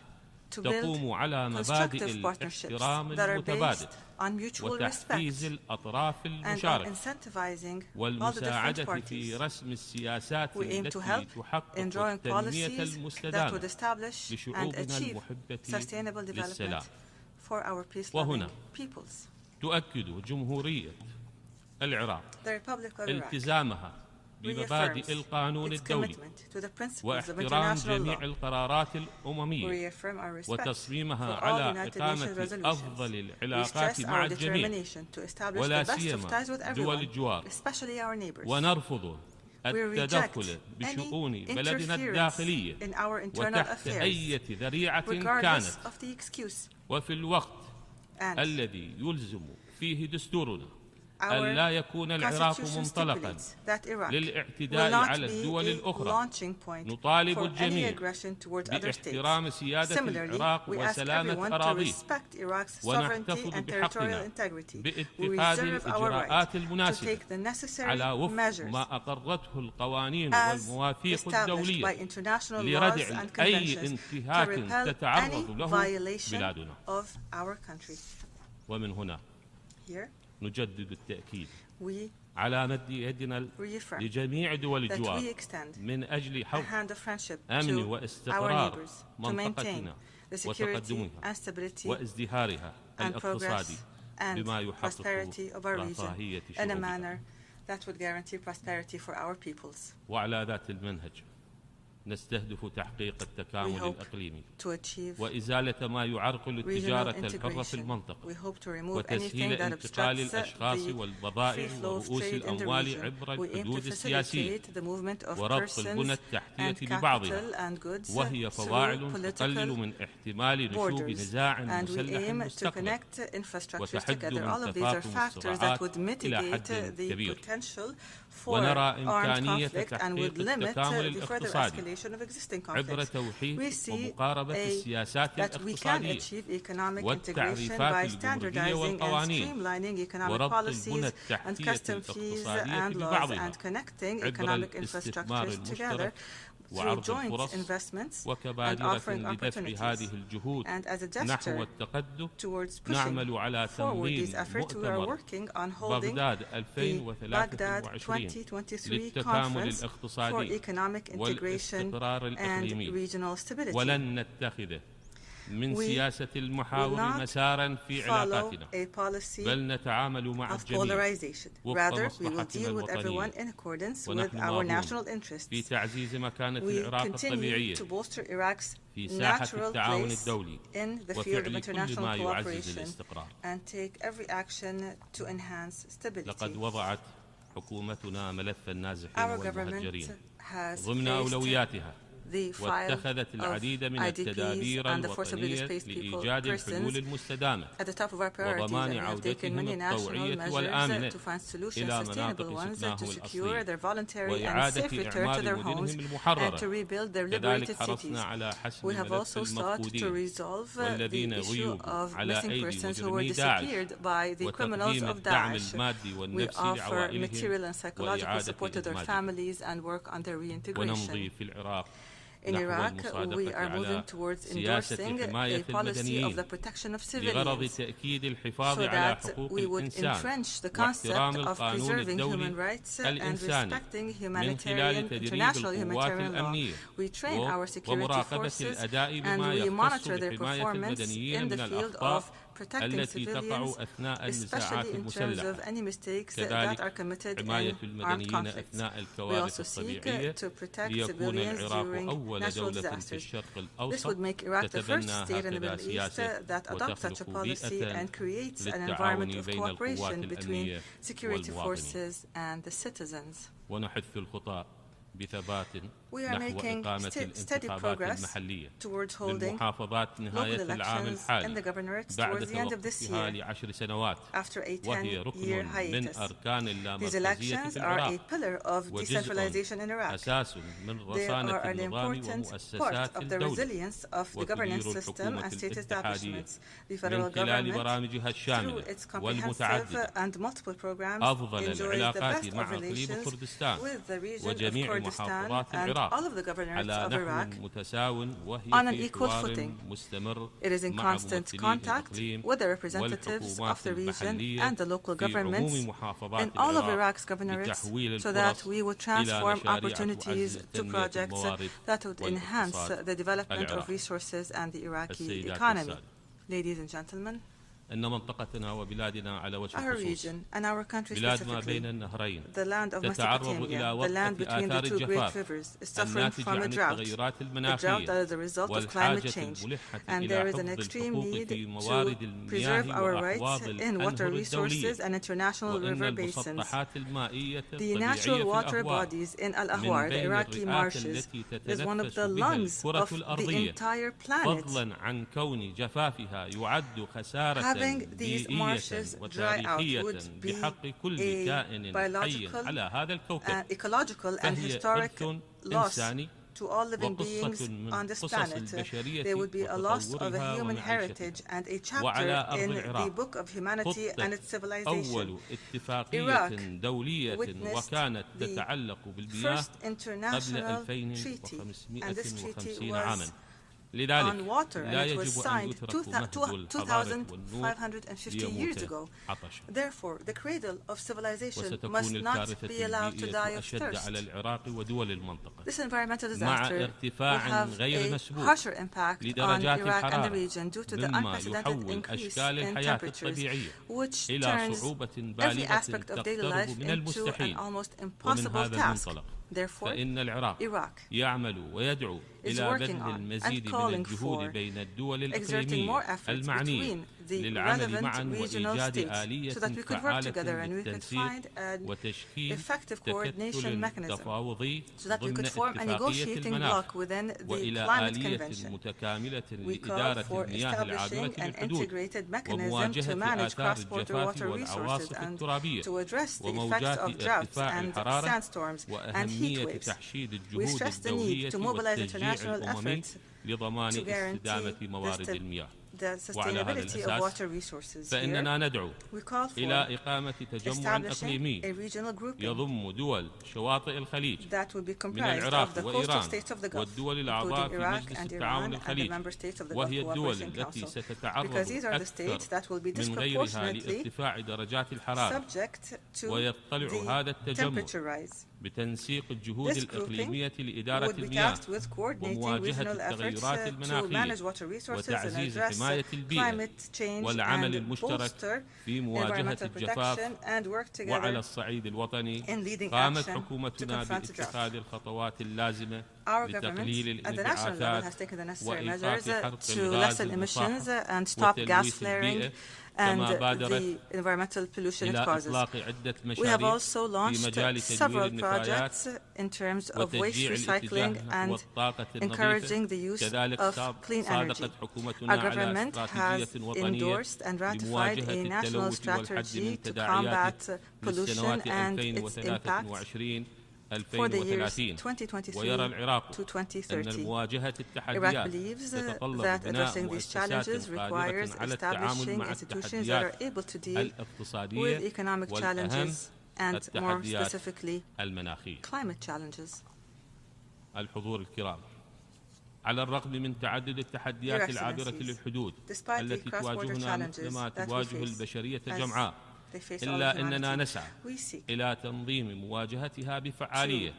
to تقوم build على مبادئ constructive partnerships الاحترام that are المتبادل based on mutual وتحفيز respect الأطراف and on المشاركة incentivizing all the different والمساعدة parties. في رسم السياسات We aim to التي help in تحقق drawing التنمية policies that would المستدامة establish and لشعوبنا achieve المحبة sustainable development للسلام. for our peace-loving وهنا peoples. تؤكد جمهورية العراق The Republic of Iraq التزامها بمبادئ القانون الدولي واحترام جميع القرارات الأممية وتصميمها على إقامة أفضل العلاقات مع الجميع ولا سيما دول الجوار، ونرفض التدخل بشؤون بلدنا الداخلية وتحت أي ذريعة كانت وفي الوقت الذي يلزم فيه دستورنا أن لا يكون العراق منطلقا للاعتداء على الدول الأخرى. نطالب الجميع باحترام سيادة العراق وسلامة أراضيه ونحتفظ بحقنا باتخاذ الإجراءات المناسبة على وفق ما أقرته القوانين والمواثيق الدولية لردع أي انتهاك تتعرض له بلادنا. ومن هنا نجدد التأكيد على مد يدنا لجميع دول الجوار من أجل حفظ أمن واستقرار منطقتنا وتقدمها وازدهارها الاقتصادي بما يحقق رفاهية شعوبنا. وعلى ذات المنهج نستهدف تحقيق التكامل الإقليمي وإزالة ما يعرقل التجارة الحرة في المنطقة وتسهيل انتقال الأشخاص والبضائع ورؤوس الأموال عبر الحدود السياسية وربط البنى التحتية ببعضها، وهي فواعل تقلل من احتمال نشوب نزاع مسلح مستقبلا وتحد من تفاقم الصراعات إلى حد كبير. ونرى إمكانية تحقيق التكامل الاقتصادي عبر توحيد ومقاربة السياسات الاقتصادية والتعريفات الجمركية والقوانين وربط البنى التحتية الاقتصادية ببعضها عبر الاستثمار المشترك وعرض الفرص وكبادرة لدفع هذه الجهود نحو التقدم. نعمل على تنظيم مؤتمر بغداد 2023 للتكامل الاقتصادي والاستقرار الإقليمي، ولن نتخذ من سياسة المحاور مسارا في علاقاتنا، بل نتعامل مع الجميع وفق مصلحتنا الوطنية، ونحن ماضون في تعزيز مكانة العراق الطبيعية في ساحة التعاون الدولي وفعل كل ما يعزز الاستقرار. لقد وضعت حكومتنا ملف النازحين والمهجرين ضمن أولوياتها، واتخذت العديد من التدابير الوطنية لإيجاد الحلول المستدامة وضمان عودتهم الطوعية والآمنة إلى مناطق سكناهم الأصلية وإعادة إعمار مدنهم المحررة. كذلك حرصنا على حسم ملف المفقودين والذين غيبوا على أيدي مجرمي داعش وتقديم الدعم المادي والنفسي لعوائلهم وإعادة إدماجهم. ونمضي في العراق In Iraq, we are moving towards endorsing a policy of the protection of civilians so that we would entrench the concept of preserving human rights and respecting international humanitarian law. We train our security forces and we monitor their performance in the field of protecting civilians, especially in terms of any mistakes that are committed in armed conflicts. We also seek to protect civilians during natural disasters. This would make Iraq the first state in the Middle East that adopts such a policy and creates an environment of cooperation between security forces and the citizens. We are making steady progress towards holding local elections in the governorates towards the end of this year, after a 10-year hiatus. These elections are a pillar of decentralization in Iraq. They are an important part of the resilience of the governance system and state establishments. The federal government, through its comprehensive and multiple programs, enjoys the best of relations with the region of Kurdistan and all of the governorates of Iraq on an equal footing. It is in constant contact with the representatives of the region and the local governments in all of Iraq's governorates so that we would transform opportunities to projects that would enhance the development of resources and the Iraqi economy. Ladies and gentlemen, Our region and our country specifically, the land of Mesopotamia, the land between the two great rivers, is suffering from a drought that is a result of climate change, and there is an extreme need to preserve our rights in water resources and international river basins. The natural water bodies in Al-Ahwar, the Iraqi marshes, is one of the lungs of the entire planet. Having these marshes dry out would be a biological, ecological and historic loss to all living beings on this planet. There would be a loss of a human heritage and a chapter in the book of humanity and its civilization. Iraq witnessed the first international treaty, and this treaty was on water, and it was signed 2,550 years ago. Therefore, the cradle of civilization must not be allowed to die of thirst. This environmental disaster will have a harsher impact on Iraq and the region due to the unprecedented increase in temperatures, which turns every aspect of daily life into an almost impossible task. Therefore, Iraq is working on and calling for exerting more efforts between the relevant regional states so that we could work together and we could find an effective coordination mechanism so that we could form a negotiating bloc within the Climate Convention. We call for establishing an integrated mechanism to manage cross-border water resources and to address the effects of droughts and sandstorms and heat waves. We stress the need to mobilize international efforts to guarantee the sustainability of water resources. Here, we call for establishing a regional grouping that would be comprised of the coastal states of the Gulf, including Iraq and Iran and the member states of the Gulf Cooperation Council, because these are the states that will be disproportionately subject to the temperature rise. This grouping would be tasked with coordinating regional efforts to manage water resources and address climate change and bolster environmental protection and work together in leading action to confront drought. Our government at the national level has taken the necessary measures to lessen emissions and stop gas flaring and the environmental pollution it causes. We have also launched several projects in terms of waste recycling and encouraging the use of clean energy. Our government has endorsed and ratified a national strategy to combat pollution and its impact for the years 2023 to 2030. Iraq believes that addressing these challenges requires establishing institutions that are able to deal with economic challenges and, more specifically, climate challenges. على الرغم من تعدد التحديات العابرة للحدود التي تواجهنا مثلما تواجه البشرية جمعاء إلا أننا نسعى إلى تنظيم مواجهتها بفعالية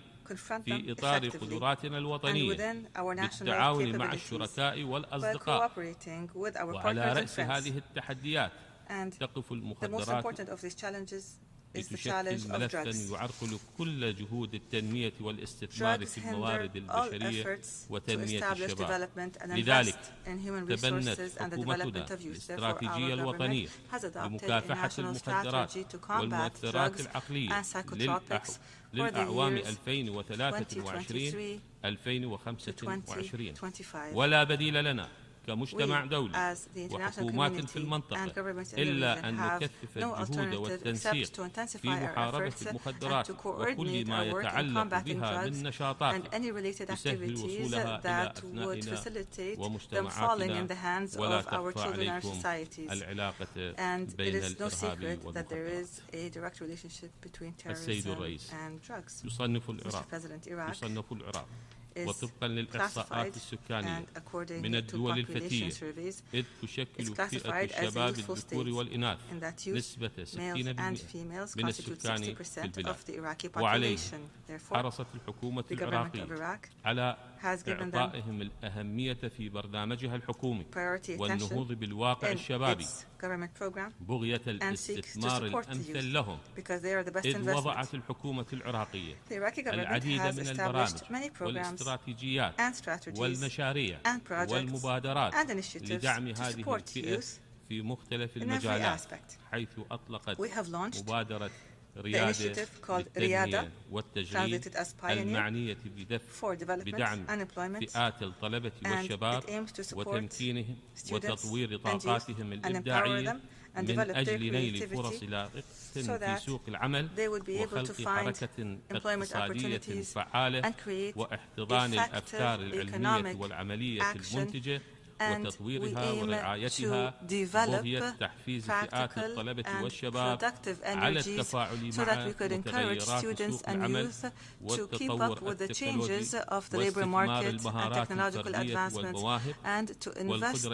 في إطار قدراتنا الوطنية بالتعاون مع الشركاء والأصدقاء. وعلى رأس هذه التحديات تقف المخدرات لتشكل ملفاً يعرقل كل جهود التنمية والاستثمار في الموارد البشرية وتنمية الشباب. لذلك تبنت حكومتنا الاستراتيجية الوطنية لمكافحة المخدرات والمؤثرات العقلية للأعوام 2023-2025 ولا بديل لنا كمجتمع دولي وحكومات في المنطقة إلا أن نكثف الجهود والتنسيق في محاربة المخدرات وكل ما يتعلق بها من نشاطات تسهل وصولها إلى أبنائنا ومجتمعاتنا ولا تخفى عليكم العلاقة بين الإرهاب والمخدرات. السيد الرئيس يصنف العراق is classified and according to population surveys is classified as a youthful state, and that youth, males and females, constitute 60% of the Iraqi population. Therefore, the government of Iraq has given them priority attention in its government program and seeks to support the youth because they are the best investment. The Iraqi government has established many programs and strategies and projects and initiatives to support youth in every aspect. We have launched the initiative called Riyada, translated as Pioneer, for development and employment, and it aims to support students and youth and empower them and develop their creativity so that they would be able to find employment opportunities and create effective economic action. And we aim to develop practical and productive energies so that we could encourage students and youth to keep up with the changes of the labor market and technological advancements, and to invest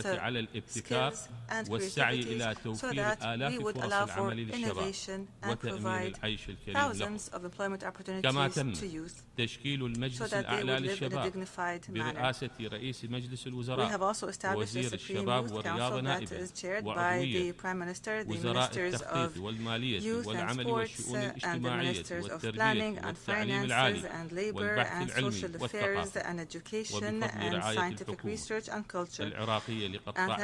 skills and creativity so that we would allow for innovation and provide thousands of employment opportunities to youth so that they would live in a dignified manner. We have also established a Supreme Youth Council that is chaired by the Prime Minister, the Ministers of Youth and Sports, and the Ministers of Planning and Finances and Labor and Social Affairs and Education and Scientific Research and Culture. And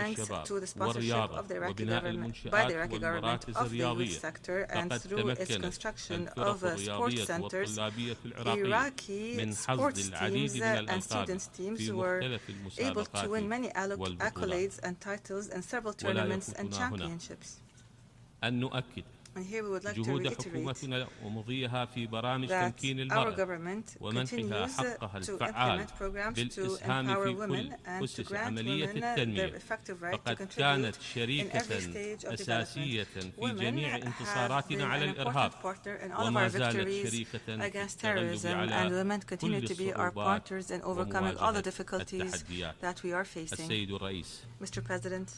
thanks to the sponsorship of the Iraqi government, by the Iraqi government of the youth sector and through its construction of sports centers, Iraqi sports teams and students teams were able to win many accolades and titles in several tournaments and championships. And here we would like to reiterate that our government continues to implement programs to empower women and to grant women their effective right to contribute in every stage of development. Women have been an important partner in all of our victories against terrorism, and women continue to be our partners in overcoming all the difficulties that we are facing. Mr. President,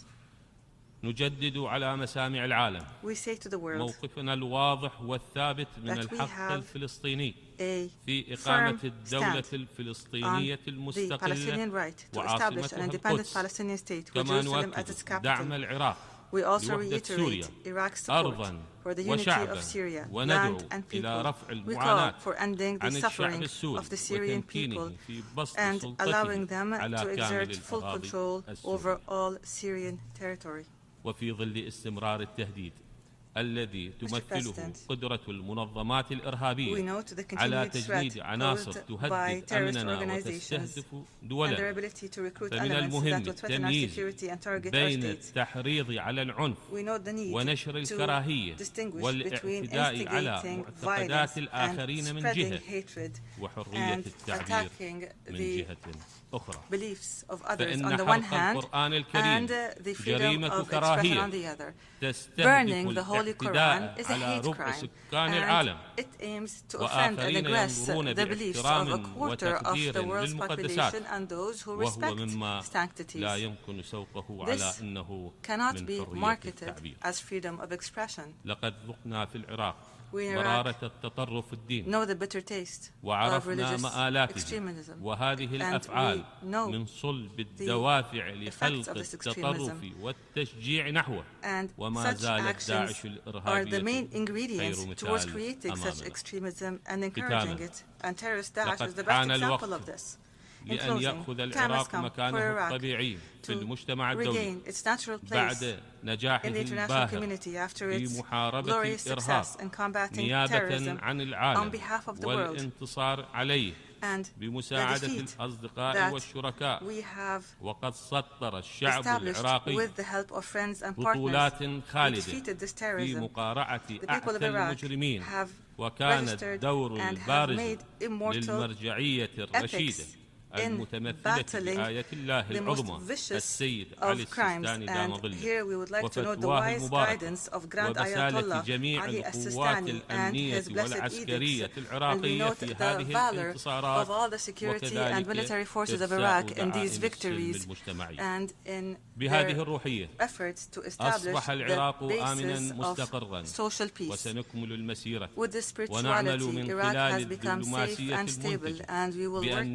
نجدد على مسامع العالم موقفنا الواضح والثابت من الحق الفلسطيني في إقامة الدولة الفلسطينية المستقلة وعاصمتها القدس كما نؤكد دعم العراق لوحدة سوريا أرضا وشعبا وندعو إلى رفع المعاناة عن الشعب السوري وتمكينه في بسط سلطته على كامل الأراضي السورية وفي ظل استمرار التهديد الذي تمثله قدرة المنظمات الإرهابية على تجنيد عناصر تهدد أمننا وتستهدف دولنا، فمن المهم التمييز بين التحريض على العنف ونشر الكراهية والاعتداء على معتقدات الآخرين من جهة وحرية التعبير من جهة أخرى. فإن حرق القرآن الكريم جريمة كراهية تستهدف الاعتداء على ربع سكان العالم وآخرين ينظرون باحترام وتقدير للمقدسات، وهو مما لا يمكن سوقه على أنه من حرية التعبير. لقد ذقنا في العراق مرارة التطرف الديني وعرفنا مآلاته، وهذه الأفعال من صلب الدوافع لخلق التطرف والتشجيع نحوه، وما زالت داعش الإرهابية خير مثال أمامنا. لقد حان الوقت لأن يأخذ العراق مكانه الطبيعي في المجتمع الدولي بعد نجاحه الباهر في محاربة الإرهاب نيابة عن العالم والانتصار عليه بمساعدة الأصدقاء والشركاء. وقد سطر الشعب العراقي بطولات خالدة في مقارعة أعتى المجرمين، وكان الدور البارز للمرجعية الرشيدة in battling the most vicious of crimes. And here we would like to note the wise guidance of Grand Ayatollah Ali As-Sistani and his blessed edicts. And we note the valor of all the security and military forces of Iraq in these victories and in their efforts to establish the basis of social peace. With this spirituality, Iraq has become safe and stable, and we will work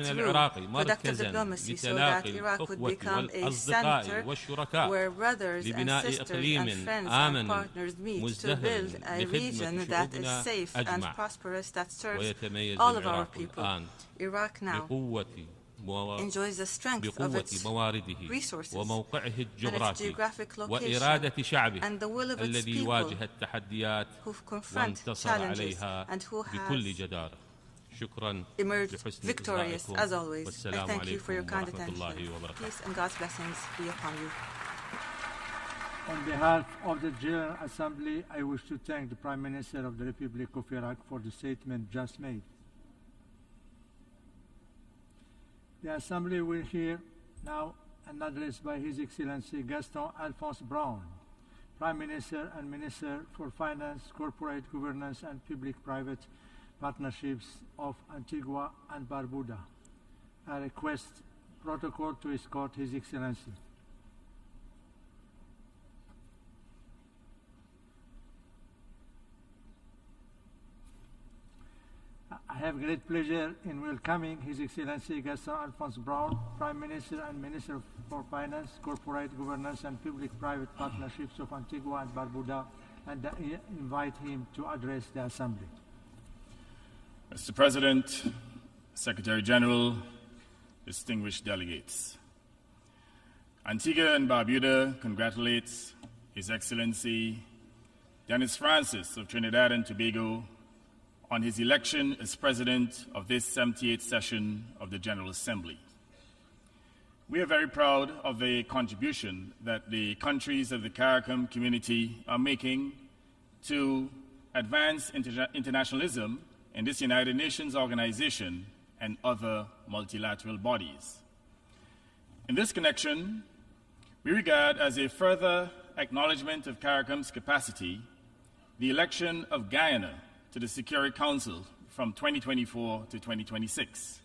through productive diplomacy so that Iraq would become a center where brothers and sisters and friends and partners meet to build a region that is safe and prosperous, that serves all of our people. Iraq now enjoys the strength of its resources and its geographic location and the will of its people who confront challenges and who have emerged victorious as always. I thank you for your kind attention. Peace and God's blessings be upon you. On behalf of the General Assembly, I wish to thank the Prime Minister of the Republic of Iraq for the statement just made. The Assembly will hear now an address by His Excellency Gaston Alphonse Brown, Prime Minister and Minister for Finance, Corporate Governance and Public-Private Partnerships of Antigua and Barbuda. I request protocol to escort His Excellency. I have great pleasure in welcoming His Excellency Gaston Alphonse Brown, Prime Minister and Minister for Finance, Corporate Governance and Public-Private Partnerships of Antigua and Barbuda, and invite him to address the Assembly. Mr. President, Secretary General, distinguished delegates, Antigua and Barbuda congratulates His Excellency Dennis Francis of Trinidad and Tobago on his election as President of this 78th session of the General Assembly. We are very proud of the contribution that the countries of the CARICOM community are making to advance internationalism in this United Nations organization and other multilateral bodies. In this connection, we regard as a further acknowledgement of CARICOM's capacity the election of Guyana to the Security Council from 2024 to 2026.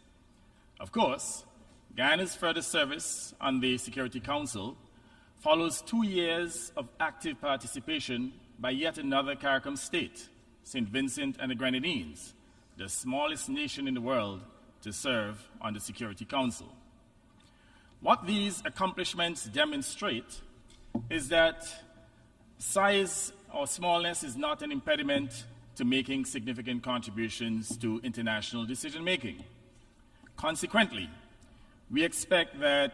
Of course, Guyana's further service on the Security Council follows 2 years of active participation by yet another CARICOM state, St. Vincent and the Grenadines, the smallest nation in the world to serve on the Security Council. What these accomplishments demonstrate is that size or smallness is not an impediment to making significant contributions to international decision-making. Consequently, we expect that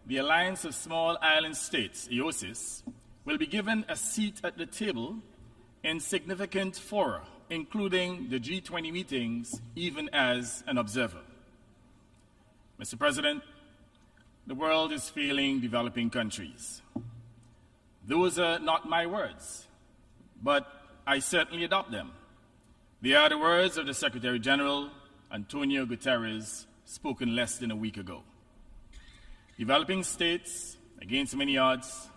the Alliance of Small Island States, EOSIS, will be given a seat at the table in significant fora, including the G20 meetings, even as an observer. Mr. President, the world is failing developing countries. Those are not my words, but I certainly adopt them. They are the words of the Secretary General, Antonio Guterres, spoken less than a week ago. Developing states, against many odds,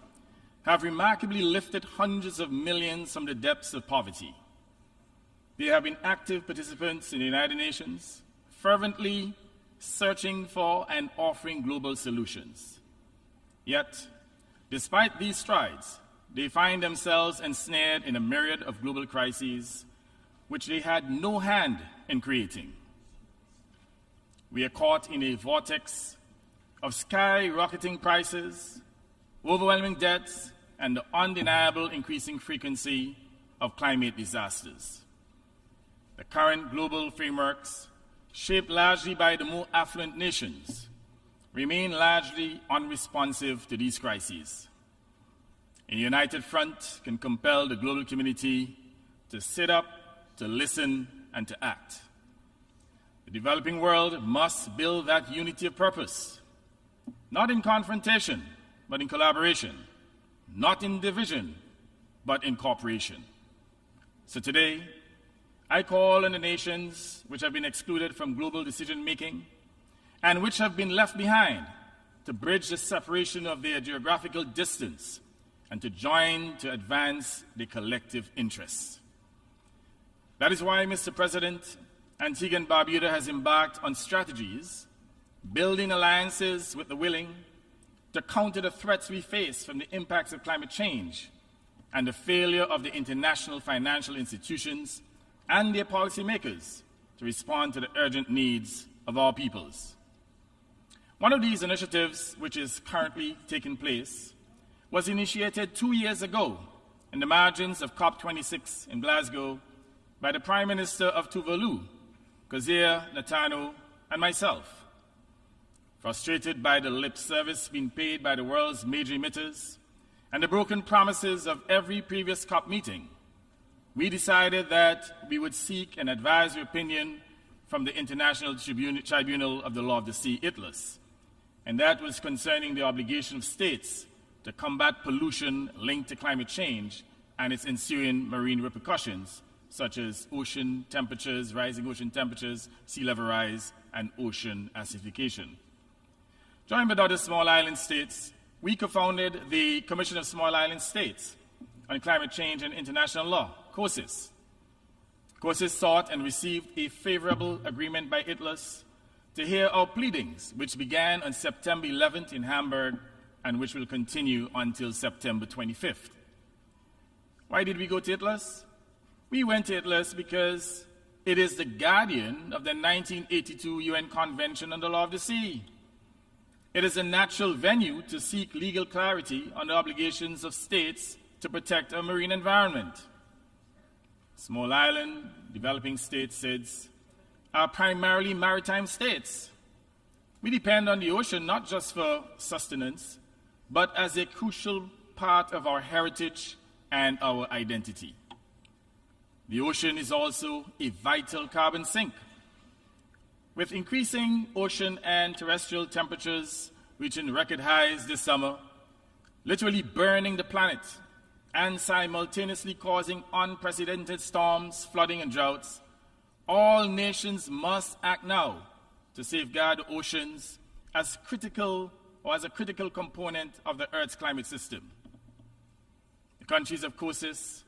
have remarkably lifted hundreds of millions from the depths of poverty. They have been active participants in the United Nations, fervently searching for and offering global solutions. Yet, despite these strides, they find themselves ensnared in a myriad of global crises which they had no hand in creating. We are caught in a vortex of skyrocketing prices, overwhelming debts, and the undeniable increasing frequency of climate disasters. The current global frameworks, shaped largely by the more affluent nations, remain largely unresponsive to these crises. A united front can compel the global community to sit up, to listen, and to act. The developing world must build that unity of purpose, not in confrontation, but in collaboration, not in division, but in cooperation. So today, I call on the nations which have been excluded from global decision-making and which have been left behind to bridge the separation of their geographical distance and to join to advance the collective interests. That is why, Mr. President, Antigua and Barbuda has embarked on strategies, building alliances with the willing to counter the threats we face from the impacts of climate change and the failure of the international financial institutions and their policymakers to respond to the urgent needs of our peoples. One of these initiatives, which is currently taking place, was initiated 2 years ago in the margins of COP26 in Glasgow by the Prime Minister of Tuvalu, Kozir Natano, and myself. Frustrated by the lip service being paid by the world's major emitters and the broken promises of every previous COP meeting, we decided that we would seek an advisory opinion from the International Tribunal of the Law of the Sea, ITLAS, and that was concerning the obligation of states to combat pollution linked to climate change and its ensuing marine repercussions, such as ocean temperatures, rising ocean temperatures, sea level rise, and ocean acidification. Joined by other small island states, we co-founded the Commission of Small Island States on Climate Change and International Law, COSIS. COSIS sought and received a favorable agreement by ITLAS to hear our pleadings, which began on September 11th in Hamburg and which will continue until September 25th. Why did we go to ITLAS? We went to ITLAS because it is the guardian of the 1982 UN Convention on the Law of the Sea. It is a natural venue to seek legal clarity on the obligations of states to protect our marine environment. Small island, developing states, SIDS, are primarily maritime states. We depend on the ocean not just for sustenance, but as a crucial part of our heritage and our identity. The ocean is also a vital carbon sink. With increasing ocean and terrestrial temperatures reaching record highs this summer, literally burning the planet and simultaneously causing unprecedented storms, flooding, and droughts, all nations must act now to safeguard the oceans as critical or as a critical component of the Earth's climate system. The countries of COSIS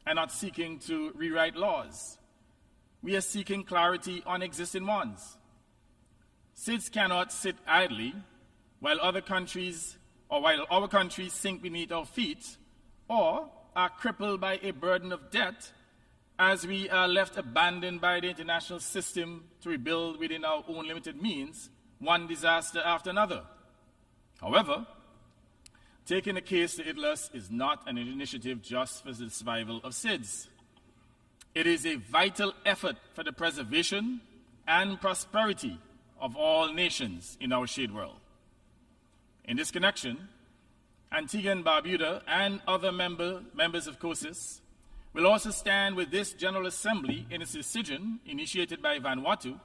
are not seeking to rewrite laws. We are seeking clarity on existing ones. SIDS cannot sit idly while our countries sink beneath our feet or are crippled by a burden of debt as we are left abandoned by the international system to rebuild within our own limited means, one disaster after another. However, taking the case to ITLAS is not an initiative just for the survival of SIDS. It is a vital effort for the preservation and prosperity of all nations in our shared world. In this connection, Antigua and Barbuda and other members of COSIS will also stand with this General Assembly in its decision initiated by Vanuatu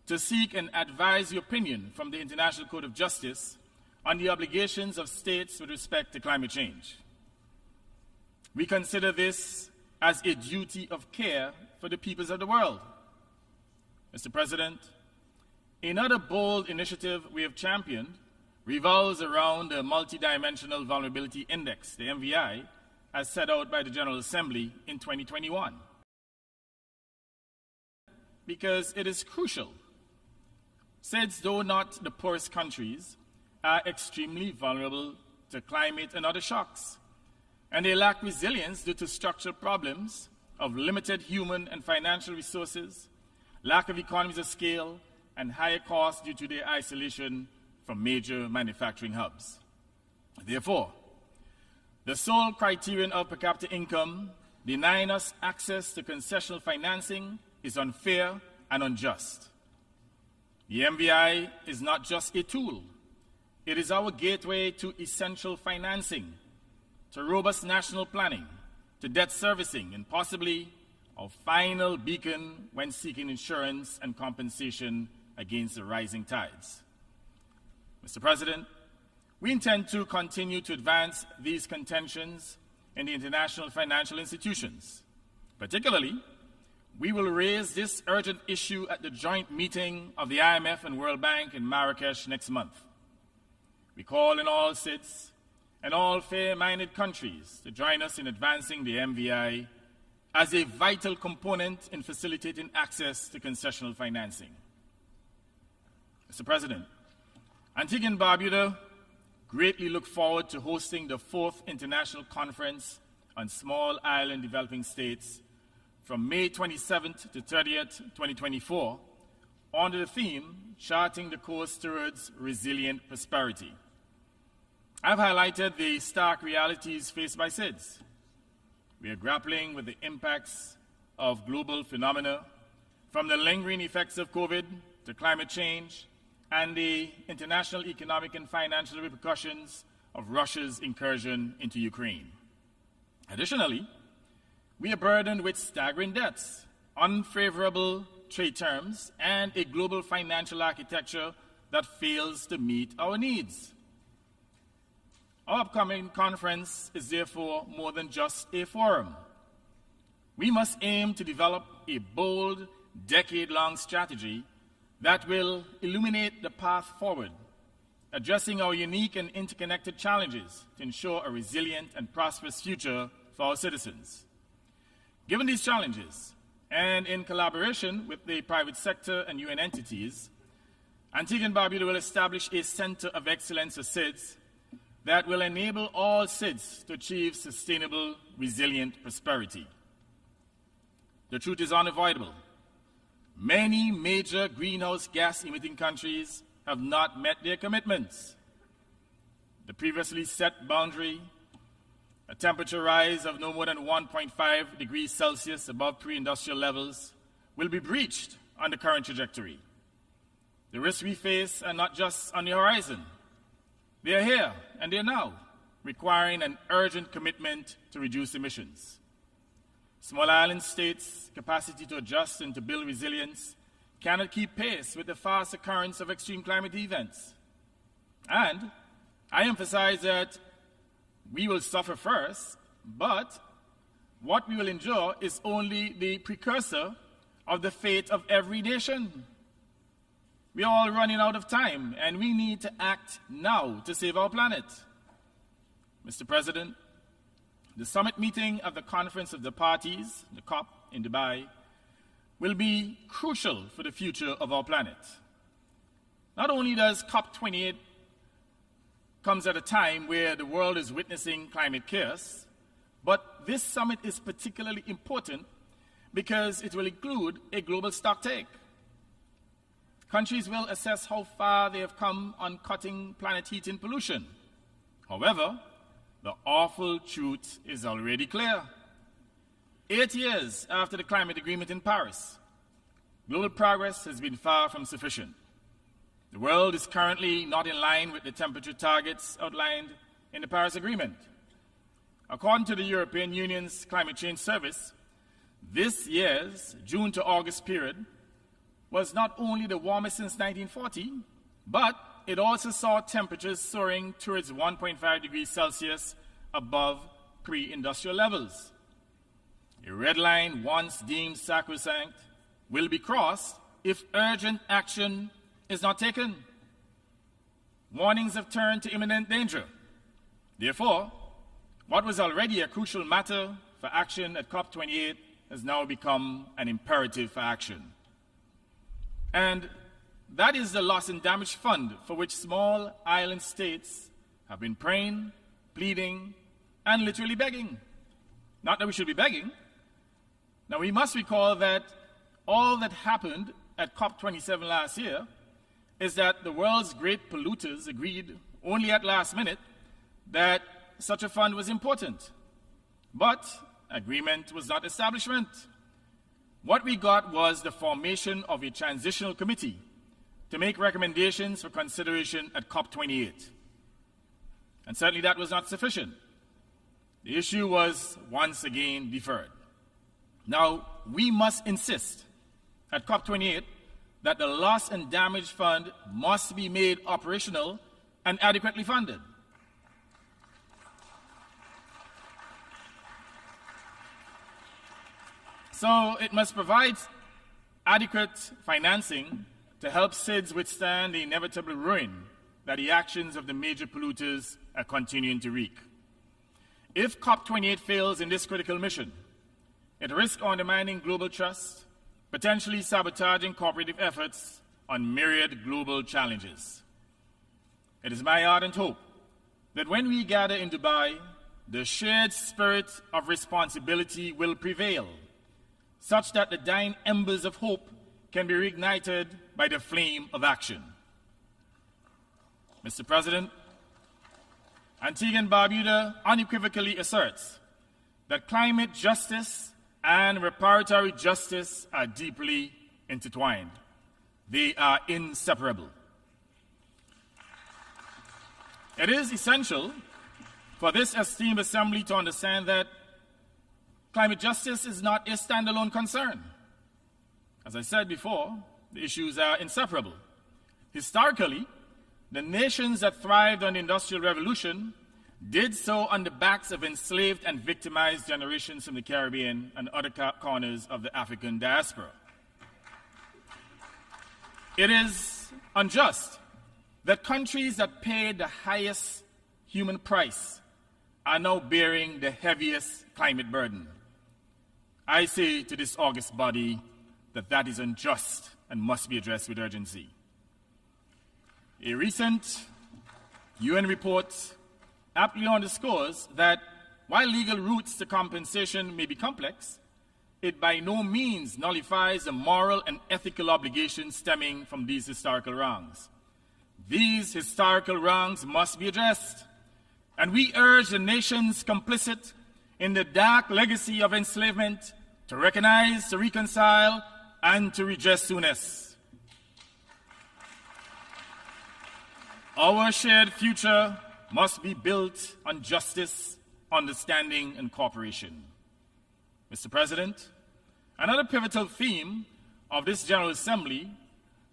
to seek an advisory opinion from the International Court of Justice on the obligations of states with respect to climate change. We consider this as a duty of care for the peoples of the world. Mr. President, another bold initiative we have championed revolves around the Multidimensional Vulnerability Index, the MVI, as set out by the General Assembly in 2021. Because it is crucial. SIDS, though not the poorest countries, are extremely vulnerable to climate and other shocks, and they lack resilience due to structural problems of limited human and financial resources, lack of economies of scale, and higher costs due to their isolation from major manufacturing hubs. Therefore, the sole criterion of per capita income denying us access to concessional financing is unfair and unjust. The MVI is not just a tool. It is our gateway to essential financing, to robust national planning, to debt servicing, and possibly our final beacon when seeking insurance and compensation against the rising tides. Mr. President, we intend to continue to advance these contentions in the international financial institutions. Particularly, we will raise this urgent issue at the joint meeting of the IMF and World Bank in Marrakesh next month. We call on all SIDS and all fair-minded countries to join us in advancing the MVI as a vital component in facilitating access to concessional financing. Mr. President, Antigua and Barbuda greatly look forward to hosting the 4th International Conference on Small Island Developing States from May 27th to 30th, 2024, under the theme, Charting the Course Towards Resilient Prosperity. I've highlighted the stark realities faced by SIDS. We are grappling with the impacts of global phenomena, from the lingering effects of COVID to climate change, and the international economic and financial repercussions of Russia's incursion into Ukraine. Additionally, we are burdened with staggering debts, unfavorable trade terms, and a global financial architecture that fails to meet our needs. Our upcoming conference is therefore more than just a forum. We must aim to develop a bold, decade-long strategy that will illuminate the path forward, addressing our unique and interconnected challenges to ensure a resilient and prosperous future for our citizens. Given these challenges, and in collaboration with the private sector and UN entities, Antigua and Barbuda will establish a center of excellence for SIDS that will enable all SIDS to achieve sustainable, resilient prosperity. The truth is unavoidable. Many major greenhouse gas-emitting countries have not met their commitments. The previously set boundary, a temperature rise of no more than 1.5 degrees Celsius above pre-industrial levels, will be breached on the current trajectory. The risks we face are not just on the horizon. They are here and they are now, requiring an urgent commitment to reduce emissions. Small island states' capacity to adjust and to build resilience cannot keep pace with the fast occurrence of extreme climate events. And I emphasize that we will suffer first, but what we will endure is only the precursor of the fate of every nation. We are all running out of time, and we need to act now to save our planet. Mr. President, the summit meeting of the Conference of the Parties, the COP in Dubai, will be crucial for the future of our planet. Not only does COP28 comes at a time where the world is witnessing climate chaos, but this summit is particularly important because it will include a global stocktake. Countries will assess how far they have come on cutting planet heat and pollution. However, the awful truth is already clear. 8 years after the climate agreement in Paris, global progress has been far from sufficient. The world is currently not in line with the temperature targets outlined in the Paris Agreement. According to the European Union's Climate Change Service, this year's June to August period was not only the warmest since 1940, but it also saw temperatures soaring towards 1.5 degrees Celsius above pre-industrial levels. A red line once deemed sacrosanct will be crossed if urgent action is not taken. Warnings have turned to imminent danger. Therefore, what was already a crucial matter for action at COP28 has now become an imperative for action. And that is the Loss and Damage Fund, for which small island states have been praying, pleading, and literally begging. Not that we should be begging. Now, we must recall that all that happened at COP27 last year is that the world's great polluters agreed only at last minute that such a fund was important. But agreement was not establishment. What we got was the formation of a transitional committee to make recommendations for consideration at COP28. And certainly that was not sufficient. The issue was once again deferred. Now, we must insist at COP28 that the Loss and Damage Fund must be made operational and adequately funded. So it must provide adequate financing to help cities withstand the inevitable ruin that the actions of the major polluters are continuing to wreak. If COP28 fails in this critical mission, it risks undermining global trust, potentially sabotaging cooperative efforts on myriad global challenges. It is my ardent hope that when we gather in Dubai, the shared spirit of responsibility will prevail, such that the dying embers of hope can be reignited by the flame of action. Mr. President, Antigua and Barbuda unequivocally asserts that climate justice and reparatory justice are deeply intertwined. They are inseparable. It is essential for this esteemed assembly to understand that climate justice is not a standalone concern. As I said before, the issues are inseparable. Historically, the nations that thrived on the Industrial Revolution did so on the backs of enslaved and victimized generations from the Caribbean and other corners of the African diaspora. It is unjust that countries that paid the highest human price are now bearing the heaviest climate burden. I say to this august body that that is unjust and must be addressed with urgency. A recent UN report aptly underscores that while legal routes to compensation may be complex, it by no means nullifies the moral and ethical obligations stemming from these historical wrongs. These historical wrongs must be addressed, and we urge the nations complicit in the dark legacy of enslavement to recognize, to reconcile, and to redress soonest. Our shared future must be built on justice, understanding, and cooperation. Mr. President, another pivotal theme of this General Assembly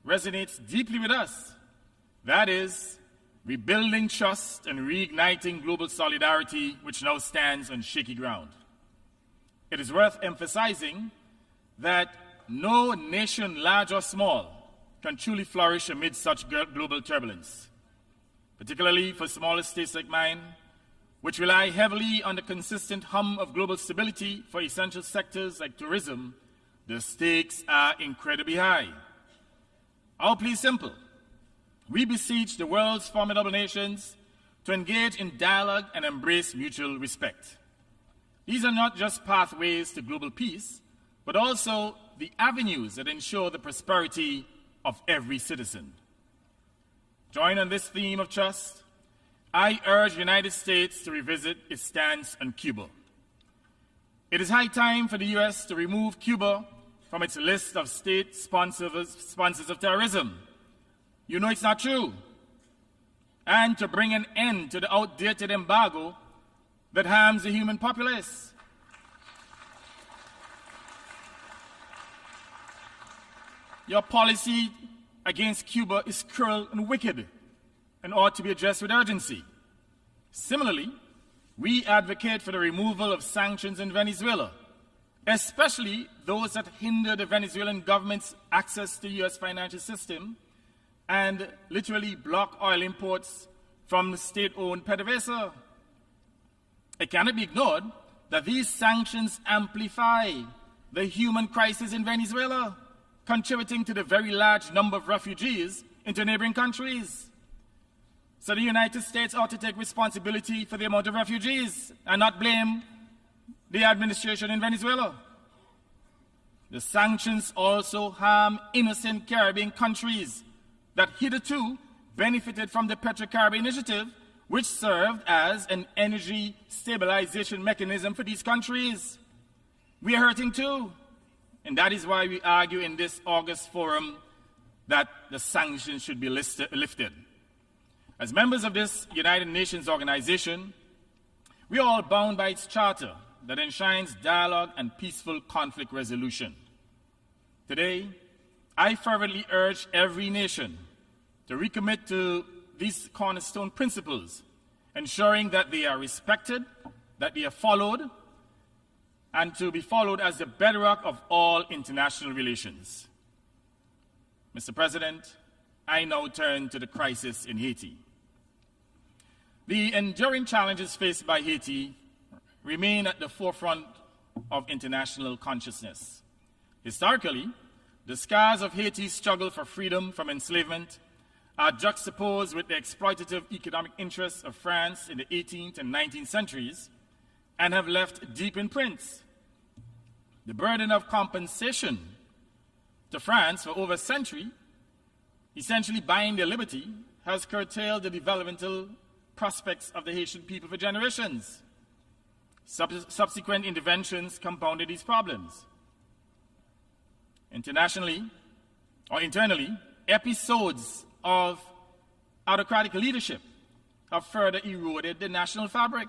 resonates deeply with us. That is, rebuilding trust and reigniting global solidarity, which now stands on shaky ground. It is worth emphasizing that no nation, large or small, can truly flourish amid such global turbulence, particularly for smaller states like mine, which rely heavily on the consistent hum of global stability for essential sectors like tourism. The stakes are incredibly high. Our plea is simple. We beseech the world's formidable nations to engage in dialogue and embrace mutual respect. These are not just pathways to global peace, but also the avenues that ensure the prosperity of every citizen. Join on this theme of trust, I urge the United States to revisit its stance on Cuba. It is high time for the U.S. to remove Cuba from its list of state sponsors of terrorism. You know it's not true. And to bring an end to the outdated embargo that harms the human populace. Your policy against Cuba is cruel and wicked and ought to be addressed with urgency. Similarly, we advocate for the removal of sanctions in Venezuela, especially those that hinder the Venezuelan government's access to the U.S. financial system and literally block oil imports from the state-owned PDVSA. It cannot be ignored that these sanctions amplify the human crisis in Venezuela, contributing to the very large number of refugees into neighboring countries. So the United States ought to take responsibility for the amount of refugees and not blame the administration in Venezuela. The sanctions also harm innocent Caribbean countries that hitherto benefited from the Petro-Caribbean Initiative, which served as an energy stabilization mechanism for these countries. We are hurting too, and that is why we argue in this August forum that the sanctions should be lifted. As members of this United Nations organization, we are all bound by its charter that enshrines dialogue and peaceful conflict resolution. Today, I fervently urge every nation to recommit to these cornerstone principles, ensuring that they are respected, that they are followed, and to be followed as the bedrock of all international relations. Mr. President, I now turn to the crisis in Haiti. The enduring challenges faced by Haiti remain at the forefront of international consciousness. Historically, the scars of Haiti's struggle for freedom from enslavement are juxtaposed with the exploitative economic interests of France in the 18th and 19th centuries and have left deep imprints. The burden of compensation to France for over a century, essentially buying their liberty, has curtailed the developmental prospects of the Haitian people for generations. Subsequent interventions compounded these problems. Internally, episodes of autocratic leadership have further eroded the national fabric.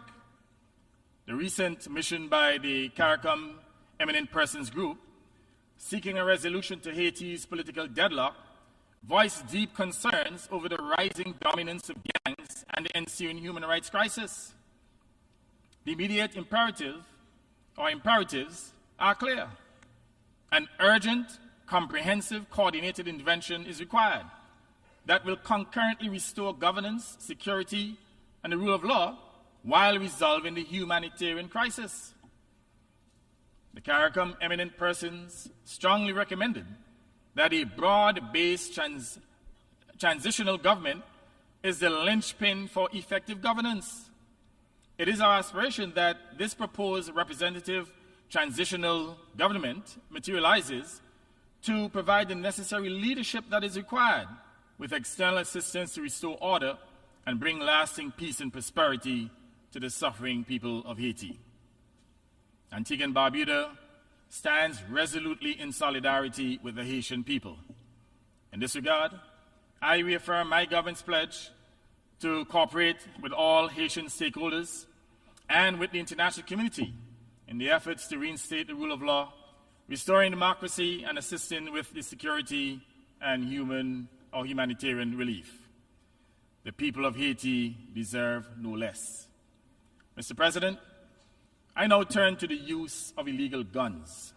The recent mission by the CARICOM Eminent Persons Group, seeking a resolution to Haiti's political deadlock, voiced deep concerns over the rising dominance of gangs and the ensuing human rights crisis. The immediate imperatives are clear. An urgent, comprehensive, coordinated intervention is required that will concurrently restore governance, security, and the rule of law while resolving the humanitarian crisis. The CARICOM Eminent Persons strongly recommended that a broad-based transitional government is the linchpin for effective governance. It is our aspiration that this proposed representative transitional government materializes to provide the necessary leadership that is required with external assistance to restore order and bring lasting peace and prosperity to the suffering people of Haiti. Antigua and Barbuda stands resolutely in solidarity with the Haitian people. In this regard, I reaffirm my government's pledge to cooperate with all Haitian stakeholders and with the international community in the efforts to reinstate the rule of law, restoring democracy, and assisting with the security and humanitarian relief. The people of Haiti deserve no less. Mr. President, I now turn to the use of illegal guns.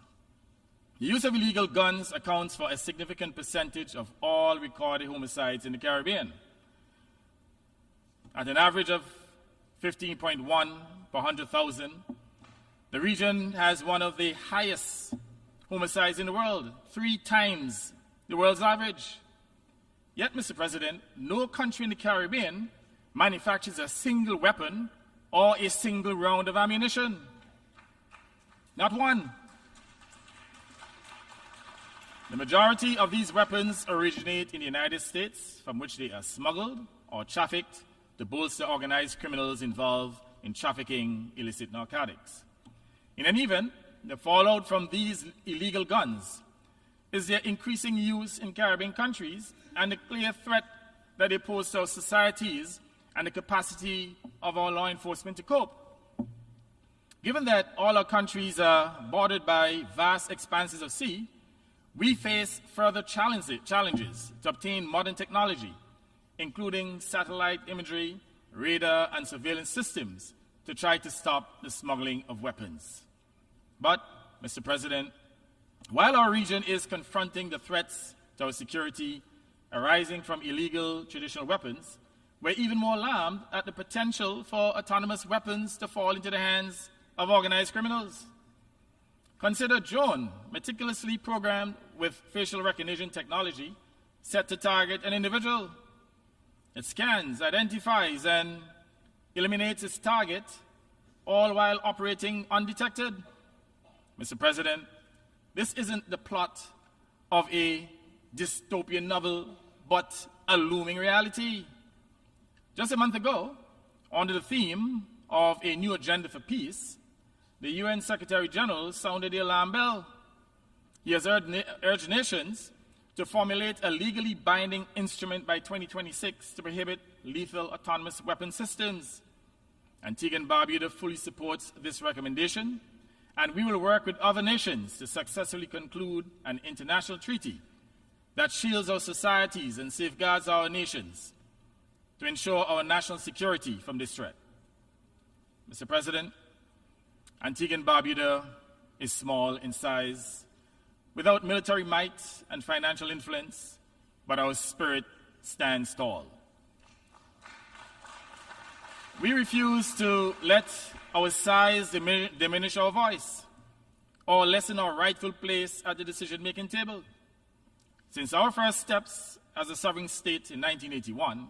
The use of illegal guns accounts for a significant percentage of all recorded homicides in the Caribbean. At an average of 15.1 per 100,000, the region has one of the highest homicides in the world, 3 times the world's average. Yet, Mr. President, no country in the Caribbean manufactures a single weapon or a single round of ammunition. Not one. The majority of these weapons originate in the United States, from which they are smuggled or trafficked to bolster organized criminals involved in trafficking illicit narcotics. In any event, the fallout from these illegal guns is their increasing use in Caribbean countries and the clear threat that they pose to our societies and the capacity of our law enforcement to cope. Given that all our countries are bordered by vast expanses of sea, we face further challenges to obtain modern technology, including satellite imagery, radar, and surveillance systems to try to stop the smuggling of weapons. But, Mr. President, while our region is confronting the threats to our security arising from illegal traditional weapons, we're even more alarmed at the potential for autonomous weapons to fall into the hands of organized criminals. Consider drone, meticulously programmed with facial recognition technology set to target an individual. It scans, identifies, and eliminates its target, all while operating undetected. Mr. President, this isn't the plot of a dystopian novel, but a looming reality. Just a month ago, under the theme of a new agenda for peace, the UN Secretary General sounded the alarm bell. He has urged nations to formulate a legally binding instrument by 2026 to prohibit lethal autonomous weapon systems. Antigua and Barbuda fully supports this recommendation, and we will work with other nations to successfully conclude an international treaty that shields our societies and safeguards our nations to ensure our national security from this threat. Mr. President, Antigua and Barbuda is small in size, without military might and financial influence, but our spirit stands tall. We refuse to let our size diminish our voice or lessen our rightful place at the decision-making table. Since our first steps as a sovereign state in 1981,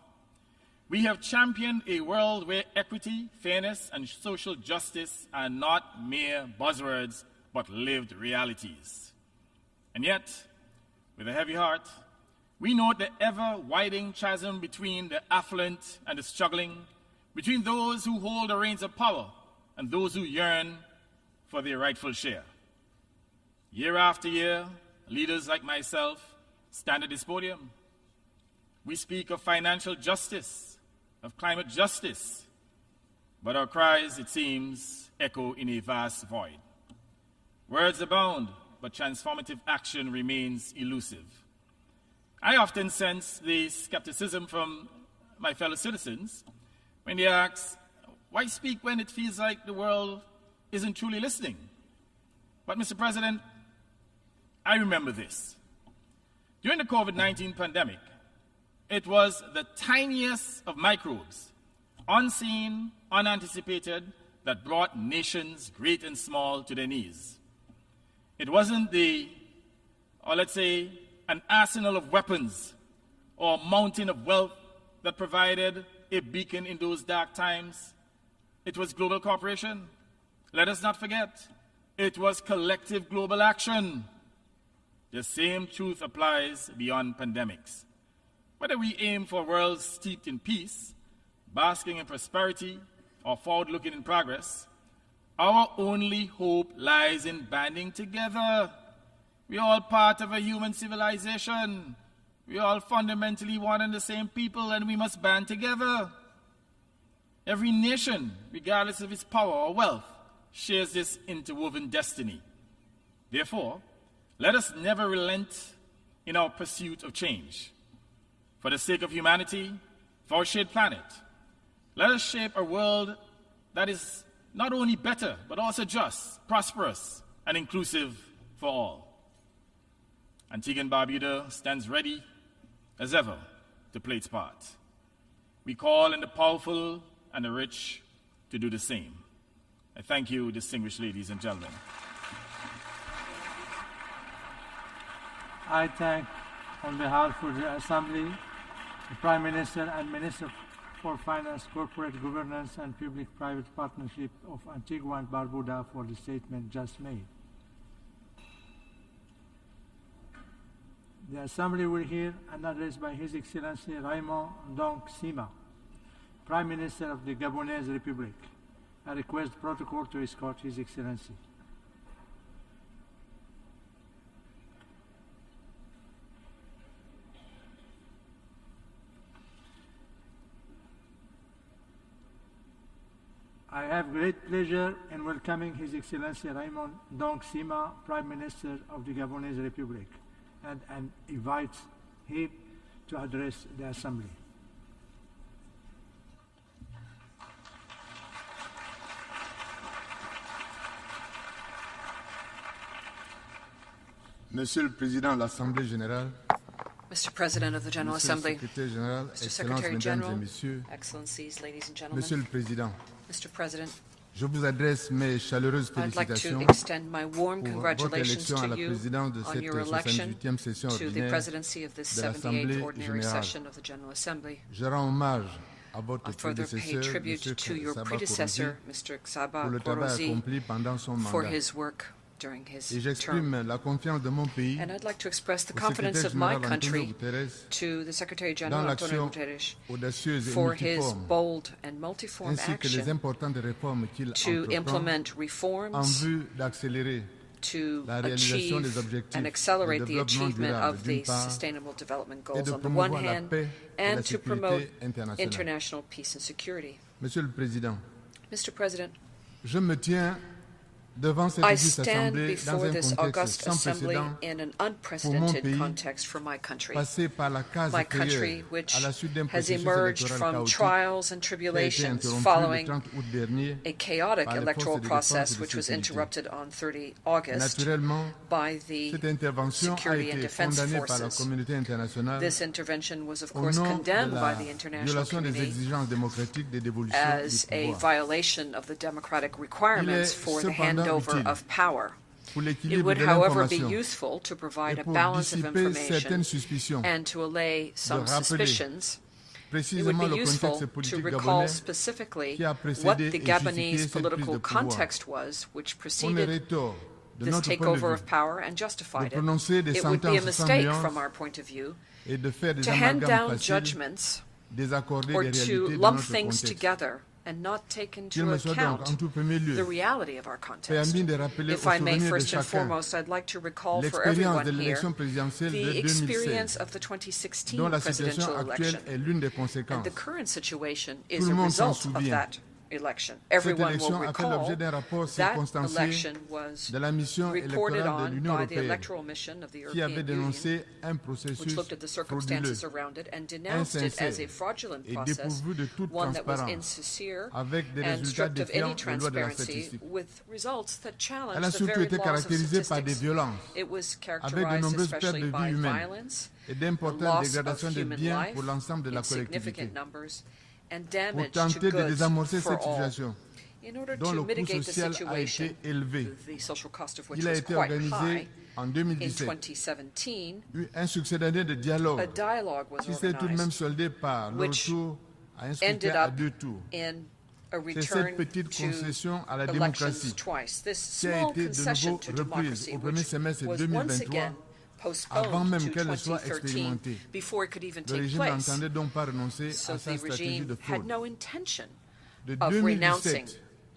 we have championed a world where equity, fairness, and social justice are not mere buzzwords, but lived realities. And yet, with a heavy heart, we note the ever-widening chasm between the affluent and the struggling, between those who hold the reins of power and those who yearn for their rightful share. Year after year, leaders like myself stand at this podium. We speak of financial justice, of climate justice, but our cries, it seems, echo in a vast void. Words abound, but transformative action remains elusive. I often sense the skepticism from my fellow citizens when they ask, why speak when it feels like the world isn't truly listening? But Mr. President, I remember this. During the COVID-19 pandemic, it was the tiniest of microbes, unseen, unanticipated, that brought nations, great and small, to their knees. It wasn't an arsenal of weapons or mountain of wealth that provided a beacon in those dark times. It was global cooperation. Let us not forget, it was collective global action. The same truth applies beyond pandemics. Whether we aim for worlds steeped in peace, basking in prosperity, or forward-looking in progress, our only hope lies in banding together. We are all part of a human civilization. We are all fundamentally one and the same people, and we must band together. Every nation, regardless of its power or wealth, shares this interwoven destiny. Therefore, let us never relent in our pursuit of change. For the sake of humanity, for our shared planet, let us shape a world that is not only better, but also just, prosperous, and inclusive for all. Antigua and Barbuda stands ready, as ever, to play its part. We call on the powerful and the rich to do the same. I thank you, distinguished ladies and gentlemen. I thank, on behalf of the Assembly, the Prime Minister and Minister for Finance, Corporate Governance and Public-Private Partnership of Antigua and Barbuda for the statement just made. The Assembly will hear an address by His Excellency Raymond Ndong Sima, Prime Minister of the Gabonese Republic. I request protocol to escort His Excellency. I have great pleasure in welcoming His Excellency Raymond Ndong Sima, Prime Minister of the Gabonese Republic, and invite him to address the Assembly. Monsieur le Président de l'Assemblée Générale, Mr. President of the General Assembly, Mr. Secretary General, Messieurs, Excellencies, ladies and gentlemen, Monsieur le Président, Mr. President, je vous adresse mes chaleureuses I'd like to félicitations extend my warm pour congratulations votre élection à to la you présidence de on cette your election 78e session to the ordinaire presidency of this de 78th l'Assemblée ordinary Générale. session of the General Assembly. Je rends hommage à votre I further pay prédécesseur, tribute M. to your Saba predecessor, Kourouzi, Mr. Xaba pour le travail Kourouzi, accompli pendant son for mandat. his work during his Et term. j'exprime la confiance de mon pays And I'd like to express the au confidence secrétaire of my général country Antonio Guterres to the Secretary dans General Antonio l'action Guterres audacieuse et for his multiforme, bold and multiform ainsi que les action importantes réformes qu'il to entreprend implement en reforms vue d'accélérer to la réalisation des achieve objectifs and de accelerate the développement achievement durable of d'une the part Sustainable Development et Goals de on the one promouvoir la hand paix et la and to promote sécurité internationale. international peace and security. Monsieur le Président, Mr. President, je me tiens I stand before this august assembly in an unprecedented context for my country, which has emerged from trials and tribulations following a chaotic electoral process which was interrupted on 30 August by the security and defense forces. This intervention was, of course, condemned by the international community as a violation of the democratic requirements for the handover of power. It would, however, be useful to provide a balance of information and to allay some suspicions. It would be useful to recall specifically what the Gabonese political context was which preceded this takeover of power and justified it. It would be a mistake from our point of view to hand down judgments or to lump things together and not take into account the reality of our context. If I may, first and foremost, I'd like to recall for everyone here the experience of the 2016 presidential election. And the current situation is a result of that election. Everyone will recall that election was reported on by the electoral mission of the European Union, which looked at the circumstances around it and denounced it as a fraudulent process, one that was insincere and stripped of any transparency, with results that challenged the very laws of statistics. It was characterized especially by violence, the loss of human life in significant numbers, and damage to goods for all. In order to mitigate the situation, the social cost of which was quite high, in 2017, a dialogue was organized, which ended up in a return to elections twice. This small concession to democracy, which was once again postponed to 2013 before it could even take place. So the regime had no intention of renouncing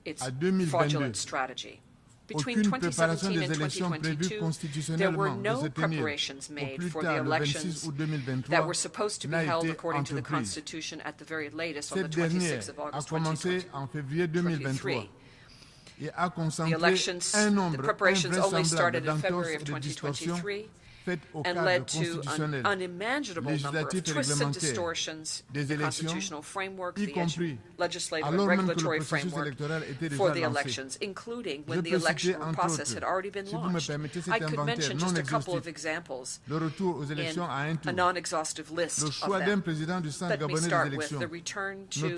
its fraudulent strategy. Between 2017 and 2022, there were no preparations made for the elections that were supposed to be held according to the Constitution at the very latest on the 26th of August 2023. The elections, the preparations only started in February of 2023 and led to an unimaginable number of twists and distortions in the constitutional framework, the legislative and regulatory framework for the elections, including when the electoral process had already been launched. I could mention just a couple of examples in a non-exhaustive list of them. Let me start with the return to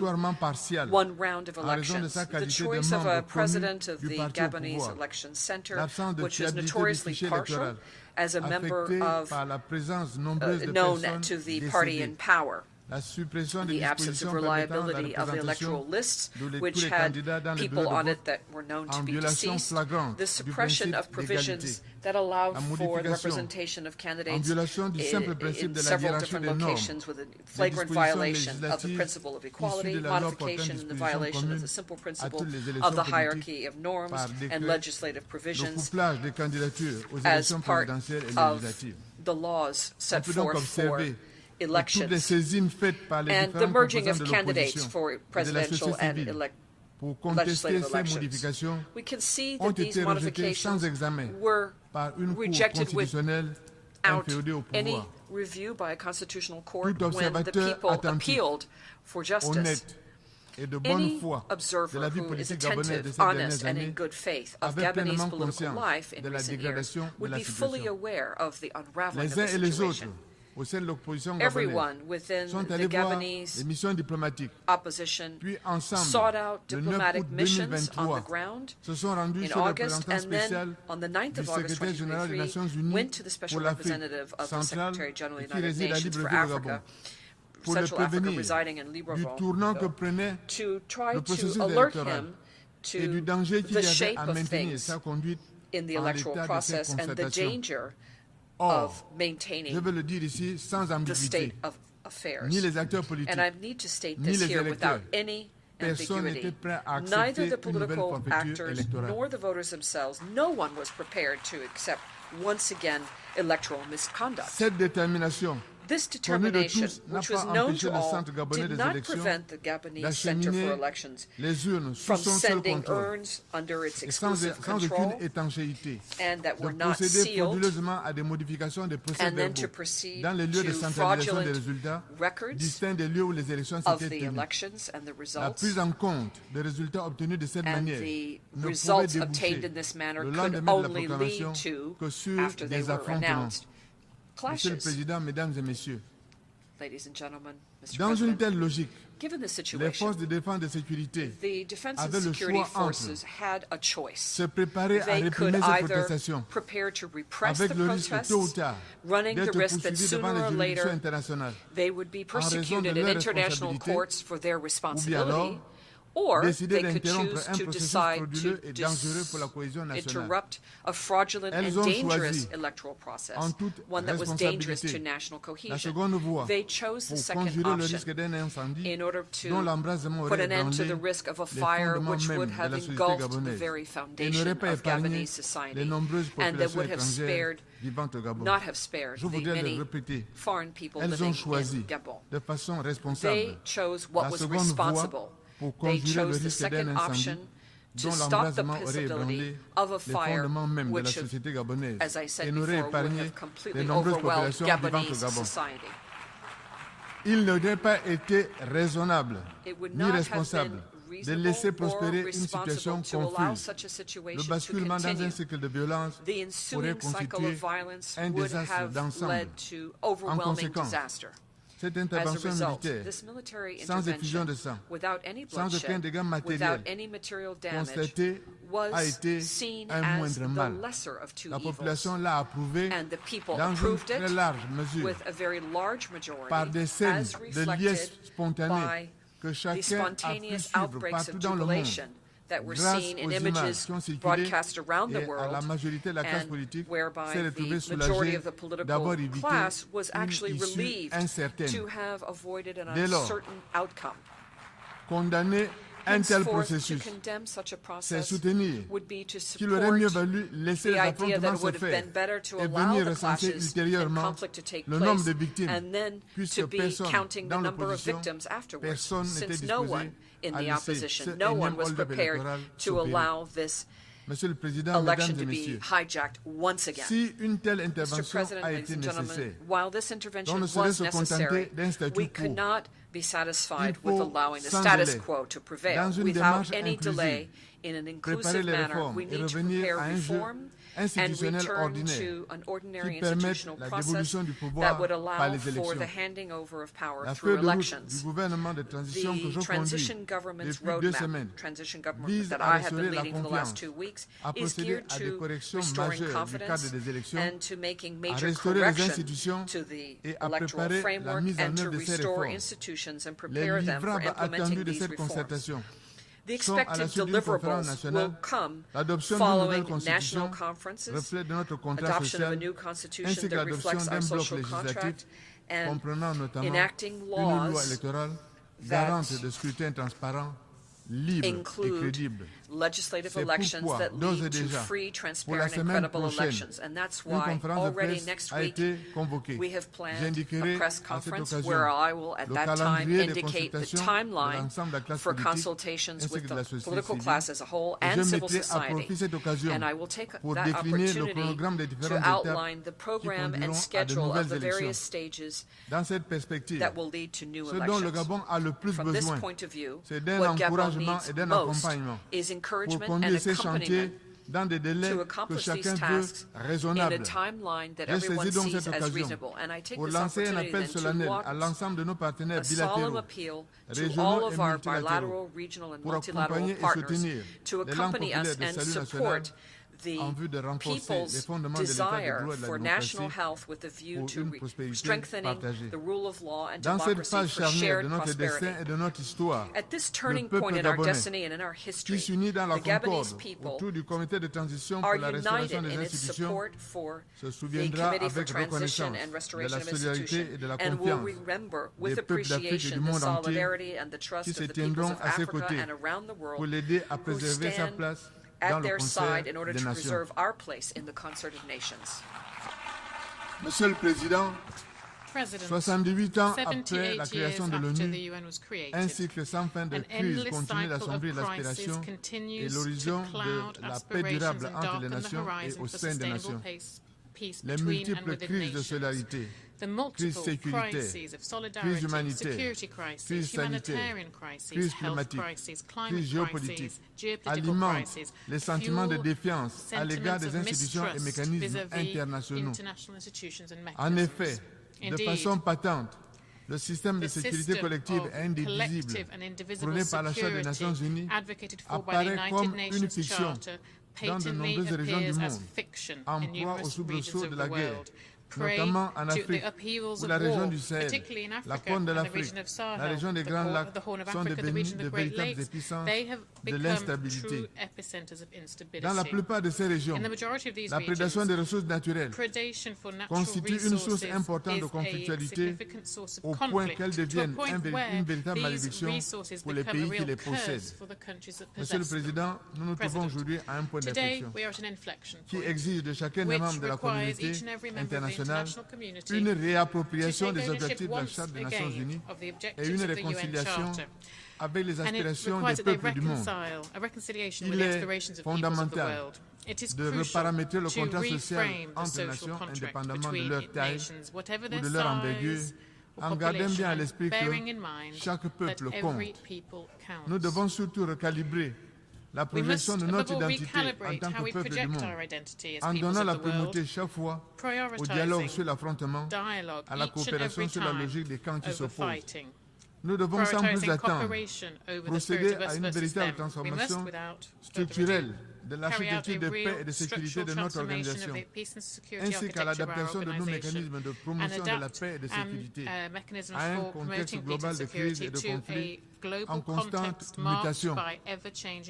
one round of elections, the choice of a president of the Gabonese Election Center, which is notoriously partial, as a member of known to the party in power. The absence of reliability of the electoral lists, which had people on it that were known to be deceased, the suppression of provisions that allowed for the representation of candidates in several different locations with a flagrant violation of the principle of equality, modification in the violation of the simple principle of the hierarchy of norms and legislative provisions as part of the laws set forth for elections, and the merging of candidates for presidential and legislative elections. We can see that these modifications were rejected without any review by a constitutional court when the people appealed for justice. Any observer who is attentive, honest, and in good faith of Gabonese political life in recent years would be fully aware of the unraveling of the situation. Everyone within the Gabonese opposition sought out diplomatic missions on the ground in August, and then on the 9th of August 2023 went to the special representative of the Secretary General of the United Nations for Africa, Central Africa, residing in Libreville, to try to alert him to the shape of things in the electoral process and the danger of maintaining the state of affairs. And I need to state this here without any ambiguity. Neither the political actors nor the voters themselves, no one was prepared to accept, once again, electoral misconduct. This determination, which was known to all, did not prevent the Gabonese Center for Elections from sending urns under its exclusive control and that were not sealed, and then to proceed to fraudulent records of the elections and the results. And the results obtained in this manner could only lead to, after they were announced, clashes. Ladies and gentlemen, Mr. President, given the situation, the defense and security forces had a choice. They could either prepare to repress the protests, running the risk that sooner or later they would be persecuted in international courts for their responsibility, or they could choose to decide to interrupt a fraudulent and dangerous electoral process, one that was dangerous to national cohesion. They chose the second option in order to put an end to the risk of a fire which would have engulfed the very foundation of Gabonese society, and that would have spared, not have spared, the many foreign people living in Gabon. They chose what was responsible. They chose the second option to stop the possibility of a fire which, as I said before, would have completely overwhelmed Gabonese society. Il n'aurait pas été raisonnable ni responsable de laisser prospérer une situation confuse. Le basculement dans un cycle de violence pourrait constituer un désastre d'ensemble. En conséquence, cette intervention militaire, sans effusion de sang, sans aucun dégât matériel constaté, a été un moindre mal. La population l'a approuvé dans une très large mesure par des scènes de liesse spontanée que chacun a pu suivre partout dans le monde. That were seen in images broadcast around the world, and whereby the majority of the political class was actually relieved to have avoided an uncertain outcome. Condamner un tel processus, c'est soutenir qu'il aurait mieux valu laisser les affrontements se faire et venir recenser ultérieurement le nombre de victimes, puisque personne dans l'opposition, personne n'était disposé in the opposition. No one was prepared to allow this election to be hijacked once again. Mr. President, ladies and gentlemen, while this intervention was necessary, we could not be satisfied with allowing the status quo to prevail. Without any delay, in an inclusive manner, we need to prepare reform and return to an ordinary institutional process that would allow for the handing over of power through elections. The transition government's roadmap, transition government that I have been leading for the last 2 weeks, is geared to restoring confidence and to making major corrections to the electoral framework and to restore institutions and prepare them for implementing these reforms. The expected deliverables will come following national conferences, adoption of a new constitution that reflects our social contract, and enacting laws that include legislative elections that lead to free, transparent, and credible elections. And that's why already next week we have planned a press conference where I will at that time indicate the timeline for consultations with the political class as a whole and civil society. And I will take that opportunity to outline the program and schedule of the various stages that will lead to new elections. From this point of view, what Gabon needs most is encouragement and accompaniment to accomplish these tasks in a timeline that everyone sees as reasonable. And I take this opportunity then to launch a solemn appeal to all of our bilateral, regional, and multilateral partners to accompany us and support the people's desire for national health with a view to strengthening the rule of law and democracy for shared prosperity. At this turning point in our destiny and in our history, the Gabonese people are united in its support for the Committee for Transition and Restoration of Institutions, and will remember with appreciation the solidarity and the trust of the peoples of Africa and around the world who stand at their side in order to preserve our place in the concert of nations. Monsieur le Président, 78 ans après la création de l'ONU, un cycle sans fin de crise continue d'assombrir l'aspiration et l'horizon de la paix durable entre les nations et au sein des nations. Les multiples crises de solidarité, crise sécuritaire, crise humanitaire, crise sanitaire, crise climatique, crise géopolitique, alimentent les sentiments de défiance à l'égard des institutions et mécanismes internationaux. En effet, de façon patente, le système de sécurité collective et indivisible prôné par la Charte des Nations Unies apparaît comme une fiction dans de nombreuses régions du monde, en proie aux soubresauts de la guerre, notamment en Afrique, où la région du Sahel, la Corne de l'Afrique, la région des Grands Lacs sont devenues de véritables épicentres de l'instabilité. Dans la plupart de ces régions, la prédation des ressources naturelles constitue une source importante de conflictualité au point qu'elle devienne une véritable malédiction pour les pays qui les possèdent. Monsieur le Président, nous nous trouvons aujourd'hui à un point d'inflexion qui exige de chacun des membres de la communauté internationale une réappropriation des objectifs de la Charte des Nations Unies et une réconciliation avec les aspirations des peuples du monde. Il est fondamental de reparamétrer le contrat social entre les nations indépendamment de leur taille ou de leur envergure, en gardant bien à l'esprit que chaque peuple compte. Nous devons surtout recalibrer la projection de notre identité en tant que peuple du monde, en donnant la primauté chaque fois au dialogue sur l'affrontement, à la coopération sur la logique des camps qui s'opposent. Nous devons sans plus attendre procéder à une véritable transformation structurelle de l'architecture de paix et de sécurité de notre organisation, ainsi qu'à l'adaptation de nos mécanismes de promotion de la paix et de sécurité à un contexte global de crise et de conflits en constante mutation.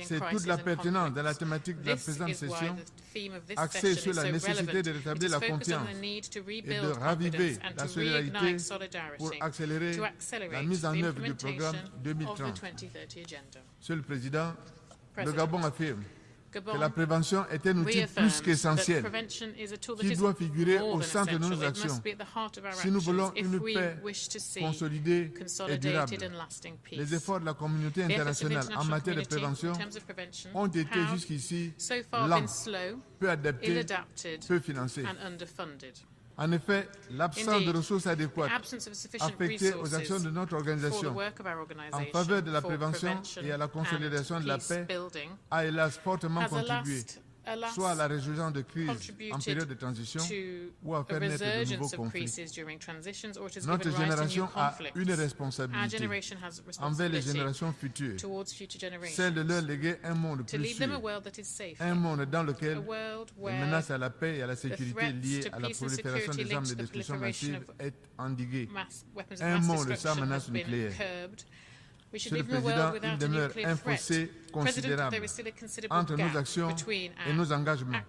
C'est toute la pertinence de la thématique de la présente session, axée sur la nécessité de rétablir la confiance et de raviver la solidarité pour accélérer la mise en œuvre du programme 2030. Monsieur le Président, le Gabon affirme que la prévention est un outil plus qu'essentiel qui doit figurer au centre de nos actions si nous voulons une paix consolidée et durable. Les efforts de la communauté internationale en matière de prévention ont été jusqu'ici lents, peu adaptés, peu financés. En effet, l'absence de ressources adéquates affectées aux actions de notre organisation en faveur de la prévention et à la consolidation de la paix a hélas fortement contribué soit à la résolution de crises en période de transition ou à faire naître de nouveaux conflits. Notre génération a une responsabilité envers les générations futures, celle de leur léguer un monde plus sûr, un monde dans lequel les menaces à la paix et à la sécurité liées à la prolifération des armes de destruction massive est endiguée, un monde sans menace nucléaire. Monsieur le Président, il demeure un fossé considérable entre nos actions et nos engagements.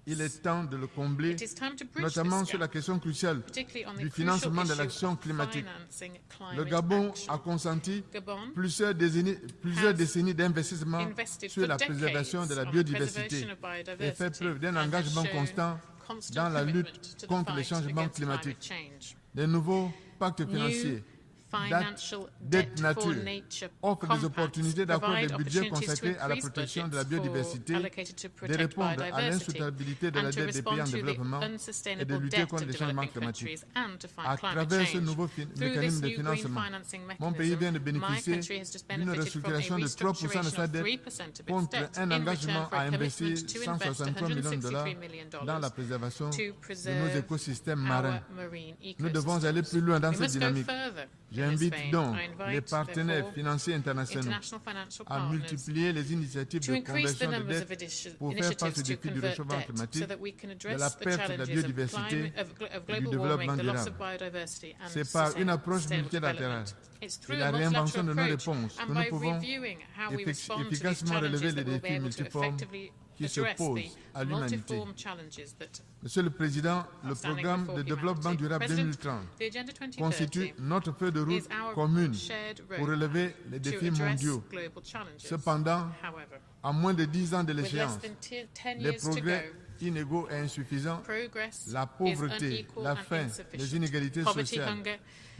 Il est temps de le combler, notamment sur la question cruciale du financement de l'action climatique. Le Gabon a consenti plusieurs décennies d'investissement sur la préservation de la biodiversité et fait preuve d'un engagement constant dans la lutte contre les changements climatiques. Les nouveaux pactes financiers dette nature offre des opportunités d'accorder des budgets consacrés à la protection de la biodiversité, de répondre à l'insoutenabilité de la dette des pays en développement et de lutter contre les changements climatiques. À travers ce nouveau mécanisme de financement, mon pays vient de bénéficier d'une restructuration de 3% de sa dette contre un engagement à investir 163 millions de dollars dans la préservation de nos écosystèmes marins. Nous devons aller plus loin dans cette dynamique. J'invite donc les partenaires financiers internationaux à multiplier les initiatives de conversion de dettes pour faire face au défi du réchauffement climatique, de la perte de la biodiversité et du développement durable. C'est par une approche multilatérale et la réinvention de nos réponses que nous pouvons efficacement relever les défis multiformes qui se posent à l'humanité. Monsieur le Président, le programme de développement durable 2030 constitue notre feuille de route commune pour relever les défis mondiaux. Cependant, à moins de 10 ans de l'échéance, les progrès inégaux et insuffisants, la pauvreté, la faim, les inégalités sociales,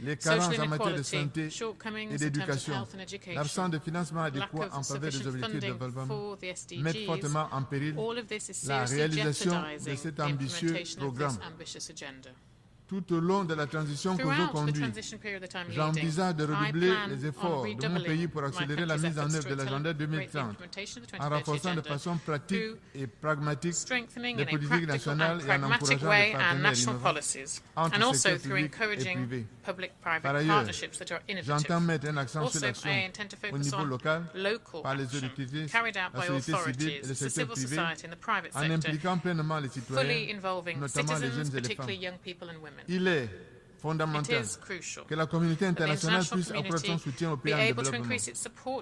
les carences en matière de santé et d'éducation, l'absence de financement adéquat en faveur des objectifs de développement mettent fortement en péril la réalisation de cet ambitieux programme. Tout au long de la transition que je conduis, j'envisage de redoubler les efforts de mon pays pour accélérer la mise en œuvre de l'agenda 2030 en renforçant de façon pratique et pragmatique les politiques nationales et en encourageant les partenaires innovants entre secteur public et privé. Par ailleurs, j'entends mettre un accent sur l'action au niveau local par les autorités, la société civile et le secteur privé en impliquant pleinement les citoyens, notamment les jeunes et les femmes. Il est fondamental que la communauté internationale puisse apporter son soutien aux pays en développement.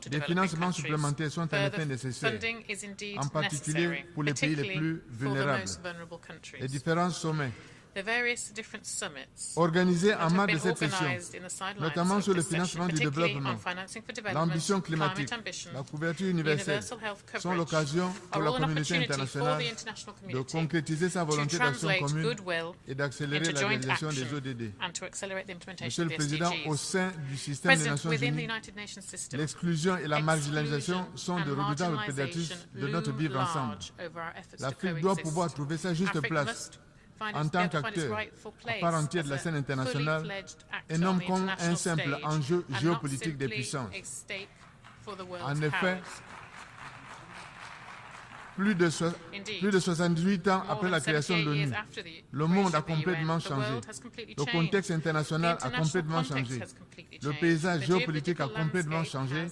Des financements supplémentaires sont en effet nécessaires, en particulier pour les pays les plus vulnérables. Les différents sommets organisés en marge de cette session, notamment sur le financement du développement, l'ambition climatique, la couverture universelle, sont l'occasion pour la communauté internationale de concrétiser sa volonté d'action commune et d'accélérer la réalisation des ODD. Monsieur le Président, au sein du système des Nations Unies, l'exclusion et la marginalisation sont de redoutables prédatrices de notre vivre ensemble. L'Afrique doit pouvoir trouver sa juste place en tant qu'acteur à part entière de la scène internationale et non comme un simple enjeu géopolitique des puissances. En effet, plus de 78 ans après la création de l'ONU, le monde a complètement changé. Le contexte international a complètement changé. Le paysage géopolitique a complètement changé.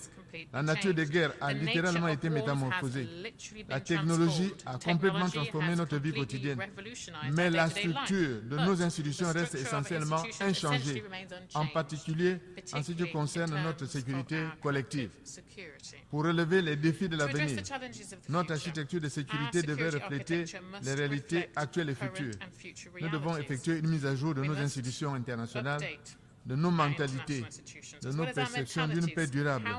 La nature des guerres a littéralement été métamorphosée. La technologie a complètement transformé notre vie quotidienne. Mais la structure de nos institutions reste essentiellement inchangée, en particulier en ce qui concerne notre sécurité collective. Pour relever les défis de l'avenir, notre architecture de sécurité devait refléter les réalités actuelles et futures. Nous devons effectuer une mise à jour de nos institutions internationales, de nos mentalités, de nos perceptions d'une paix durable,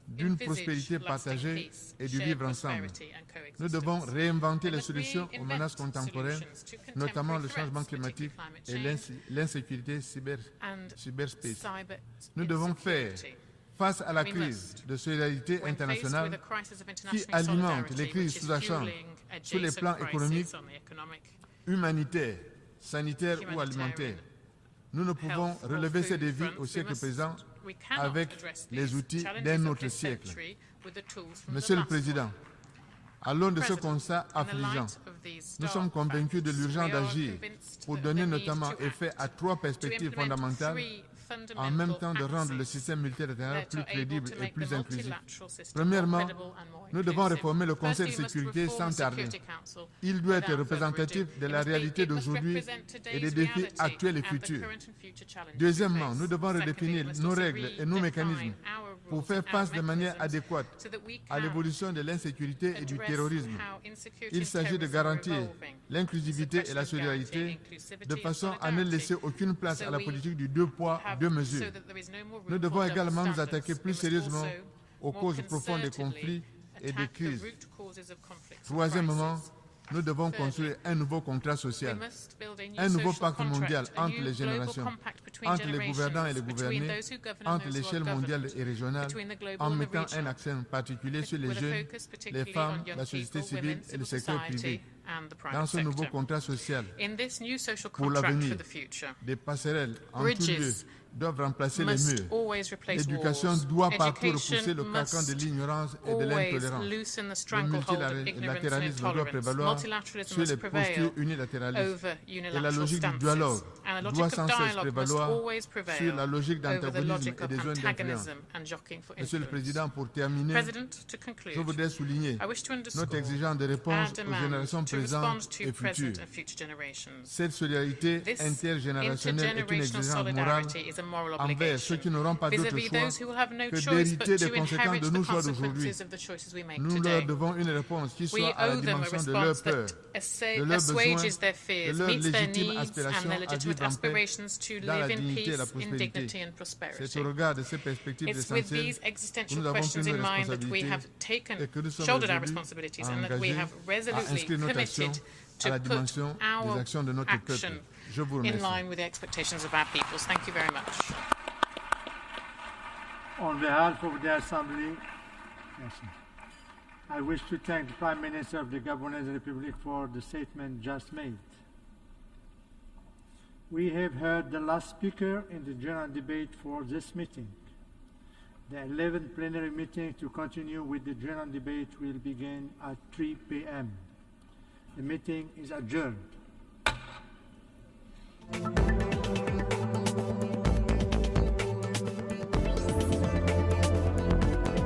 d'une prospérité partagée et du vivre ensemble. Nous devons réinventer les solutions aux menaces contemporaines, notamment le changement climatique et l'insécurité cyberspace. Nous devons faire face à la crise de solidarité internationale qui alimente les crises sous-jacentes sur les plans économiques, humanitaires, sanitaires ou alimentaires. Nous ne pouvons relever ces défis au siècle présent avec les outils d'un autre siècle. Monsieur le Président, à l'aune de ce constat affligeant, nous sommes convaincus de l'urgence d'agir pour donner notamment effet à 3 perspectives fondamentales en même temps de rendre le système multilatéral plus crédible et plus inclusif. Premièrement, nous devons réformer le Conseil de sécurité sans tarder. Il doit être représentatif de la réalité d'aujourd'hui et des défis actuels et futurs. Deuxièmement, nous devons redéfinir nos règles et nos mécanismes pour faire face de manière adéquate à l'évolution de l'insécurité et du terrorisme. Il s'agit de garantir l'inclusivité et la solidarité de façon à ne laisser aucune place à la politique du 2 poids, 2 mesures. Nous devons également nous attaquer plus sérieusement aux causes profondes des conflits et des crises. Troisièmement, nous devons construire un nouveau contrat social, un nouveau pacte mondial entre les générations, entre les gouvernants et les gouvernés, entre l'échelle mondiale et régionale, en mettant un accent particulier sur les jeunes, les femmes, la société civile et le secteur privé. Dans ce nouveau contrat social, pour l'avenir, des passerelles en tout lieu doivent remplacer les murs. L'éducation doit partout repousser le carcan de l'ignorance et de l'intolérance. Le multilatéralisme doit prévaloir sur les postures unilatéralistes. Et la logique du dialogue doit sans cesse prévaloir sur la logique d'antagonisme et des zones d'influence. Monsieur le Président, pour terminer, je voudrais souligner notre exigence de réponse aux générations présentes et futures. Cette solidarité intergénérationnelle est une exigence morale envers ceux qui n'auront pas d'autre choix que d'hériter des conséquences de nos choix d'aujourd'hui. Nous leur devons une réponse qui soit à la dimension de leur peur, de leurs besoins, de leur légitime aspiration à vivre en paix dans la dignité et la prospérité. C'est au regard de ces perspectives essentielles que nous avons pris nos responsabilités et que nous sommes aujourd'hui engagés à inscrire notre action à la dimension des actions de notre peuple. Je vous remercie. In line with the expectations of our peoples. Thank you very much. On behalf of the Assembly, I wish to thank the Prime Minister of the Gabonese Republic for the statement just made. We have heard the last speaker in the general debate for this meeting. The 11th plenary meeting to continue with the general debate will begin at 3 p.m. The meeting is adjourned.